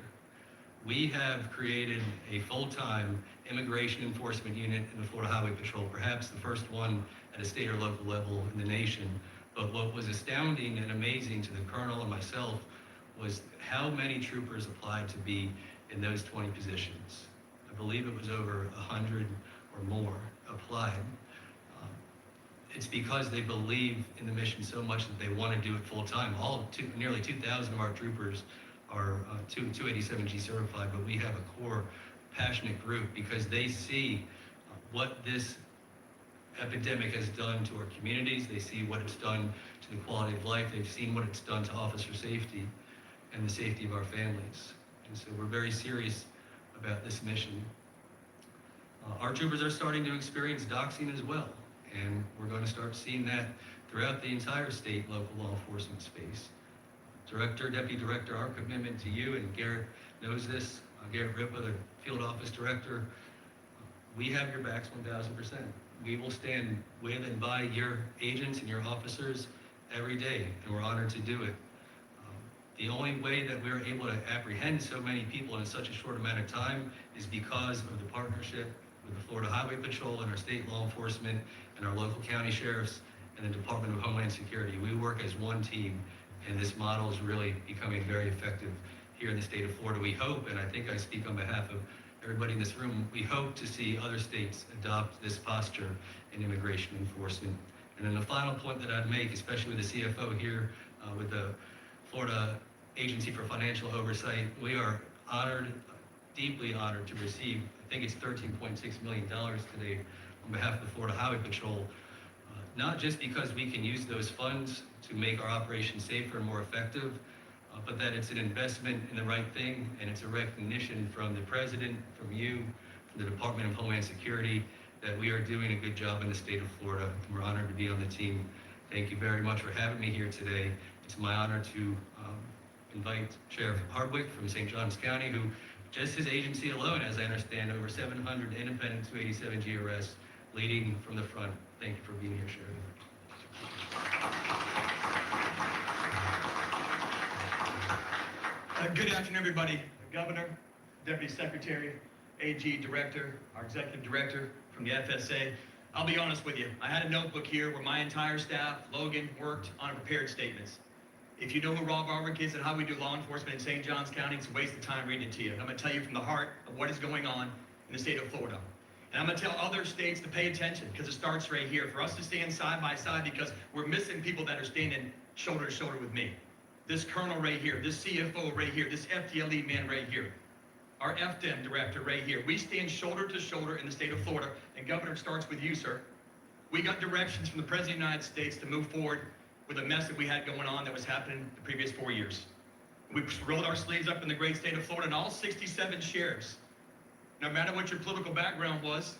We have created a full-time immigration enforcement unit in the Florida Highway Patrol, perhaps the first one at a state or local level in the nation. But what was astounding and amazing to the colonel and myself was how many troopers applied to be in those 20 positions. I believe it was over 100 or more applied. It's because they believe in the mission so much that they want to do it full time. Nearly 2,000 of our troopers are 287G certified, but we have a core passionate group because they see what this epidemic has done to our communities. They see what it's done to the quality of life. They've seen what it's done to officer safety and the safety of our families. And so we're very serious about this mission. Our troopers are starting to experience doxing as well, and we're going to start seeing that throughout the entire state local law enforcement space. Director, Deputy Director, our commitment to you, and Garrett knows this, Garrett Ripa, the Field Office Director, we have your backs 1,000%. We will stand with and by your agents and your officers every day, and we're honored to do it. The only way that we're able to apprehend so many people in such a short amount of time is because of the partnership with the Florida Highway Patrol and our state law enforcement and our local county sheriffs and the Department of Homeland Security. We work as one team, and this model is really becoming very effective here in the state of Florida. We hope, and I think I speak on behalf of everybody in this room, we hope to see other states adopt this posture in immigration enforcement. And then the final point that I'd make, especially with the CFO here, with the Florida Agency for Financial Oversight, we are honored, deeply honored to receive, I think it's $13.6 million today on behalf of the Florida Highway Patrol, not just because we can use those funds to make our operations safer and more effective, but that it's an investment in the right thing, and it's a recognition from the President, from you, from the Department of Homeland Security, that we are doing a good job in the state of Florida. We're honored to be on the team. Thank you very much for having me here today. It's my honor to invite Sheriff Hardwick from St. Johns County, who just his agency alone, as I understand, over 700 independent 287G arrests, leading from the front. Thank you for being here, Sheriff. Good afternoon, everybody. Governor, Deputy Secretary, AG Director, our Executive Director from the FSA. I'll be honest with you. I had a notebook here where my entire staff, Logan, worked on prepared statements. If you know who Rob Arwick is and how we do law enforcement in St. Johns County, it's a waste of time reading it to you. I'm going to tell you from the heart of what is going on in the state of Florida. And I'm going to tell other states to pay attention because it starts right here. For us to stand side by side because we're missing people that are standing shoulder to shoulder with me. This colonel right here, this CFO right here, this FDLE man right here, our FDEM director right here. We stand shoulder to shoulder in the state of Florida. And Governor, it starts with you, sir. We got directions from the President of the United States to move forward with a mess that we had going on that was happening the previous 4 years. We rolled our sleeves up in the great state of Florida, and all 67 sheriffs, no matter what your political background was,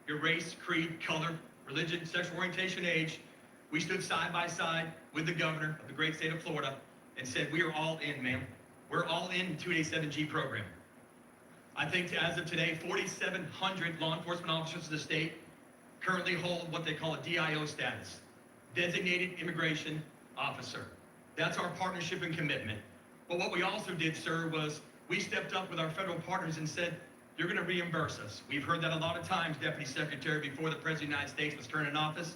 your race, creed, color, religion, sexual orientation, age, we stood side by side with the governor of the great state of Florida and said, we are all in, ma'am. We're all in the 287G program. I think as of today, 4,700 law enforcement officers in the state currently hold what they call a DIO status, Designated Immigration Officer. That's our partnership and commitment. But what we also did, sir, was we stepped up with our federal partners and said, you're going to reimburse us. We've heard that a lot of times, Deputy Secretary, before the President of the United States was turned in office,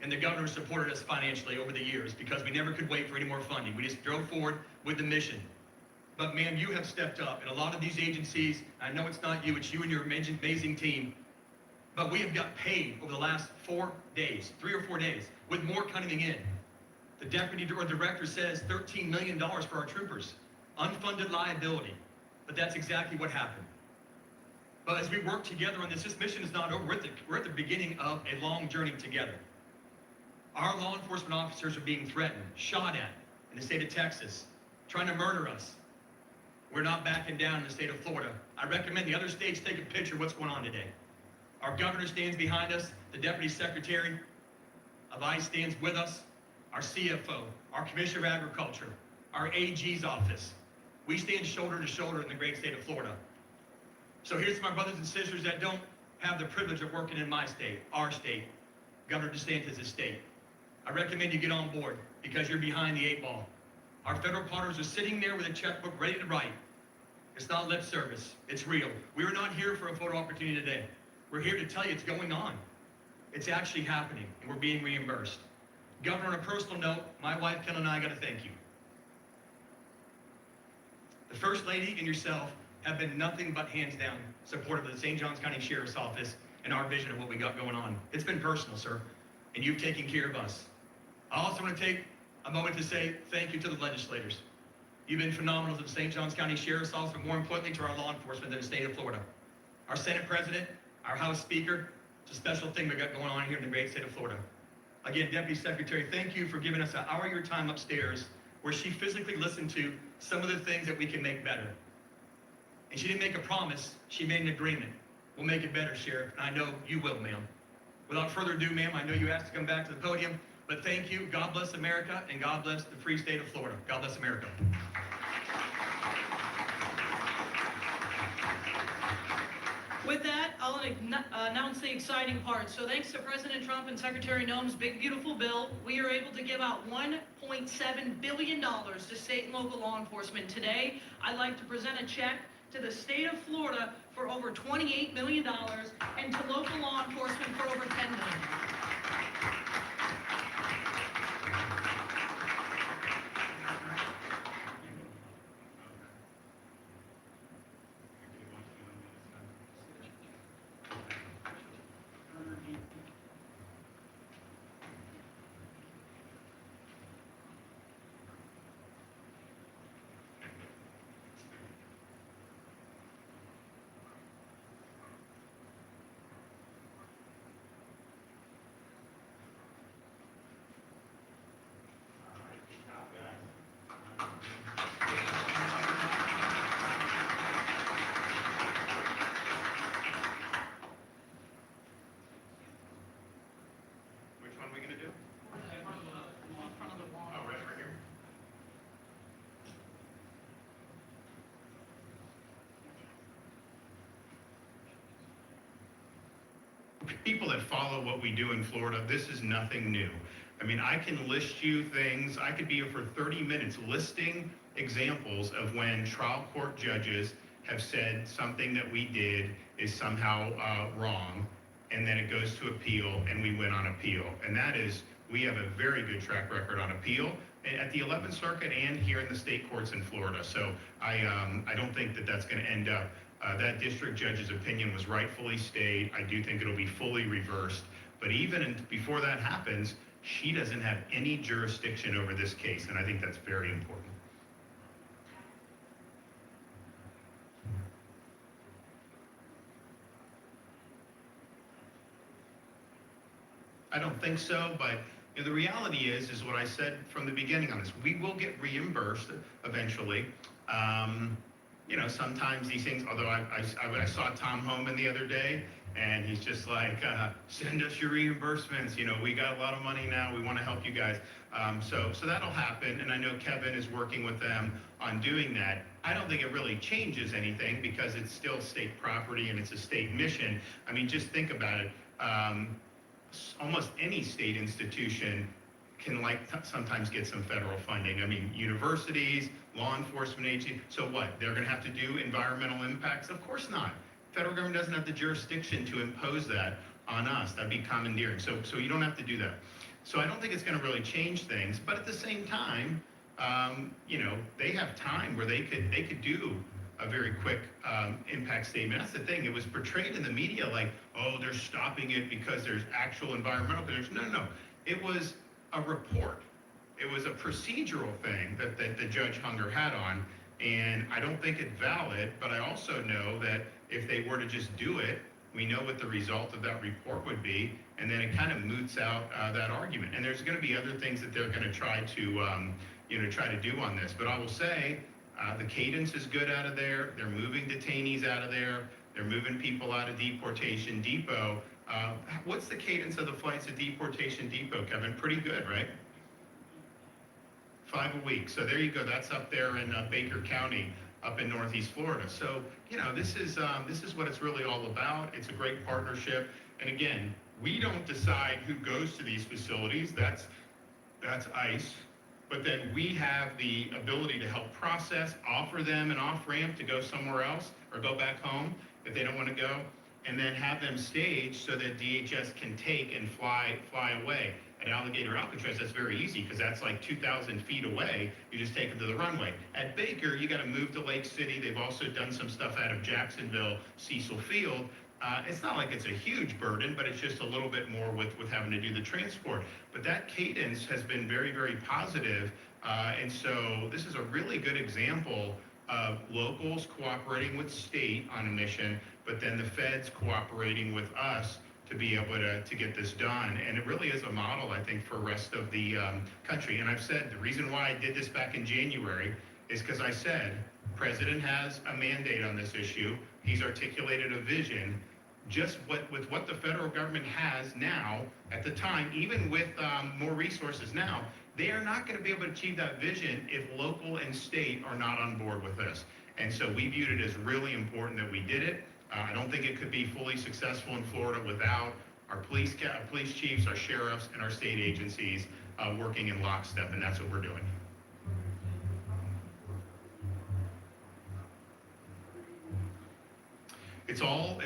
and the governor supported us financially over the years because we never could wait for any more funding. We just drove forward with the mission. But ma'am, you have stepped up, and a lot of these agencies, I know it's not you, it's you and your amazing team, but we have got paid over the last 4 days, 3 or 4 days, with more coming in. The deputy or director says $13 million for our troopers, unfunded liability, but that's exactly what happened. But as we work together on this mission is not over. We're at the beginning of a long journey together. Our law enforcement officers are being threatened, shot at in the state of Texas, trying to murder us. We're not backing down in the state of Florida. I recommend the other states take a picture of what's going on today. Our governor stands behind us. The Deputy Secretary of ICE stands with us. Our CFO, our Commissioner of Agriculture, our AG's office. We stand shoulder to shoulder in the great state of Florida. So here's my brothers and sisters that don't have the privilege of working in my state, our state, Governor DeSantis' state. I recommend you get on board because you're behind the 8 ball. Our federal partners are sitting there with a checkbook ready to write. It's not lip service. It's real. We are not here for a photo opportunity today. We're here to tell you it's going on. It's actually happening, and we're being reimbursed. Governor, on a personal note, my wife, Ken, and I got to thank you. The First Lady and yourself have been nothing but hands down supportive of the St. Johns County Sheriff's Office and our vision of what we got going on. It's been personal, sir, and you've taken care of us. I also want to take a moment to say thank you to the legislators. You've been phenomenal to the St. Johns County Sheriff's Office, but more importantly to our law enforcement in the state of Florida. Our Senate President, our House Speaker, it's a special thing we got going on here in the great state of Florida. Again, Deputy Secretary, thank you for giving us an hour of your time upstairs where she physically listened to some of the things that we can make better. And she didn't make a promise, she made an agreement. We'll make it better, Sheriff, and I know you will, ma'am. Without further ado, ma'am, I know you asked to come back to the podium, but thank you. God bless America, and God bless the free state of Florida. God bless America. With that, I'll announce the exciting part. So thanks to President Trump and Secretary Noem's big, beautiful bill, we are able to give out $1.7 billion to state and local law enforcement. Today, I'd like to present a check to the state of Florida for over $28 million and to local law enforcement for over $10 million. People that follow what we do in Florida, this is nothing new. I mean, I can list you things. I could be here for 30 minutes listing examples of when trial court judges have said something that we did is somehow wrong, and then it goes to appeal, and we win on appeal. And that is, we have a very good track record on appeal at the 11th Circuit and here in the state courts in Florida. So I don't think that that's going to end up. That district judge's opinion was rightfully stayed. I do think it'll be fully reversed. But even before that happens, she doesn't have any jurisdiction over this case, and I think that's very important. I don't think so, but you know, the reality is what I said from the beginning on this. We will get reimbursed eventually. You know, sometimes these things, although I saw Tom Homan the other day, and he's just like, send us your reimbursements. You know, we got a lot of money now. We want to help you guys. So that'll happen, and I know Kevin is working with them on doing that. I don't think it really changes anything because it's still state property and it's a state mission. I mean, just think about it. Almost any state institution can sometimes get some federal funding. I mean, universities, law enforcement agencies. So what? They're going to have to do environmental impacts? Of course not. Federal government doesn't have the jurisdiction to impose that on us. That'd be commandeering. So you don't have to do that. So I don't think it's going to really change things. But at the same time, you know, they have time where they could do a very quick impact statement. That's the thing. It was portrayed in the media like, oh, they're stopping it because there's actual environmental concerns. No. It was a report. It was a procedural thing that the Judge Hunger had on, and I don't think it's valid, but I also know that if they were to just do it, we know what the result of that report would be, and then it kind of moots out that argument. And there's going to be other things that they're going to try to do on this. But I will say, the cadence is good out of there. They're moving detainees out of there. They're moving people out of deportation depot. What's the cadence of the flights at deportation depot, Kevin? Pretty good, right? 5 a week. So there you go. That's up there in Baker County, up in Northeast Florida. So, you know, this is what it's really all about. It's a great partnership. And again, we don't decide who goes to these facilities. That's ICE. But then we have the ability to help process, offer them an off-ramp to go somewhere else or go back home if they don't want to go, and then have them staged so that DHS can take and fly away. At Alligator Alcatraz, that's very easy because that's like 2,000 feet away. You just take them to the runway. At Baker, you got to move to Lake City. They've also done some stuff out of Jacksonville, Cecil Field. It's not like it's a huge burden, but it's just a little bit more with having to do the transport. But that cadence has been very, very positive. And so this is a really good example of locals cooperating with state on a mission, but then the feds cooperating with us to be able to get this done. And it really is a model, I think, for the rest of the country. And I've said the reason why I did this back in January is because I said, President has a mandate on this issue. He's articulated a vision. Just with what the federal government has now, at the time, even with more resources now, they are not going to be able to achieve that vision if local and state are not on board with this. And so we viewed it as really important that we did it. I don't think it could be fully successful in Florida without our police chiefs, our sheriffs, and our state agencies working in lockstep, and that's what we're doing. It's all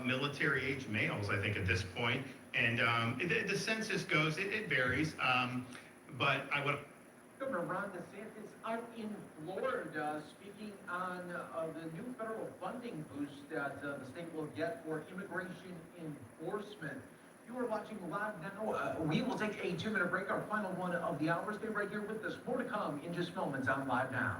military-age males, I think, at this point. And the census goes, it varies, but I would. Governor Ron DeSantis out in Florida speaking on the new federal funding boost that the state will get for immigration enforcement. You are watching live now. We will take a 2-minute break, our final one of the hour. Stay right here with us. More to come in just moments on Live Now.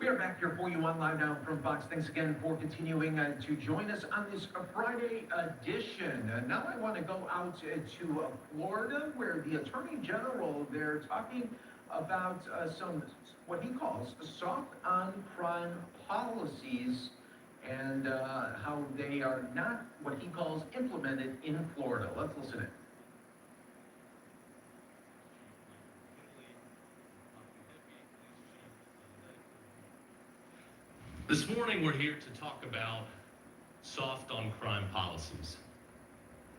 We are back here for you on Live Now from Fox. Thanks again for continuing to join us on this Friday edition. Now I want to go out to Florida, where the Attorney General, they're talking about some, what he calls, soft on crime policies and how they are not what he calls implemented in Florida. Let's listen in. This morning, we're here to talk about soft on crime policies.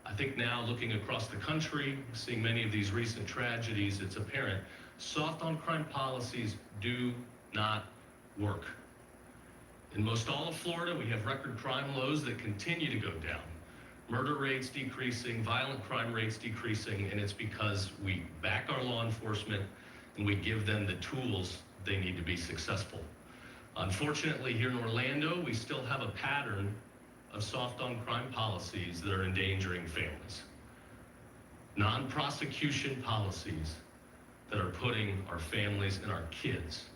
I think now, looking across the country, seeing many of these recent tragedies, it's apparent soft on crime policies do not work. In most all of Florida, we have record crime lows that continue to go down. Murder rates decreasing, violent crime rates decreasing, and it's because we back our law enforcement and we give them the tools they need to be successful. Unfortunately, here in Orlando, we still have a pattern of soft on crime policies that are endangering families. Non-prosecution policies that are putting our families and our kids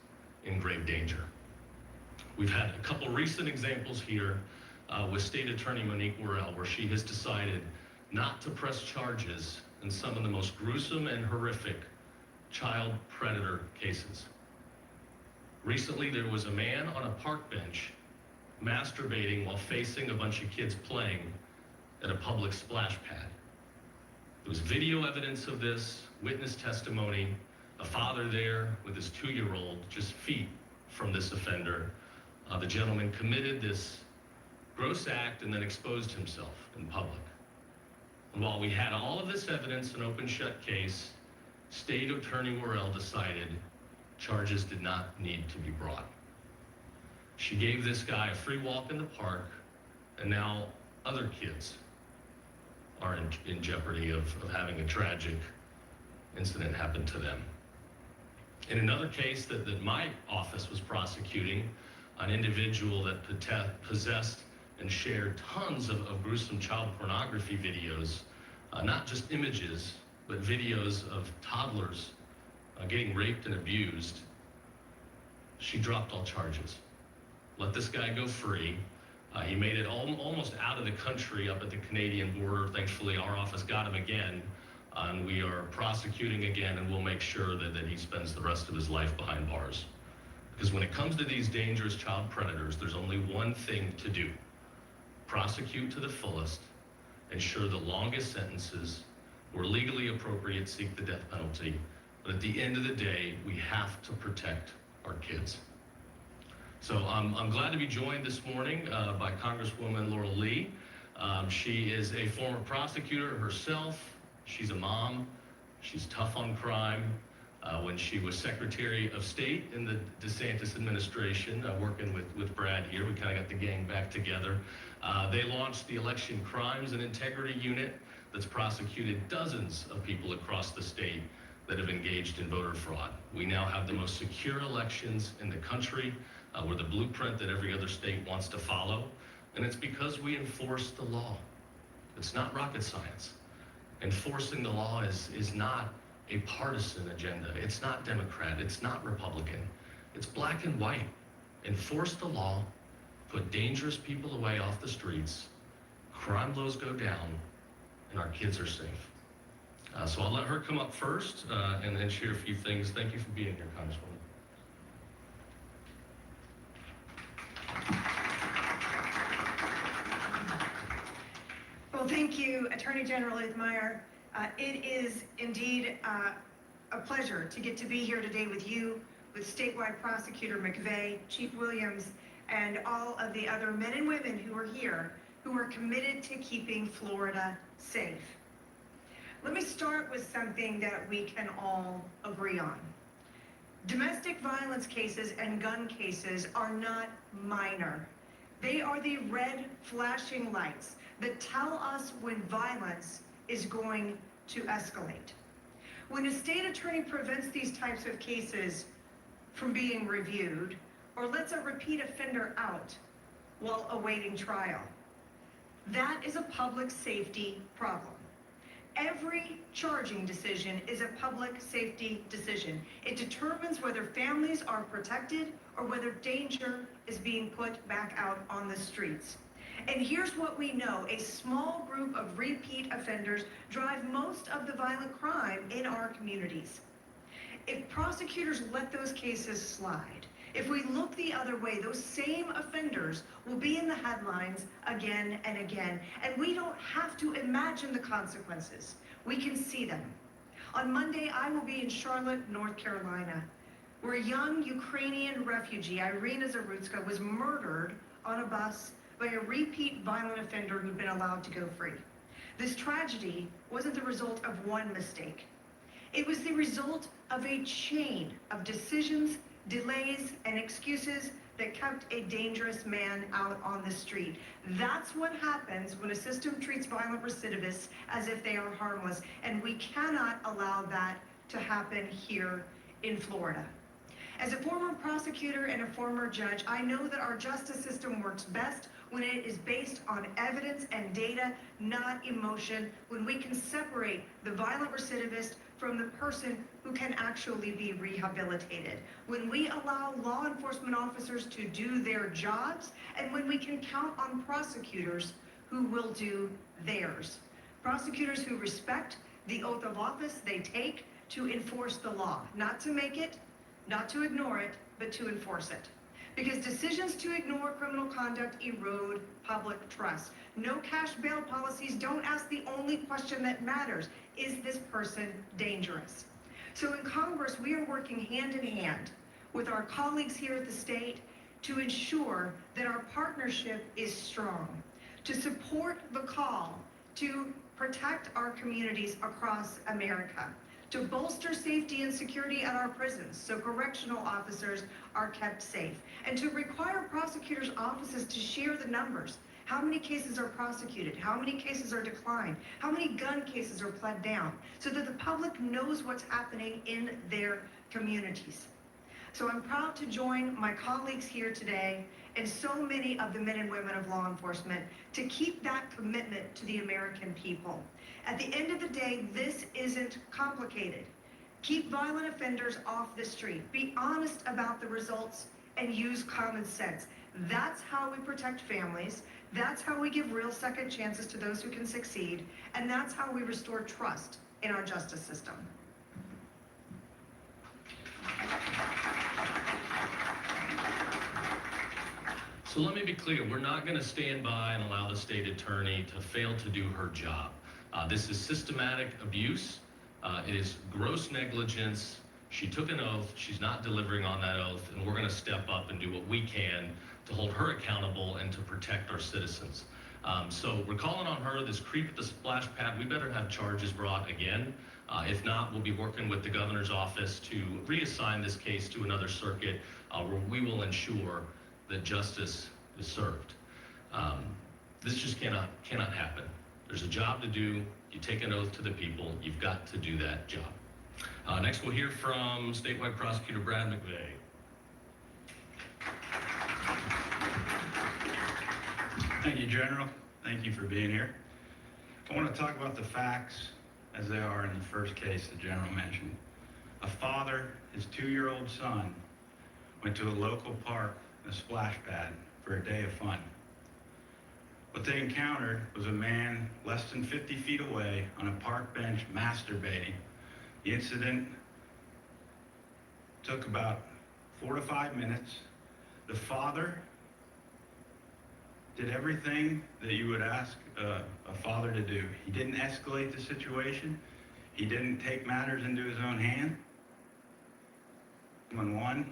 in grave danger. We've had a couple recent examples here with State Attorney Monique Worrell, where she has decided not to press charges in some of the most gruesome and horrific child predator cases. Recently, there was a man on a park bench masturbating while facing a bunch of kids playing at a public splash pad. There was video evidence of this, witness testimony, a father there with his 2-year-old just feet from this offender. The gentleman committed this gross act and then exposed himself in public. And while we had all of this evidence, an open shut case, State Attorney Worrell decided charges did not need to be brought. She gave this guy a free walk in the park, and now other kids are in jeopardy of having a tragic incident happen to them. In another case that my office was prosecuting, an individual that possessed and shared tons of gruesome child pornography videos, not just images, but videos of toddlers getting raped and abused. She dropped all charges. Let this guy go free. He made it almost out of the country up at the Canadian border. Thankfully, our office got him again, and we are prosecuting again, and we'll make sure that he spends the rest of his life behind bars. Because when it comes to these dangerous child predators, there's only one thing to do. Prosecute to the fullest, ensure the longest sentences, where legally appropriate, seek the death penalty. But at the end of the day, we have to protect our kids. So I'm glad to be joined this morning by Congresswoman Laurel Lee. She is a former prosecutor herself. She's a mom. She's tough on crime. When she was Secretary of State in the DeSantis administration, working with Brad here, we kind of got the gang back together. They launched the Election Crimes and Integrity Unit that's prosecuted dozens of people across the state that have engaged in voter fraud. We now have the most secure elections in the country. We're the blueprint that every other state wants to follow, and it's because we enforce the law. It's not rocket science. Enforcing the law is not a partisan agenda. It's not Democrat. It's not Republican. It's black and white. Enforce the law, put dangerous people away off the streets, crime lows go down, and our kids are safe. So I'll let her come up first and then share a few things. Thank you for being here, Congresswoman. Well, thank you, Attorney General Ithmeyer. It is indeed a pleasure to get to be here today with you, with Statewide Prosecutor McVeigh, Chief Williams, and all of the other men and women who are here, who are committed to keeping Florida safe. Let me start with something that we can all agree on. Domestic violence cases and gun cases are not minor. They are the red flashing lights that tell us when violence is going to escalate. When a state attorney prevents these types of cases from being reviewed or lets a repeat offender out while awaiting trial, that is a public safety problem. Every charging decision is a public safety decision. It determines whether families are protected or whether danger is being put back out on the streets. And here's what we know. A small group of repeat offenders drive most of the violent crime in our communities. If prosecutors let those cases slide, if we look the other way, those same offenders will be in the headlines again and again. And we don't have to imagine the consequences. We can see them. On Monday, I will be in Charlotte, North Carolina, where a young Ukrainian refugee, Irina Zarutska, was murdered on a bus by a repeat violent offender who'd been allowed to go free. This tragedy wasn't the result of one mistake. It was the result of a chain of decisions, delays, and excuses that kept a dangerous man out on the street. That's what happens when a system treats violent recidivists as if they are harmless, and we cannot allow that to happen here in Florida. As a former prosecutor and a former judge, I know that our justice system works best when it is based on evidence and data, not emotion, when we can separate the violent recidivist from the person who can actually be rehabilitated, when we allow law enforcement officers to do their jobs, and when we can count on prosecutors who will do theirs. Prosecutors who respect the oath of office they take to enforce the law, not to make it, not to ignore it, but to enforce it. Because decisions to ignore criminal conduct erode public trust. No cash bail policies don't ask the only question that matters: is this person dangerous? So in Congress, we are working hand in hand with our colleagues here at the state to ensure that our partnership is strong, to support the call to protect our communities across America, to bolster safety and security at our prisons so correctional officers are kept safe, and to require prosecutors' offices to share the numbers. How many cases are prosecuted? How many cases are declined? How many gun cases are pled down? So that the public knows what's happening in their communities. So I'm proud to join my colleagues here today and so many of the men and women of law enforcement to keep that commitment to the American people. At the end of the day, this isn't complicated. Keep violent offenders off the street. Be honest about the results and use common sense. That's how we protect families. That's how we give real second chances to those who can succeed. And that's how we restore trust in our justice system. So let me be clear, we're not going to stand by and allow the state attorney to fail to do her job. This is systematic abuse. It is gross negligence. She took an oath. She's not delivering on that oath, and we're going to step up and do what we can to hold her accountable and to protect our citizens. So we're calling on her, this creep at the splash pad. We better have charges brought again. If not, we'll be working with the governor's office to reassign this case to another circuit where we will ensure that justice is served. This just cannot happen. There's a job to do. You take an oath to the people. You've got to do that job. Next, we'll hear from statewide prosecutor Brad McVeigh. Thank you, General. Thank you for being here. I want to talk about the facts as they are in the first case the General mentioned. A father, his 2-year-old son, went to a local park, a splash pad, for a day of fun. What they encountered was a man less than 50 feet away on a park bench masturbating. The incident took about 4 to 5 minutes. The father did everything that you would ask a father to do. He didn't escalate the situation. He didn't take matters into his own hand.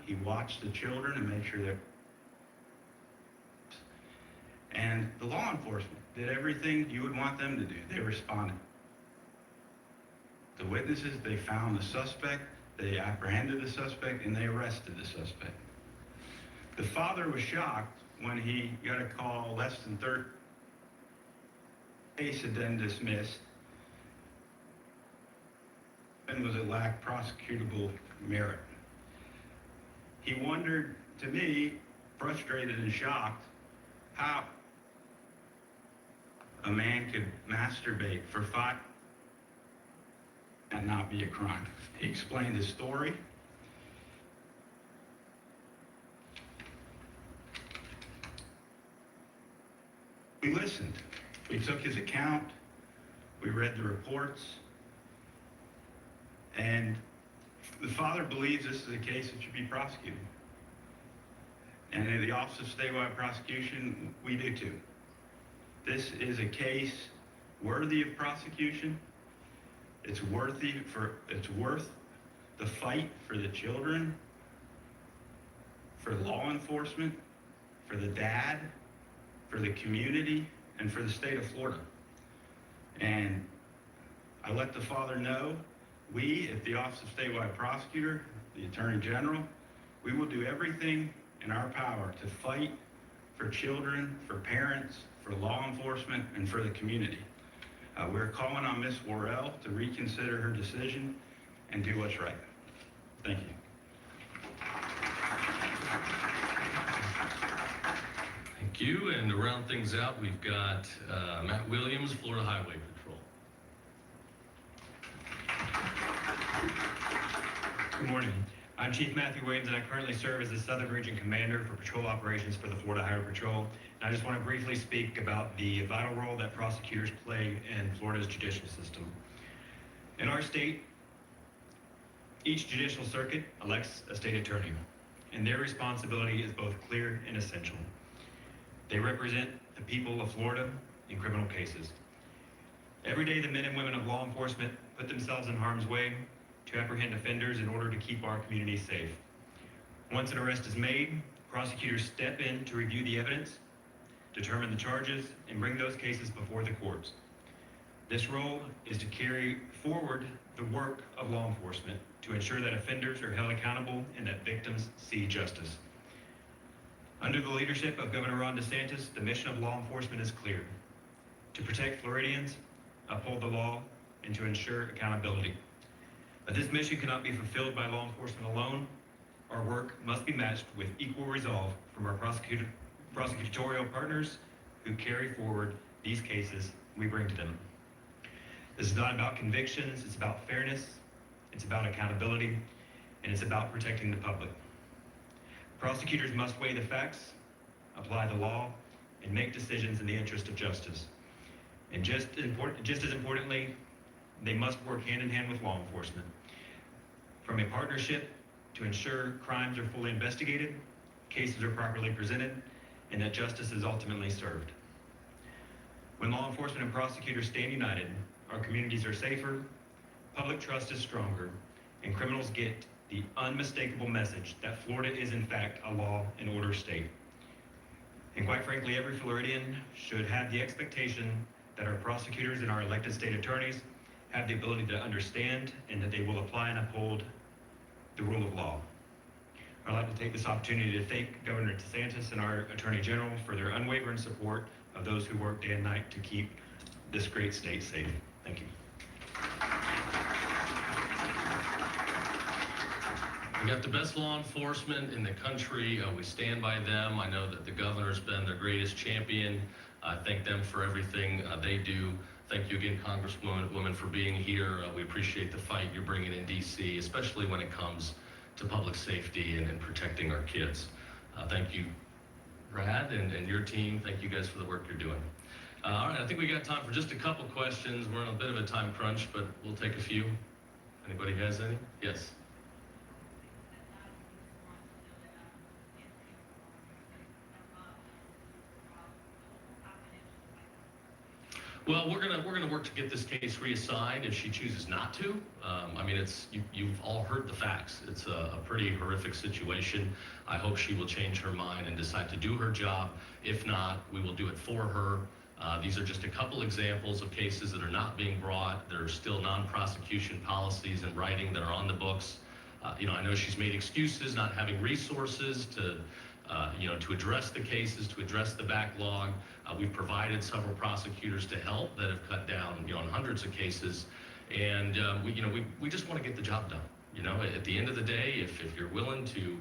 He watched the children and made sure that. And the law enforcement did everything you would want them to do. They responded. The witnesses, they found the suspect, they apprehended the suspect, and they arrested the suspect. The father was shocked when he got a call less than 30 case had been dismissed and was it lacked prosecutable merit. He wondered, to me, frustrated and shocked, how a man could masturbate for 5 and not be a crime. He explained his story. We listened. We took his account. We read the reports. And the father believes this is a case that should be prosecuted. And in the Office of Statewide Prosecution, we do too. This is a case worthy of prosecution. It's worth the fight for the children, for law enforcement, for the dad, for the community, and for the state of Florida. And I let the father know, we at the Office of Statewide Prosecutor, the Attorney General, we will do everything in our power to fight for children, for parents, for law enforcement, and for the community. We're calling on Ms. Worrell to reconsider her decision and do what's right. Thank you. Thank you. And to round things out, we've got Matt Williams, Florida Highway Patrol. Good morning. I'm Chief Matthew Williams, and I currently serve as the Southern Region Commander for Patrol Operations for the Florida Highway Patrol. And I just want to briefly speak about the vital role that prosecutors play in Florida's judicial system. In our state, each judicial circuit elects a state attorney, and their responsibility is both clear and essential. They represent the people of Florida in criminal cases. Every day, the men and women of law enforcement put themselves in harm's way to apprehend offenders in order to keep our community safe. Once an arrest is made, prosecutors step in to review the evidence, determine the charges, and bring those cases before the courts. This role is to carry forward the work of law enforcement to ensure that offenders are held accountable and that victims see justice. Under the leadership of Governor Ron DeSantis, the mission of law enforcement is clear: to protect Floridians, uphold the law, and to ensure accountability. But this mission cannot be fulfilled by law enforcement alone. Our work must be matched with equal resolve from our prosecutorial partners who carry forward these cases we bring to them. This is not about convictions, it's about fairness, it's about accountability, and it's about protecting the public. Prosecutors must weigh the facts, apply the law, and make decisions in the interest of justice. And just as importantly, they must work hand in hand with law enforcement, from a partnership to ensure crimes are fully investigated, cases are properly presented, and that justice is ultimately served. When law enforcement and prosecutors stand united, our communities are safer, public trust is stronger, and criminals get the unmistakable message that Florida is in fact a law and order state. And quite frankly, every Floridian should have the expectation that our prosecutors and our elected state attorneys have the ability to understand and that they will apply and uphold the rule of law. I'd like to take this opportunity to thank Governor DeSantis and our Attorney General for their unwavering support of those who work day and night to keep this great state safe. Thank you. We got the best law enforcement in the country. We stand by them. I know that the governor's been their greatest champion. I thank them for everything they do. Thank you again, Congresswoman, for being here. We appreciate the fight you're bringing in D.C., especially when it comes to public safety and protecting our kids. Thank you, Brad, and your team. Thank you guys for the work you're doing. All right, I think we got time for just a couple questions. We're on a bit of a time crunch, but we'll take a few. Anybody has any? Yes. Well, we're gonna work to get this case reassigned if she chooses not to. I mean, you've all heard the facts. It's a pretty horrific situation. I hope she will change her mind and decide to do her job. If not, we will do it for her. These are just a couple examples of cases that are not being brought. There are still non-prosecution policies and writing that are on the books. I know she's made excuses, not having resources to address the cases, to address the backlog. We've provided several prosecutors to help that have cut down, on hundreds of cases. And we just want to get the job done. At the end of the day, if you're willing to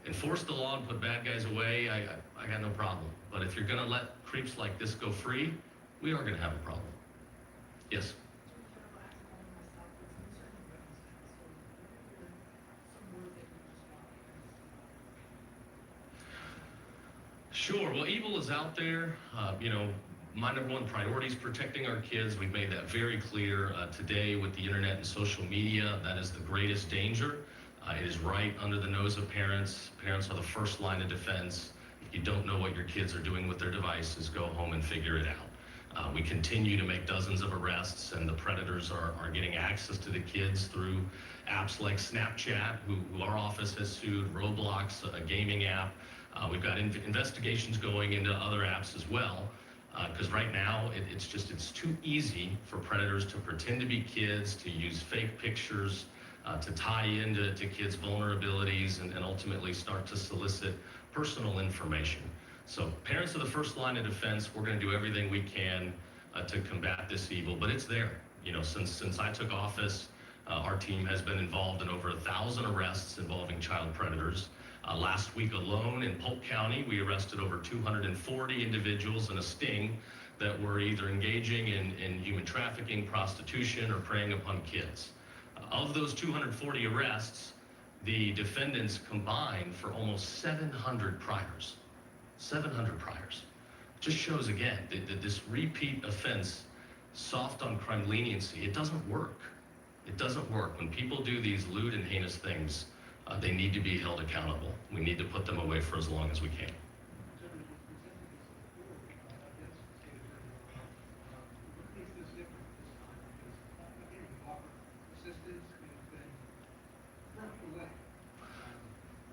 enforce the law and put bad guys away, I got no problem. But if you're going to let creeps like this go free, we are going to have a problem. Yes. Sure. Well, evil is out there. My number one priority is protecting our kids. We've made that very clear today with the internet and social media. That is the greatest danger. It is right under the nose of parents. Parents are the first line of defense. If you don't know what your kids are doing with their devices, go home and figure it out. We continue to make dozens of arrests, and the predators are getting access to the kids through apps like Snapchat, who our office has sued, Roblox, a gaming app. We've got investigations going into other apps as well, because right now it's too easy for predators to pretend to be kids, to use fake pictures, to tie into kids' vulnerabilities, and ultimately start to solicit personal information. So parents are the first line of defense. We're going to do everything we can to combat this evil, but it's there. Since I took office, our team has been involved in over 1,000 arrests involving child predators. Last week alone in Polk County, we arrested over 240 individuals in a sting that were either engaging in human trafficking, prostitution, or preying upon kids. Of those 240 arrests, the defendants combined for almost 700 priors. 700 priors. Just shows again that this repeat offense, soft on crime leniency, it doesn't work. It doesn't work. When people do these lewd and heinous things, they need to be held accountable. We need to put them away for as long as we can.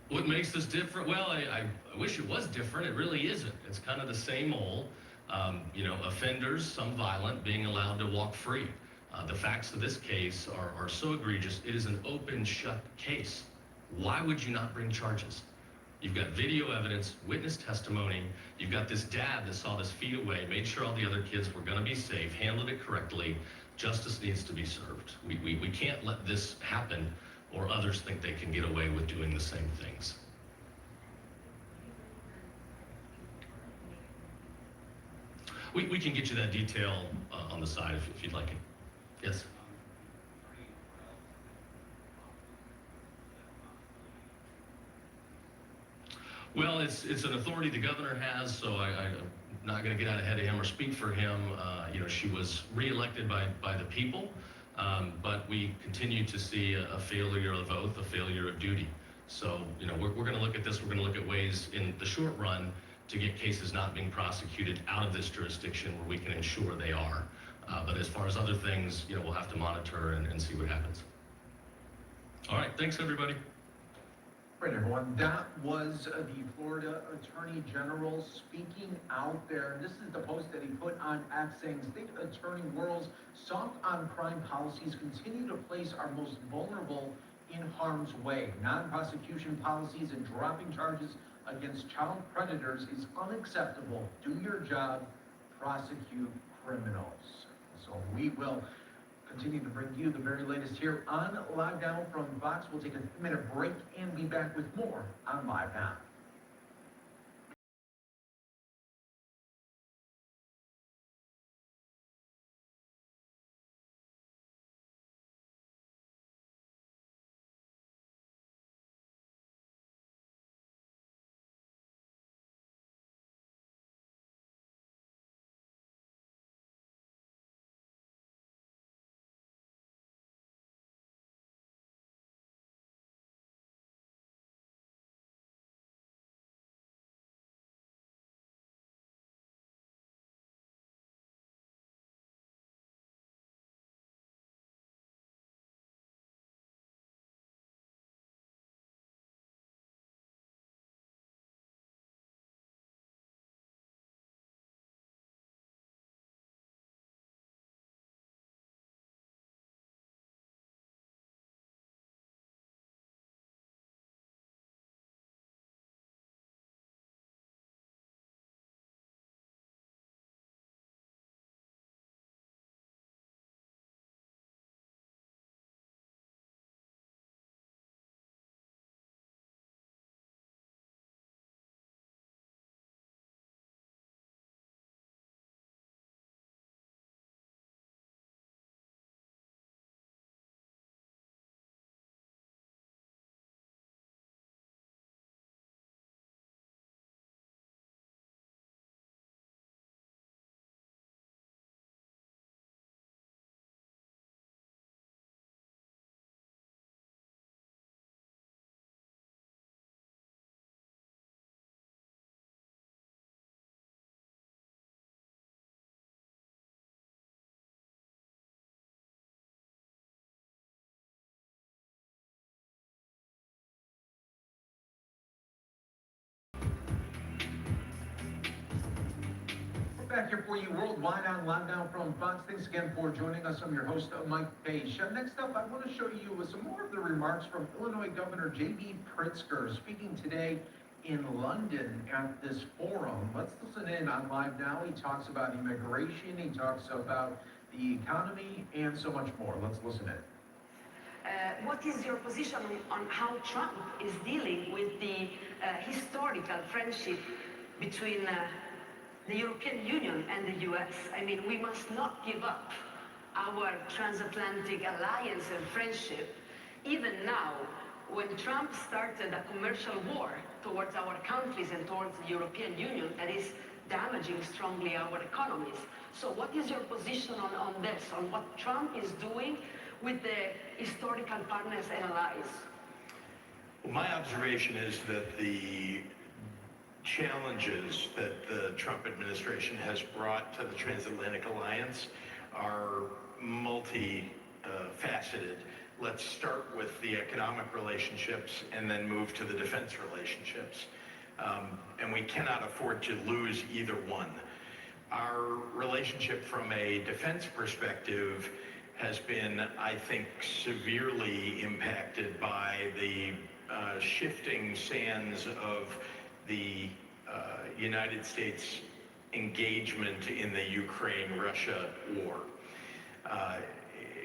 What makes this different? Well, I wish it was different. It really isn't. It's kind of the same old, offenders, some violent, being allowed to walk free. The facts of this case are so egregious, it is an open, shut case. Why would you not bring charges? You've got video evidence, witness testimony. You've got this dad that saw this feet away, made sure all the other kids were going to be safe, handled it correctly. Justice needs to be served. We can't let this happen, or others think they can get away with doing the same things. We can get you that detail on the side if you'd like it. Yes. Well, it's an authority the governor has, so I'm not going to get out ahead of him or speak for him. She was reelected by the people, but we continue to see a failure of oath, a failure of duty. So, we're going to look at this. We're going to look at ways in the short run to get cases not being prosecuted out of this jurisdiction where we can ensure they are. But as far as other things, we'll have to monitor and see what happens. All right, thanks everybody. Right, everyone, that was the Florida Attorney General speaking out there. This is the post that he put on X saying, State Attorney World's soft on crime policies continue to place our most vulnerable in harm's way. Non-prosecution policies and dropping charges against child predators is unacceptable. Do your job, prosecute criminals. So we will continue to bring you the very latest here on Live Now from Fox. We'll take a minute break and be back with more on Live Now. back here for you worldwide on Live Now from Fox. Thanks again for joining us. I'm your host, Mike Page. Next up, I want to show you some more of the remarks from Illinois Governor J.B. Pritzker, speaking today in London at this forum. Let's listen in on Live Now. He talks about immigration, he talks about the economy, and so much more. Let's listen in. What is your position on how Trump is dealing with the historical friendship between the European Union and the US? I mean, we must not give up our transatlantic alliance and friendship, even now, when Trump started a commercial war towards our countries and towards the European Union that is damaging strongly our economies. So what is your position on this, on what Trump is doing with the historical partners and allies? Well, my observation is that the challenges that the Trump administration has brought to the Transatlantic Alliance are multi-faceted. Let's start with the economic relationships and then move to the defense relationships. And we cannot afford to lose either one. Our relationship from a defense perspective has been, I think, severely impacted by the shifting sands of the United States engagement in the Ukraine-Russia war.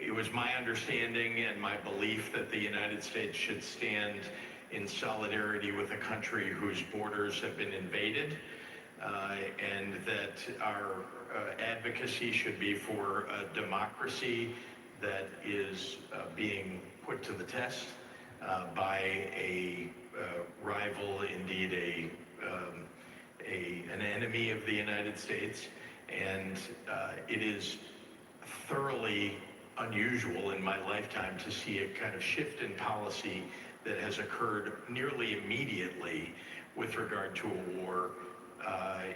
It was my understanding and my belief that the United States should stand in solidarity with a country whose borders have been invaded, and that our advocacy should be for a democracy that is being put to the test by a rival, indeed an enemy of the United States. And it is thoroughly unusual in my lifetime to see a kind of shift in policy that has occurred nearly immediately with regard to a war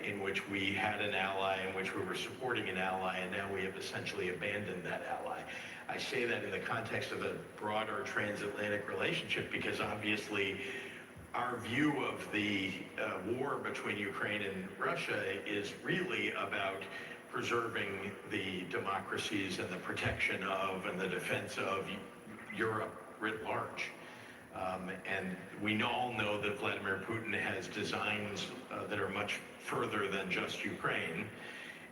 in which we had an ally, in which we were supporting an ally, and now we have essentially abandoned that ally. I say that in the context of a broader transatlantic relationship because obviously our view of the war between Ukraine and Russia is really about preserving the democracies and the protection of and the defense of Europe writ large. And we all know that Vladimir Putin has designs that are much further than just Ukraine.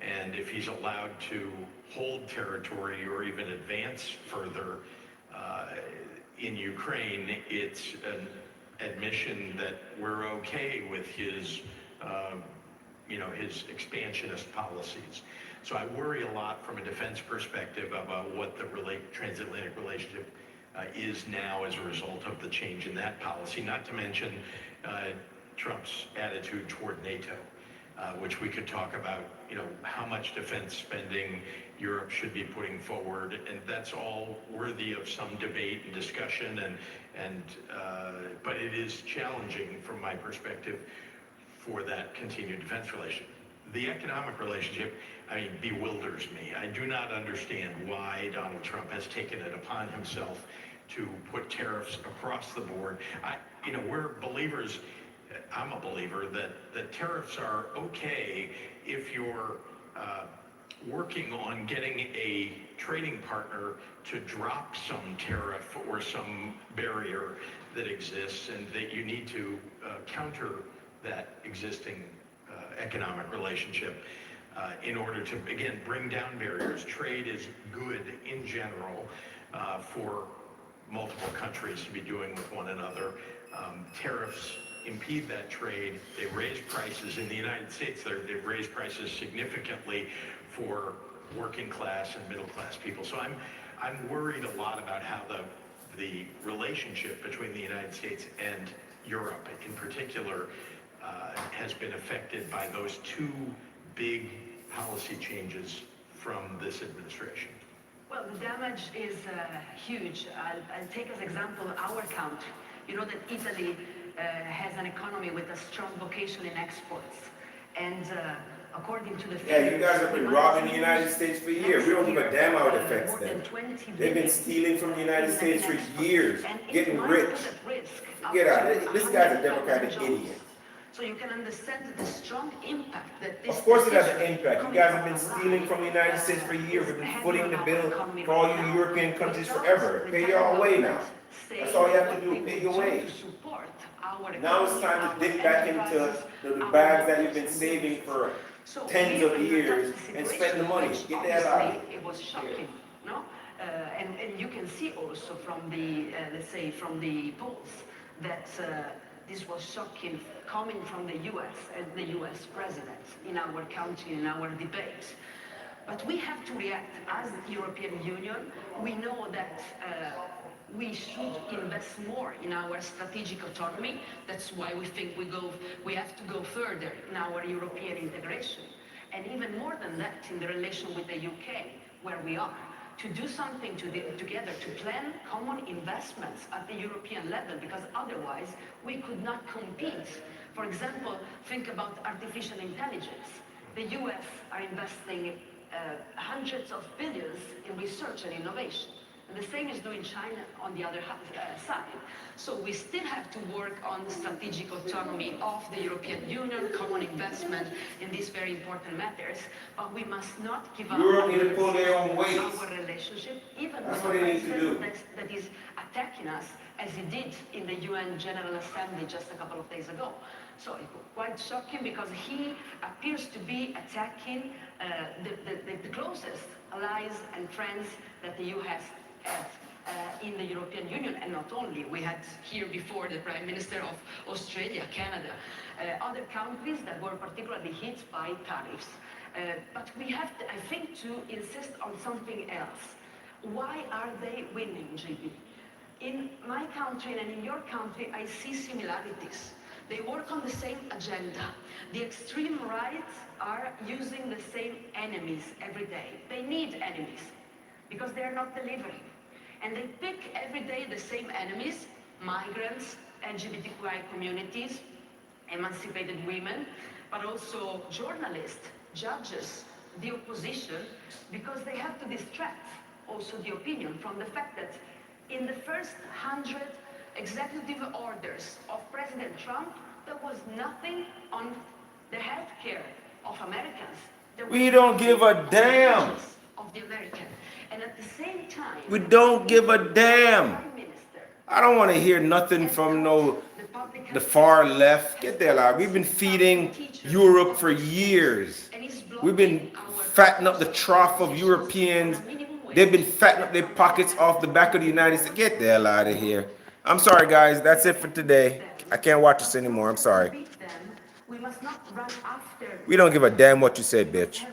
And if he's allowed to hold territory or even advance further in Ukraine, it's an admission that we're okay with his, his expansionist policies. So I worry a lot from a defense perspective about what the transatlantic relationship is now as a result of the change in that policy, not to mention Trump's attitude toward NATO, which we could talk about, how much defense spending Europe should be putting forward, and that's all worthy of some debate and discussion, but it is challenging from my perspective for that continued defense relationship. The economic relationship, bewilders me. I do not understand why Donald Trump has taken it upon himself to put tariffs across the board. We're believers, I'm a believer, that tariffs are okay if you're working on getting a trading partner to drop some tariff or some barrier that exists, and that you need to counter that existing economic relationship in order to, again, bring down barriers. Trade is good in general for multiple countries to be doing with one another. Tariffs impede that trade. They raise prices in the United States. They've raised prices significantly for working class and middle class people. So I'm worried a lot about how the relationship between the United States and Europe in particular has been affected by those two big policy changes from this administration. Well, the damage is huge. I'll take as example our country. You know that Italy has an economy with a strong vocation in exports. And according to the you guys have been robbing the United States for years. We don't give a damn how it affects them. They've been stealing from the United States for years, getting rich. Get out. This guy's a Democratic idiot. So you can understand the strong impact that this. Of course it has an impact. You guys have been stealing from the United States for years. We've been footing the bill for all you European countries forever. Pay your way now. That's all you have to do, pay your way. Now it's time to dig back into the bags that you've been saving for tens of years and spend the money. Get the hell out of here. It was shocking, no? And you can see also from the, let's say, from the polls that this was shocking coming from the US and the US president in our country, in our debate. But we have to react as the European Union. We know that we should invest more in our strategic autonomy. That's why we think we have to go further in our European integration. And even more than that, in the relation with the UK, where we are, to do something together, to plan common investments at the European level, because otherwise we could not compete. For example, think about artificial intelligence. The US are investing hundreds of billions in research and innovation. And the same is doing China on the other side. So we still have to work on the strategic autonomy of the European Union, common investment in these very important matters, but we must not give up Europe need to pull their own weight. our relationship, even That's with what the they need to do. president that is attacking us, as he did in the UN General Assembly just a couple of days ago. So it's quite shocking because he appears to be attacking the closest allies and friends that the EU has in the European Union, and not only. We had here before the Prime Minister of Australia, Canada, other countries that were particularly hit by tariffs. But we have, I think, to insist on something else. Why are they winning, JP? In my country and in your country, I see similarities. They work on the same agenda. The extreme right are using the same enemies every day. They need enemies because they're not delivering. And they pick every day the same enemies: migrants, LGBTQI communities, emancipated women, but also journalists, judges, the opposition, because they have to distract also the opinion from the fact that in the first 100 executive orders of President Trump, there was nothing on the health care of Americans. We don't give a damn. Of the American. And at the same time, We don't give a damn. I don't want to hear nothing from the far left. Get the hell out. We've been feeding Europe for years. We've been fattening up the trough of Europeans. They've been fattening up their pockets off the back of the United States. Get the hell out of here. I'm sorry, guys. That's it for today. I can't watch this anymore. I'm sorry. we must not run after. We don't give a damn what you said, bitch.